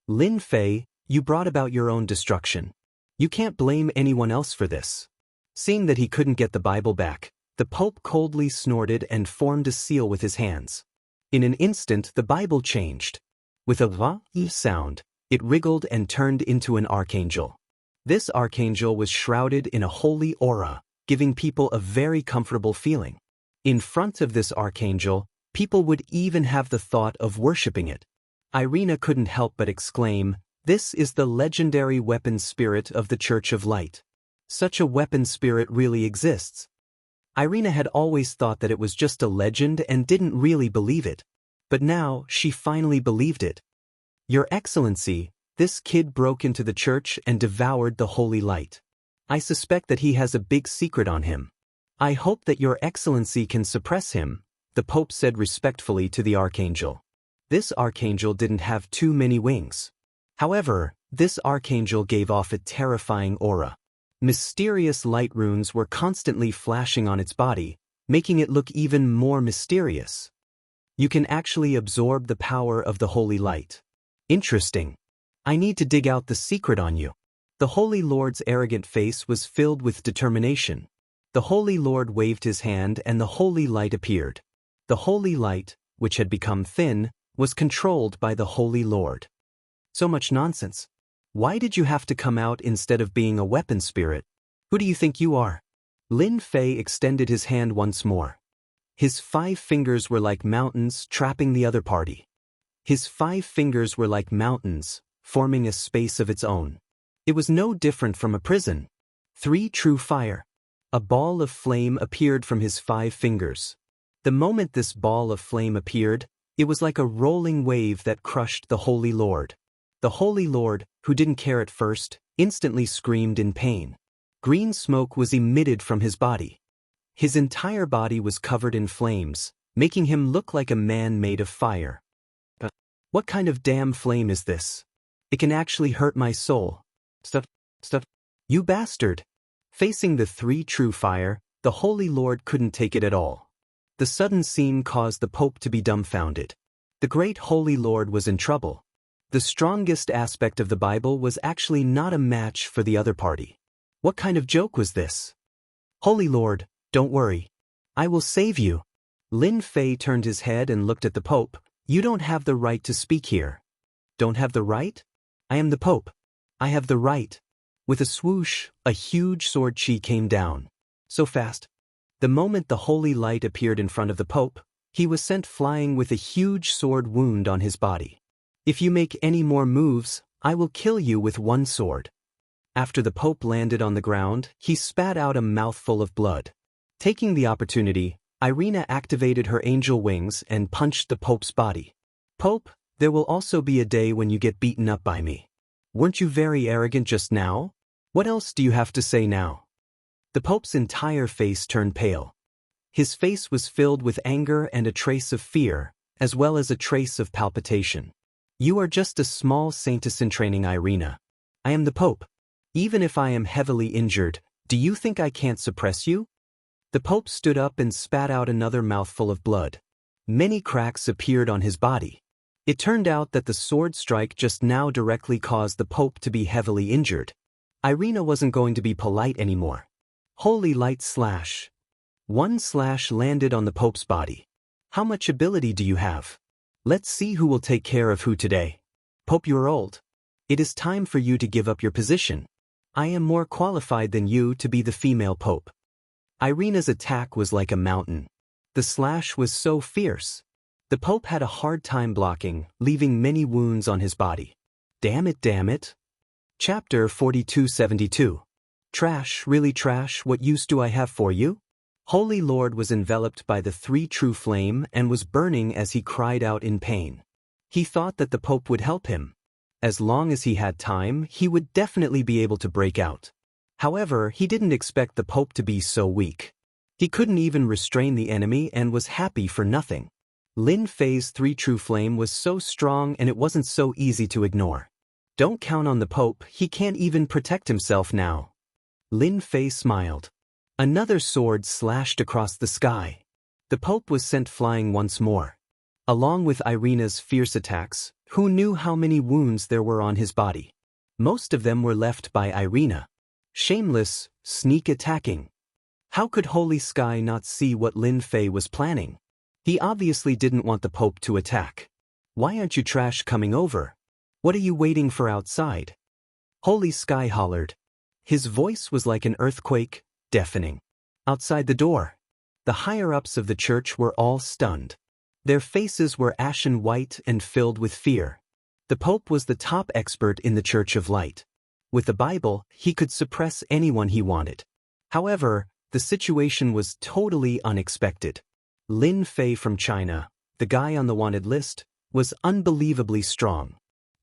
Lin Fei, you brought about your own destruction. You can't blame anyone else for this. Seeing that he couldn't get the Bible back, the Pope coldly snorted and formed a seal with his hands. In an instant, the Bible changed. With a va sound, it wriggled and turned into an archangel. This archangel was shrouded in a holy aura, giving people a very comfortable feeling. In front of this archangel, people would even have the thought of worshipping it. Irina couldn't help but exclaim, "This is the legendary weapon spirit of the Church of Light. Such a weapon spirit really exists." Irina had always thought that it was just a legend and didn't really believe it. But now, she finally believed it. Your Excellency, this kid broke into the church and devoured the holy light. I suspect that he has a big secret on him. I hope that Your Excellency can suppress him, the Pope said respectfully to the archangel. This archangel didn't have too many wings. However, this archangel gave off a terrifying aura. Mysterious light runes were constantly flashing on its body, making it look even more mysterious. You can actually absorb the power of the holy light. Interesting. I need to dig out the secret on you. The Holy Lord's arrogant face was filled with determination. The Holy Lord waved his hand and the holy light appeared. The holy light, which had become thin, was controlled by the Holy Lord. So much nonsense. Why did you have to come out instead of being a weapon spirit? Who do you think you are? Lin Fei extended his hand once more. His 5 fingers were like mountains trapping the other party. His 5 fingers were like mountains, forming a space of its own. It was no different from a prison. 3 true fire. A ball of flame appeared from his 5 fingers. The moment this ball of flame appeared, it was like a rolling wave that crushed the Holy Lord. The Holy Lord, who didn't care at first, instantly screamed in pain. Green smoke was emitted from his body. His entire body was covered in flames, making him look like a man made of fire. What kind of damn flame is this? It can actually hurt my soul. Stuff. You bastard! Facing the 3 true fire, the Holy Lord couldn't take it at all. The sudden scene caused the Pope to be dumbfounded. The great Holy Lord was in trouble. The strongest aspect of the Bible was actually not a match for the other party. What kind of joke was this? Holy Lord, don't worry. I will save you. Lin Fei turned his head and looked at the Pope. You don't have the right to speak here. Don't have the right? I am the Pope. I have the right. With a swoosh, a huge sword chi came down. So fast. The moment the holy light appeared in front of the Pope, he was sent flying with a huge sword wound on his body. If you make any more moves, I will kill you with one sword. After the Pope landed on the ground, he spat out a mouthful of blood. Taking the opportunity, Irina activated her angel wings and punched the Pope's body. Pope, there will also be a day when you get beaten up by me. Weren't you very arrogant just now? What else do you have to say now? The Pope's entire face turned pale. His face was filled with anger and a trace of fear, as well as a trace of palpitation. You are just a small saintess in training, Irina. I am the Pope. Even if I am heavily injured, do you think I can't suppress you? The Pope stood up and spat out another mouthful of blood. Many cracks appeared on his body. It turned out that the sword strike just now directly caused the Pope to be heavily injured. Irina wasn't going to be polite anymore. Holy light slash. One slash landed on the Pope's body. How much ability do you have? Let's see who will take care of who today. Pope, you're old. It is time for you to give up your position. I am more qualified than you to be the female pope. Irina's attack was like a mountain. The slash was so fierce. The pope had a hard time blocking, leaving many wounds on his body. Damn it, damn it. Chapter 4272. Trash, really trash, what use do I have for you? Holy Lord was enveloped by the three true flame and was burning as he cried out in pain. He thought that the Pope would help him. As long as he had time, he would definitely be able to break out. However, he didn't expect the Pope to be so weak. He couldn't even restrain the enemy and was happy for nothing. Lin Fei's three true flame was so strong and it wasn't so easy to ignore. Don't count on the Pope, he can't even protect himself now. Lin Fei smiled. Another sword slashed across the sky. The Pope was sent flying once more. Along with Irina's fierce attacks, who knew how many wounds there were on his body? Most of them were left by Irina. Shameless, sneak attacking. How could Holy Sky not see what Lin Fei was planning? He obviously didn't want the Pope to attack. Why aren't you trash coming over? What are you waiting for outside? Holy Sky hollered. His voice was like an earthquake, deafening. Outside the door, the higher-ups of the church were all stunned. Their faces were ashen white and filled with fear. The Pope was the top expert in the Church of Light. With the Bible, he could suppress anyone he wanted. However, the situation was totally unexpected. Lin Fei from China, the guy on the wanted list, was unbelievably strong.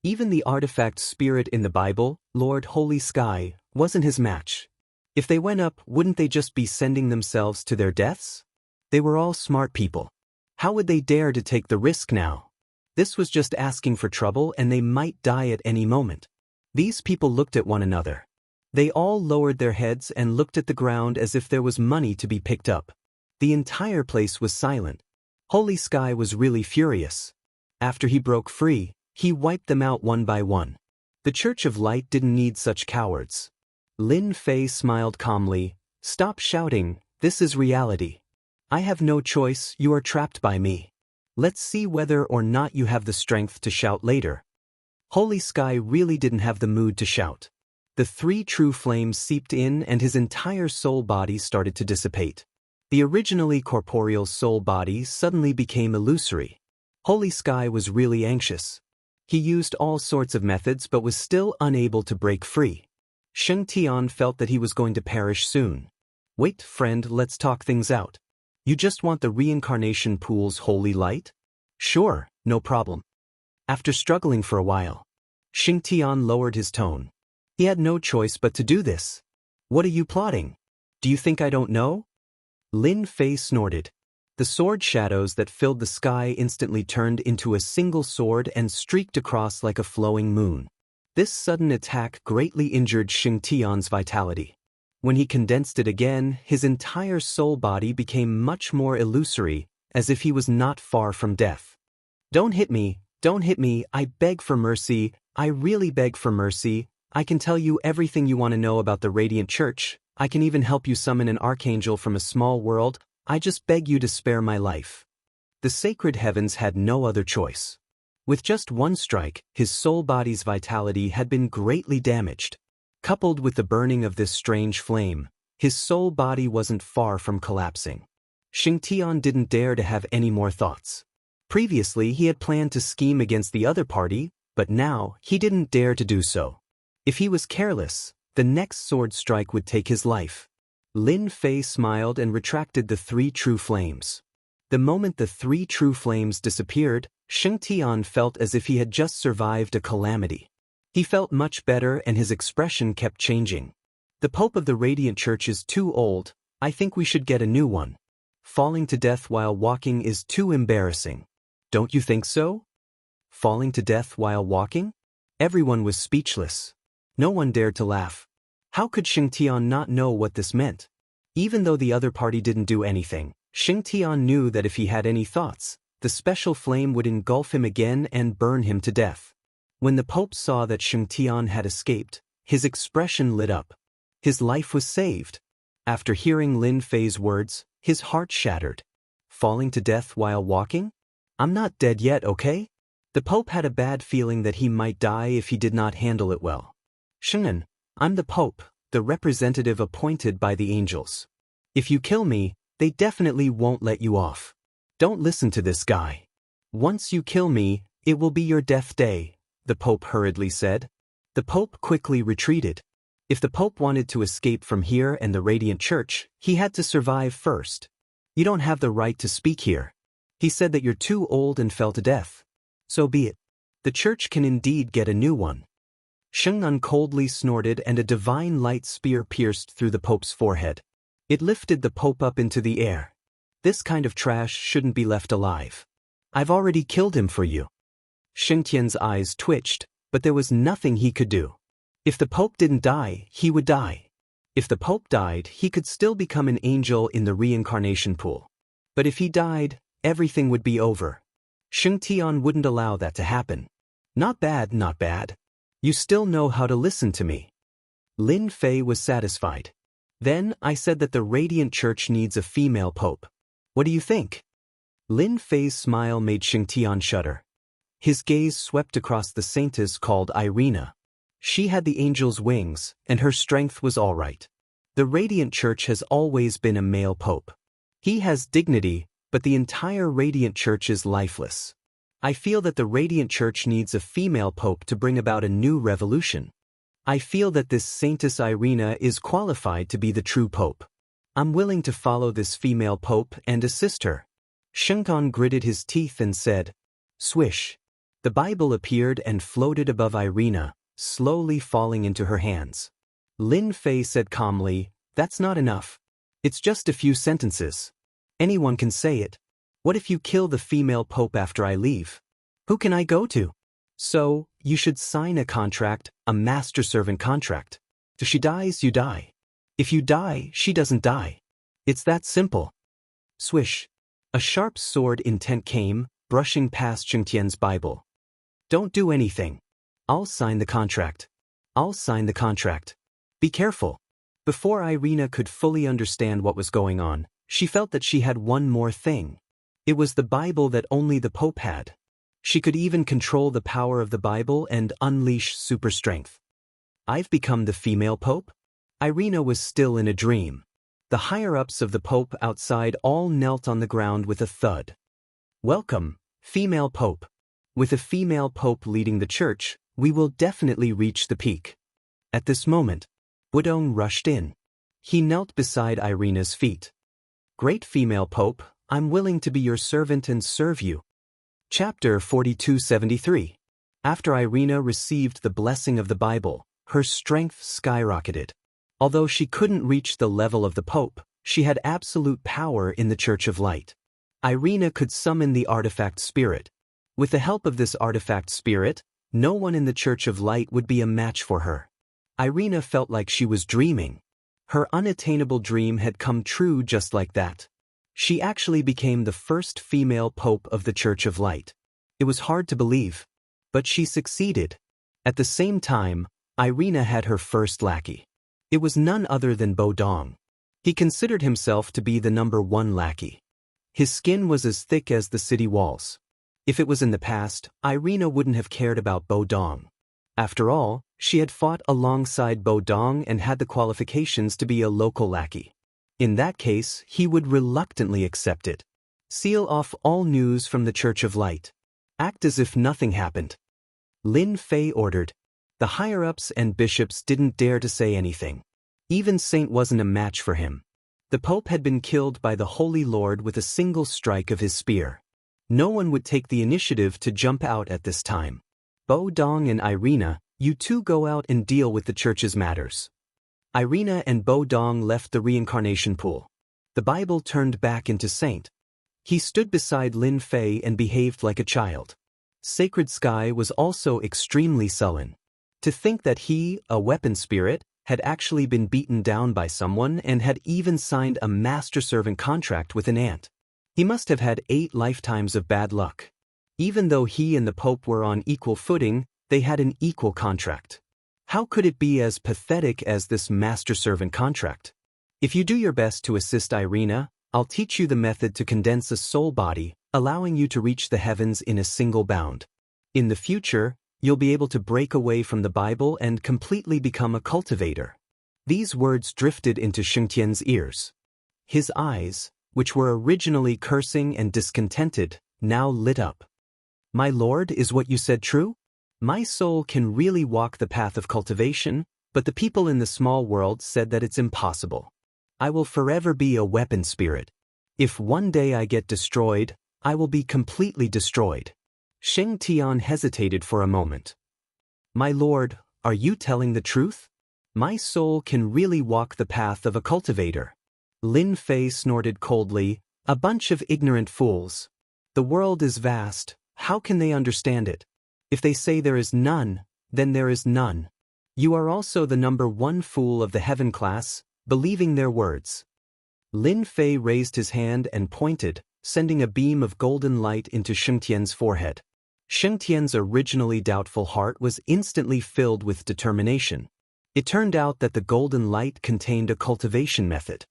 Even the artifact spirit in the Bible, Lord Holy Sky, wasn't his match. If they went up, wouldn't they just be sending themselves to their deaths? They were all smart people. How would they dare to take the risk now? This was just asking for trouble and they might die at any moment. These people looked at one another. They all lowered their heads and looked at the ground as if there was money to be picked up. The entire place was silent. Holy Sky was really furious. After he broke free, he wiped them out one by one. The Church of Light didn't need such cowards. Lin Fei smiled calmly. Stop shouting, this is reality. I have no choice, you are trapped by me. Let's see whether or not you have the strength to shout later. Holy Sky really didn't have the mood to shout. The three true flames seeped in and his entire soul body started to dissipate. The originally corporeal soul body suddenly became illusory. Holy Sky was really anxious. He used all sorts of methods but was still unable to break free. Xianxia felt that he was going to perish soon. Wait, friend, let's talk things out. You just want the reincarnation pool's holy light? Sure, no problem. After struggling for a while, Xianxia lowered his tone. He had no choice but to do this. What are you plotting? Do you think I don't know? Lin Fei snorted. The sword shadows that filled the sky instantly turned into a single sword and streaked across like a flowing moon. This sudden attack greatly injured Xianxia's vitality. When he condensed it again, his entire soul body became much more illusory, as if he was not far from death. Don't hit me, I beg for mercy, I really beg for mercy. I can tell you everything you want to know about the Radiant Church. I can even help you summon an archangel from a small world. I just beg you to spare my life. The sacred heavens had no other choice. With just one strike, his soul body's vitality had been greatly damaged. Coupled with the burning of this strange flame, his soul body wasn't far from collapsing. Xianxia didn't dare to have any more thoughts. Previously, he had planned to scheme against the other party, but now he didn't dare to do so. If he was careless, the next sword strike would take his life. Lin Fei smiled and retracted the three true flames. The moment the three true flames disappeared, Xianxia felt as if he had just survived a calamity. He felt much better and his expression kept changing. The Pope of the Radiant Church is too old, I think we should get a new one. Falling to death while walking is too embarrassing. Don't you think so? Falling to death while walking? Everyone was speechless. No one dared to laugh. How could Xianxia not know what this meant? Even though the other party didn't do anything, Xianxia knew that if he had any thoughts, the special flame would engulf him again and burn him to death. When the Pope saw that Xianxia had escaped, his expression lit up. His life was saved. After hearing Lin Fei's words, his heart shattered. Falling to death while walking? I'm not dead yet, okay? The Pope had a bad feeling that he might die if he did not handle it well. Sheng'an, I'm the Pope, the representative appointed by the angels. If you kill me, they definitely won't let you off. Don't listen to this guy. Once you kill me, it will be your death day, the Pope hurriedly said. The Pope quickly retreated. If the Pope wanted to escape from here and the Radiant Church, he had to survive first. You don't have the right to speak here. He said that you're too old and fell to death. So be it. The church can indeed get a new one. Sheng'an coldly snorted and a divine light spear pierced through the Pope's forehead. It lifted the Pope up into the air. This kind of trash shouldn't be left alive. I've already killed him for you. Shengtian's eyes twitched, but there was nothing he could do. If the Pope didn't die, he would die. If the Pope died, he could still become an angel in the reincarnation pool. But if he died, everything would be over. Shengtian wouldn't allow that to happen. Not bad, not bad. You still know how to listen to me. Lin Fei was satisfied. Then I said that the Radiant Church needs a female pope. What do you think? Lin Fei's smile made Shengtian shudder. His gaze swept across the saintess called Irina. She had the angel's wings, and her strength was all right. The Radiant Church has always been a male pope. He has dignity, but the entire Radiant Church is lifeless. I feel that the Radiant Church needs a female pope to bring about a new revolution. I feel that this Saintess Irina is qualified to be the true pope. I'm willing to follow this female pope and assist her. Shengtian gritted his teeth and said, swish. The Bible appeared and floated above Irina, slowly falling into her hands. Lin Fei said calmly, that's not enough. It's just a few sentences. Anyone can say it. What if you kill the female pope after I leave? Who can I go to? So, you should sign a contract, a master servant contract. If she dies, you die. If you die, she doesn't die. It's that simple. Swish. A sharp sword intent came, brushing past Shengtian's Bible. Don't do anything. I'll sign the contract. I'll sign the contract. Be careful. Before Irina could fully understand what was going on, she felt that she had one more thing. It was the Bible that only the Pope had. She could even control the power of the Bible and unleash super strength. I've become the female Pope? Irina was still in a dream. The higher-ups of the Pope outside all knelt on the ground with a thud. Welcome, female Pope. With a female Pope leading the church, we will definitely reach the peak. At this moment, Wudong rushed in. He knelt beside Irina's feet. Great female Pope, I'm willing to be your servant and serve you. Chapter 4273. After Irina received the blessing of the Bible, her strength skyrocketed. Although she couldn't reach the level of the Pope, she had absolute power in the Church of Light. Irina could summon the artifact spirit. With the help of this artifact spirit, no one in the Church of Light would be a match for her. Irina felt like she was dreaming. Her unattainable dream had come true just like that. She actually became the first female pope of the Church of Light. It was hard to believe, but she succeeded. At the same time, Irina had her first lackey. It was none other than Bo Dong. He considered himself to be the number one lackey. His skin was as thick as the city walls. If it was in the past, Irina wouldn't have cared about Bo Dong. After all, she had fought alongside Bo Dong and had the qualifications to be a local lackey. In that case, he would reluctantly accept it. Seal off all news from the Church of Light. Act as if nothing happened. Lin Fei ordered. The higher-ups and bishops didn't dare to say anything. Even Saint wasn't a match for him. The Pope had been killed by the Holy Lord with a single strike of his spear. No one would take the initiative to jump out at this time. Bo Dong and Irina, you two go out and deal with the Church's matters. Irina and Bo Dong left the reincarnation pool. The Bible turned back into Saint. He stood beside Lin Fei and behaved like a child. Sacred Sky was also extremely sullen. To think that he, a weapon spirit, had actually been beaten down by someone and had even signed a master-servant contract with an ant. He must have had 8 lifetimes of bad luck. Even though he and the Pope were on equal footing, they had an equal contract. How could it be as pathetic as this master-servant contract? If you do your best to assist Irina, I'll teach you the method to condense a soul body, allowing you to reach the heavens in a single bound. In the future, you'll be able to break away from the Bible and completely become a cultivator. These words drifted into Xianxia's ears. His eyes, which were originally cursing and discontented, now lit up. My lord, is what you said true? My soul can really walk the path of cultivation, but the people in the small world said that it's impossible. I will forever be a weapon spirit. If one day I get destroyed, I will be completely destroyed. Sheng Tian hesitated for a moment. My lord, are you telling the truth? My soul can really walk the path of a cultivator. Lin Fei snorted coldly, a bunch of ignorant fools. The world is vast, how can they understand it? If they say there is none, then there is none. You are also the number one fool of the heaven class, believing their words. Lin Fei raised his hand and pointed, sending a beam of golden light into Sheng Tian's forehead. Sheng Tian's originally doubtful heart was instantly filled with determination. It turned out that the golden light contained a cultivation method.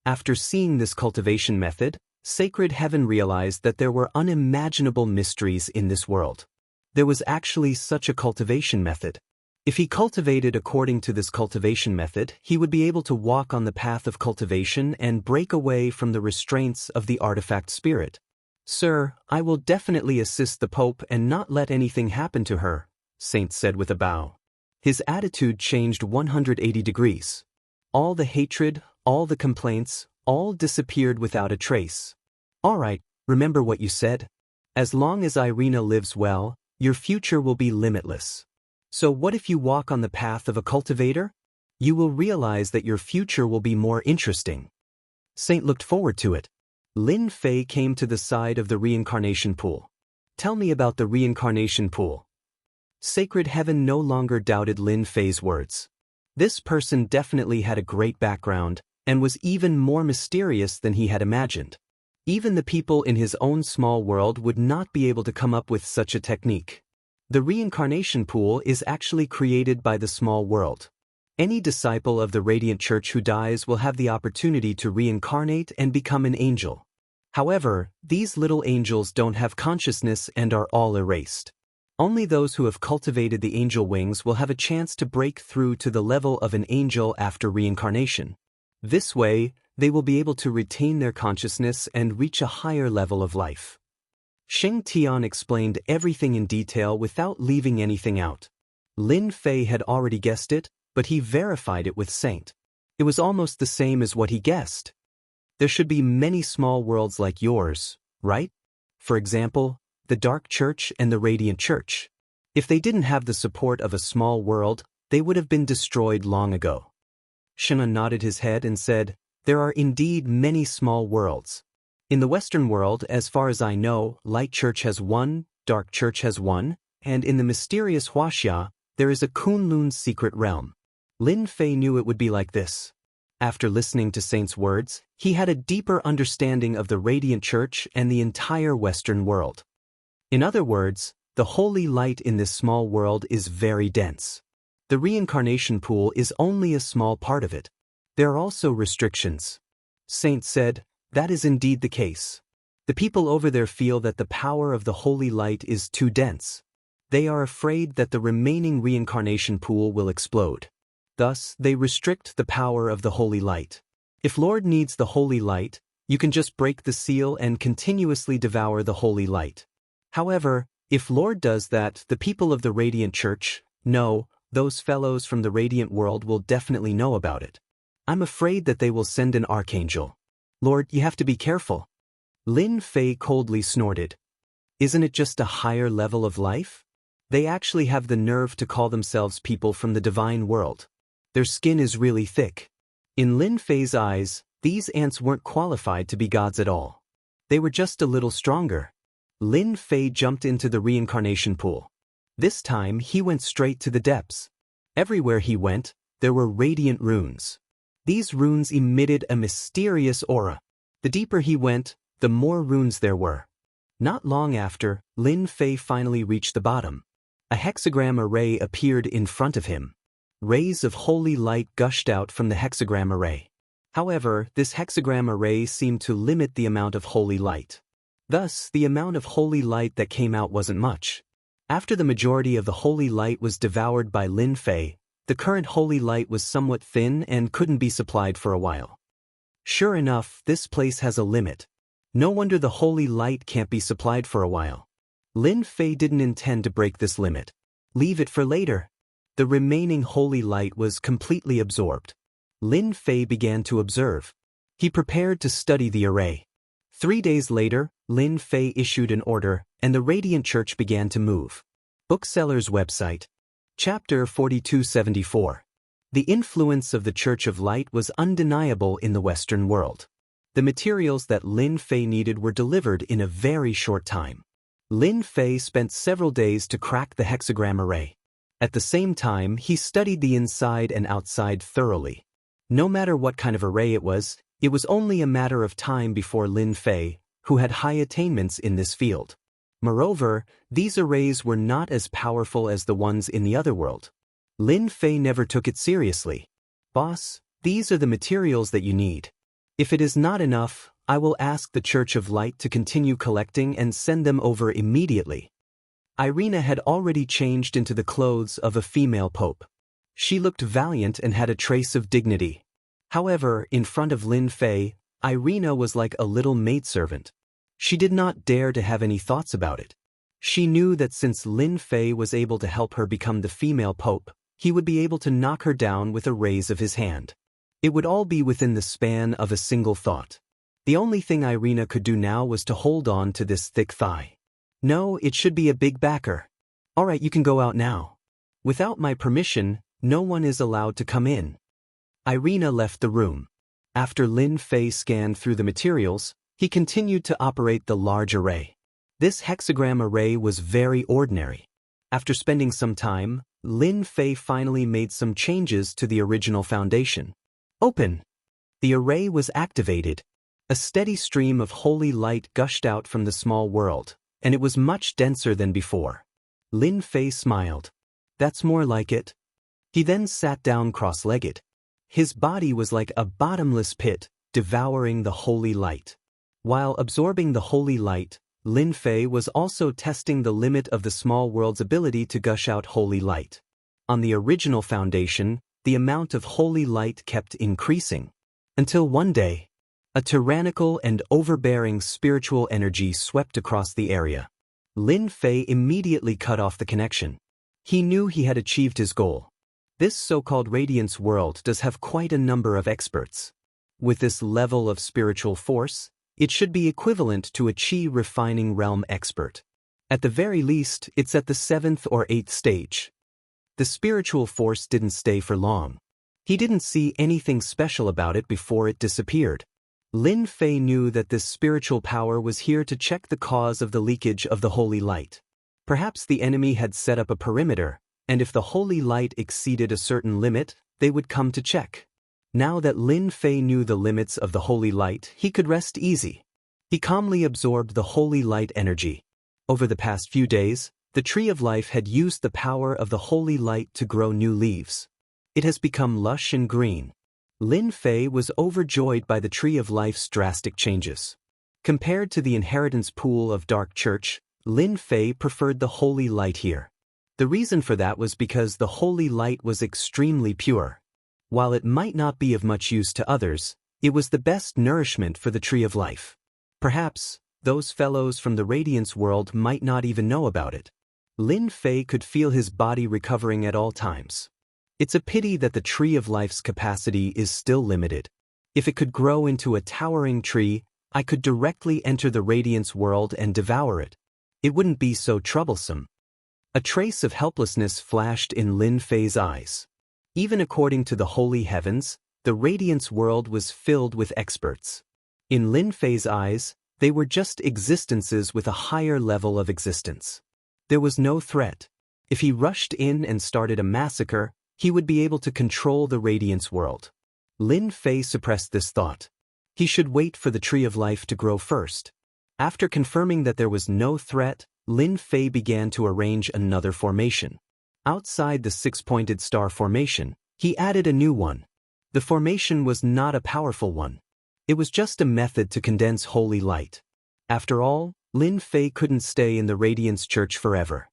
After seeing this cultivation method, Sacred Heaven realized that there were unimaginable mysteries in this world. There was actually such a cultivation method. If he cultivated according to this cultivation method, he would be able to walk on the path of cultivation and break away from the restraints of the artifact spirit. Sir, I will definitely assist the Pope and not let anything happen to her, Saint said with a bow. His attitude changed 180 degrees. All the hatred, all the complaints, all disappeared without a trace. All right, remember what you said? As long as Irina lives well, your future will be limitless. So what if you walk on the path of a cultivator? You will realize that your future will be more interesting. Saint looked forward to it. Lin Fei came to the side of the reincarnation pool. Tell me about the reincarnation pool. Sacred Heaven no longer doubted Lin Fei's words. This person definitely had a great background, and was even more mysterious than he had imagined. Even the people in his own small world would not be able to come up with such a technique. The reincarnation pool is actually created by the small world. Any disciple of the Radiant Church who dies will have the opportunity to reincarnate and become an angel. However, these little angels don't have consciousness and are all erased. Only those who have cultivated the angel wings will have a chance to break through to the level of an angel after reincarnation. This way, they will be able to retain their consciousness and reach a higher level of life. Sheng Tian explained everything in detail without leaving anything out. Lin Fei had already guessed it, but he verified it with Saint. It was almost the same as what he guessed. There should be many small worlds like yours, right? For example, the Dark Church and the Radiant Church. If they didn't have the support of a small world, they would have been destroyed long ago. Shena nodded his head and said, there are indeed many small worlds. In the Western world, as far as I know, Light Church has one, Dark Church has one, and in the mysterious Wuxia, there is a Kunlun's secret realm. Lin Fei knew it would be like this. After listening to Saint's words, he had a deeper understanding of the Radiant Church and the entire Western world. In other words, the holy light in this small world is very dense. The reincarnation pool is only a small part of it. There are also restrictions. Saint said, that is indeed the case. The people over there feel that the power of the holy light is too dense. They are afraid that the remaining reincarnation pool will explode. Thus, they restrict the power of the holy light. If Lord needs the holy light, you can just break the seal and continuously devour the holy light. However, if Lord does that, the people of the Radiant Church, no, those fellows from the Radiant world will definitely know about it. I'm afraid that they will send an archangel. Lord, you have to be careful. Lin Fei coldly snorted. Isn't it just a higher level of life? They actually have the nerve to call themselves people from the divine world. Their skin is really thick. In Lin Fei's eyes, these ants weren't qualified to be gods at all. They were just a little stronger. Lin Fei jumped into the reincarnation pool. This time he went straight to the depths. Everywhere he went, there were radiant runes. These runes emitted a mysterious aura. The deeper he went, the more runes there were. Not long after, Lin Fei finally reached the bottom. A hexagram array appeared in front of him. Rays of holy light gushed out from the hexagram array. However, this hexagram array seemed to limit the amount of holy light. Thus, the amount of holy light that came out wasn't much. After the majority of the holy light was devoured by Lin Fei, the current holy light was somewhat thin and couldn't be supplied for a while. Sure enough, this place has a limit. No wonder the holy light can't be supplied for a while. Lin Fei didn't intend to break this limit. Leave it for later. The remaining holy light was completely absorbed. Lin Fei began to observe. He prepared to study the array. 3 days later, Lin Fei issued an order, and the Radiant Church began to move. Bookseller's website. Chapter 4274. The influence of the Church of Light was undeniable in the Western world. The materials that Lin Fei needed were delivered in a very short time. Lin Fei spent several days to crack the hexagram array. At the same time, he studied the inside and outside thoroughly. No matter what kind of array it was only a matter of time before Lin Fei, who had high attainments in this field. Moreover, these arrays were not as powerful as the ones in the other world. Lin Fei never took it seriously. Boss, these are the materials that you need. If it is not enough, I will ask the Church of Light to continue collecting and send them over immediately. Irina had already changed into the clothes of a female pope. She looked valiant and had a trace of dignity. However, in front of Lin Fei, Irina was like a little maidservant. She did not dare to have any thoughts about it. She knew that since Lin Fei was able to help her become the female pope, he would be able to knock her down with a raise of his hand. It would all be within the span of a single thought. The only thing Irina could do now was to hold on to this thick thigh. No, it should be a big backer. All right, you can go out now. Without my permission, no one is allowed to come in. Irina left the room. After Lin Fei scanned through the materials, he continued to operate the large array. This hexagram array was very ordinary. After spending some time, Lin Fei finally made some changes to the original foundation. Open! The array was activated. A steady stream of holy light gushed out from the small world, and it was much denser than before. Lin Fei smiled. That's more like it. He then sat down cross-legged. His body was like a bottomless pit, devouring the holy light. While absorbing the holy light, Lin Fei was also testing the limit of the small world's ability to gush out holy light. On the original foundation, the amount of holy light kept increasing. Until one day, a tyrannical and overbearing spiritual energy swept across the area. Lin Fei immediately cut off the connection. He knew he had achieved his goal. This so-called Radiance world does have quite a number of experts. With this level of spiritual force, it should be equivalent to a Qi refining realm expert. At the very least, it's at the 7th or 8th stage. The spiritual force didn't stay for long. He didn't see anything special about it before it disappeared. Lin Fei knew that this spiritual power was here to check the cause of the leakage of the holy light. Perhaps the enemy had set up a perimeter, and if the holy light exceeded a certain limit, they would come to check. Now that Lin Fei knew the limits of the holy light, he could rest easy. He calmly absorbed the holy light energy. Over the past few days, the tree of life had used the power of the holy light to grow new leaves. It has become lush and green. Lin Fei was overjoyed by the tree of life's drastic changes. Compared to the inheritance pool of Dark Church, Lin Fei preferred the holy light here. The reason for that was because the holy light was extremely pure. While it might not be of much use to others, it was the best nourishment for the tree of life. Perhaps, those fellows from the Radiance world might not even know about it. Lin Fei could feel his body recovering at all times. It's a pity that the tree of life's capacity is still limited. If it could grow into a towering tree, I could directly enter the Radiance world and devour it. It wouldn't be so troublesome. A trace of helplessness flashed in Lin Fei's eyes. Even according to the holy heavens, the Radiance world was filled with experts. In Lin Fei's eyes, they were just existences with a higher level of existence. There was no threat. If he rushed in and started a massacre, he would be able to control the Radiance world. Lin Fei suppressed this thought. He should wait for the tree of life to grow first. After confirming that there was no threat, Lin Fei began to arrange another formation. Outside the 6-pointed star formation, he added a new one. The formation was not a powerful one. It was just a method to condense holy light. After all, Lin Fei couldn't stay in the Radiance Church forever.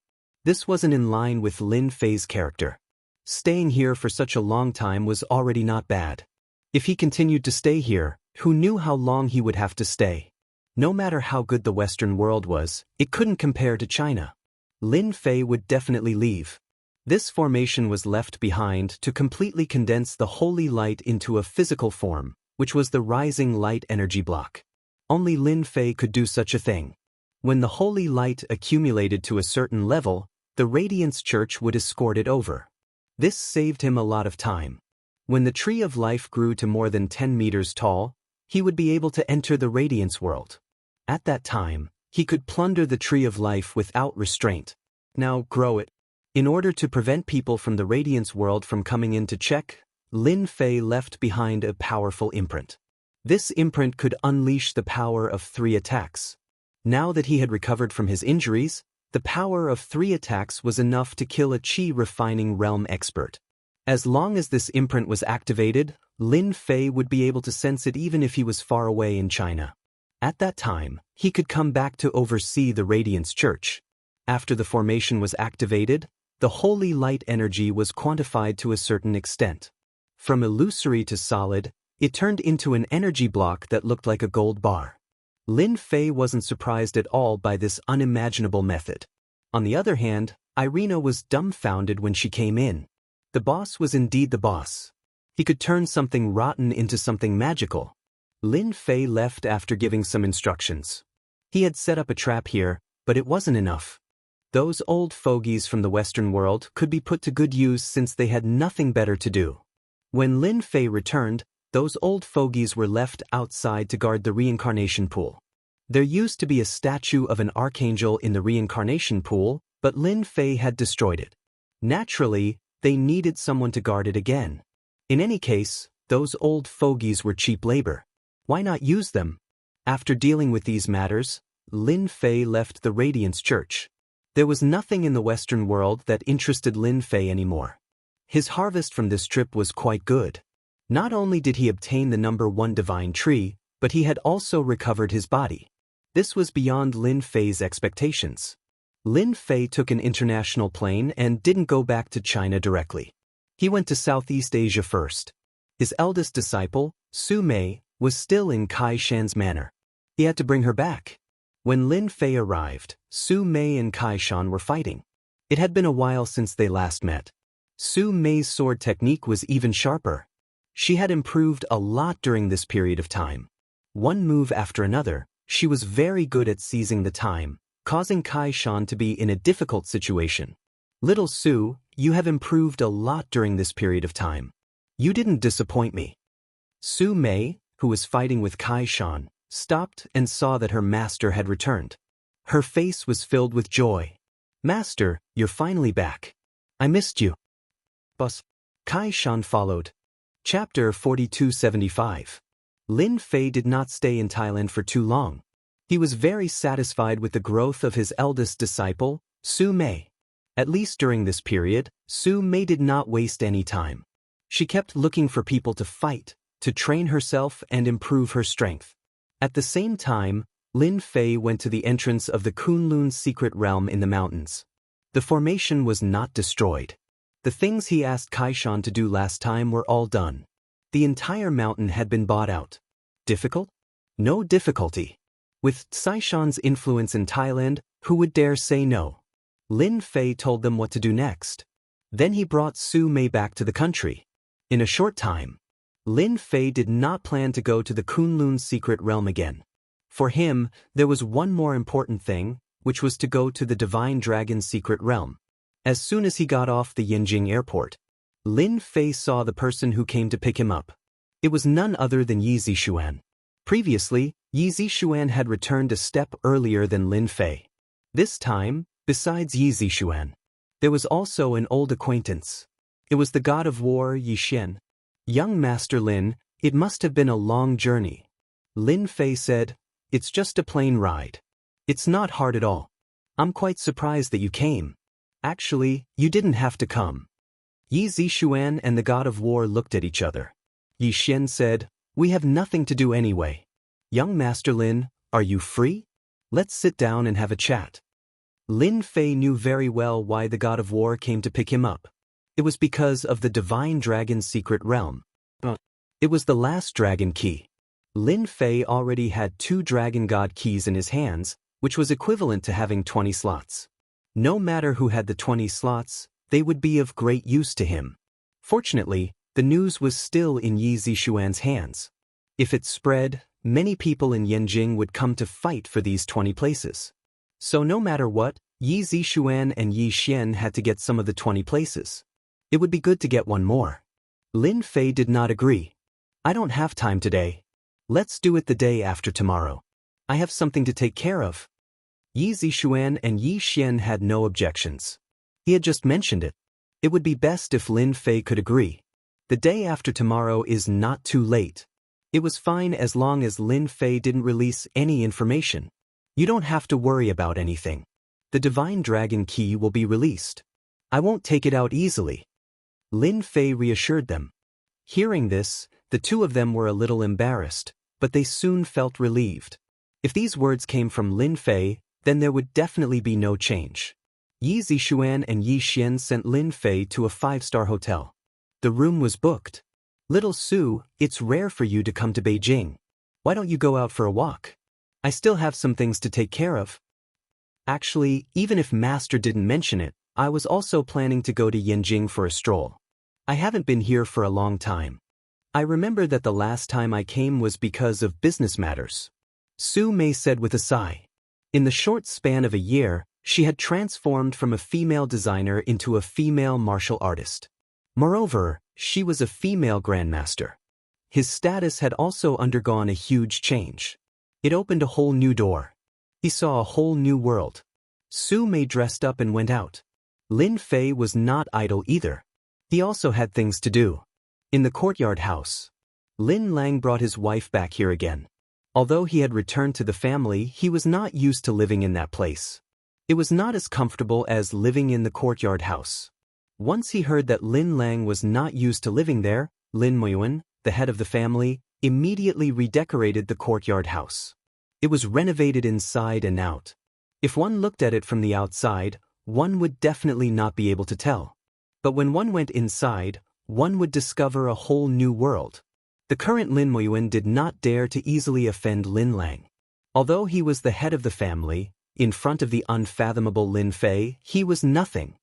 This wasn't in line with Lin Fei's character. Staying here for such a long time was already not bad. If he continued to stay here, who knew how long he would have to stay? No matter how good the Western world was, it couldn't compare to China. Lin Fei would definitely leave. This formation was left behind to completely condense the holy light into a physical form, which was the rising light energy block. Only Lin Fei could do such a thing. When the holy light accumulated to a certain level, the Radiance Church would escort it over. This saved him a lot of time. When the Tree of Life grew to more than 10 meters tall, he would be able to enter the Radiance world. At that time, he could plunder the Tree of Life without restraint. Now grow it. In order to prevent people from the Radiance world from coming in to check, Lin Fei left behind a powerful imprint. This imprint could unleash the power of 3 attacks. Now that he had recovered from his injuries, the power of 3 attacks was enough to kill a Qi refining realm expert. As long as this imprint was activated, Lin Fei would be able to sense it even if he was far away in China. At that time, he could come back to oversee the Radiance Church. After the formation was activated, the holy light energy was quantified to a certain extent. From illusory to solid, it turned into an energy block that looked like a gold bar. Lin Fei wasn't surprised at all by this unimaginable method. On the other hand, Irina was dumbfounded when she came in. The boss was indeed the boss. He could turn something rotten into something magical. Lin Fei left after giving some instructions. He had set up a trap here, but it wasn't enough. Those old fogies from the Western world could be put to good use since they had nothing better to do. When Lin Fei returned, those old fogies were left outside to guard the reincarnation pool. There used to be a statue of an archangel in the reincarnation pool, but Lin Fei had destroyed it. Naturally, they needed someone to guard it again. In any case, those old fogies were cheap labor. Why not use them? After dealing with these matters, Lin Fei left the Radiance Church. There was nothing in the Western world that interested Lin Fei anymore. His harvest from this trip was quite good. Not only did he obtain the number 1 divine tree, but he had also recovered his body. This was beyond Lin Fei's expectations. Lin Fei took an international plane and didn't go back to China directly. He went to Southeast Asia first. His eldest disciple, Su Mei, was still in Kai Shan's manor. He had to bring her back. When Lin Fei arrived, Su Mei and Kai Shan were fighting. It had been a while since they last met. Su Mei's sword technique was even sharper. She had improved a lot during this period of time. One move after another, she was very good at seizing the time, causing Kai Shan to be in a difficult situation. Little Su, you have improved a lot during this period of time. You didn't disappoint me. Su Mei, who was fighting with Kai Shan, stopped and saw that her master had returned. Her face was filled with joy. Master, you're finally back. I missed you. Boss. Kai Shan followed. Chapter 4275. Lin Fei did not stay in Thailand for too long. He was very satisfied with the growth of his eldest disciple, Su Mei. At least during this period, Su Mei did not waste any time. She kept looking for people to fight, to train herself and improve her strength. At the same time, Lin Fei went to the entrance of the Kunlun secret realm in the mountains. The formation was not destroyed. The things he asked Kai Shan to do last time were all done. The entire mountain had been bought out. Difficult? No difficulty. With Sai Shan's influence in Thailand, who would dare say no? Lin Fei told them what to do next. Then he brought Su Mei back to the country. In a short time, Lin Fei did not plan to go to the Kunlun secret realm again. For him, there was one more important thing, which was to go to the Divine Dragon secret realm. As soon as he got off the Yinjing airport, Lin Fei saw the person who came to pick him up. It was none other than Yi Zixuan. Previously, Yi Zixuan had returned a step earlier than Lin Fei. This time, besides Yi Zixuan, there was also an old acquaintance. It was the god of war Yi Xian. Young Master Lin, it must have been a long journey. Lin Fei said, "It's just a plane ride. It's not hard at all. I'm quite surprised that you came. Actually, you didn't have to come." Yi Zixuan and the god of war looked at each other. Yi Xian said, "We have nothing to do anyway. Young Master Lin, are you free? Let's sit down and have a chat." Lin Fei knew very well why the god of war came to pick him up. It was because of the divine dragon's secret realm. It was the last dragon key. Lin Fei already had 2 dragon god keys in his hands, which was equivalent to having 20 slots. No matter who had the 20 slots, they would be of great use to him. Fortunately, the news was still in Yi Zixuan's hands. If it spread, many people in Yanjing would come to fight for these 20 places. So no matter what, Yi Zixuan and Yi Xian had to get some of the 20 places. It would be good to get one more. Lin Fei did not agree. "I don't have time today. Let's do it the day after tomorrow. I have something to take care of." Yi Zixuan and Yi Xian had no objections. He had just mentioned it. It would be best if Lin Fei could agree. The day after tomorrow is not too late. It was fine as long as Lin Fei didn't release any information. "You don't have to worry about anything. The divine dragon key will be released. I won't take it out easily." Lin Fei reassured them. Hearing this, the 2 of them were a little embarrassed, but they soon felt relieved. If these words came from Lin Fei, then there would definitely be no change. Yi Zixuan and Yi Xian sent Lin Fei to a 5-star hotel. The room was booked. "Little Su, it's rare for you to come to Beijing. Why don't you go out for a walk? I still have some things to take care of." Actually, even if Master didn't mention it, I was also planning to go to Yanjing for a stroll. I haven't been here for a long time. I remember that the last time I came was because of business matters. Su Mei said with a sigh. In the short span of a year, she had transformed from a female designer into a female martial artist. Moreover, she was a female grandmaster. His status had also undergone a huge change. It opened a whole new door. He saw a whole new world. Su Mei dressed up and went out. Lin Fei was not idle either. He also had things to do. In the courtyard house, Lin Lang brought his wife back here again. Although he had returned to the family, he was not used to living in that place. It was not as comfortable as living in the courtyard house. Once he heard that Lin Lang was not used to living there, Lin Muyuan, the head of the family, immediately redecorated the courtyard house. It was renovated inside and out. If one looked at it from the outside, one would definitely not be able to tell. But when one went inside, one would discover a whole new world. The current Lin Muyuan did not dare to easily offend Lin Lang. Although he was the head of the family, in front of the unfathomable Lin Fei, he was nothing.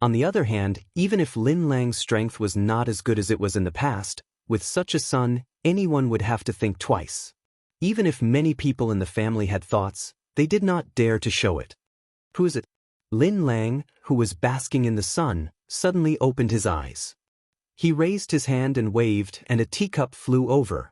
On the other hand, even if Lin Lang's strength was not as good as it was in the past, with such a son, anyone would have to think twice. Even if many people in the family had thoughts, they did not dare to show it. "Who is it?" Lin Lang, who was basking in the sun, suddenly opened his eyes. He raised his hand and waved, and a teacup flew over.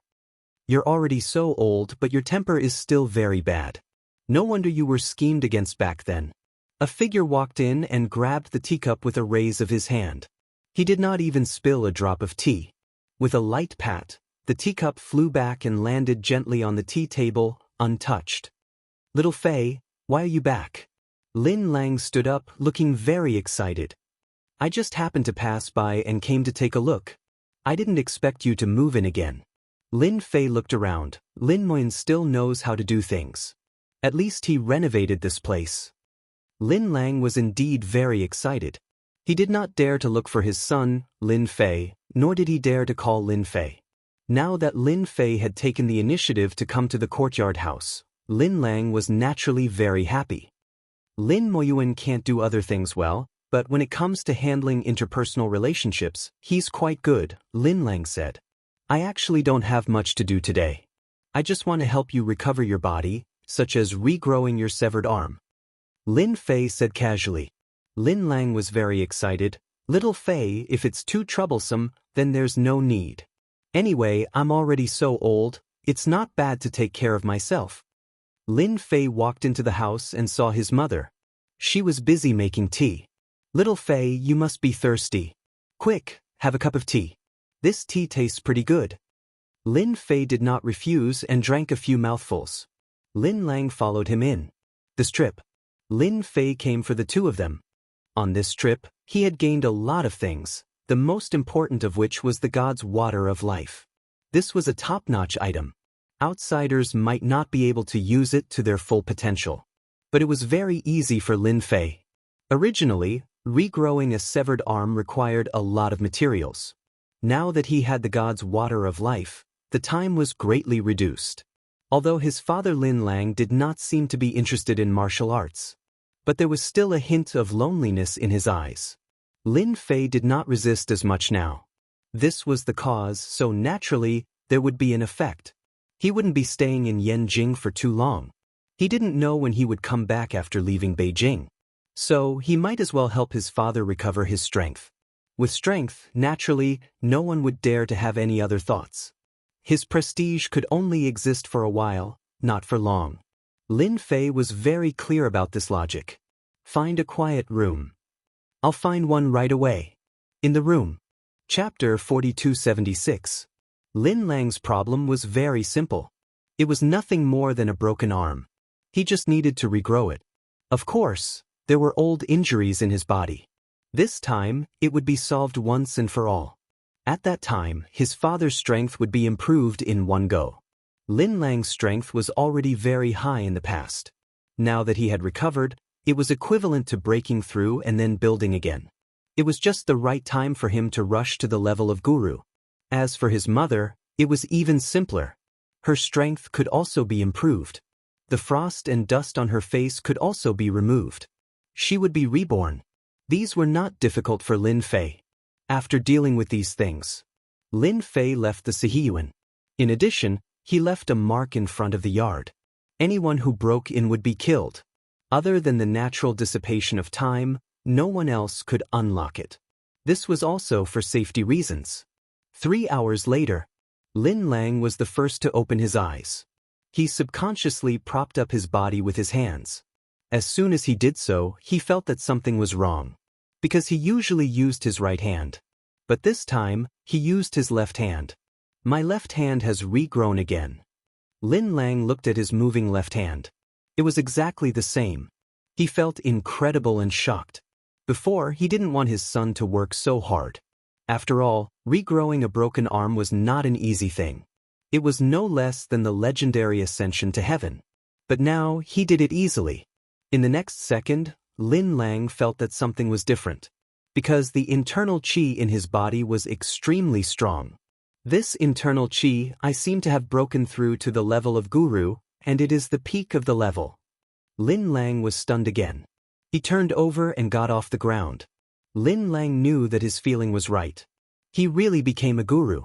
"You're already so old, but your temper is still very bad. No wonder you were schemed against back then." A figure walked in and grabbed the teacup with a raise of his hand. He did not even spill a drop of tea. With a light pat, the teacup flew back and landed gently on the tea table, untouched. "Little Fei, why are you back?" Lin Lang stood up, looking very excited. "I just happened to pass by and came to take a look. I didn't expect you to move in again." Lin Fei looked around. Lin Moyin still knows how to do things. At least he renovated this place. Lin Lang was indeed very excited. He did not dare to look for his son, Lin Fei, nor did he dare to call Lin Fei. Now that Lin Fei had taken the initiative to come to the courtyard house, Lin Lang was naturally very happy. Lin Moyuan can't do other things well, but when it comes to handling interpersonal relationships, he's quite good, Lin Lang said. "I actually don't have much to do today. I just want to help you recover your body, such as regrowing your severed arm." Lin Fei said casually. Lin Lang was very excited. "Little Fei, if it's too troublesome, then there's no need. Anyway, I'm already so old, it's not bad to take care of myself." Lin Fei walked into the house and saw his mother. She was busy making tea. "Little Fei, you must be thirsty. Quick, have a cup of tea. This tea tastes pretty good." Lin Fei did not refuse and drank a few mouthfuls. Lin Lang followed him in. This trip, Lin Fei came for the two of them. On this trip, he had gained a lot of things, the most important of which was the god's water of life. This was a top-notch item. Outsiders might not be able to use it to their full potential. But it was very easy for Lin Fei. Originally, regrowing a severed arm required a lot of materials. Now that he had the god's water of life, the time was greatly reduced. Although his father Lin Lang did not seem to be interested in martial arts. But there was still a hint of loneliness in his eyes. Lin Fei did not resist as much now. This was the cause, so naturally, there would be an effect. He wouldn't be staying in Yanjing for too long. He didn't know when he would come back after leaving Beijing. So, he might as well help his father recover his strength. With strength, naturally, no one would dare to have any other thoughts. His prestige could only exist for a while, not for long. Lin Fei was very clear about this logic. Find a quiet room. I'll find one right away. In the room. Chapter 4276. Lin Lang's problem was very simple. It was nothing more than a broken arm. He just needed to regrow it. Of course, there were old injuries in his body. This time, it would be solved once and for all. At that time, his father's strength would be improved in one go. Lin Lang's strength was already very high in the past. Now that he had recovered, it was equivalent to breaking through and then building again. It was just the right time for him to rush to the level of guru. As for his mother, it was even simpler. Her strength could also be improved. The frost and dust on her face could also be removed. She would be reborn. These were not difficult for Lin Fei. After dealing with these things, Lin Fei left the Sihiyuan. In addition, he left a mark in front of the yard. Anyone who broke in would be killed. Other than the natural dissipation of time, no one else could unlock it. This was also for safety reasons. 3 hours later, Lin Lang was the first to open his eyes. He subconsciously propped up his body with his hands. As soon as he did so, he felt that something was wrong. Because he usually used his right hand. But this time, he used his left hand. My left hand has regrown again. Lin Lang looked at his moving left hand. It was exactly the same. He felt incredible and shocked. Before, he didn't want his son to work so hard. After all, regrowing a broken arm was not an easy thing. It was no less than the legendary ascension to heaven. But now, he did it easily. In the next second, Lin Lang felt that something was different. Because the internal qi in his body was extremely strong. This internal qi I seem to have broken through to the level of guru, and it is the peak of the level. Lin Lang was stunned again. He turned over and got off the ground. Lin Lang knew that his feeling was right. He really became a guru.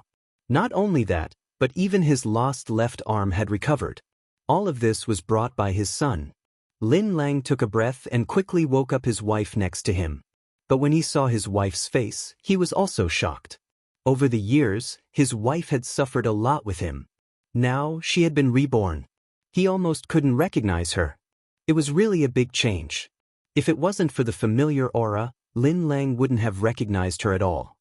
Not only that, but even his lost left arm had recovered. All of this was brought by his son. Lin Lang took a breath and quickly woke up his wife next to him. But when he saw his wife's face, he was also shocked. Over the years, his wife had suffered a lot with him. Now, she had been reborn. He almost couldn't recognize her. It was really a big change. If it wasn't for the familiar aura, Lin Lang wouldn't have recognized her at all.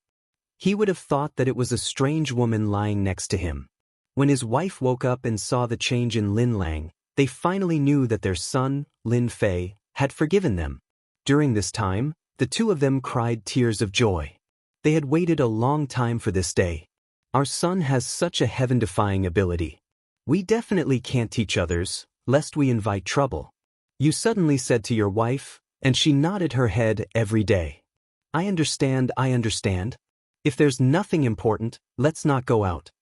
He would have thought that it was a strange woman lying next to him. When his wife woke up and saw the change in Lin Lang, they finally knew that their son, Lin Fei, had forgiven them. During this time, the two of them cried tears of joy. They had waited a long time for this day. Our son has such a heaven-defying ability. We definitely can't teach others, lest we invite trouble. You suddenly said to your wife, and she nodded her head every day. I understand. If there's nothing important, let's not go out.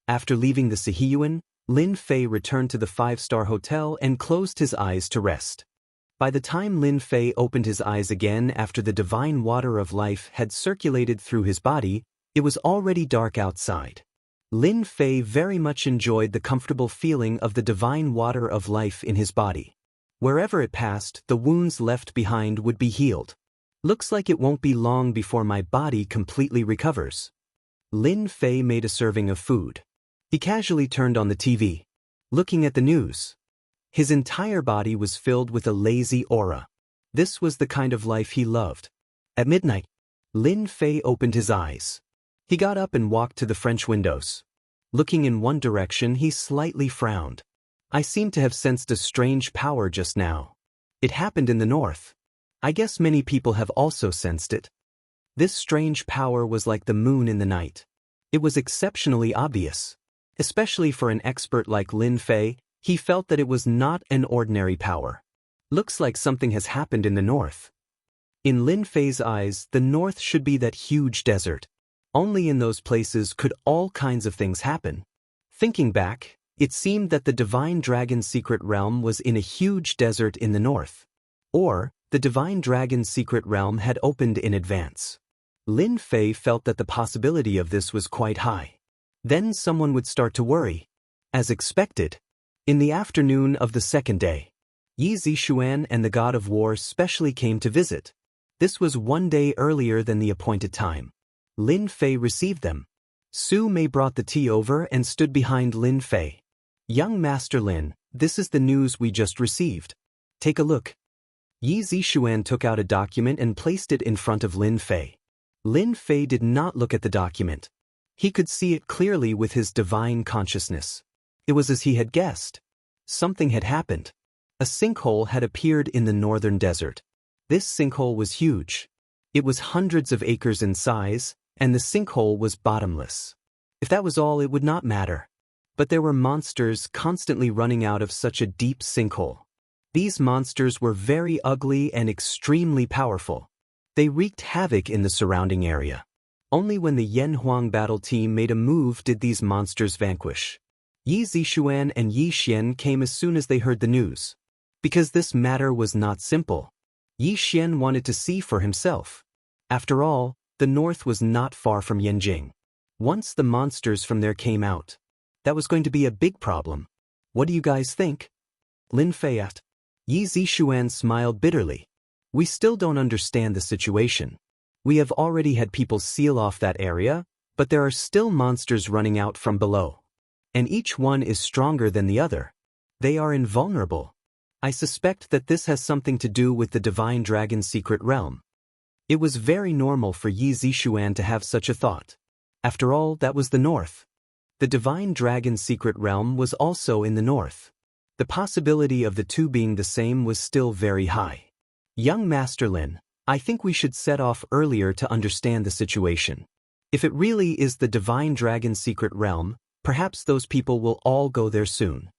After leaving the Sihiyuan, Lin Fei returned to the 5-star hotel and closed his eyes to rest. By the time Lin Fei opened his eyes again after the divine water of life had circulated through his body, it was already dark outside. Lin Fei very much enjoyed the comfortable feeling of the divine water of life in his body. Wherever it passed, the wounds left behind would be healed. Looks like it won't be long before my body completely recovers. Lin Fei made a serving of food. He casually turned on the TV, looking at the news. His entire body was filled with a lazy aura. This was the kind of life he loved. At midnight, Lin Fei opened his eyes. He got up and walked to the French windows. Looking in one direction, he slightly frowned. I seem to have sensed a strange power just now. It happened in the north. I guess many people have also sensed it. This strange power was like the moon in the night. It was exceptionally obvious. Especially for an expert like Lin Fei, he felt that it was not an ordinary power. Looks like something has happened in the north. In Lin Fei's eyes, the north should be that huge desert. Only in those places could all kinds of things happen. Thinking back, it seemed that the Divine Dragon's secret realm was in a huge desert in the north. Or, the Divine Dragon's secret realm had opened in advance. Lin Fei felt that the possibility of this was quite high. Then someone would start to worry. As expected, in the afternoon of the second day, Yi Zixuan and the god of war specially came to visit. This was one day earlier than the appointed time. Lin Fei received them. Su Mei brought the tea over and stood behind Lin Fei. "Young Master Lin, this is the news we just received. Take a look." Yi Zixuan took out a document and placed it in front of Lin Fei. Lin Fei did not look at the document. He could see it clearly with his divine consciousness. It was as he had guessed. Something had happened. A sinkhole had appeared in the northern desert. This sinkhole was huge. It was hundreds of acres in size, and the sinkhole was bottomless. If that was all, it would not matter. But there were monsters constantly running out of such a deep sinkhole. These monsters were very ugly and extremely powerful. They wreaked havoc in the surrounding area. Only when the Yan Huang battle team made a move did these monsters vanquish. Yi Zixuan and Yi Xian came as soon as they heard the news. Because this matter was not simple. Yi Xian wanted to see for himself. After all, the north was not far from Yanjing. Once the monsters from there came out, that was going to be a big problem. What do you guys think? Lin Fei asked. Yi Zixuan smiled bitterly. We still don't understand the situation. We have already had people seal off that area, but there are still monsters running out from below. And each one is stronger than the other. They are invulnerable. I suspect that this has something to do with the Divine Dragon's secret realm. It was very normal for Yi Zixuan to have such a thought. After all, that was the north. The Divine Dragon's secret realm was also in the north. The possibility of the two being the same was still very high. Young Master Lin, I think we should set off earlier to understand the situation. If it really is the Divine Dragon's secret realm, perhaps those people will all go there soon.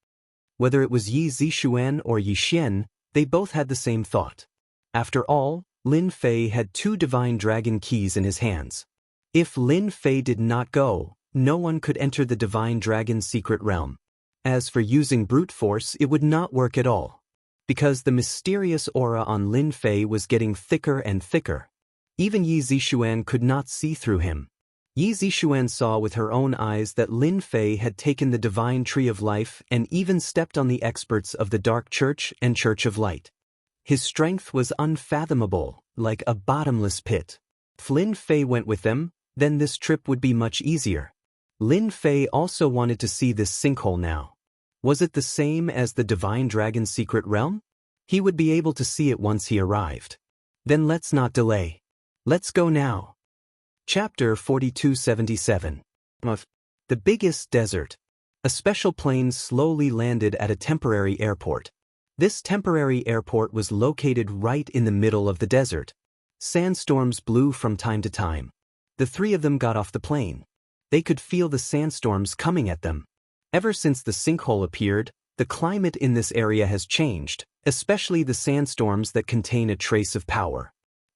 Whether it was Yi Zixuan or Yi Xian, they both had the same thought. After all, Lin Fei had 2 Divine Dragon keys in his hands. If Lin Fei did not go, no one could enter the Divine Dragon's secret realm. As for using brute force, it would not work at all. Because the mysterious aura on Lin Fei was getting thicker and thicker. Even Yi Zixuan could not see through him. Yi Zixuan saw with her own eyes that Lin Fei had taken the divine tree of life and even stepped on the experts of the Dark Church and Church of Light. His strength was unfathomable, like a bottomless pit. If Lin Fei went with them, then this trip would be much easier. Lin Fei also wanted to see this sinkhole now. Was it the same as the Divine Dragon's secret realm? He would be able to see it once he arrived. Then let's not delay. Let's go now. Chapter 4277. The biggest desert. A special plane slowly landed at a temporary airport. This temporary airport was located right in the middle of the desert. Sandstorms blew from time to time. The 3 of them got off the plane. They could feel the sandstorms coming at them. Ever since the sinkhole appeared, the climate in this area has changed, especially the sandstorms that contain a trace of power.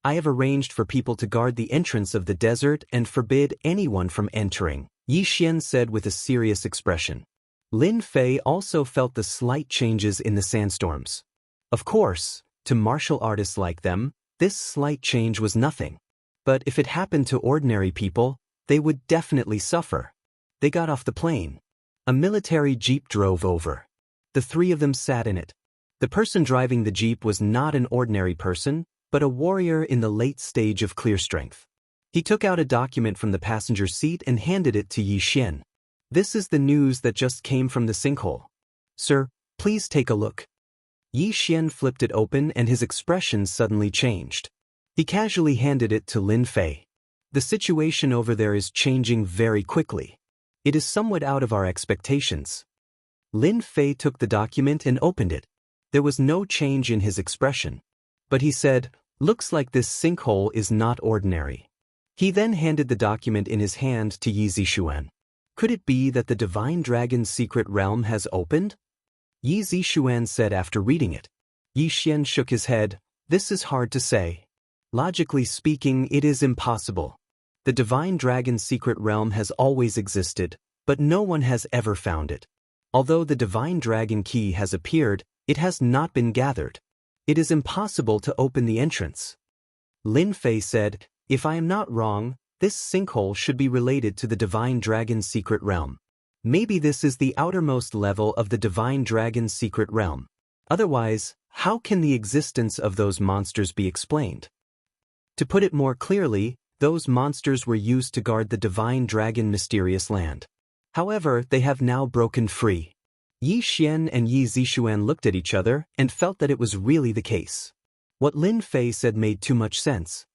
I have arranged for people to guard the entrance of the desert and forbid anyone from entering, Yi Xian said with a serious expression. Lin Fei also felt the slight changes in the sandstorms. Of course, to martial artists like them, this slight change was nothing. But if it happened to ordinary people, they would definitely suffer. They got off the plane. A military jeep drove over. The 3 of them sat in it. The person driving the jeep was not an ordinary person, but a warrior in the late stage of clear strength. He took out a document from the passenger seat and handed it to Yi Xian. This is the news that just came from the sinkhole. Sir, please take a look. Yi Xian flipped it open and his expression suddenly changed. He casually handed it to Lin Fei. The situation over there is changing very quickly. It is somewhat out of our expectations. Lin Fei took the document and opened it. There was no change in his expression. But he said, "Looks like this sinkhole is not ordinary." He then handed the document in his hand to Yi Zixuan. Could it be that the divine dragon's secret realm has opened? Yi Zixuan said after reading it. Yi Xian shook his head. This is hard to say. Logically speaking, it is impossible. The divine dragon's secret realm has always existed, but no one has ever found it. Although the divine dragon key has appeared, it has not been gathered. It is impossible to open the entrance. Lin Fei said, if I am not wrong, this sinkhole should be related to the divine dragon's secret realm. Maybe this is the outermost level of the divine dragon's secret realm. Otherwise, how can the existence of those monsters be explained? To put it more clearly, those monsters were used to guard the divine dragon mysterious land. However, they have now broken free. Yi Xian and Yi Zixuan looked at each other and felt that it was really the case. What Lin Fei said made too much sense.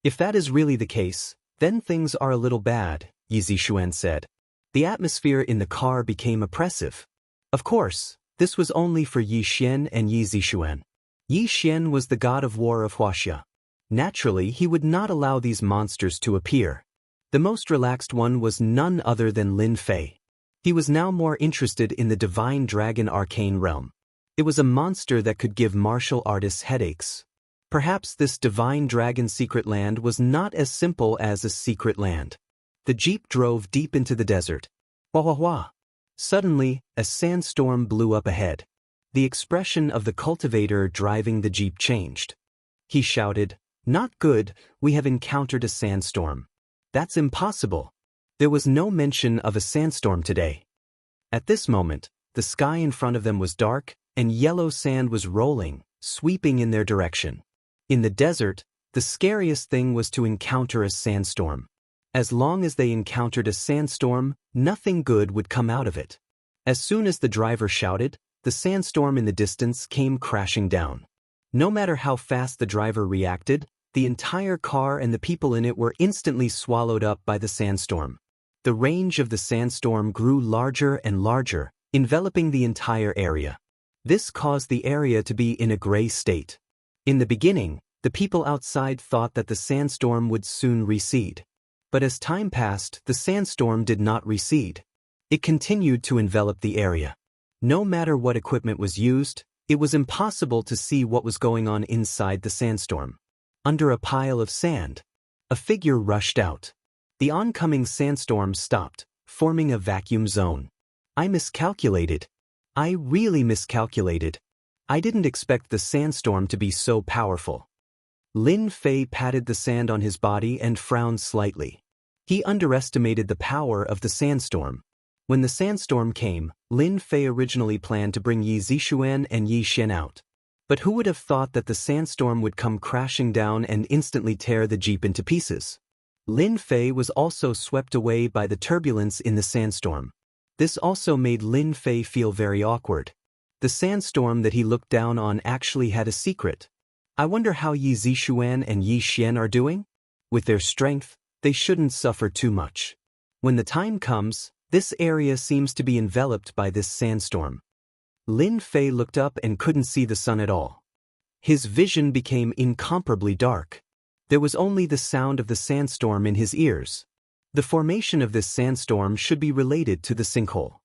If that is really the case, then things are a little bad, Yi Zixuan said. The atmosphere in the car became oppressive. Of course, this was only for Yi Xian and Yi Zixuan. Yi Xian was the god of war of Wuxia. Naturally, he would not allow these monsters to appear. The most relaxed one was none other than Lin Fei. He was now more interested in the divine dragon arcane realm. It was a monster that could give martial artists headaches. Perhaps this divine dragon secret land was not as simple as a secret land. The jeep drove deep into the desert. Wah wah wah. Suddenly, a sandstorm blew up ahead. The expression of the cultivator driving the jeep changed. He shouted, "Not good, we have encountered a sandstorm." That's impossible. There was no mention of a sandstorm today. At this moment, the sky in front of them was dark, and yellow sand was rolling, sweeping in their direction. In the desert, the scariest thing was to encounter a sandstorm. As long as they encountered a sandstorm, nothing good would come out of it. As soon as the driver shouted, the sandstorm in the distance came crashing down. No matter how fast the driver reacted, the entire car and the people in it were instantly swallowed up by the sandstorm. The range of the sandstorm grew larger and larger, enveloping the entire area. This caused the area to be in a gray state. In the beginning, the people outside thought that the sandstorm would soon recede. But as time passed, the sandstorm did not recede. It continued to envelop the area. No matter what equipment was used, it was impossible to see what was going on inside the sandstorm. Under a pile of sand, a figure rushed out. The oncoming sandstorm stopped, forming a vacuum zone. I miscalculated. I really miscalculated. I didn't expect the sandstorm to be so powerful. Lin Fei patted the sand on his body and frowned slightly. He underestimated the power of the sandstorm. When the sandstorm came, Lin Fei originally planned to bring Yi Zixuan and Yi Xian out. But who would have thought that the sandstorm would come crashing down and instantly tear the jeep into pieces? Lin Fei was also swept away by the turbulence in the sandstorm. This also made Lin Fei feel very awkward. The sandstorm that he looked down on actually had a secret. I wonder how Yi Zixuan and Yi Xian are doing? With their strength, they shouldn't suffer too much. When the time comes, this area seems to be enveloped by this sandstorm. Lin Fei looked up and couldn't see the sun at all. His vision became incomparably dark. There was only the sound of the sandstorm in his ears. The formation of this sandstorm should be related to the sinkhole.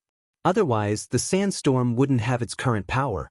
Otherwise, the sandstorm wouldn't have its current power.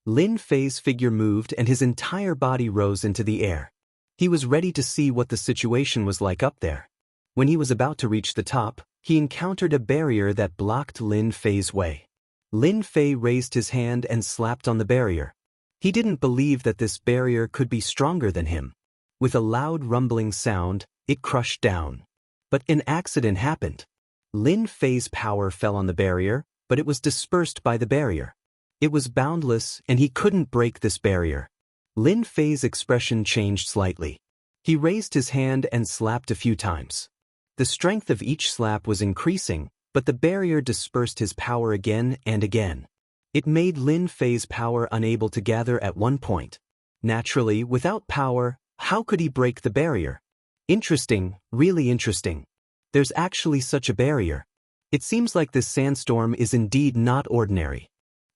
Lin Fei's figure moved and his entire body rose into the air. He was ready to see what the situation was like up there. When he was about to reach the top, he encountered a barrier that blocked Lin Fei's way. Lin Fei raised his hand and slapped on the barrier. He didn't believe that this barrier could be stronger than him. With a loud rumbling sound, it crushed down. But an accident happened. Lin Fei's power fell on the barrier, but it was dispersed by the barrier. It was boundless, and he couldn't break this barrier. Lin Fei's expression changed slightly. He raised his hand and slapped a few times. The strength of each slap was increasing, but the barrier dispersed his power again and again. It made Lin Fei's power unable to gather at one point. Naturally, without power, how could he break the barrier? Interesting, really interesting. There's actually such a barrier. It seems like this sandstorm is indeed not ordinary.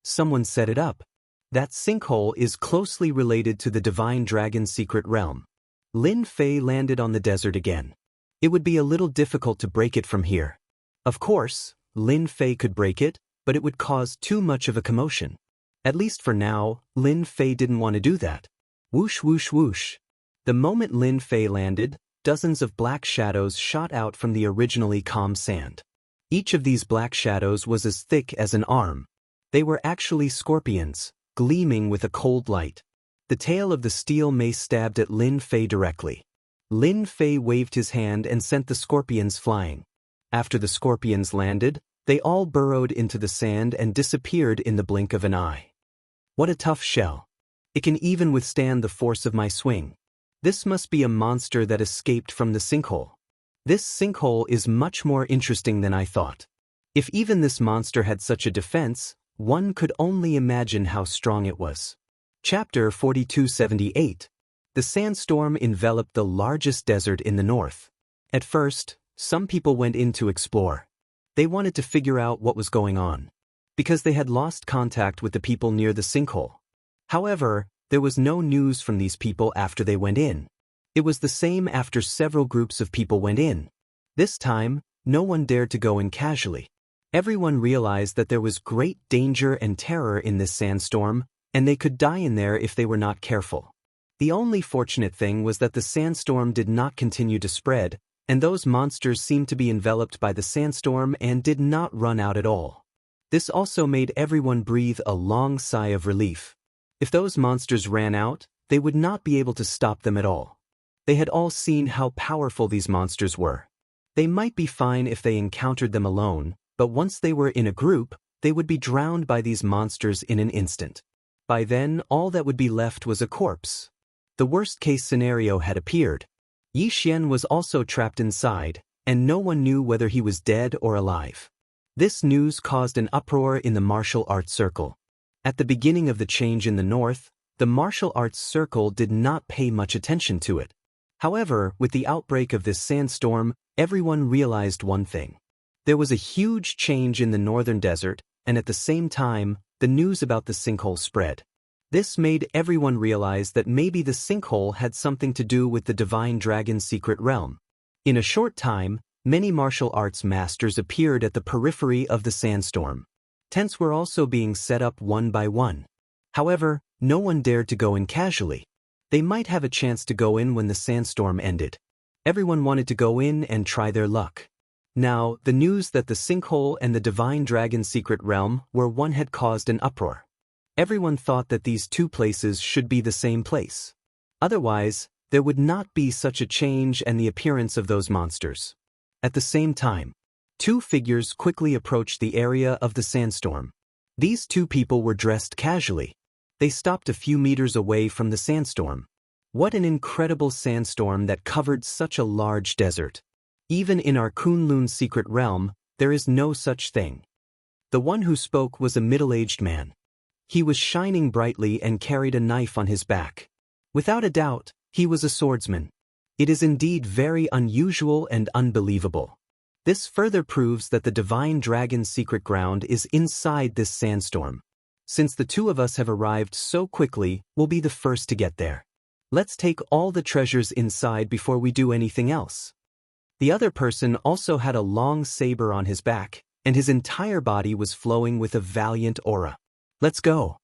Someone set it up. That sinkhole is closely related to the divine dragon's secret realm. Lin Fei landed on the desert again. It would be a little difficult to break it from here. Of course, Lin Fei could break it, but it would cause too much of a commotion. At least for now, Lin Fei didn't want to do that. Whoosh whoosh whoosh. The moment Lin Fei landed, dozens of black shadows shot out from the originally calm sand. Each of these black shadows was as thick as an arm. They were actually scorpions, gleaming with a cold light. The tail of the steel mace stabbed at Lin Fei directly. Lin Fei waved his hand and sent the scorpions flying. After the scorpions landed, they all burrowed into the sand and disappeared in the blink of an eye. What a tough shell. It can even withstand the force of my swing. This must be a monster that escaped from the sinkhole. This sinkhole is much more interesting than I thought. If even this monster had such a defense, one could only imagine how strong it was. Chapter 4278. The sandstorm enveloped the largest desert in the north. At first, some people went in to explore. They wanted to figure out what was going on, because they had lost contact with the people near the sinkhole. However, there was no news from these people after they went in. It was the same after several groups of people went in. This time, no one dared to go in casually. Everyone realized that there was great danger and terror in this sandstorm, and they could die in there if they were not careful. The only fortunate thing was that the sandstorm did not continue to spread, and those monsters seemed to be enveloped by the sandstorm and did not run out at all. This also made everyone breathe a long sigh of relief. If those monsters ran out, they would not be able to stop them at all. They had all seen how powerful these monsters were. They might be fine if they encountered them alone, but once they were in a group, they would be drowned by these monsters in an instant. By then, all that would be left was a corpse. The worst-case scenario had appeared. Yi Xian was also trapped inside, and no one knew whether he was dead or alive. This news caused an uproar in the martial arts circle. At the beginning of the change in the north, the martial arts circle did not pay much attention to it. However, with the outbreak of this sandstorm, everyone realized one thing. There was a huge change in the northern desert, and at the same time, the news about the sinkhole spread. This made everyone realize that maybe the sinkhole had something to do with the divine dragon's secret realm. In a short time, many martial arts masters appeared at the periphery of the sandstorm. Tents were also being set up one by one. However, no one dared to go in casually. They might have a chance to go in when the sandstorm ended. Everyone wanted to go in and try their luck. Now, the news that the sinkhole and the divine dragon's secret realm were one had caused an uproar. Everyone thought that these two places should be the same place. Otherwise, there would not be such a change and the appearance of those monsters. At the same time, two figures quickly approached the area of the sandstorm. These two people were dressed casually. They stopped a few meters away from the sandstorm. What an incredible sandstorm that covered such a large desert. Even in our Kunlun's secret realm, there is no such thing. The one who spoke was a middle-aged man. He was shining brightly and carried a knife on his back. Without a doubt, he was a swordsman. It is indeed very unusual and unbelievable. This further proves that the divine dragon's secret ground is inside this sandstorm. Since the two of us have arrived so quickly, we'll be the first to get there. Let's take all the treasures inside before we do anything else. The other person also had a long saber on his back, and his entire body was flowing with a valiant aura. Let's go.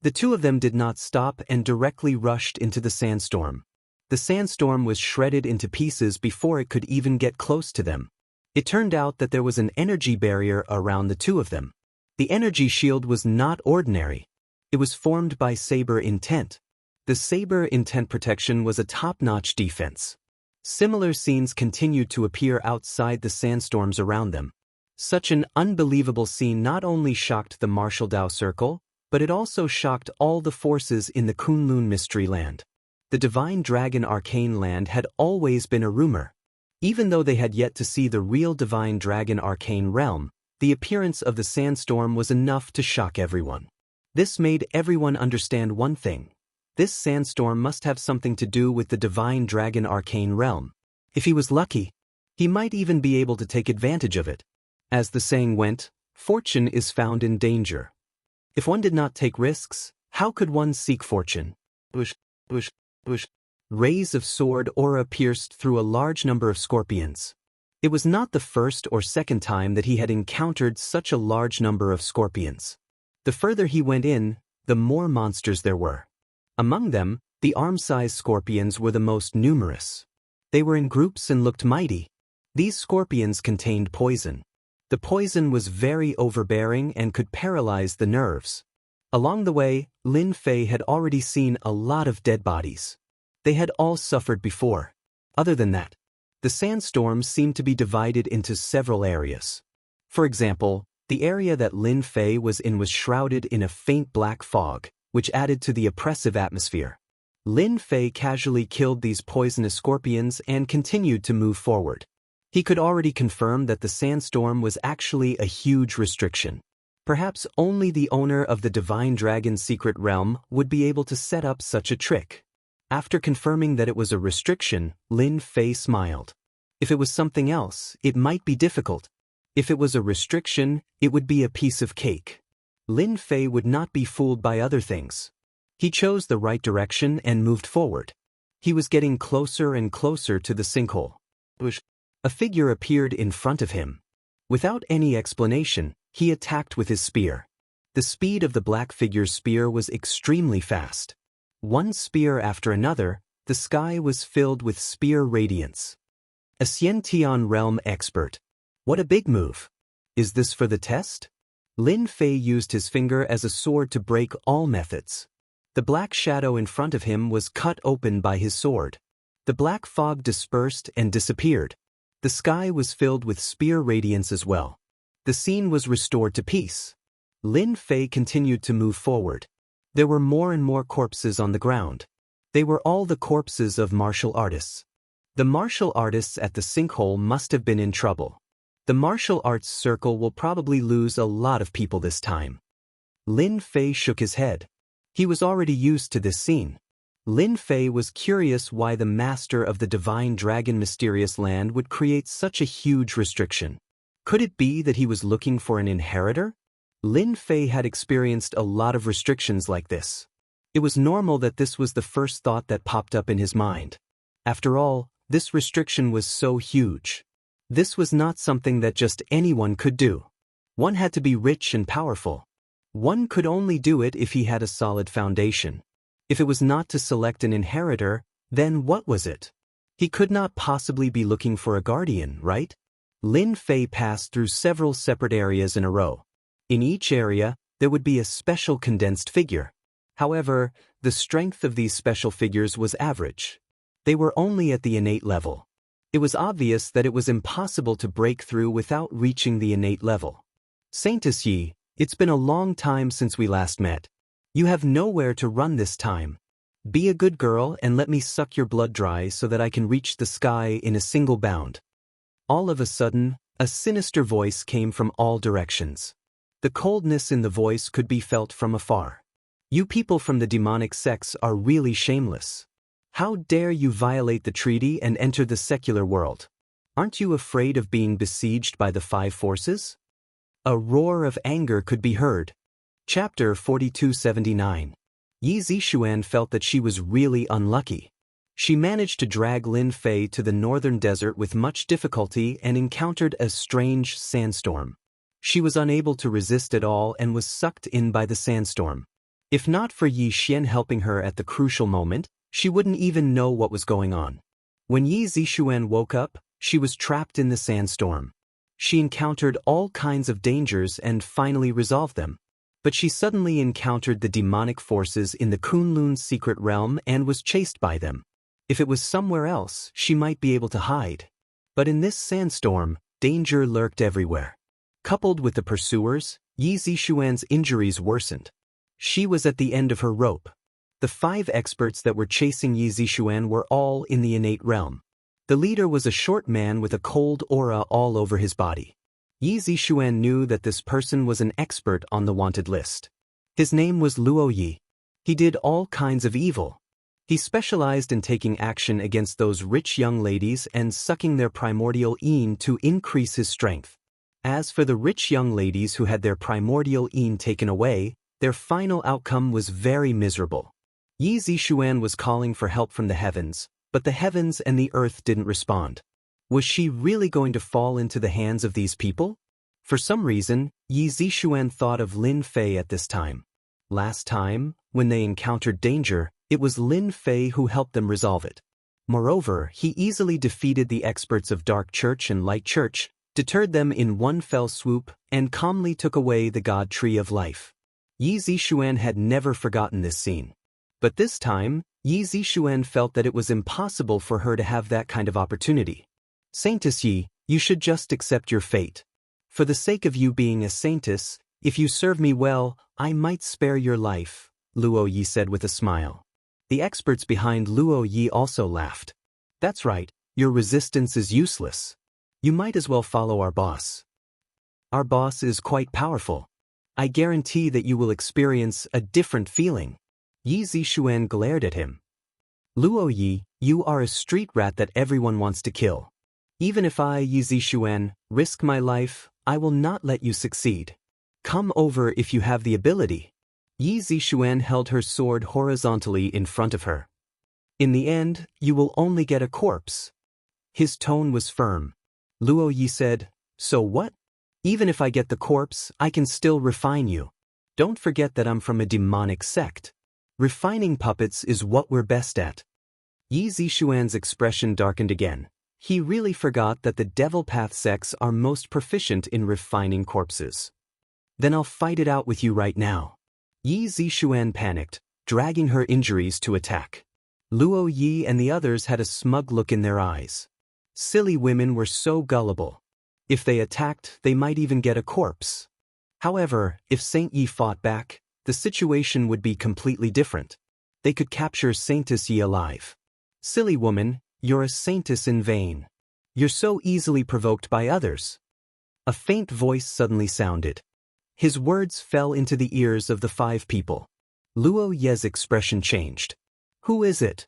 The two of them did not stop and directly rushed into the sandstorm. The sandstorm was shredded into pieces before it could even get close to them. It turned out that there was an energy barrier around the two of them. The energy shield was not ordinary. It was formed by Saber Intent. The Saber Intent protection was a top-notch defense. Similar scenes continued to appear outside the sandstorms around them. Such an unbelievable scene not only shocked the Martial Dao Circle, but it also shocked all the forces in the Kunlun Mystery Land. The Divine Dragon Arcane Land had always been a rumor. Even though they had yet to see the real Divine Dragon Arcane Realm, the appearance of the sandstorm was enough to shock everyone. This made everyone understand one thing. This sandstorm must have something to do with the Divine Dragon Arcane Realm. If he was lucky, he might even be able to take advantage of it. As the saying went, fortune is found in danger. If one did not take risks, how could one seek fortune? Bush. Rays of sword aura pierced through a large number of scorpions. It was not the first or second time that he had encountered such a large number of scorpions. The further he went in, the more monsters there were. Among them, the arm-sized scorpions were the most numerous. They were in groups and looked mighty. These scorpions contained poison. The poison was very overbearing and could paralyze the nerves. Along the way, Lin Fei had already seen a lot of dead bodies. They had all suffered before. Other than that, the sandstorm seemed to be divided into several areas. For example, the area that Lin Fei was in was shrouded in a faint black fog, which added to the oppressive atmosphere. Lin Fei casually killed these poisonous scorpions and continued to move forward. He could already confirm that the sandstorm was actually a huge restriction. Perhaps only the owner of the Divine Dragon's secret realm would be able to set up such a trick. After confirming that it was a restriction, Lin Fei smiled. If it was something else, it might be difficult. If it was a restriction, it would be a piece of cake. Lin Fei would not be fooled by other things. He chose the right direction and moved forward. He was getting closer and closer to the sinkhole. A figure appeared in front of him. Without any explanation, he attacked with his spear. The speed of the black figure's spear was extremely fast. One spear after another, the sky was filled with spear radiance. A Xiantian realm expert. What a big move. Is this for the test? Lin Fei used his finger as a sword to break all methods. The black shadow in front of him was cut open by his sword. The black fog dispersed and disappeared. The sky was filled with spear radiance as well. The scene was restored to peace. Lin Fei continued to move forward. There were more and more corpses on the ground. They were all the corpses of martial artists. The martial artists at the sinkhole must have been in trouble. The martial arts circle will probably lose a lot of people this time. Lin Fei shook his head. He was already used to this scene. Lin Fei was curious why the master of the Divine Dragon Mysterious Land would create such a huge restriction. Could it be that he was looking for an inheritor? Lin Fei had experienced a lot of restrictions like this. It was normal that this was the first thought that popped up in his mind. After all, this restriction was so huge. This was not something that just anyone could do. One had to be rich and powerful. One could only do it if he had a solid foundation. If it was not to select an inheritor, then what was it? He could not possibly be looking for a guardian, right? Lin Fei passed through several separate areas in a row. In each area, there would be a special condensed figure. However, the strength of these special figures was average. They were only at the innate level. It was obvious that it was impossible to break through without reaching the innate level. Saintess Yi, it's been a long time since we last met. You have nowhere to run this time. Be a good girl and let me suck your blood dry so that I can reach the sky in a single bound. All of a sudden, a sinister voice came from all directions. The coldness in the voice could be felt from afar. You people from the demonic sects are really shameless. How dare you violate the treaty and enter the secular world? Aren't you afraid of being besieged by the five forces? A roar of anger could be heard. Chapter 4279. Yi Zixuan felt that she was really unlucky. She managed to drag Lin Fei to the northern desert with much difficulty and encountered a strange sandstorm. She was unable to resist at all and was sucked in by the sandstorm. If not for Yi Xian helping her at the crucial moment, she wouldn't even know what was going on. When Yi Zixuan woke up, she was trapped in the sandstorm. She encountered all kinds of dangers and finally resolved them. But she suddenly encountered the demonic forces in the Kunlun's secret realm and was chased by them. If it was somewhere else, she might be able to hide. But in this sandstorm, danger lurked everywhere. Coupled with the pursuers, Yi Zixuan's injuries worsened. She was at the end of her rope. The five experts that were chasing Yi Zixuan were all in the innate realm. The leader was a short man with a cold aura all over his body. Yi Zixuan knew that this person was an expert on the wanted list. His name was Luo Yi. He did all kinds of evil. He specialized in taking action against those rich young ladies and sucking their primordial yin to increase his strength. As for the rich young ladies who had their primordial yin taken away, their final outcome was very miserable. Yi Zixuan was calling for help from the heavens, but the heavens and the earth didn't respond. Was she really going to fall into the hands of these people? For some reason, Yi Zixuan thought of Lin Fei at this time. Last time, when they encountered danger, it was Lin Fei who helped them resolve it. Moreover, he easily defeated the experts of Dark Church and Light Church, deterred them in one fell swoop, and calmly took away the God Tree of Life. Yi Zixuan had never forgotten this scene. But this time, Yi Zixuan felt that it was impossible for her to have that kind of opportunity. Saintess Yi, you should just accept your fate. For the sake of you being a saintess, if you serve me well, I might spare your life, Luo Yi said with a smile. The experts behind Luo Yi also laughed. That's right, your resistance is useless. You might as well follow our boss. Our boss is quite powerful. I guarantee that you will experience a different feeling. Yi Zixuan glared at him. Luo Yi, you are a street rat that everyone wants to kill. Even if I, Yi Zixuan, risk my life, I will not let you succeed. Come over if you have the ability. Yi Zixuan held her sword horizontally in front of her. In the end, you will only get a corpse. His tone was firm. Luo Yi said, so what? Even if I get the corpse, I can still refine you. Don't forget that I'm from a demonic sect. Refining puppets is what we're best at. Yi Zixuan's expression darkened again. He really forgot that the Devil Path sects are most proficient in refining corpses. Then I'll fight it out with you right now. Yi Zixuan panicked, dragging her injuries to attack. Luo Yi and the others had a smug look in their eyes. Silly women were so gullible. If they attacked, they might even get a corpse. However, if Saint Yi fought back, the situation would be completely different. They could capture Saintess Yi alive. Silly woman, you're a saintess in vain. You're so easily provoked by others. A faint voice suddenly sounded. His words fell into the ears of the 5 people. Luo Ye's expression changed. Who is it?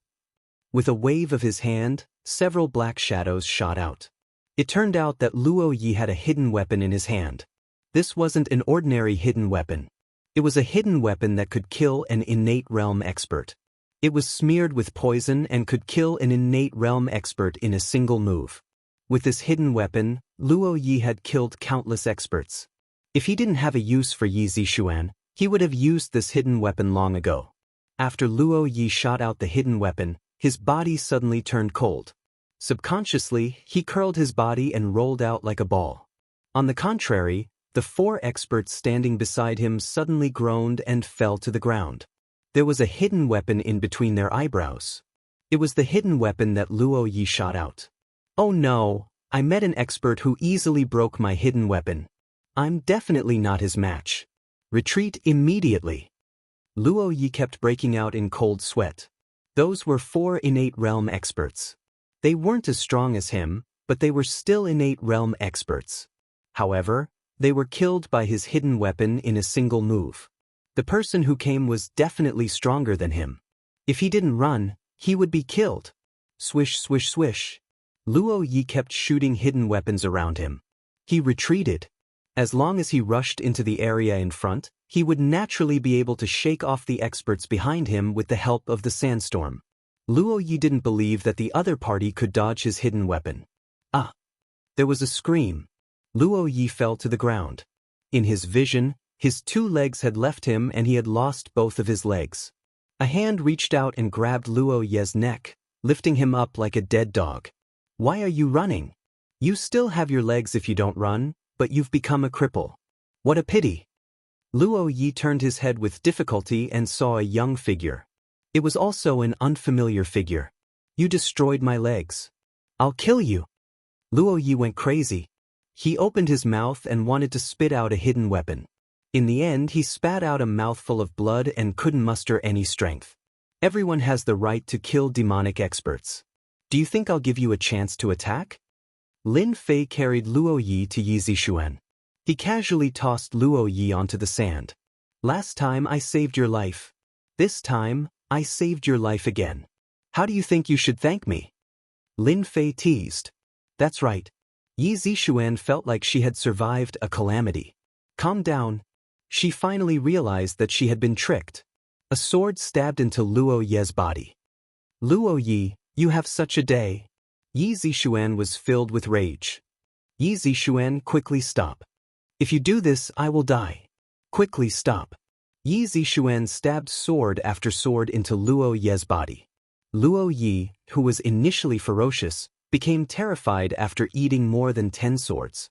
With a wave of his hand, several black shadows shot out. It turned out that Luo Yi had a hidden weapon in his hand. This wasn't an ordinary hidden weapon. It was a hidden weapon that could kill an innate realm expert. It was smeared with poison and could kill an innate realm expert in a single move. With this hidden weapon, Luo Yi had killed countless experts. If he didn't have a use for Yi Zixuan, he would have used this hidden weapon long ago. After Luo Yi shot out the hidden weapon, his body suddenly turned cold. Subconsciously, he curled his body and rolled out like a ball. On the contrary, the 4 experts standing beside him suddenly groaned and fell to the ground. There was a hidden weapon in between their eyebrows. It was the hidden weapon that Luo Yi shot out. Oh no, I met an expert who easily broke my hidden weapon. I'm definitely not his match. Retreat immediately. Luo Yi kept breaking out in cold sweat. Those were 4 innate realm experts. They weren't as strong as him, but they were still innate realm experts. However, they were killed by his hidden weapon in a single move. The person who came was definitely stronger than him. If he didn't run, he would be killed. Swish, swish, swish. Luo Yi kept shooting hidden weapons around him. He retreated. As long as he rushed into the area in front, he would naturally be able to shake off the experts behind him with the help of the sandstorm. Luo Yi didn't believe that the other party could dodge his hidden weapon. Ah! There was a scream. Luo Yi fell to the ground. In his vision, his 2 legs had left him and he had lost both of his legs. A hand reached out and grabbed Luo Ye's neck, lifting him up like a dead dog. Why are you running? You still have your legs if you don't run, but you've become a cripple. What a pity. Luo Yi turned his head with difficulty and saw a young figure. It was also an unfamiliar figure. You destroyed my legs. I'll kill you. Luo Yi went crazy. He opened his mouth and wanted to spit out a hidden weapon. In the end, he spat out a mouthful of blood and couldn't muster any strength. Everyone has the right to kill demonic experts. Do you think I'll give you a chance to attack? Lin Fei carried Luo Yi to Yi Zixuan. He casually tossed Luo Yi onto the sand. Last time I saved your life. This time, I saved your life again. How do you think you should thank me? Lin Fei teased. That's right. Yi Zixuan felt like she had survived a calamity. Calm down. She finally realized that she had been tricked. A sword stabbed into Luo Ye's body. Luo Yi, you have such a day. Yi Zixuan was filled with rage. Yi Zixuan, quickly stop. If you do this, I will die. Quickly stop. Yi Zixuan stabbed sword after sword into Luo Ye's body. Luo Yi, who was initially ferocious, became terrified after eating more than 10 swords.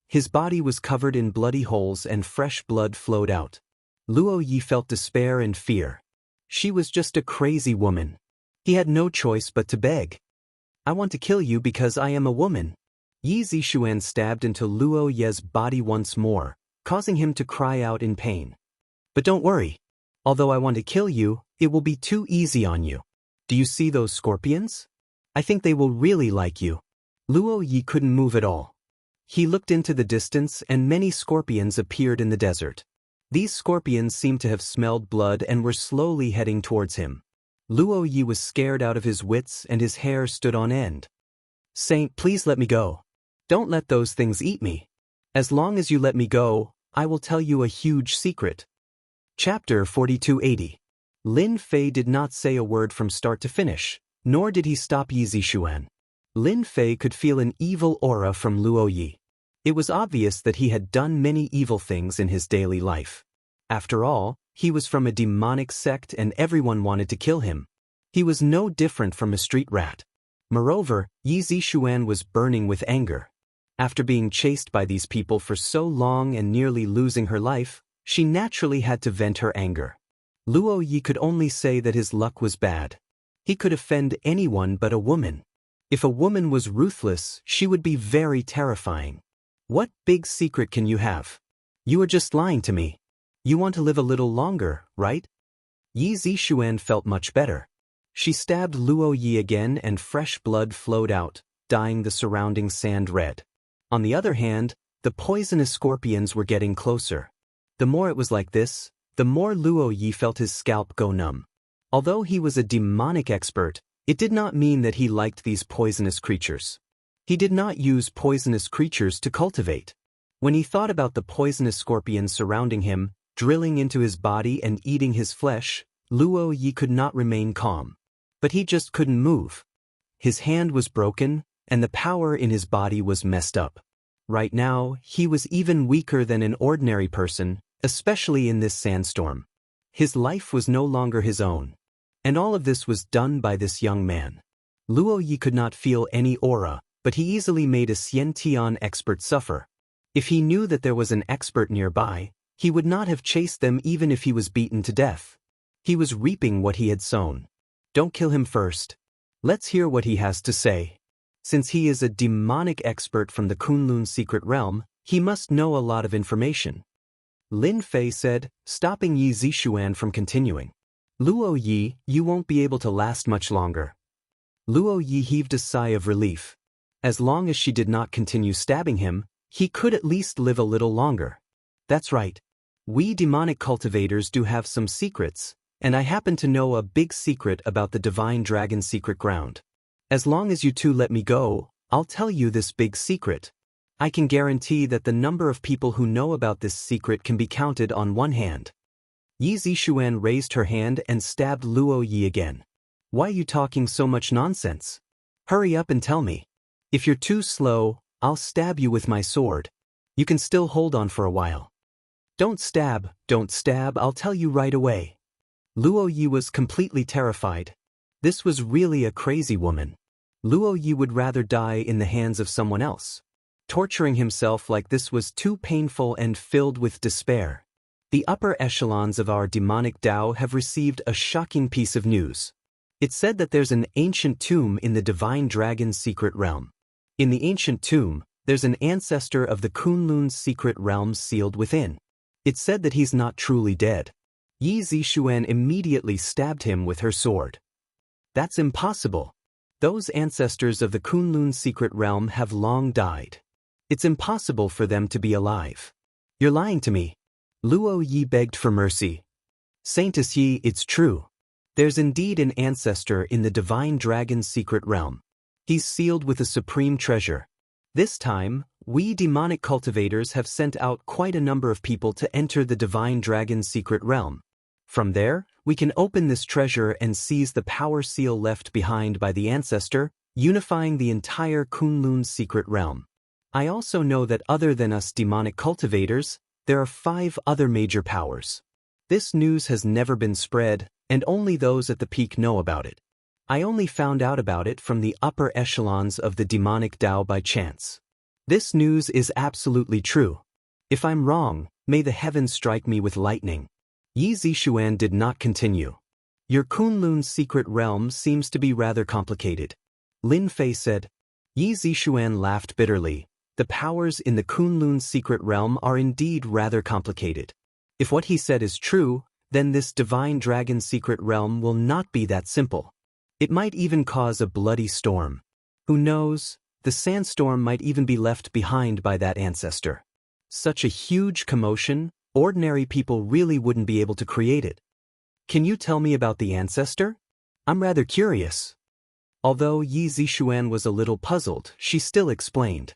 His body was covered in bloody holes and fresh blood flowed out. Luo Yi felt despair and fear. She was just a crazy woman. He had no choice but to beg. I want to kill you because I am a woman. Yi Zixuan stabbed into Luo Ye's body once more, causing him to cry out in pain. But don't worry. Although I want to kill you, it will be too easy on you. Do you see those scorpions? I think they will really like you. Luo Yi couldn't move at all. He looked into the distance and many scorpions appeared in the desert. These scorpions seemed to have smelled blood and were slowly heading towards him. Luo Yi was scared out of his wits and his hair stood on end. Saint, please let me go. Don't let those things eat me. As long as you let me go, I will tell you a huge secret. Chapter 4280. Lin Fei did not say a word from start to finish, nor did he stop Yi Zixuan. Lin Fei could feel an evil aura from Luo Yi. It was obvious that he had done many evil things in his daily life. After all, he was from a demonic sect and everyone wanted to kill him. He was no different from a street rat. Moreover, Yi Zixuan was burning with anger. After being chased by these people for so long and nearly losing her life, she naturally had to vent her anger. Luo Yi could only say that his luck was bad. He could offend anyone but a woman. If a woman was ruthless, she would be very terrifying. What big secret can you have? You are just lying to me. You want to live a little longer, right? Yi Zixuan felt much better. She stabbed Luo Yi again and fresh blood flowed out, dyeing the surrounding sand red. On the other hand, the poisonous scorpions were getting closer. The more it was like this, the more Luo Yi felt his scalp go numb. Although he was a demonic expert, it did not mean that he liked these poisonous creatures. He did not use poisonous creatures to cultivate. When he thought about the poisonous scorpions surrounding him, drilling into his body and eating his flesh, Luo Yi could not remain calm. But he just couldn't move. His hand was broken, and the power in his body was messed up. Right now, he was even weaker than an ordinary person, especially in this sandstorm. His life was no longer his own. And all of this was done by this young man. Luo Yi could not feel any aura, but he easily made a Xiantian expert suffer. If he knew that there was an expert nearby, he would not have chased them even if he was beaten to death. He was reaping what he had sown. Don't kill him first. Let's hear what he has to say. Since he is a demonic expert from the Kunlun secret realm, he must know a lot of information. Lin Fei said, stopping Yi Zixuan from continuing. Luo Yi, you won't be able to last much longer. Luo Yi heaved a sigh of relief. As long as she did not continue stabbing him, he could at least live a little longer. That's right. We demonic cultivators do have some secrets, and I happen to know a big secret about the divine dragon's secret ground. As long as you two let me go, I'll tell you this big secret. I can guarantee that the number of people who know about this secret can be counted on one hand. Yi Zixuan raised her hand and stabbed Luo Yi again. Why are you talking so much nonsense? Hurry up and tell me. If you're too slow, I'll stab you with my sword. You can still hold on for a while. Don't stab, I'll tell you right away. Luo Yi was completely terrified. This was really a crazy woman. Luo Yi would rather die in the hands of someone else. Torturing himself like this was too painful and filled with despair. The upper echelons of our demonic Dao have received a shocking piece of news. It said that there's an ancient tomb in the divine dragon's secret realm. In the ancient tomb, there's an ancestor of the Kunlun's secret realm sealed within. It said that he's not truly dead. Yi Zixuan immediately stabbed him with her sword. That's impossible. Those ancestors of the Kunlun secret realm have long died. It's impossible for them to be alive. You're lying to me. Luo Yi begged for mercy. Saintess Yi, it's true. There's indeed an ancestor in the divine dragon's secret realm. He's sealed with a supreme treasure. This time, we demonic cultivators have sent out quite a number of people to enter the divine dragon's secret realm. From there, we can open this treasure and seize the power seal left behind by the ancestor, unifying the entire Kunlun's secret realm. I also know that other than us demonic cultivators, there are 5 other major powers. This news has never been spread, and only those at the peak know about it. I only found out about it from the upper echelons of the demonic Dao by chance. This news is absolutely true. If I'm wrong, may the heavens strike me with lightning. Yi Zishuan did not continue. Your Kunlun's secret realm seems to be rather complicated. Lin Fei said. Yi Zishuan laughed bitterly. The powers in the Kunlun's secret realm are indeed rather complicated. If what he said is true, then this divine dragon's secret realm will not be that simple. It might even cause a bloody storm. Who knows, the sandstorm might even be left behind by that ancestor. Such a huge commotion, ordinary people really wouldn't be able to create it. Can you tell me about the ancestor? I'm rather curious. Although Yi Zishuan was a little puzzled, she still explained.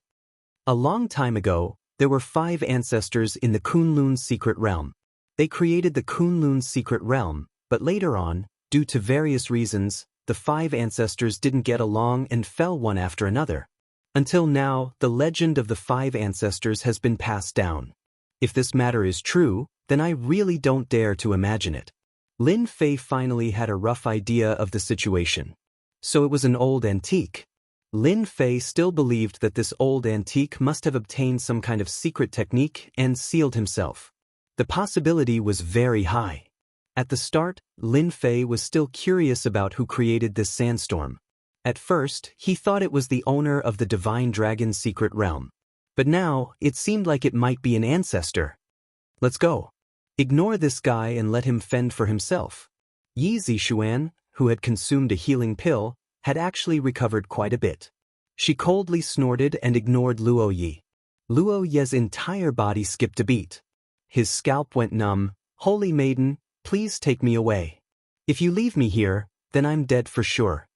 A long time ago, there were 5 ancestors in the Kunlun's secret realm. They created the Kunlun's secret realm, but later on, due to various reasons, the 5 ancestors didn't get along and fell one after another. Until now, the legend of the 5 ancestors has been passed down. If this matter is true, then I really don't dare to imagine it. Lin Fei finally had a rough idea of the situation. So it was an old antique. Lin Fei still believed that this old antique must have obtained some kind of secret technique and sealed himself. The possibility was very high. At the start, Lin Fei was still curious about who created this sandstorm. At first, he thought it was the owner of the divine dragon's secret realm. But now, it seemed like it might be an ancestor. Let's go. Ignore this guy and let him fend for himself. Yi Zishuan, who had consumed a healing pill, had actually recovered quite a bit. She coldly snorted and ignored Luo Yi. Luo Ye's entire body skipped a beat. His scalp went numb. Holy maiden, please take me away. If you leave me here, then I'm dead for sure.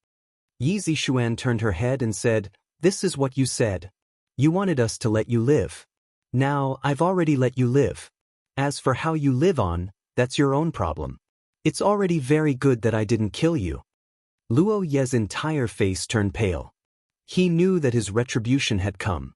Yi Zishuan turned her head and said, This is what you said. You wanted us to let you live. Now, I've already let you live. As for how you live on, that's your own problem. It's already very good that I didn't kill you. Luo Ye's entire face turned pale. He knew that his retribution had come.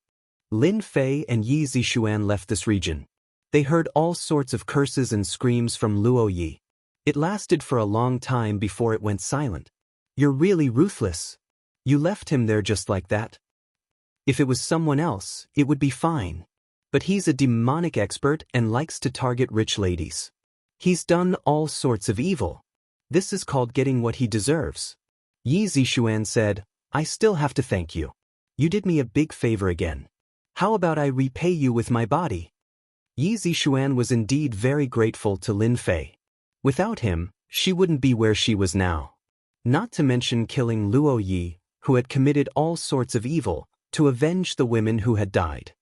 Lin Fei and Yi Zishuan left this region. They heard all sorts of curses and screams from Luo Yi. It lasted for a long time before it went silent. You're really ruthless. You left him there just like that. If it was someone else, it would be fine. But he's a demonic expert and likes to target rich ladies. He's done all sorts of evil. This is called getting what he deserves. Yi Zishuan said, I still have to thank you. You did me a big favor again. How about I repay you with my body? Yi Zishuan was indeed very grateful to Lin Fei. Without him, she wouldn't be where she was now. Not to mention killing Luo Yi, who had committed all sorts of evil, to avenge the women who had died.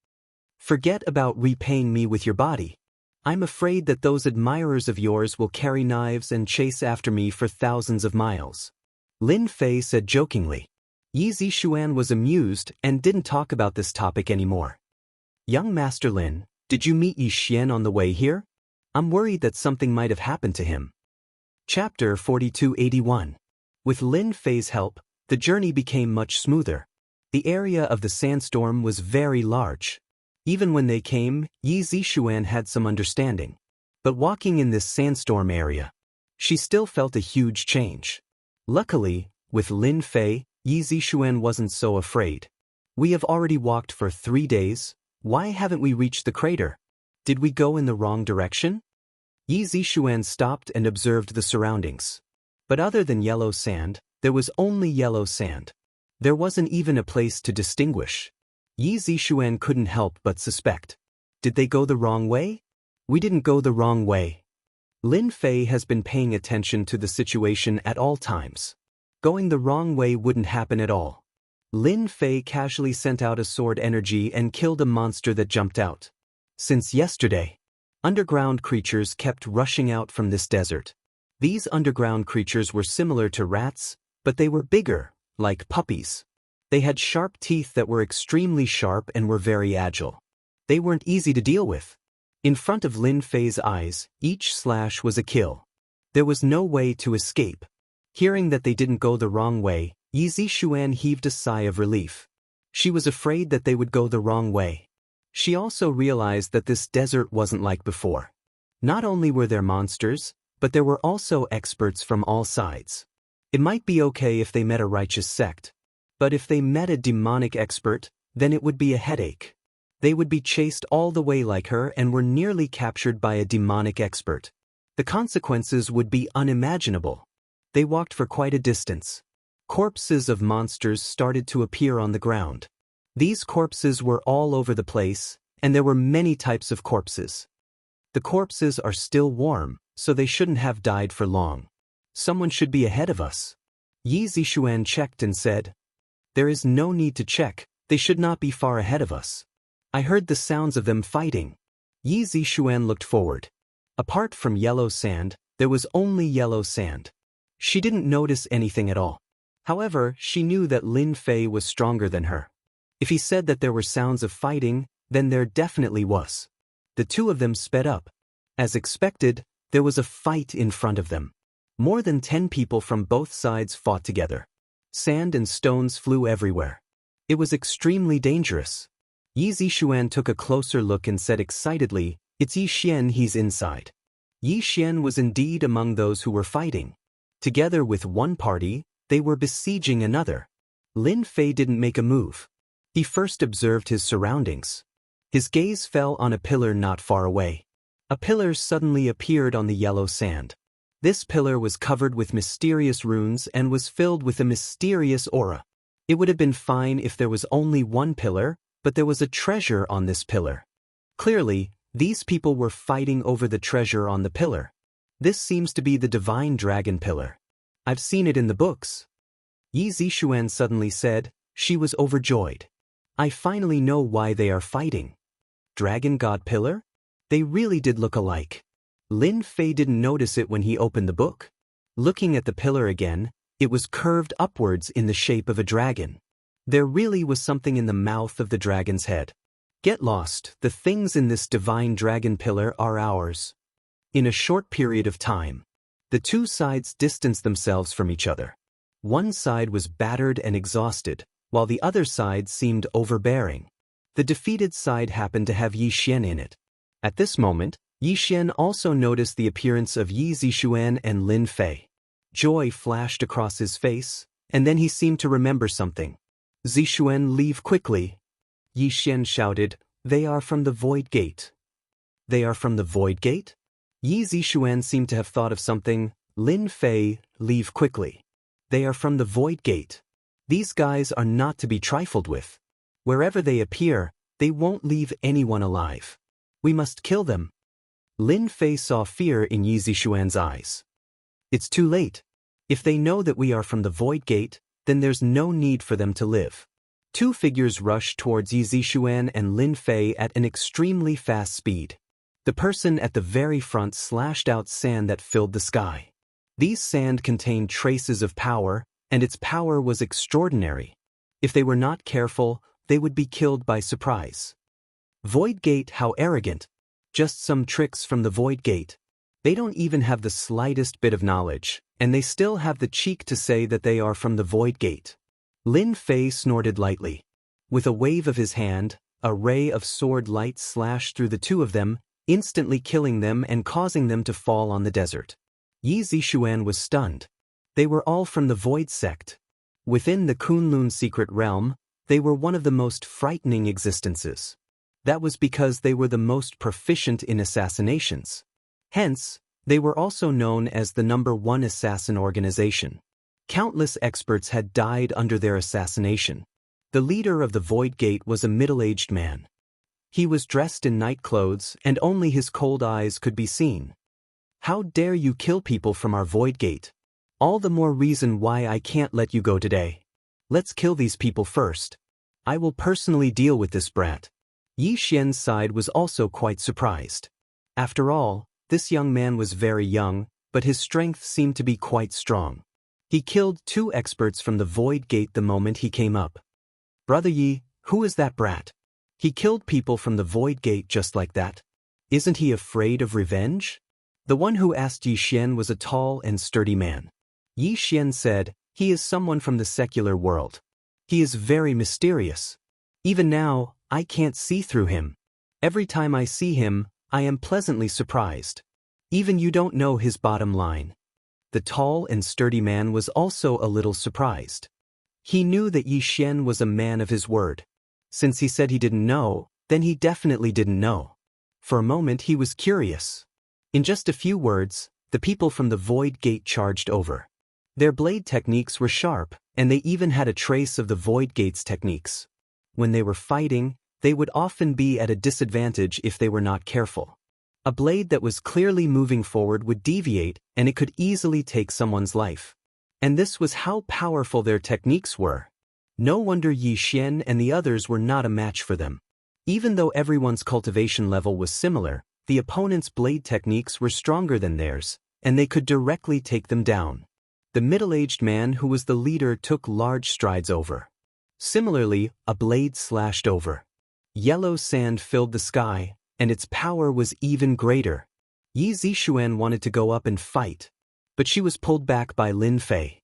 Forget about repaying me with your body. I'm afraid that those admirers of yours will carry knives and chase after me for thousands of miles. Lin Fei said jokingly. Yi Zishuan was amused and didn't talk about this topic anymore. Young Master Lin, did you meet Yi Xian on the way here? I'm worried that something might have happened to him. Chapter 4281. With Lin Fei's help, the journey became much smoother. The area of the sandstorm was very large. Even when they came, Yi Zishuan had some understanding. But walking in this sandstorm area, she still felt a huge change. Luckily, with Lin Fei, Yi Zishuan wasn't so afraid. We have already walked for 3 days. Why haven't we reached the crater? Did we go in the wrong direction? Yi Zishuan stopped and observed the surroundings. But other than yellow sand, there was only yellow sand. There wasn't even a place to distinguish. Yi Zishuan couldn't help but suspect. Did they go the wrong way? We didn't go the wrong way. Lin Fei has been paying attention to the situation at all times. Going the wrong way wouldn't happen at all. Lin Fei casually sent out a sword energy and killed a monster that jumped out. Since yesterday, underground creatures kept rushing out from this desert. These underground creatures were similar to rats, but they were bigger, like puppies. They had sharp teeth that were extremely sharp and were very agile. They weren't easy to deal with. In front of Lin Fei's eyes, each slash was a kill. There was no way to escape. Hearing that they didn't go the wrong way, Yi Zishuan heaved a sigh of relief. She was afraid that they would go the wrong way. She also realized that this desert wasn't like before. Not only were there monsters, but there were also experts from all sides. It might be okay if they met a righteous sect, but if they met a demonic expert, then it would be a headache. They would be chased all the way like her and were nearly captured by a demonic expert. The consequences would be unimaginable. They walked for quite a distance. Corpses of monsters started to appear on the ground. These corpses were all over the place, and there were many types of corpses. The corpses are still warm, so they shouldn't have died for long. Someone should be ahead of us. Yi Zishuan checked and said, "There is no need to check, they should not be far ahead of us. I heard the sounds of them fighting." Yi Zishuan looked forward. Apart from yellow sand, there was only yellow sand. She didn't notice anything at all. However, she knew that Lin Fei was stronger than her. If he said that there were sounds of fighting, then there definitely was. The two of them sped up. As expected, there was a fight in front of them. More than 10 people from both sides fought together. Sand and stones flew everywhere. It was extremely dangerous. Yi Zishuan took a closer look and said excitedly, "It's Yi Xian, he's inside." Yi Xian was indeed among those who were fighting. Together with one party, they were besieging another. Lin Fei didn't make a move. He first observed his surroundings. His gaze fell on a pillar not far away. A pillar suddenly appeared on the yellow sand. This pillar was covered with mysterious runes and was filled with a mysterious aura. It would have been fine if there was only one pillar, but there was a treasure on this pillar. Clearly, these people were fighting over the treasure on the pillar. This seems to be the divine dragon pillar. I've seen it in the books. Yi Zishuan suddenly said. She was overjoyed. I finally know why they are fighting. Dragon God pillar? They really did look alike. Lin Fei didn't notice it when he opened the book. Looking at the pillar again, it was curved upwards in the shape of a dragon. There really was something in the mouth of the dragon's head. Get lost, the things in this divine dragon pillar are ours. In a short period of time, the two sides distanced themselves from each other. One side was battered and exhausted, while the other side seemed overbearing. The defeated side happened to have Yi Xian in it. At this moment, Yi Xian also noticed the appearance of Yi Zishuan and Lin Fei. Joy flashed across his face, and then he seemed to remember something. "Zishuan, leave quickly." Yi Xian shouted, "They are from the Void Gate." "They are from the Void Gate?" Yi Zishuan seemed to have thought of something. "Lin Fei, leave quickly. They are from the Void Gate. These guys are not to be trifled with. Wherever they appear, they won't leave anyone alive. We must kill them." Lin Fei saw fear in Yi Zishuan's eyes. "It's too late. If they know that we are from the Void Gate, then there's no need for them to live." Two figures rushed towards Yi Zishuan and Lin Fei at an extremely fast speed. The person at the very front slashed out sand that filled the sky. These sand contained traces of power, and its power was extraordinary. If they were not careful, they would be killed by surprise. Void Gate, how arrogant. Just some tricks from the Void Gate. They don't even have the slightest bit of knowledge, and they still have the cheek to say that they are from the Void Gate. Lin Fei snorted lightly. With a wave of his hand, a ray of sword light slashed through the two of them, instantly killing them and causing them to fall on the desert. Yi Zishuan was stunned. They were all from the Void Sect. Within the Kunlun secret realm, they were one of the most frightening existences. That was because they were the most proficient in assassinations. Hence, they were also known as the #1 assassin organization. Countless experts had died under their assassination. The leader of the Void Gate was a middle-aged man. He was dressed in night clothes, and only his cold eyes could be seen. "How dare you kill people from our Void Gate? All the more reason why I can't let you go today. Let's kill these people first. I will personally deal with this brat." Yi Xian's side was also quite surprised. After all, this young man was very young, but his strength seemed to be quite strong. He killed 2 experts from the Void Gate the moment he came up. "Brother Yi, who is that brat? He killed people from the Void Gate just like that. Isn't he afraid of revenge?" The one who asked Yi Xian was a tall and sturdy man. Yi Xian said, He is someone from the secular world. He is very mysterious. Even now, I can't see through him. Every time I see him, I am pleasantly surprised. Even you don't know his bottom line." The tall and sturdy man was also a little surprised. He knew that Yi Xian was a man of his word. Since he said he didn't know, then he definitely didn't know. For a moment he was curious. In just a few words, the people from the Void Gate charged over. Their blade techniques were sharp, and they even had a trace of the Void Gate's techniques. When they were fighting, they would often be at a disadvantage if they were not careful. A blade that was clearly moving forward would deviate, and it could easily take someone's life. And this was how powerful their techniques were. No wonder Yi Xian and the others were not a match for them. Even though everyone's cultivation level was similar, the opponent's blade techniques were stronger than theirs, and they could directly take them down. The middle-aged man who was the leader took large strides over. Similarly, a blade slashed over. Yellow sand filled the sky, and its power was even greater. Yi Zixuan wanted to go up and fight, but she was pulled back by Lin Fei.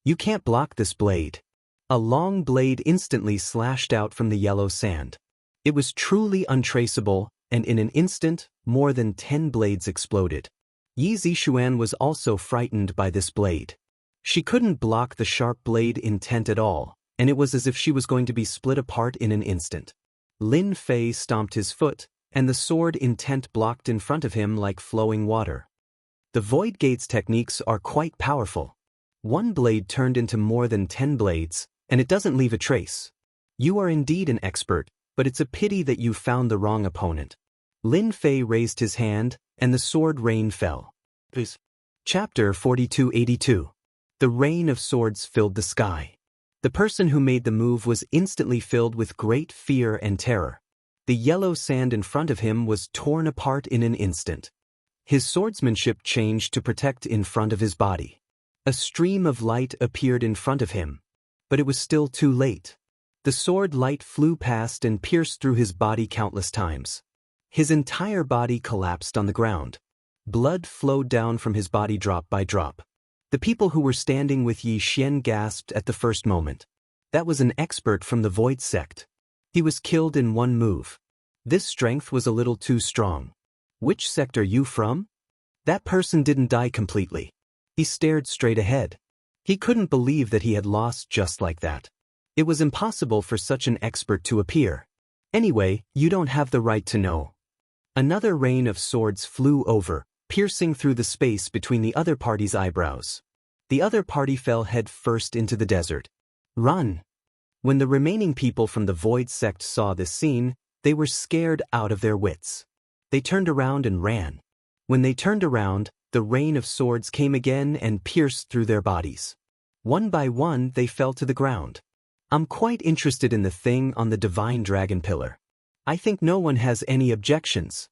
"You can't block this blade." A long blade instantly slashed out from the yellow sand. It was truly untraceable, and in an instant, more than 10 blades exploded. Yi Zixuan was also frightened by this blade. She couldn't block the sharp blade intent at all, and it was as if she was going to be split apart in an instant. Lin Fei stomped his foot, and the sword intent blocked in front of him like flowing water. The Void Gate's techniques are quite powerful. One blade turned into more than 10 blades, and it doesn't leave a trace. You are indeed an expert, but it's a pity that you found the wrong opponent. Lin Fei raised his hand, and the sword rain fell. Chapter 4282. The rain of swords filled the sky. The person who made the move was instantly filled with great fear and terror. The yellow sand in front of him was torn apart in an instant. His swordsmanship changed to protect in front of his body. A stream of light appeared in front of him, but it was still too late. The sword light flew past and pierced through his body countless times. His entire body collapsed on the ground. Blood flowed down from his body drop by drop. The people who were standing with Yi Xian gasped at the first moment. That was an expert from the Void Sect. He was killed in one move. This strength was a little too strong. "Which sect are you from?" That person didn't die completely. He stared straight ahead. He couldn't believe that he had lost just like that. It was impossible for such an expert to appear. "Anyway, you don't have the right to know." Another rain of swords flew over, piercing through the space between the other party's eyebrows. The other party fell head first into the desert. "Run!" When the remaining people from the Void Sect saw this scene, they were scared out of their wits. They turned around and ran. When they turned around, the rain of swords came again and pierced through their bodies. One by one they fell to the ground. "I'm quite interested in the thing on the Divine Dragon Pillar. I think no one has any objections."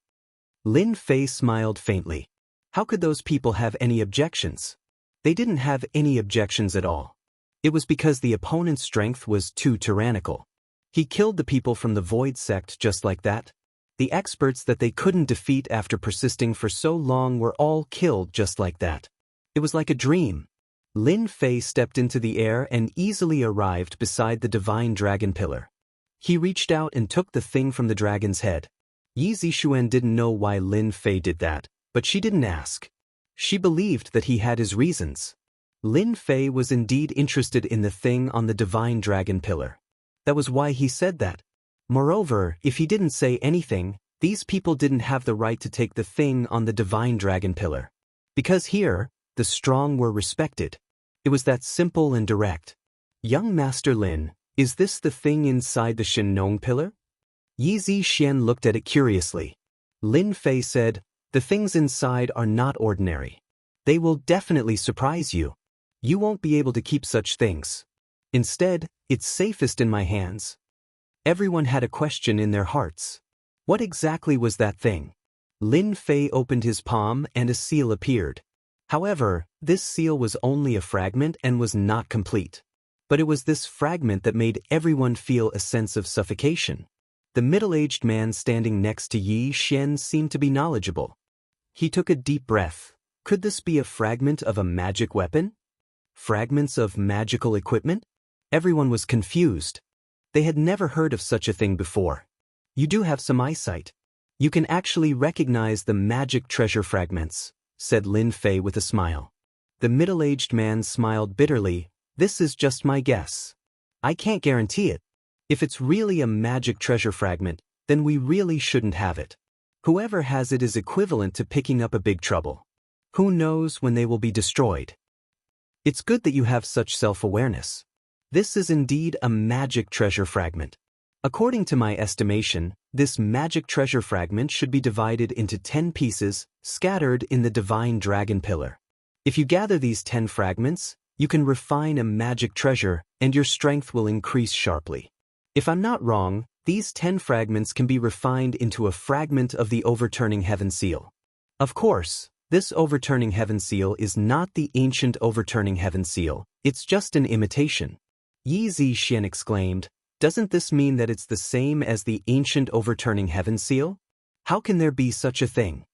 Lin Fei smiled faintly. How could those people have any objections? They didn't have any objections at all. It was because the opponent's strength was too tyrannical. He killed the people from the Void Sect just like that. The experts that they couldn't defeat after persisting for so long were all killed just like that. It was like a dream. Lin Fei stepped into the air and easily arrived beside the Divine Dragon Pillar. He reached out and took the thing from the dragon's head. Yi Zixuan didn't know why Lin Fei did that, but she didn't ask. She believed that he had his reasons. Lin Fei was indeed interested in the thing on the Divine Dragon Pillar. That was why he said that. Moreover, if he didn't say anything, these people didn't have the right to take the thing on the Divine Dragon Pillar. Because here, the strong were respected. It was that simple and direct. "Young Master Lin, is this the thing inside the Shinong Pillar?" Yi Zixuan looked at it curiously. Lin Fei said, "The things inside are not ordinary. They will definitely surprise you. You won't be able to keep such things. Instead, it's safest in my hands." Everyone had a question in their hearts. What exactly was that thing? Lin Fei opened his palm and a seal appeared. However, this seal was only a fragment and was not complete. But it was this fragment that made everyone feel a sense of suffocation. The middle-aged man standing next to Yi Xian seemed to be knowledgeable. He took a deep breath. Could this be a fragment of a magic weapon? Fragments of magical equipment? Everyone was confused. They had never heard of such a thing before. You do have some eyesight. You can actually recognize the magic treasure fragments, said Lin Fei with a smile. The middle-aged man smiled bitterly. This is just my guess. I can't guarantee it. If it's really a magic treasure fragment, then we really shouldn't have it. Whoever has it is equivalent to picking up a big trouble. Who knows when they will be destroyed? It's good that you have such self-awareness. This is indeed a magic treasure fragment. According to my estimation, this magic treasure fragment should be divided into 10 pieces, scattered in the divine dragon pillar. If you gather these 10 fragments, you can refine a magic treasure, and your strength will increase sharply. If I'm not wrong, these 10 fragments can be refined into a fragment of the overturning heaven seal. Of course, this overturning heaven seal is not the ancient overturning heaven seal, it's just an imitation. Yi Zixian exclaimed, doesn't this mean that it's the same as the ancient overturning heaven seal? How can there be such a thing?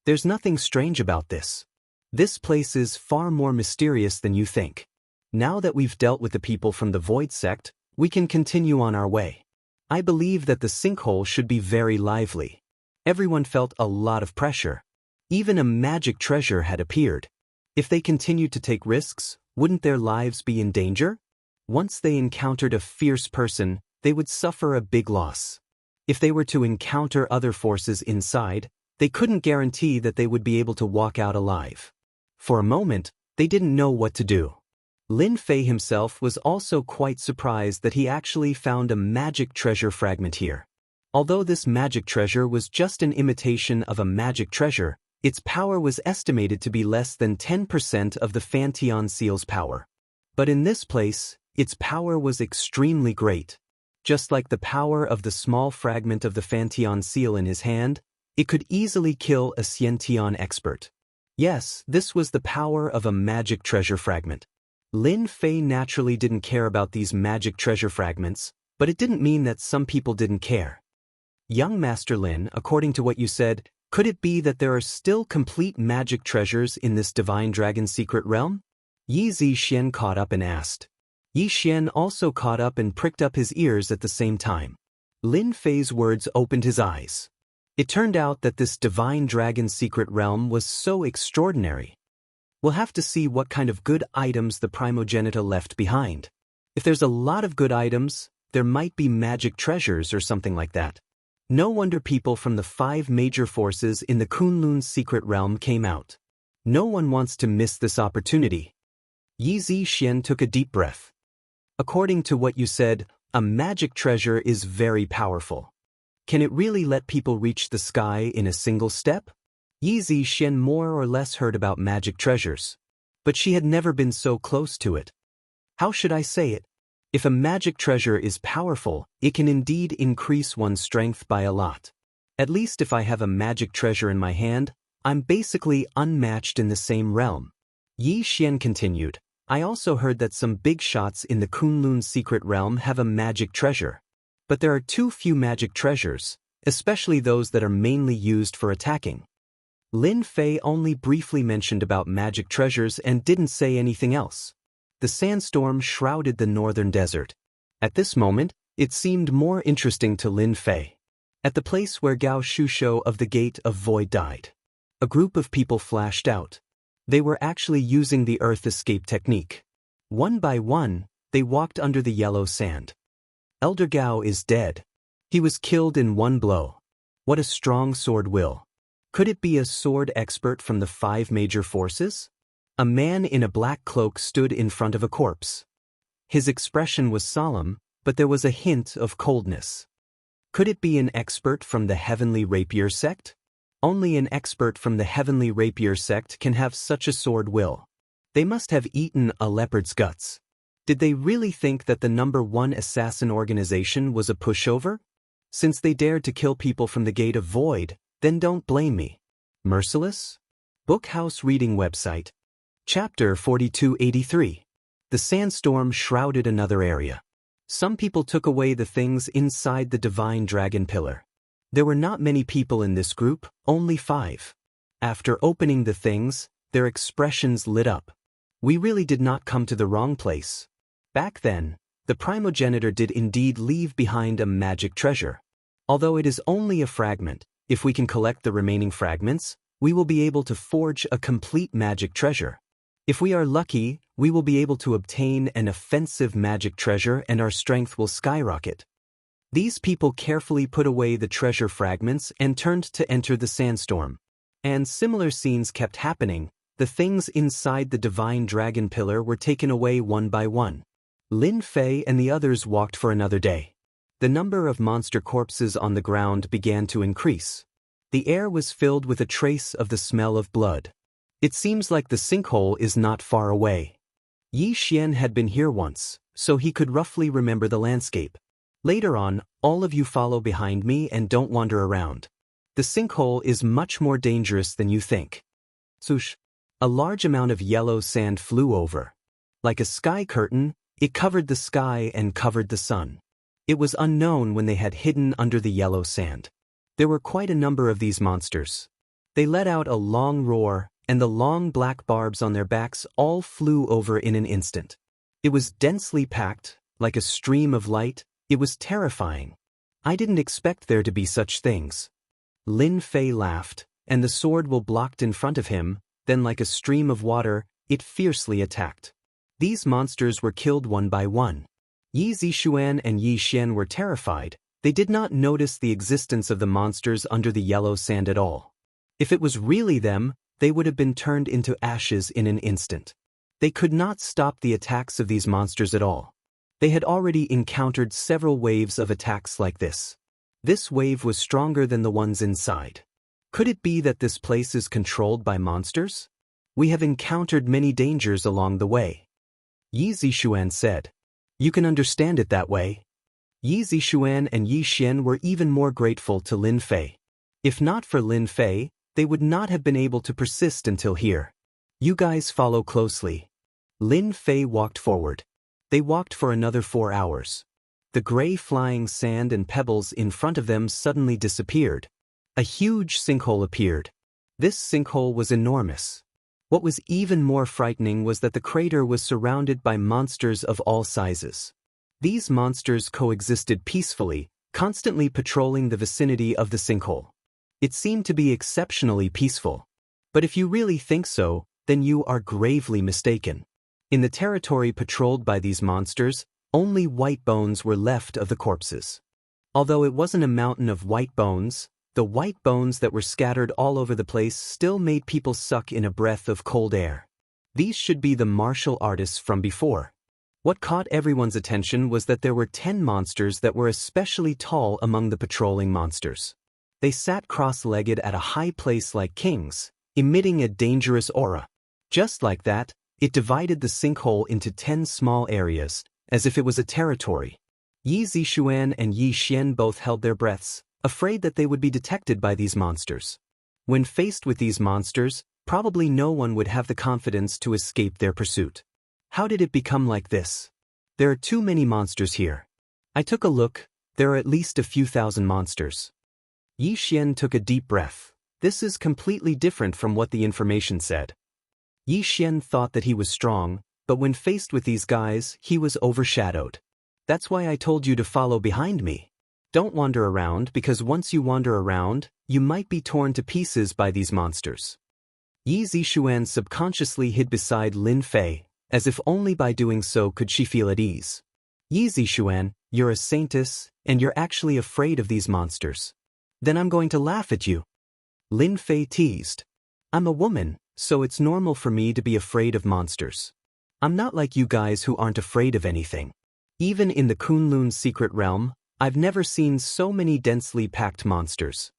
There's nothing strange about this. This place is far more mysterious than you think. Now that we've dealt with the people from the Void Sect, we can continue on our way. I believe that the sinkhole should be very lively. Everyone felt a lot of pressure. Even a magic treasure had appeared. If they continued to take risks, wouldn't their lives be in danger? Once they encountered a fierce person, they would suffer a big loss. If they were to encounter other forces inside, they couldn't guarantee that they would be able to walk out alive. For a moment, they didn't know what to do. Lin Fei himself was also quite surprised that he actually found a magic treasure fragment here. Although this magic treasure was just an imitation of a magic treasure, its power was estimated to be less than 10% of the Fantion Seal's power. But in this place, its power was extremely great. Just like the power of the small fragment of the Fantion Seal in his hand, it could easily kill a Xiantian expert. Yes, this was the power of a magic treasure fragment. Lin Fei naturally didn't care about these magic treasure fragments, but it didn't mean that some people didn't care. Young Master Lin, according to what you said, could it be that there are still complete magic treasures in this divine dragon secret realm? Yi Zixian caught up and asked. Yi Xian also caught up and pricked up his ears at the same time. Lin Fei's words opened his eyes. It turned out that this divine dragon secret realm was so extraordinary. We'll have to see what kind of good items the Primogenita left behind. If there's a lot of good items, there might be magic treasures or something like that. No wonder people from the 5 major forces in the Kunlun's secret realm came out. No one wants to miss this opportunity. Yi Zixian took a deep breath. According to what you said, a magic treasure is very powerful. Can it really let people reach the sky in a single step? Yi Zixian more or less heard about magic treasures, but she had never been so close to it. How should I say it? If a magic treasure is powerful, it can indeed increase one's strength by a lot. At least if I have a magic treasure in my hand, I'm basically unmatched in the same realm. Yi Xian continued, I also heard that some big shots in the Kunlun's secret realm have a magic treasure. But there are too few magic treasures, especially those that are mainly used for attacking. Lin Fei only briefly mentioned about magic treasures and didn't say anything else. The sandstorm shrouded the northern desert. At this moment, it seemed more interesting to Lin Fei. At the place where Gao Shusho of the Gate of Void died, a group of people flashed out. They were actually using the earth escape technique. One by one, they walked under the yellow sand. Elder Gao is dead. He was killed in one blow. What a strong sword will. Could it be a sword expert from the 5 major forces? A man in a black cloak stood in front of a corpse. His expression was solemn, but there was a hint of coldness. Could it be an expert from the Heavenly Rapier sect? Only an expert from the Heavenly Rapier sect can have such a sword will. They must have eaten a leopard's guts. Did they really think that the #1 assassin organization was a pushover? Since they dared to kill people from the Gate of Void, then don't blame me. Merciless? Bookhouse Reading Website. Chapter 4283. The sandstorm shrouded another area. Some people took away the things inside the divine dragon pillar. There were not many people in this group, only 5. After opening the things, their expressions lit up. We really did not come to the wrong place. Back then, the primogenitor did indeed leave behind a magic treasure. Although it is only a fragment, if we can collect the remaining fragments, we will be able to forge a complete magic treasure. If we are lucky, we will be able to obtain an offensive magic treasure and our strength will skyrocket. These people carefully put away the treasure fragments and turned to enter the sandstorm. And similar scenes kept happening. The things inside the divine dragon pillar were taken away one by one. Lin Fei and the others walked for another day. The number of monster corpses on the ground began to increase. The air was filled with a trace of the smell of blood. It seems like the sinkhole is not far away. Yi Xian had been here once, so he could roughly remember the landscape. Later on, all of you follow behind me and don't wander around. The sinkhole is much more dangerous than you think. Swoosh! A large amount of yellow sand flew over. Like a sky curtain, it covered the sky and covered the sun. It was unknown when they had hidden under the yellow sand. There were quite a number of these monsters. They let out a long roar, and the long black barbs on their backs all flew over in an instant. It was densely packed, like a stream of light. It was terrifying. I didn't expect there to be such things. Lin Fei laughed, and the sword was blocked in front of him, then like a stream of water, it fiercely attacked. These monsters were killed one by one. Yi Zixuan and Yi Xian were terrified. They did not notice the existence of the monsters under the yellow sand at all. If it was really them, they would have been turned into ashes in an instant. They could not stop the attacks of these monsters at all. They had already encountered several waves of attacks like this. This wave was stronger than the ones inside. Could it be that this place is controlled by monsters? We have encountered many dangers along the way. Yi Zixuan said. You can understand it that way. Yi Zixuan and Yi Xian were even more grateful to Lin Fei. If not for Lin Fei, they would not have been able to persist until here. You guys follow closely. Lin Fei walked forward. They walked for another 4 hours. The gray flying sand and pebbles in front of them suddenly disappeared. A huge sinkhole appeared. This sinkhole was enormous. What was even more frightening was that the crater was surrounded by monsters of all sizes. These monsters coexisted peacefully, constantly patrolling the vicinity of the sinkhole. It seemed to be exceptionally peaceful. But if you really think so, then you are gravely mistaken. In the territory patrolled by these monsters, only white bones were left of the corpses. Although it wasn't a mountain of white bones, the white bones that were scattered all over the place still made people suck in a breath of cold air. These should be the martial artists from before. What caught everyone's attention was that there were 10 monsters that were especially tall among the patrolling monsters. They sat cross-legged at a high place like kings, emitting a dangerous aura. Just like that, it divided the sinkhole into 10 small areas, as if it was a territory. Yi Zixuan and Yi Xian both held their breaths, afraid that they would be detected by these monsters. When faced with these monsters, probably no one would have the confidence to escape their pursuit. How did it become like this? There are too many monsters here. I took a look. There are at least a few thousand monsters. Yi Xian took a deep breath. This is completely different from what the information said. Yi Xian thought that he was strong, but when faced with these guys, he was overshadowed. That's why I told you to follow behind me. Don't wander around, because once you wander around, you might be torn to pieces by these monsters. Yi Zixuan subconsciously hid beside Lin Fei, as if only by doing so could she feel at ease. Yi Zixuan, you're a saintess, and you're actually afraid of these monsters. Then I'm going to laugh at you. Lin Fei teased. I'm a woman, so it's normal for me to be afraid of monsters. I'm not like you guys who aren't afraid of anything. Even in the Kunlun secret realm, I've never seen so many densely packed monsters.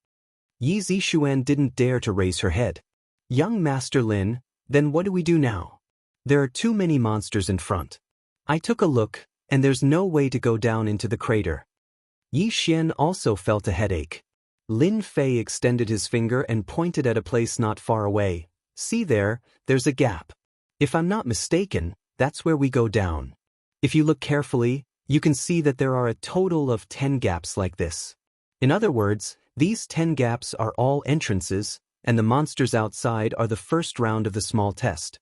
Yi Zixuan didn't dare to raise her head. Young Master Lin, then what do we do now? There are too many monsters in front. I took a look, and there's no way to go down into the crater. Yi Xian also felt a headache. Lin Fei extended his finger and pointed at a place not far away. See there, there's a gap. If I'm not mistaken, that's where we go down. If you look carefully, you can see that there are a total of 10 gaps like this. In other words, these 10 gaps are all entrances, and the monsters outside are the first round of the small test.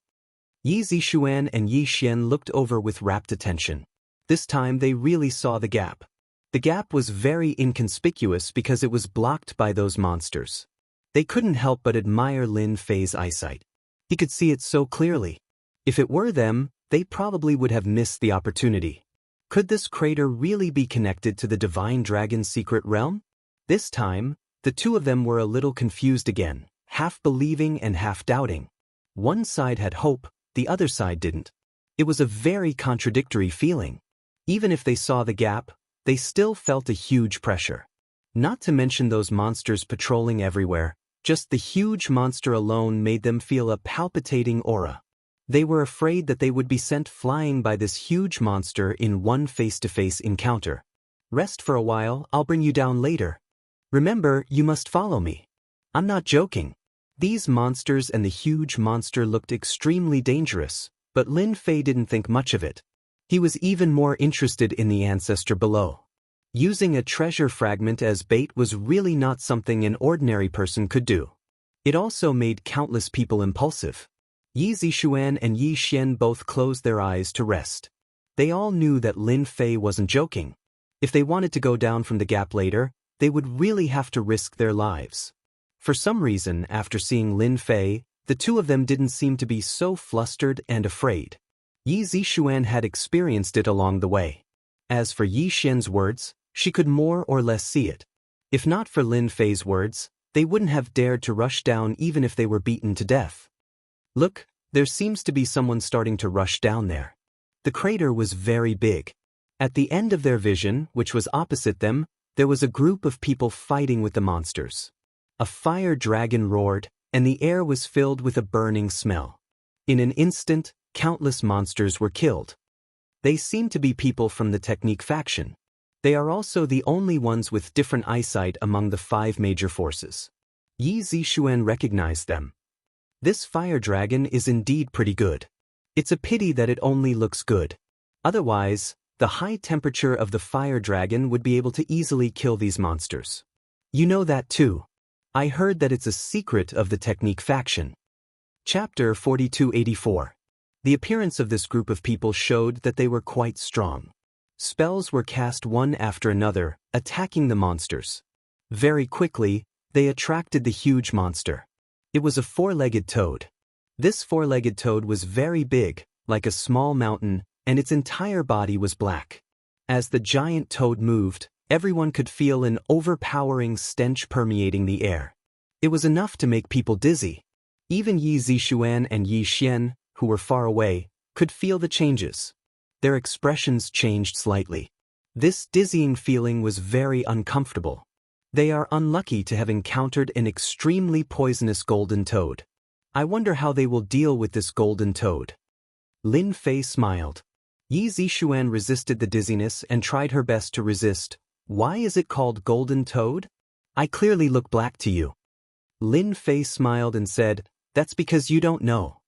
Yi Zishuan and Yi Xian looked over with rapt attention. This time they really saw the gap. The gap was very inconspicuous because it was blocked by those monsters. They couldn't help but admire Lin Fei's eyesight. He could see it so clearly. If it were them, they probably would have missed the opportunity. Could this crater really be connected to the Divine Dragon's secret realm? This time, the two of them were a little confused again, half believing and half doubting. One side had hope, the other side didn't. It was a very contradictory feeling. Even if they saw the gap, they still felt a huge pressure. Not to mention those monsters patrolling everywhere, just the huge monster alone made them feel a palpitating aura. They were afraid that they would be sent flying by this huge monster in one face-to-face encounter. Rest for a while, I'll bring you down later. Remember, you must follow me. I'm not joking. These monsters and the huge monster looked extremely dangerous, but Lin Fei didn't think much of it. He was even more interested in the ancestor below. Using a treasure fragment as bait was really not something an ordinary person could do. It also made countless people impulsive. Yi Zishuan and Yi Xian both closed their eyes to rest. They all knew that Lin Fei wasn't joking. If they wanted to go down from the gap later, they would really have to risk their lives. For some reason, after seeing Lin Fei, the two of them didn't seem to be so flustered and afraid. Yi Zishuan had experienced it along the way. As for Yi Xian's words, she could more or less see it. If not for Lin Fei's words, they wouldn't have dared to rush down even if they were beaten to death. Look, there seems to be someone starting to rush down there. The crater was very big. At the end of their vision, which was opposite them, there was a group of people fighting with the monsters. A fire dragon roared, and the air was filled with a burning smell. In an instant, countless monsters were killed. They seemed to be people from the Technique faction. They are also the only ones with different eyesight among the 5 major forces. Yi Zishuan recognized them. This fire dragon is indeed pretty good. It's a pity that it only looks good. Otherwise, the high temperature of the fire dragon would be able to easily kill these monsters. You know that too. I heard that it's a secret of the Technique faction. Chapter 4284. The appearance of this group of people showed that they were quite strong. Spells were cast one after another, attacking the monsters. Very quickly, they attracted the huge monster. It was a 4-legged toad. This 4-legged toad was very big, like a small mountain, and its entire body was black. As the giant toad moved, everyone could feel an overpowering stench permeating the air. It was enough to make people dizzy. Even Yi Zishuan and Yi Xian, who were far away, could feel the changes. Their expressions changed slightly. This dizzying feeling was very uncomfortable. They are unlucky to have encountered an extremely poisonous golden toad. I wonder how they will deal with this golden toad. Lin Fei smiled. Yi Zishuan resisted the dizziness and tried her best to resist. Why is it called golden toad? I clearly look black to you. Lin Fei smiled and said, that's because you don't know.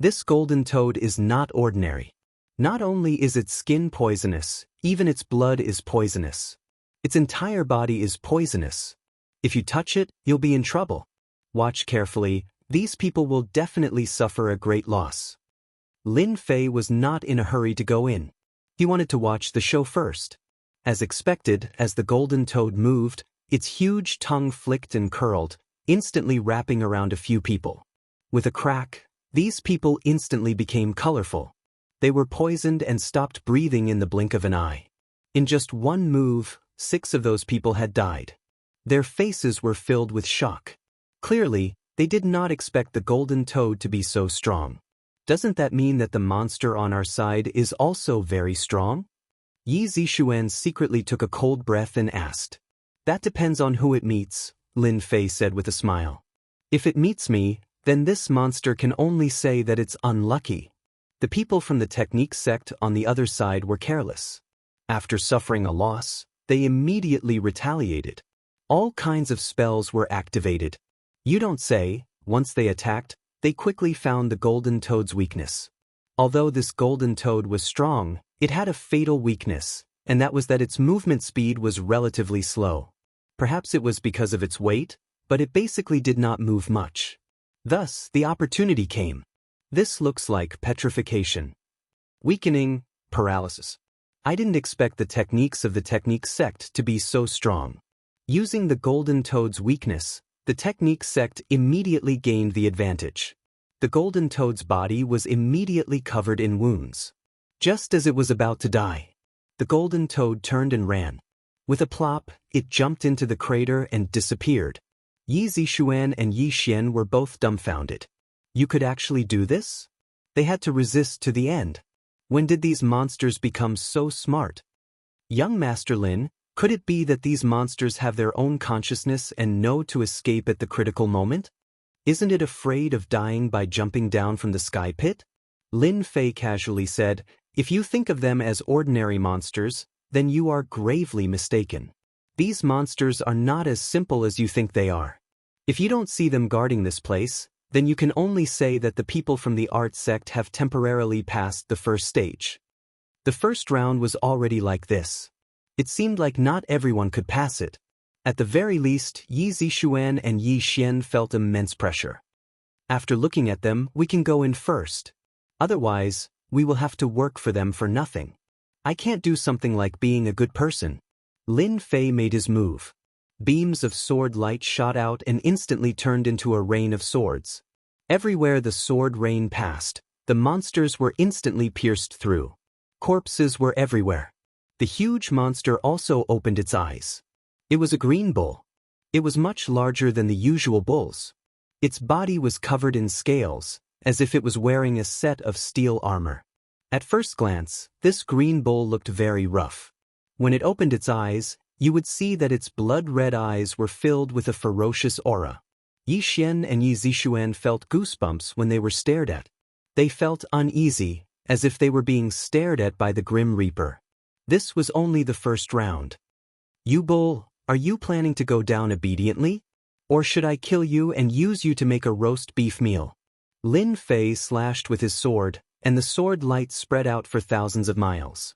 This golden toad is not ordinary. Not only is its skin poisonous, even its blood is poisonous. Its entire body is poisonous. If you touch it, you'll be in trouble. Watch carefully, these people will definitely suffer a great loss. Lin Fei was not in a hurry to go in. He wanted to watch the show first. As expected, as the golden toad moved, its huge tongue flicked and curled, instantly wrapping around a few people. With a crack, these people instantly became colorful. They were poisoned and stopped breathing in the blink of an eye. In just one move, 6 of those people had died. Their faces were filled with shock. Clearly, they did not expect the golden toad to be so strong. Doesn't that mean that the monster on our side is also very strong? Yi Zishuan secretly took a cold breath and asked. That depends on who it meets, Lin Fei said with a smile. If it meets me, then this monster can only say that it's unlucky. The people from the Technique sect on the other side were careless. After suffering a loss, they immediately retaliated. All kinds of spells were activated. You don't say. Once they attacked, they quickly found the golden toad's weakness. Although this golden toad was strong, it had a fatal weakness, and that was that its movement speed was relatively slow. Perhaps it was because of its weight, but it basically did not move much. Thus, the opportunity came. This looks like petrification. Weakening, paralysis. I didn't expect the techniques of the technique sect to be so strong. Using the golden toad's weakness, the technique sect immediately gained the advantage. The golden toad's body was immediately covered in wounds. Just as it was about to die, the golden toad turned and ran. With a plop, it jumped into the crater and disappeared. Yi Zixuan and Yi Xian were both dumbfounded. You could actually do this? They had to resist to the end. When did these monsters become so smart? Young Master Lin, could it be that these monsters have their own consciousness and know to escape at the critical moment? Isn't it afraid of dying by jumping down from the sky pit? Lin Fei casually said, if you think of them as ordinary monsters, then you are gravely mistaken. These monsters are not as simple as you think they are. If you don't see them guarding this place, then you can only say that the people from the art sect have temporarily passed the first stage. The first round was already like this. It seemed like not everyone could pass it. At the very least, Yi Zixuan and Yi Xian felt immense pressure. After looking at them, we can go in first. Otherwise, we will have to work for them for nothing. I can't do something like being a good person. Lin Fei made his move. Beams of sword light shot out and instantly turned into a rain of swords. Everywhere the sword rain passed, the monsters were instantly pierced through. Corpses were everywhere. The huge monster also opened its eyes. It was a green bull. It was much larger than the usual bulls. Its body was covered in scales, as if it was wearing a set of steel armor. At first glance, this green bull looked very rough. When it opened its eyes, you would see that its blood-red eyes were filled with a ferocious aura. Yi Xian and Yi Zixuan felt goosebumps when they were stared at. They felt uneasy, as if they were being stared at by the Grim Reaper. This was only the first round. You bull, are you planning to go down obediently? Or should I kill you and use you to make a roast beef meal? Lin Fei slashed with his sword, and the sword light spread out for thousands of miles.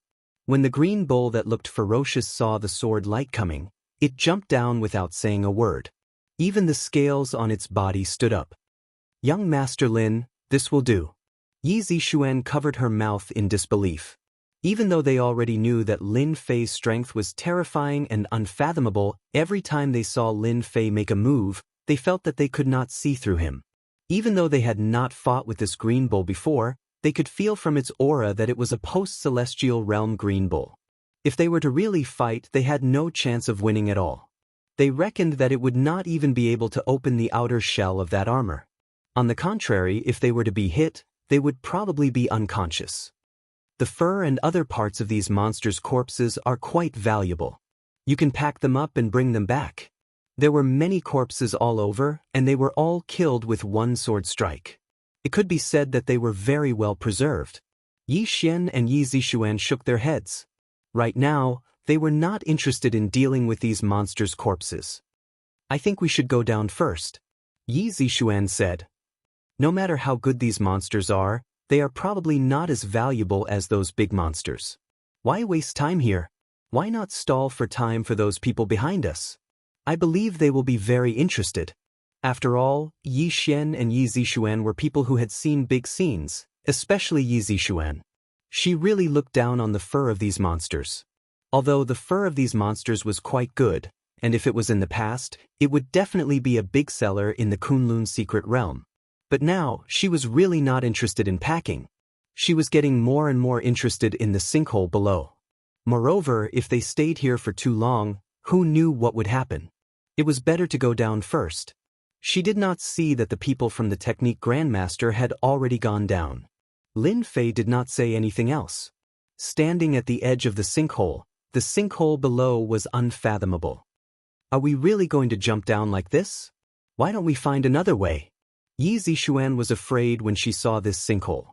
When the green bull that looked ferocious saw the sword light coming, it jumped down without saying a word. Even the scales on its body stood up. Young Master Lin, this will do. Yi Zixuan covered her mouth in disbelief. Even though they already knew that Lin Fei's strength was terrifying and unfathomable, every time they saw Lin Fei make a move, they felt that they could not see through him. Even though they had not fought with this green bull before, they could feel from its aura that it was a post-celestial realm green bull. If they were to really fight, they had no chance of winning at all. They reckoned that it would not even be able to open the outer shell of that armor. On the contrary, if they were to be hit, they would probably be unconscious. The fur and other parts of these monsters' corpses are quite valuable. You can pack them up and bring them back. There were many corpses all over, and they were all killed with one sword strike. It could be said that they were very well preserved. Yi Xian and Yi Zixuan shook their heads. Right now, they were not interested in dealing with these monsters' corpses. I think we should go down first, Yi Zixuan said. No matter how good these monsters are, they are probably not as valuable as those big monsters. Why waste time here? Why not stall for time for those people behind us? I believe they will be very interested. After all, Yi Xian and Yi Zixuan were people who had seen big scenes, especially Yi Zixuan. She really looked down on the fur of these monsters. Although the fur of these monsters was quite good, and if it was in the past, it would definitely be a big seller in the Kunlun secret realm. But now, she was really not interested in packing. She was getting more and more interested in the sinkhole below. Moreover, if they stayed here for too long, who knew what would happen? It was better to go down first. She did not see that the people from the Technique Grandmaster had already gone down. Lin Fei did not say anything else. Standing at the edge of the sinkhole below was unfathomable. Are we really going to jump down like this? Why don't we find another way? Yi Zixuan was afraid when she saw this sinkhole.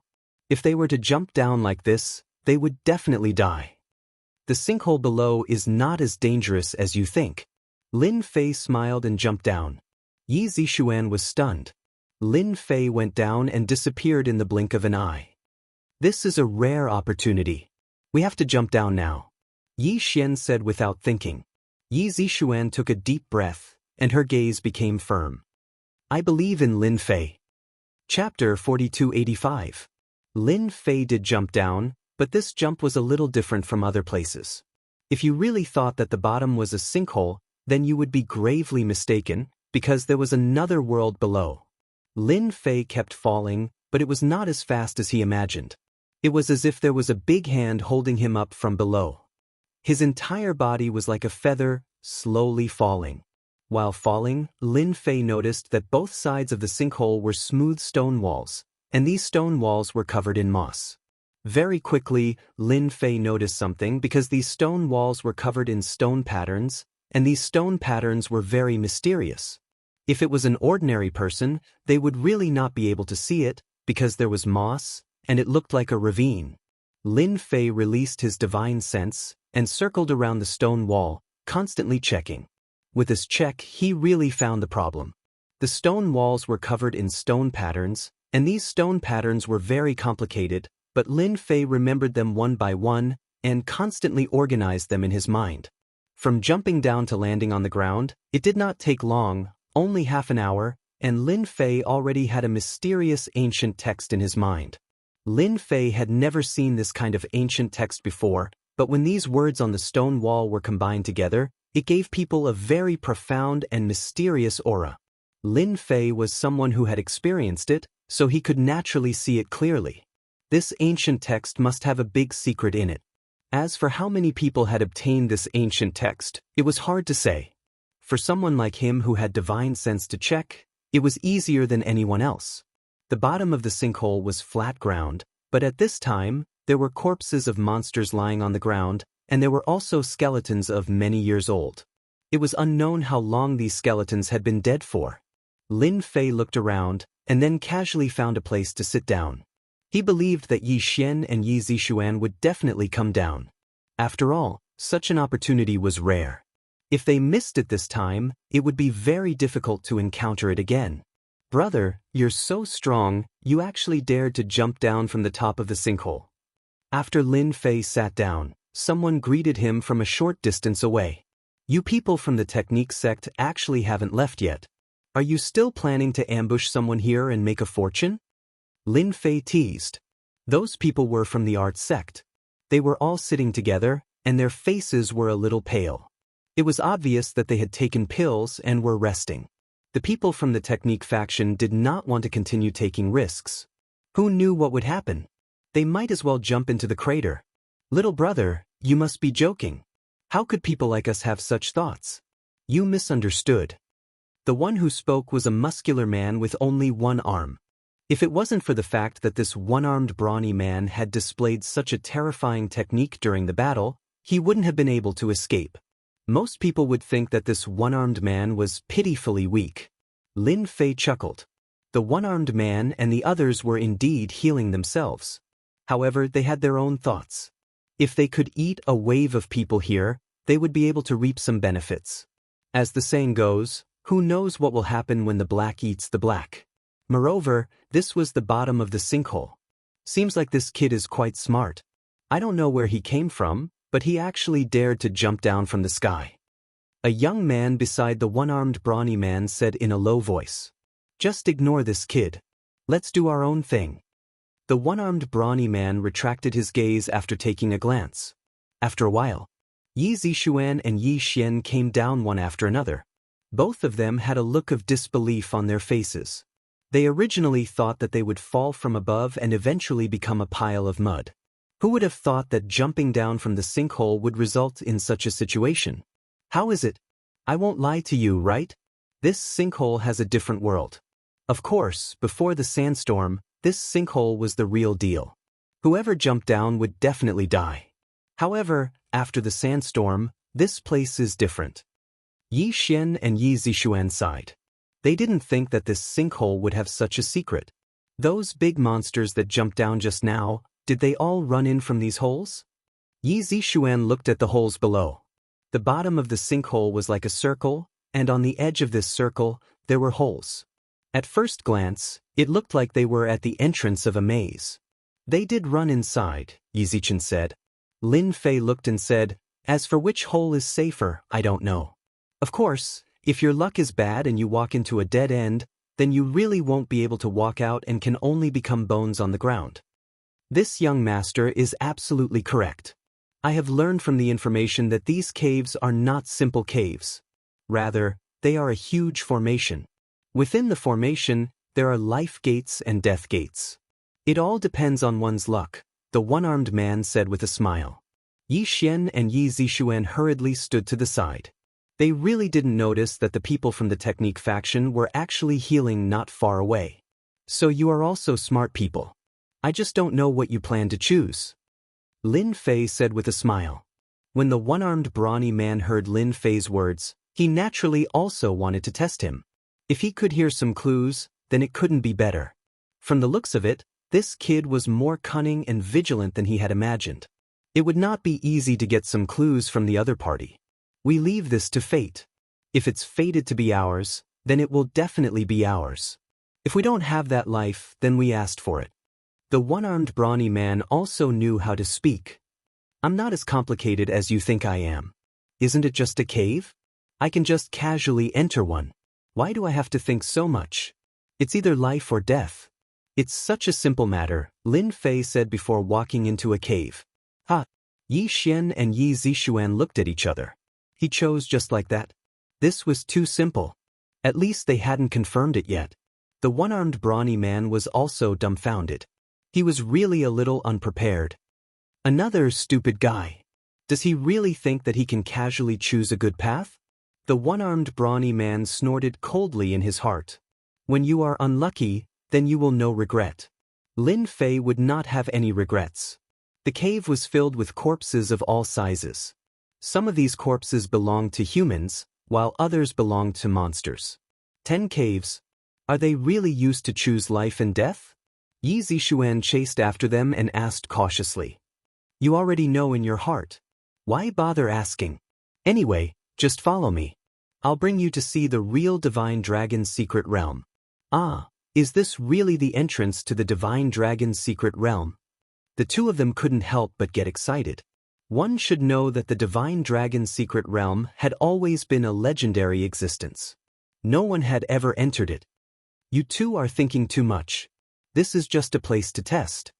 If they were to jump down like this, they would definitely die. The sinkhole below is not as dangerous as you think. Lin Fei smiled and jumped down. Yi Zixuan was stunned. Lin Fei went down and disappeared in the blink of an eye. This is a rare opportunity. We have to jump down now, Yi Xian said without thinking. Yi Zixuan took a deep breath, and her gaze became firm. I believe in Lin Fei. Chapter 4285. Lin Fei did jump down, but this jump was a little different from other places. If you really thought that the bottom was a sinkhole, then you would be gravely mistaken, because there was another world below. Lin Fei kept falling, but it was not as fast as he imagined. It was as if there was a big hand holding him up from below. His entire body was like a feather, slowly falling. While falling, Lin Fei noticed that both sides of the sinkhole were smooth stone walls, and these stone walls were covered in moss. Very quickly, Lin Fei noticed something because these stone walls were covered in stone patterns, and these stone patterns were very mysterious. If it was an ordinary person, they would really not be able to see it, because there was moss, and it looked like a ravine. Lin Fei released his divine sense, and circled around the stone wall, constantly checking. With this check, he really found the problem. The stone walls were covered in stone patterns, and these stone patterns were very complicated, but Lin Fei remembered them one by one, and constantly organized them in his mind. From jumping down to landing on the ground, it did not take long, only half an hour, and Lin Fei already had a mysterious ancient text in his mind. Lin Fei had never seen this kind of ancient text before, but when these words on the stone wall were combined together, it gave people a very profound and mysterious aura. Lin Fei was someone who had experienced it, so he could naturally see it clearly. This ancient text must have a big secret in it. As for how many people had obtained this ancient text, it was hard to say. For someone like him who had divine sense to check, it was easier than anyone else. The bottom of the sinkhole was flat ground, but at this time, there were corpses of monsters lying on the ground, and there were also skeletons of many years old. It was unknown how long these skeletons had been dead for. Lin Fei looked around, and then casually found a place to sit down. He believed that Yi Xian and Yi Zixuan would definitely come down. After all, such an opportunity was rare. If they missed it this time, it would be very difficult to encounter it again. "Brother, you're so strong, you actually dared to jump down from the top of the sinkhole." After Lin Fei sat down, someone greeted him from a short distance away. "You people from the technique sect actually haven't left yet. Are you still planning to ambush someone here and make a fortune?" Lin Fei teased. Those people were from the art sect. They were all sitting together, and their faces were a little pale. It was obvious that they had taken pills and were resting. The people from the technique faction did not want to continue taking risks. Who knew what would happen? They might as well jump into the crater. "Little brother, you must be joking. How could people like us have such thoughts? You misunderstood." The one who spoke was a muscular man with only one arm. If it wasn't for the fact that this one-armed brawny man had displayed such a terrifying technique during the battle, he wouldn't have been able to escape. Most people would think that this one-armed man was pitifully weak. Lin Fei chuckled. The one-armed man and the others were indeed healing themselves. However, they had their own thoughts. If they could eat a wave of people here, they would be able to reap some benefits. As the saying goes, who knows what will happen when the black eats the black? Moreover, this was the bottom of the sinkhole. Seems like this kid is quite smart. I don't know where he came from, but he actually dared to jump down from the sky. A young man beside the one-armed brawny man said in a low voice, "Just ignore this kid. Let's do our own thing." The one-armed brawny man retracted his gaze after taking a glance. After a while, Yi Zixuan and Yi Xian came down one after another. Both of them had a look of disbelief on their faces. They originally thought that they would fall from above and eventually become a pile of mud. Who would have thought that jumping down from the sinkhole would result in such a situation? How is it? I won't lie to you, right? This sinkhole has a different world. Of course, before the sandstorm, this sinkhole was the real deal. Whoever jumped down would definitely die. However, after the sandstorm, this place is different. Yi Xian and Yi Zixuan sighed. They didn't think that this sinkhole would have such a secret. Those big monsters that jumped down just now, did they all run in from these holes? Yi Zixuan looked at the holes below. The bottom of the sinkhole was like a circle, and on the edge of this circle, there were holes. At first glance, it looked like they were at the entrance of a maze. "They did run inside," Yi Zixuan said. Lin Fei looked and said, "As for which hole is safer, I don't know. Of course, if your luck is bad and you walk into a dead end, then you really won't be able to walk out and can only become bones on the ground. This young master is absolutely correct. I have learned from the information that these caves are not simple caves. Rather, they are a huge formation. Within the formation, there are life gates and death gates. It all depends on one's luck, the one-armed man said with a smile. Yi Xian and Yi Zixuan hurriedly stood to the side. They really didn't notice that the people from the technique faction were actually healing not far away. So you are also smart people. I just don't know what you plan to choose. Lin Fei said with a smile. When the one-armed brawny man heard Lin Fei's words, he naturally also wanted to test him. If he could hear some clues, then it couldn't be better. From the looks of it, this kid was more cunning and vigilant than he had imagined. It would not be easy to get some clues from the other party. We leave this to fate. If it's fated to be ours, then it will definitely be ours. If we don't have that life, then we asked for it. The one-armed brawny man also knew how to speak. I'm not as complicated as you think I am. Isn't it just a cave? I can just casually enter one. Why do I have to think so much? It's either life or death. It's such a simple matter, Lin Fei said before walking into a cave. Ha! Yi Xian and Yi Zixuan looked at each other. He chose just like that? This was too simple. At least they hadn't confirmed it yet. The one-armed brawny man was also dumbfounded. He was really a little unprepared. Another stupid guy. Does he really think that he can casually choose a good path? The one-armed brawny man snorted coldly in his heart. When you are unlucky, then you will know regret. Lin Fei would not have any regrets. The cave was filled with corpses of all sizes. Some of these corpses belonged to humans, while others belonged to monsters. 10 caves. Are they really used to choose life and death? Yi Zixuan chased after them and asked cautiously. You already know in your heart. Why bother asking? Anyway, just follow me. I'll bring you to see the real Divine Dragon's secret realm. Ah, is this really the entrance to the Divine Dragon's secret realm? The two of them couldn't help but get excited. One should know that the Divine Dragon's secret realm had always been a legendary existence. No one had ever entered it. You two are thinking too much. This is just a place to test.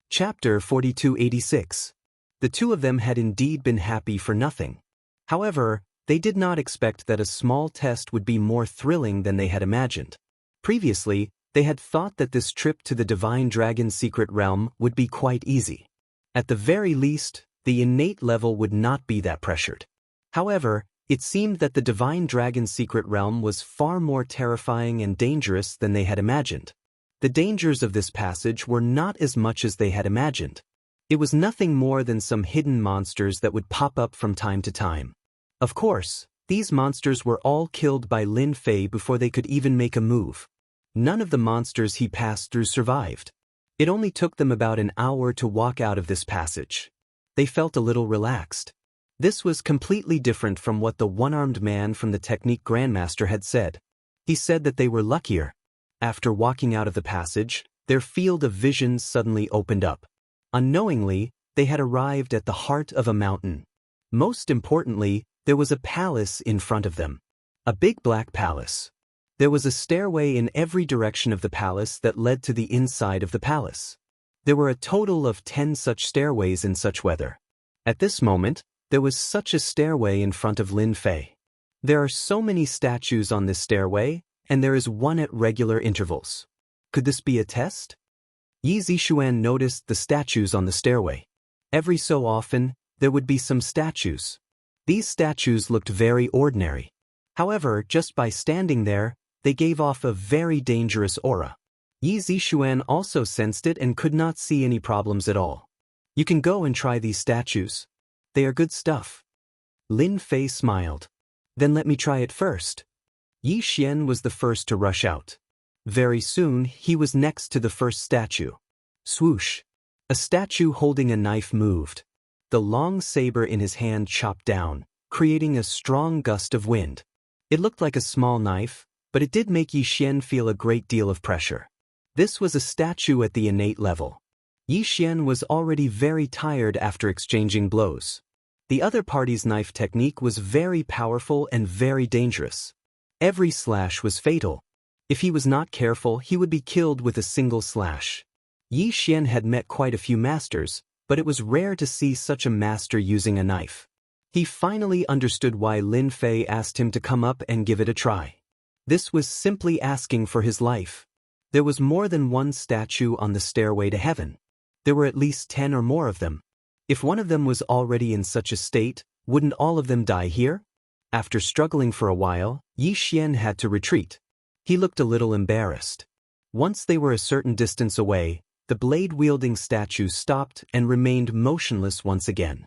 Chapter 4286. The two of them had indeed been happy for nothing. However, they did not expect that a small test would be more thrilling than they had imagined. Previously, they had thought that this trip to the Divine Dragon's secret realm would be quite easy. At the very least, the innate level would not be that pressured. However, it seemed that the Divine Dragon's secret realm was far more terrifying and dangerous than they had imagined. The dangers of this passage were not as much as they had imagined. It was nothing more than some hidden monsters that would pop up from time to time. Of course, these monsters were all killed by Lin Fei before they could even make a move. None of the monsters he passed through survived. It only took them about an hour to walk out of this passage. They felt a little relaxed. This was completely different from what the one-armed man from the Technique Grandmaster had said. He said that they were luckier. After walking out of the passage, their field of vision suddenly opened up. Unknowingly, they had arrived at the heart of a mountain. Most importantly, there was a palace in front of them. A big black palace. There was a stairway in every direction of the palace that led to the inside of the palace. There were a total of 10 such stairways in such weather. At this moment, there was such a stairway in front of Lin Fei. There are so many statues on this stairway, and there is one at regular intervals. Could this be a test? Yi Zixuan noticed the statues on the stairway. Every so often, there would be some statues. These statues looked very ordinary. However, just by standing there, they gave off a very dangerous aura. Yi Zixuan also sensed it and could not see any problems at all. You can go and try these statues. They are good stuff. Lin Fei smiled. Then let me try it first. Yi Xian was the first to rush out. Very soon, he was next to the first statue. Swoosh! A statue holding a knife moved. The long saber in his hand chopped down, creating a strong gust of wind. It looked like a small knife, but it did make Yi Xian feel a great deal of pressure. This was a statue at the innate level. Yi Xian was already very tired after exchanging blows. The other party's knife technique was very powerful and very dangerous. Every slash was fatal. If he was not careful, he would be killed with a single slash. Yi Xian had met quite a few masters, but it was rare to see such a master using a knife. He finally understood why Lin Fei asked him to come up and give it a try. This was simply asking for his life. There was more than one statue on the stairway to heaven. There were at least 10 or more of them. If one of them was already in such a state, wouldn't all of them die here? After struggling for a while, Yi Xian had to retreat. He looked a little embarrassed. Once they were a certain distance away, the blade-wielding statue stopped and remained motionless once again.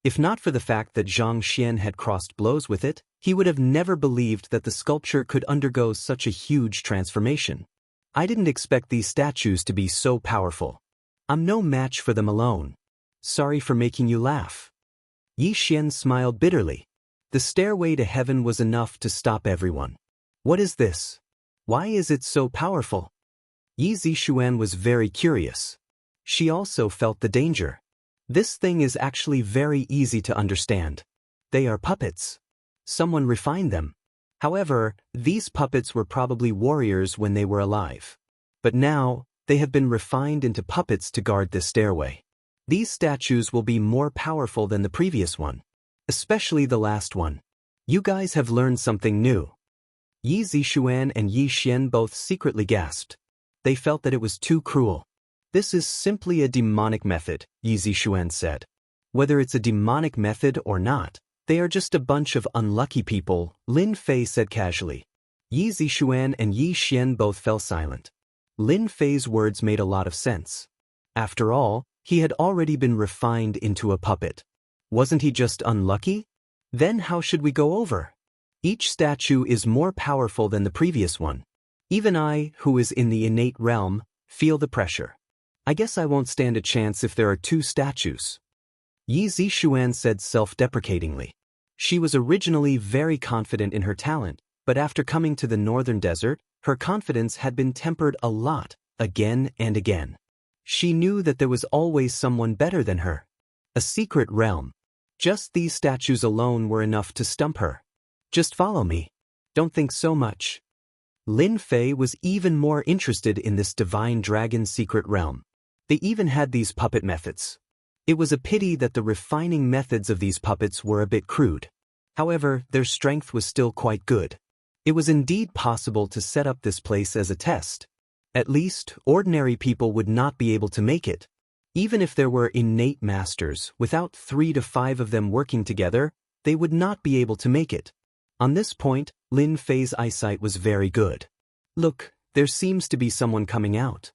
If not for the fact that Zhang Xian had crossed blows with it, he would have never believed that the sculpture could undergo such a huge transformation. I didn't expect these statues to be so powerful. I'm no match for them alone. Sorry for making you laugh. Yi Xian smiled bitterly. The stairway to heaven was enough to stop everyone. What is this? Why is it so powerful? Yi Zixuan was very curious. She also felt the danger. This thing is actually very easy to understand. They are puppets. Someone refined them. However, these puppets were probably warriors when they were alive. But now, they have been refined into puppets to guard this stairway. These statues will be more powerful than the previous one. Especially the last one. You guys have learned something new. Yi Zixuan and Yi Xian both secretly gasped. They felt that it was too cruel. This is simply a demonic method, Yi Zixuan said. Whether it's a demonic method or not, they are just a bunch of unlucky people, Lin Fei said casually. Yi Zixuan and Yi Xian both fell silent. Lin Fei's words made a lot of sense. After all, he had already been refined into a puppet. Wasn't he just unlucky? Then how should we go over? Each statue is more powerful than the previous one. Even I, who is in the innate realm, feel the pressure. I guess I won't stand a chance if there are 2 statues. Yi Zixuan said self-deprecatingly. She was originally very confident in her talent, but after coming to the northern desert, her confidence had been tempered a lot, again and again. She knew that there was always someone better than her. A secret realm. Just these statues alone were enough to stump her. Just follow me. Don't think so much. Lin Fei was even more interested in this divine dragon secret realm. They even had these puppet methods. It was a pity that the refining methods of these puppets were a bit crude. However, their strength was still quite good. It was indeed possible to set up this place as a test. At least, ordinary people would not be able to make it. Even if there were innate masters, without 3 to 5 of them working together, they would not be able to make it. On this point, Lin Fei's eyesight was very good. Look, there seems to be someone coming out.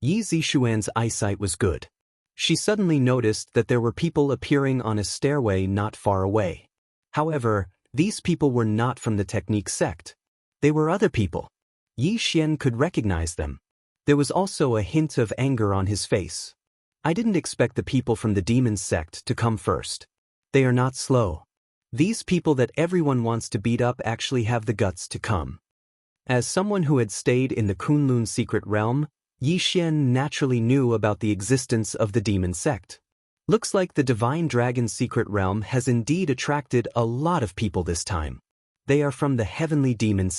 Yi Zixuan's eyesight was good. She suddenly noticed that there were people appearing on a stairway not far away. However, these people were not from the technique sect. They were other people. Yi Xian could recognize them. There was also a hint of anger on his face. I didn't expect the people from the demon sect to come first. They are not slow. These people that everyone wants to beat up actually have the guts to come. As someone who had stayed in the Kunlun secret realm, Yi Xian naturally knew about the existence of the demon sect. Looks like the divine dragon secret realm has indeed attracted a lot of people this time. They are from the heavenly demon sect.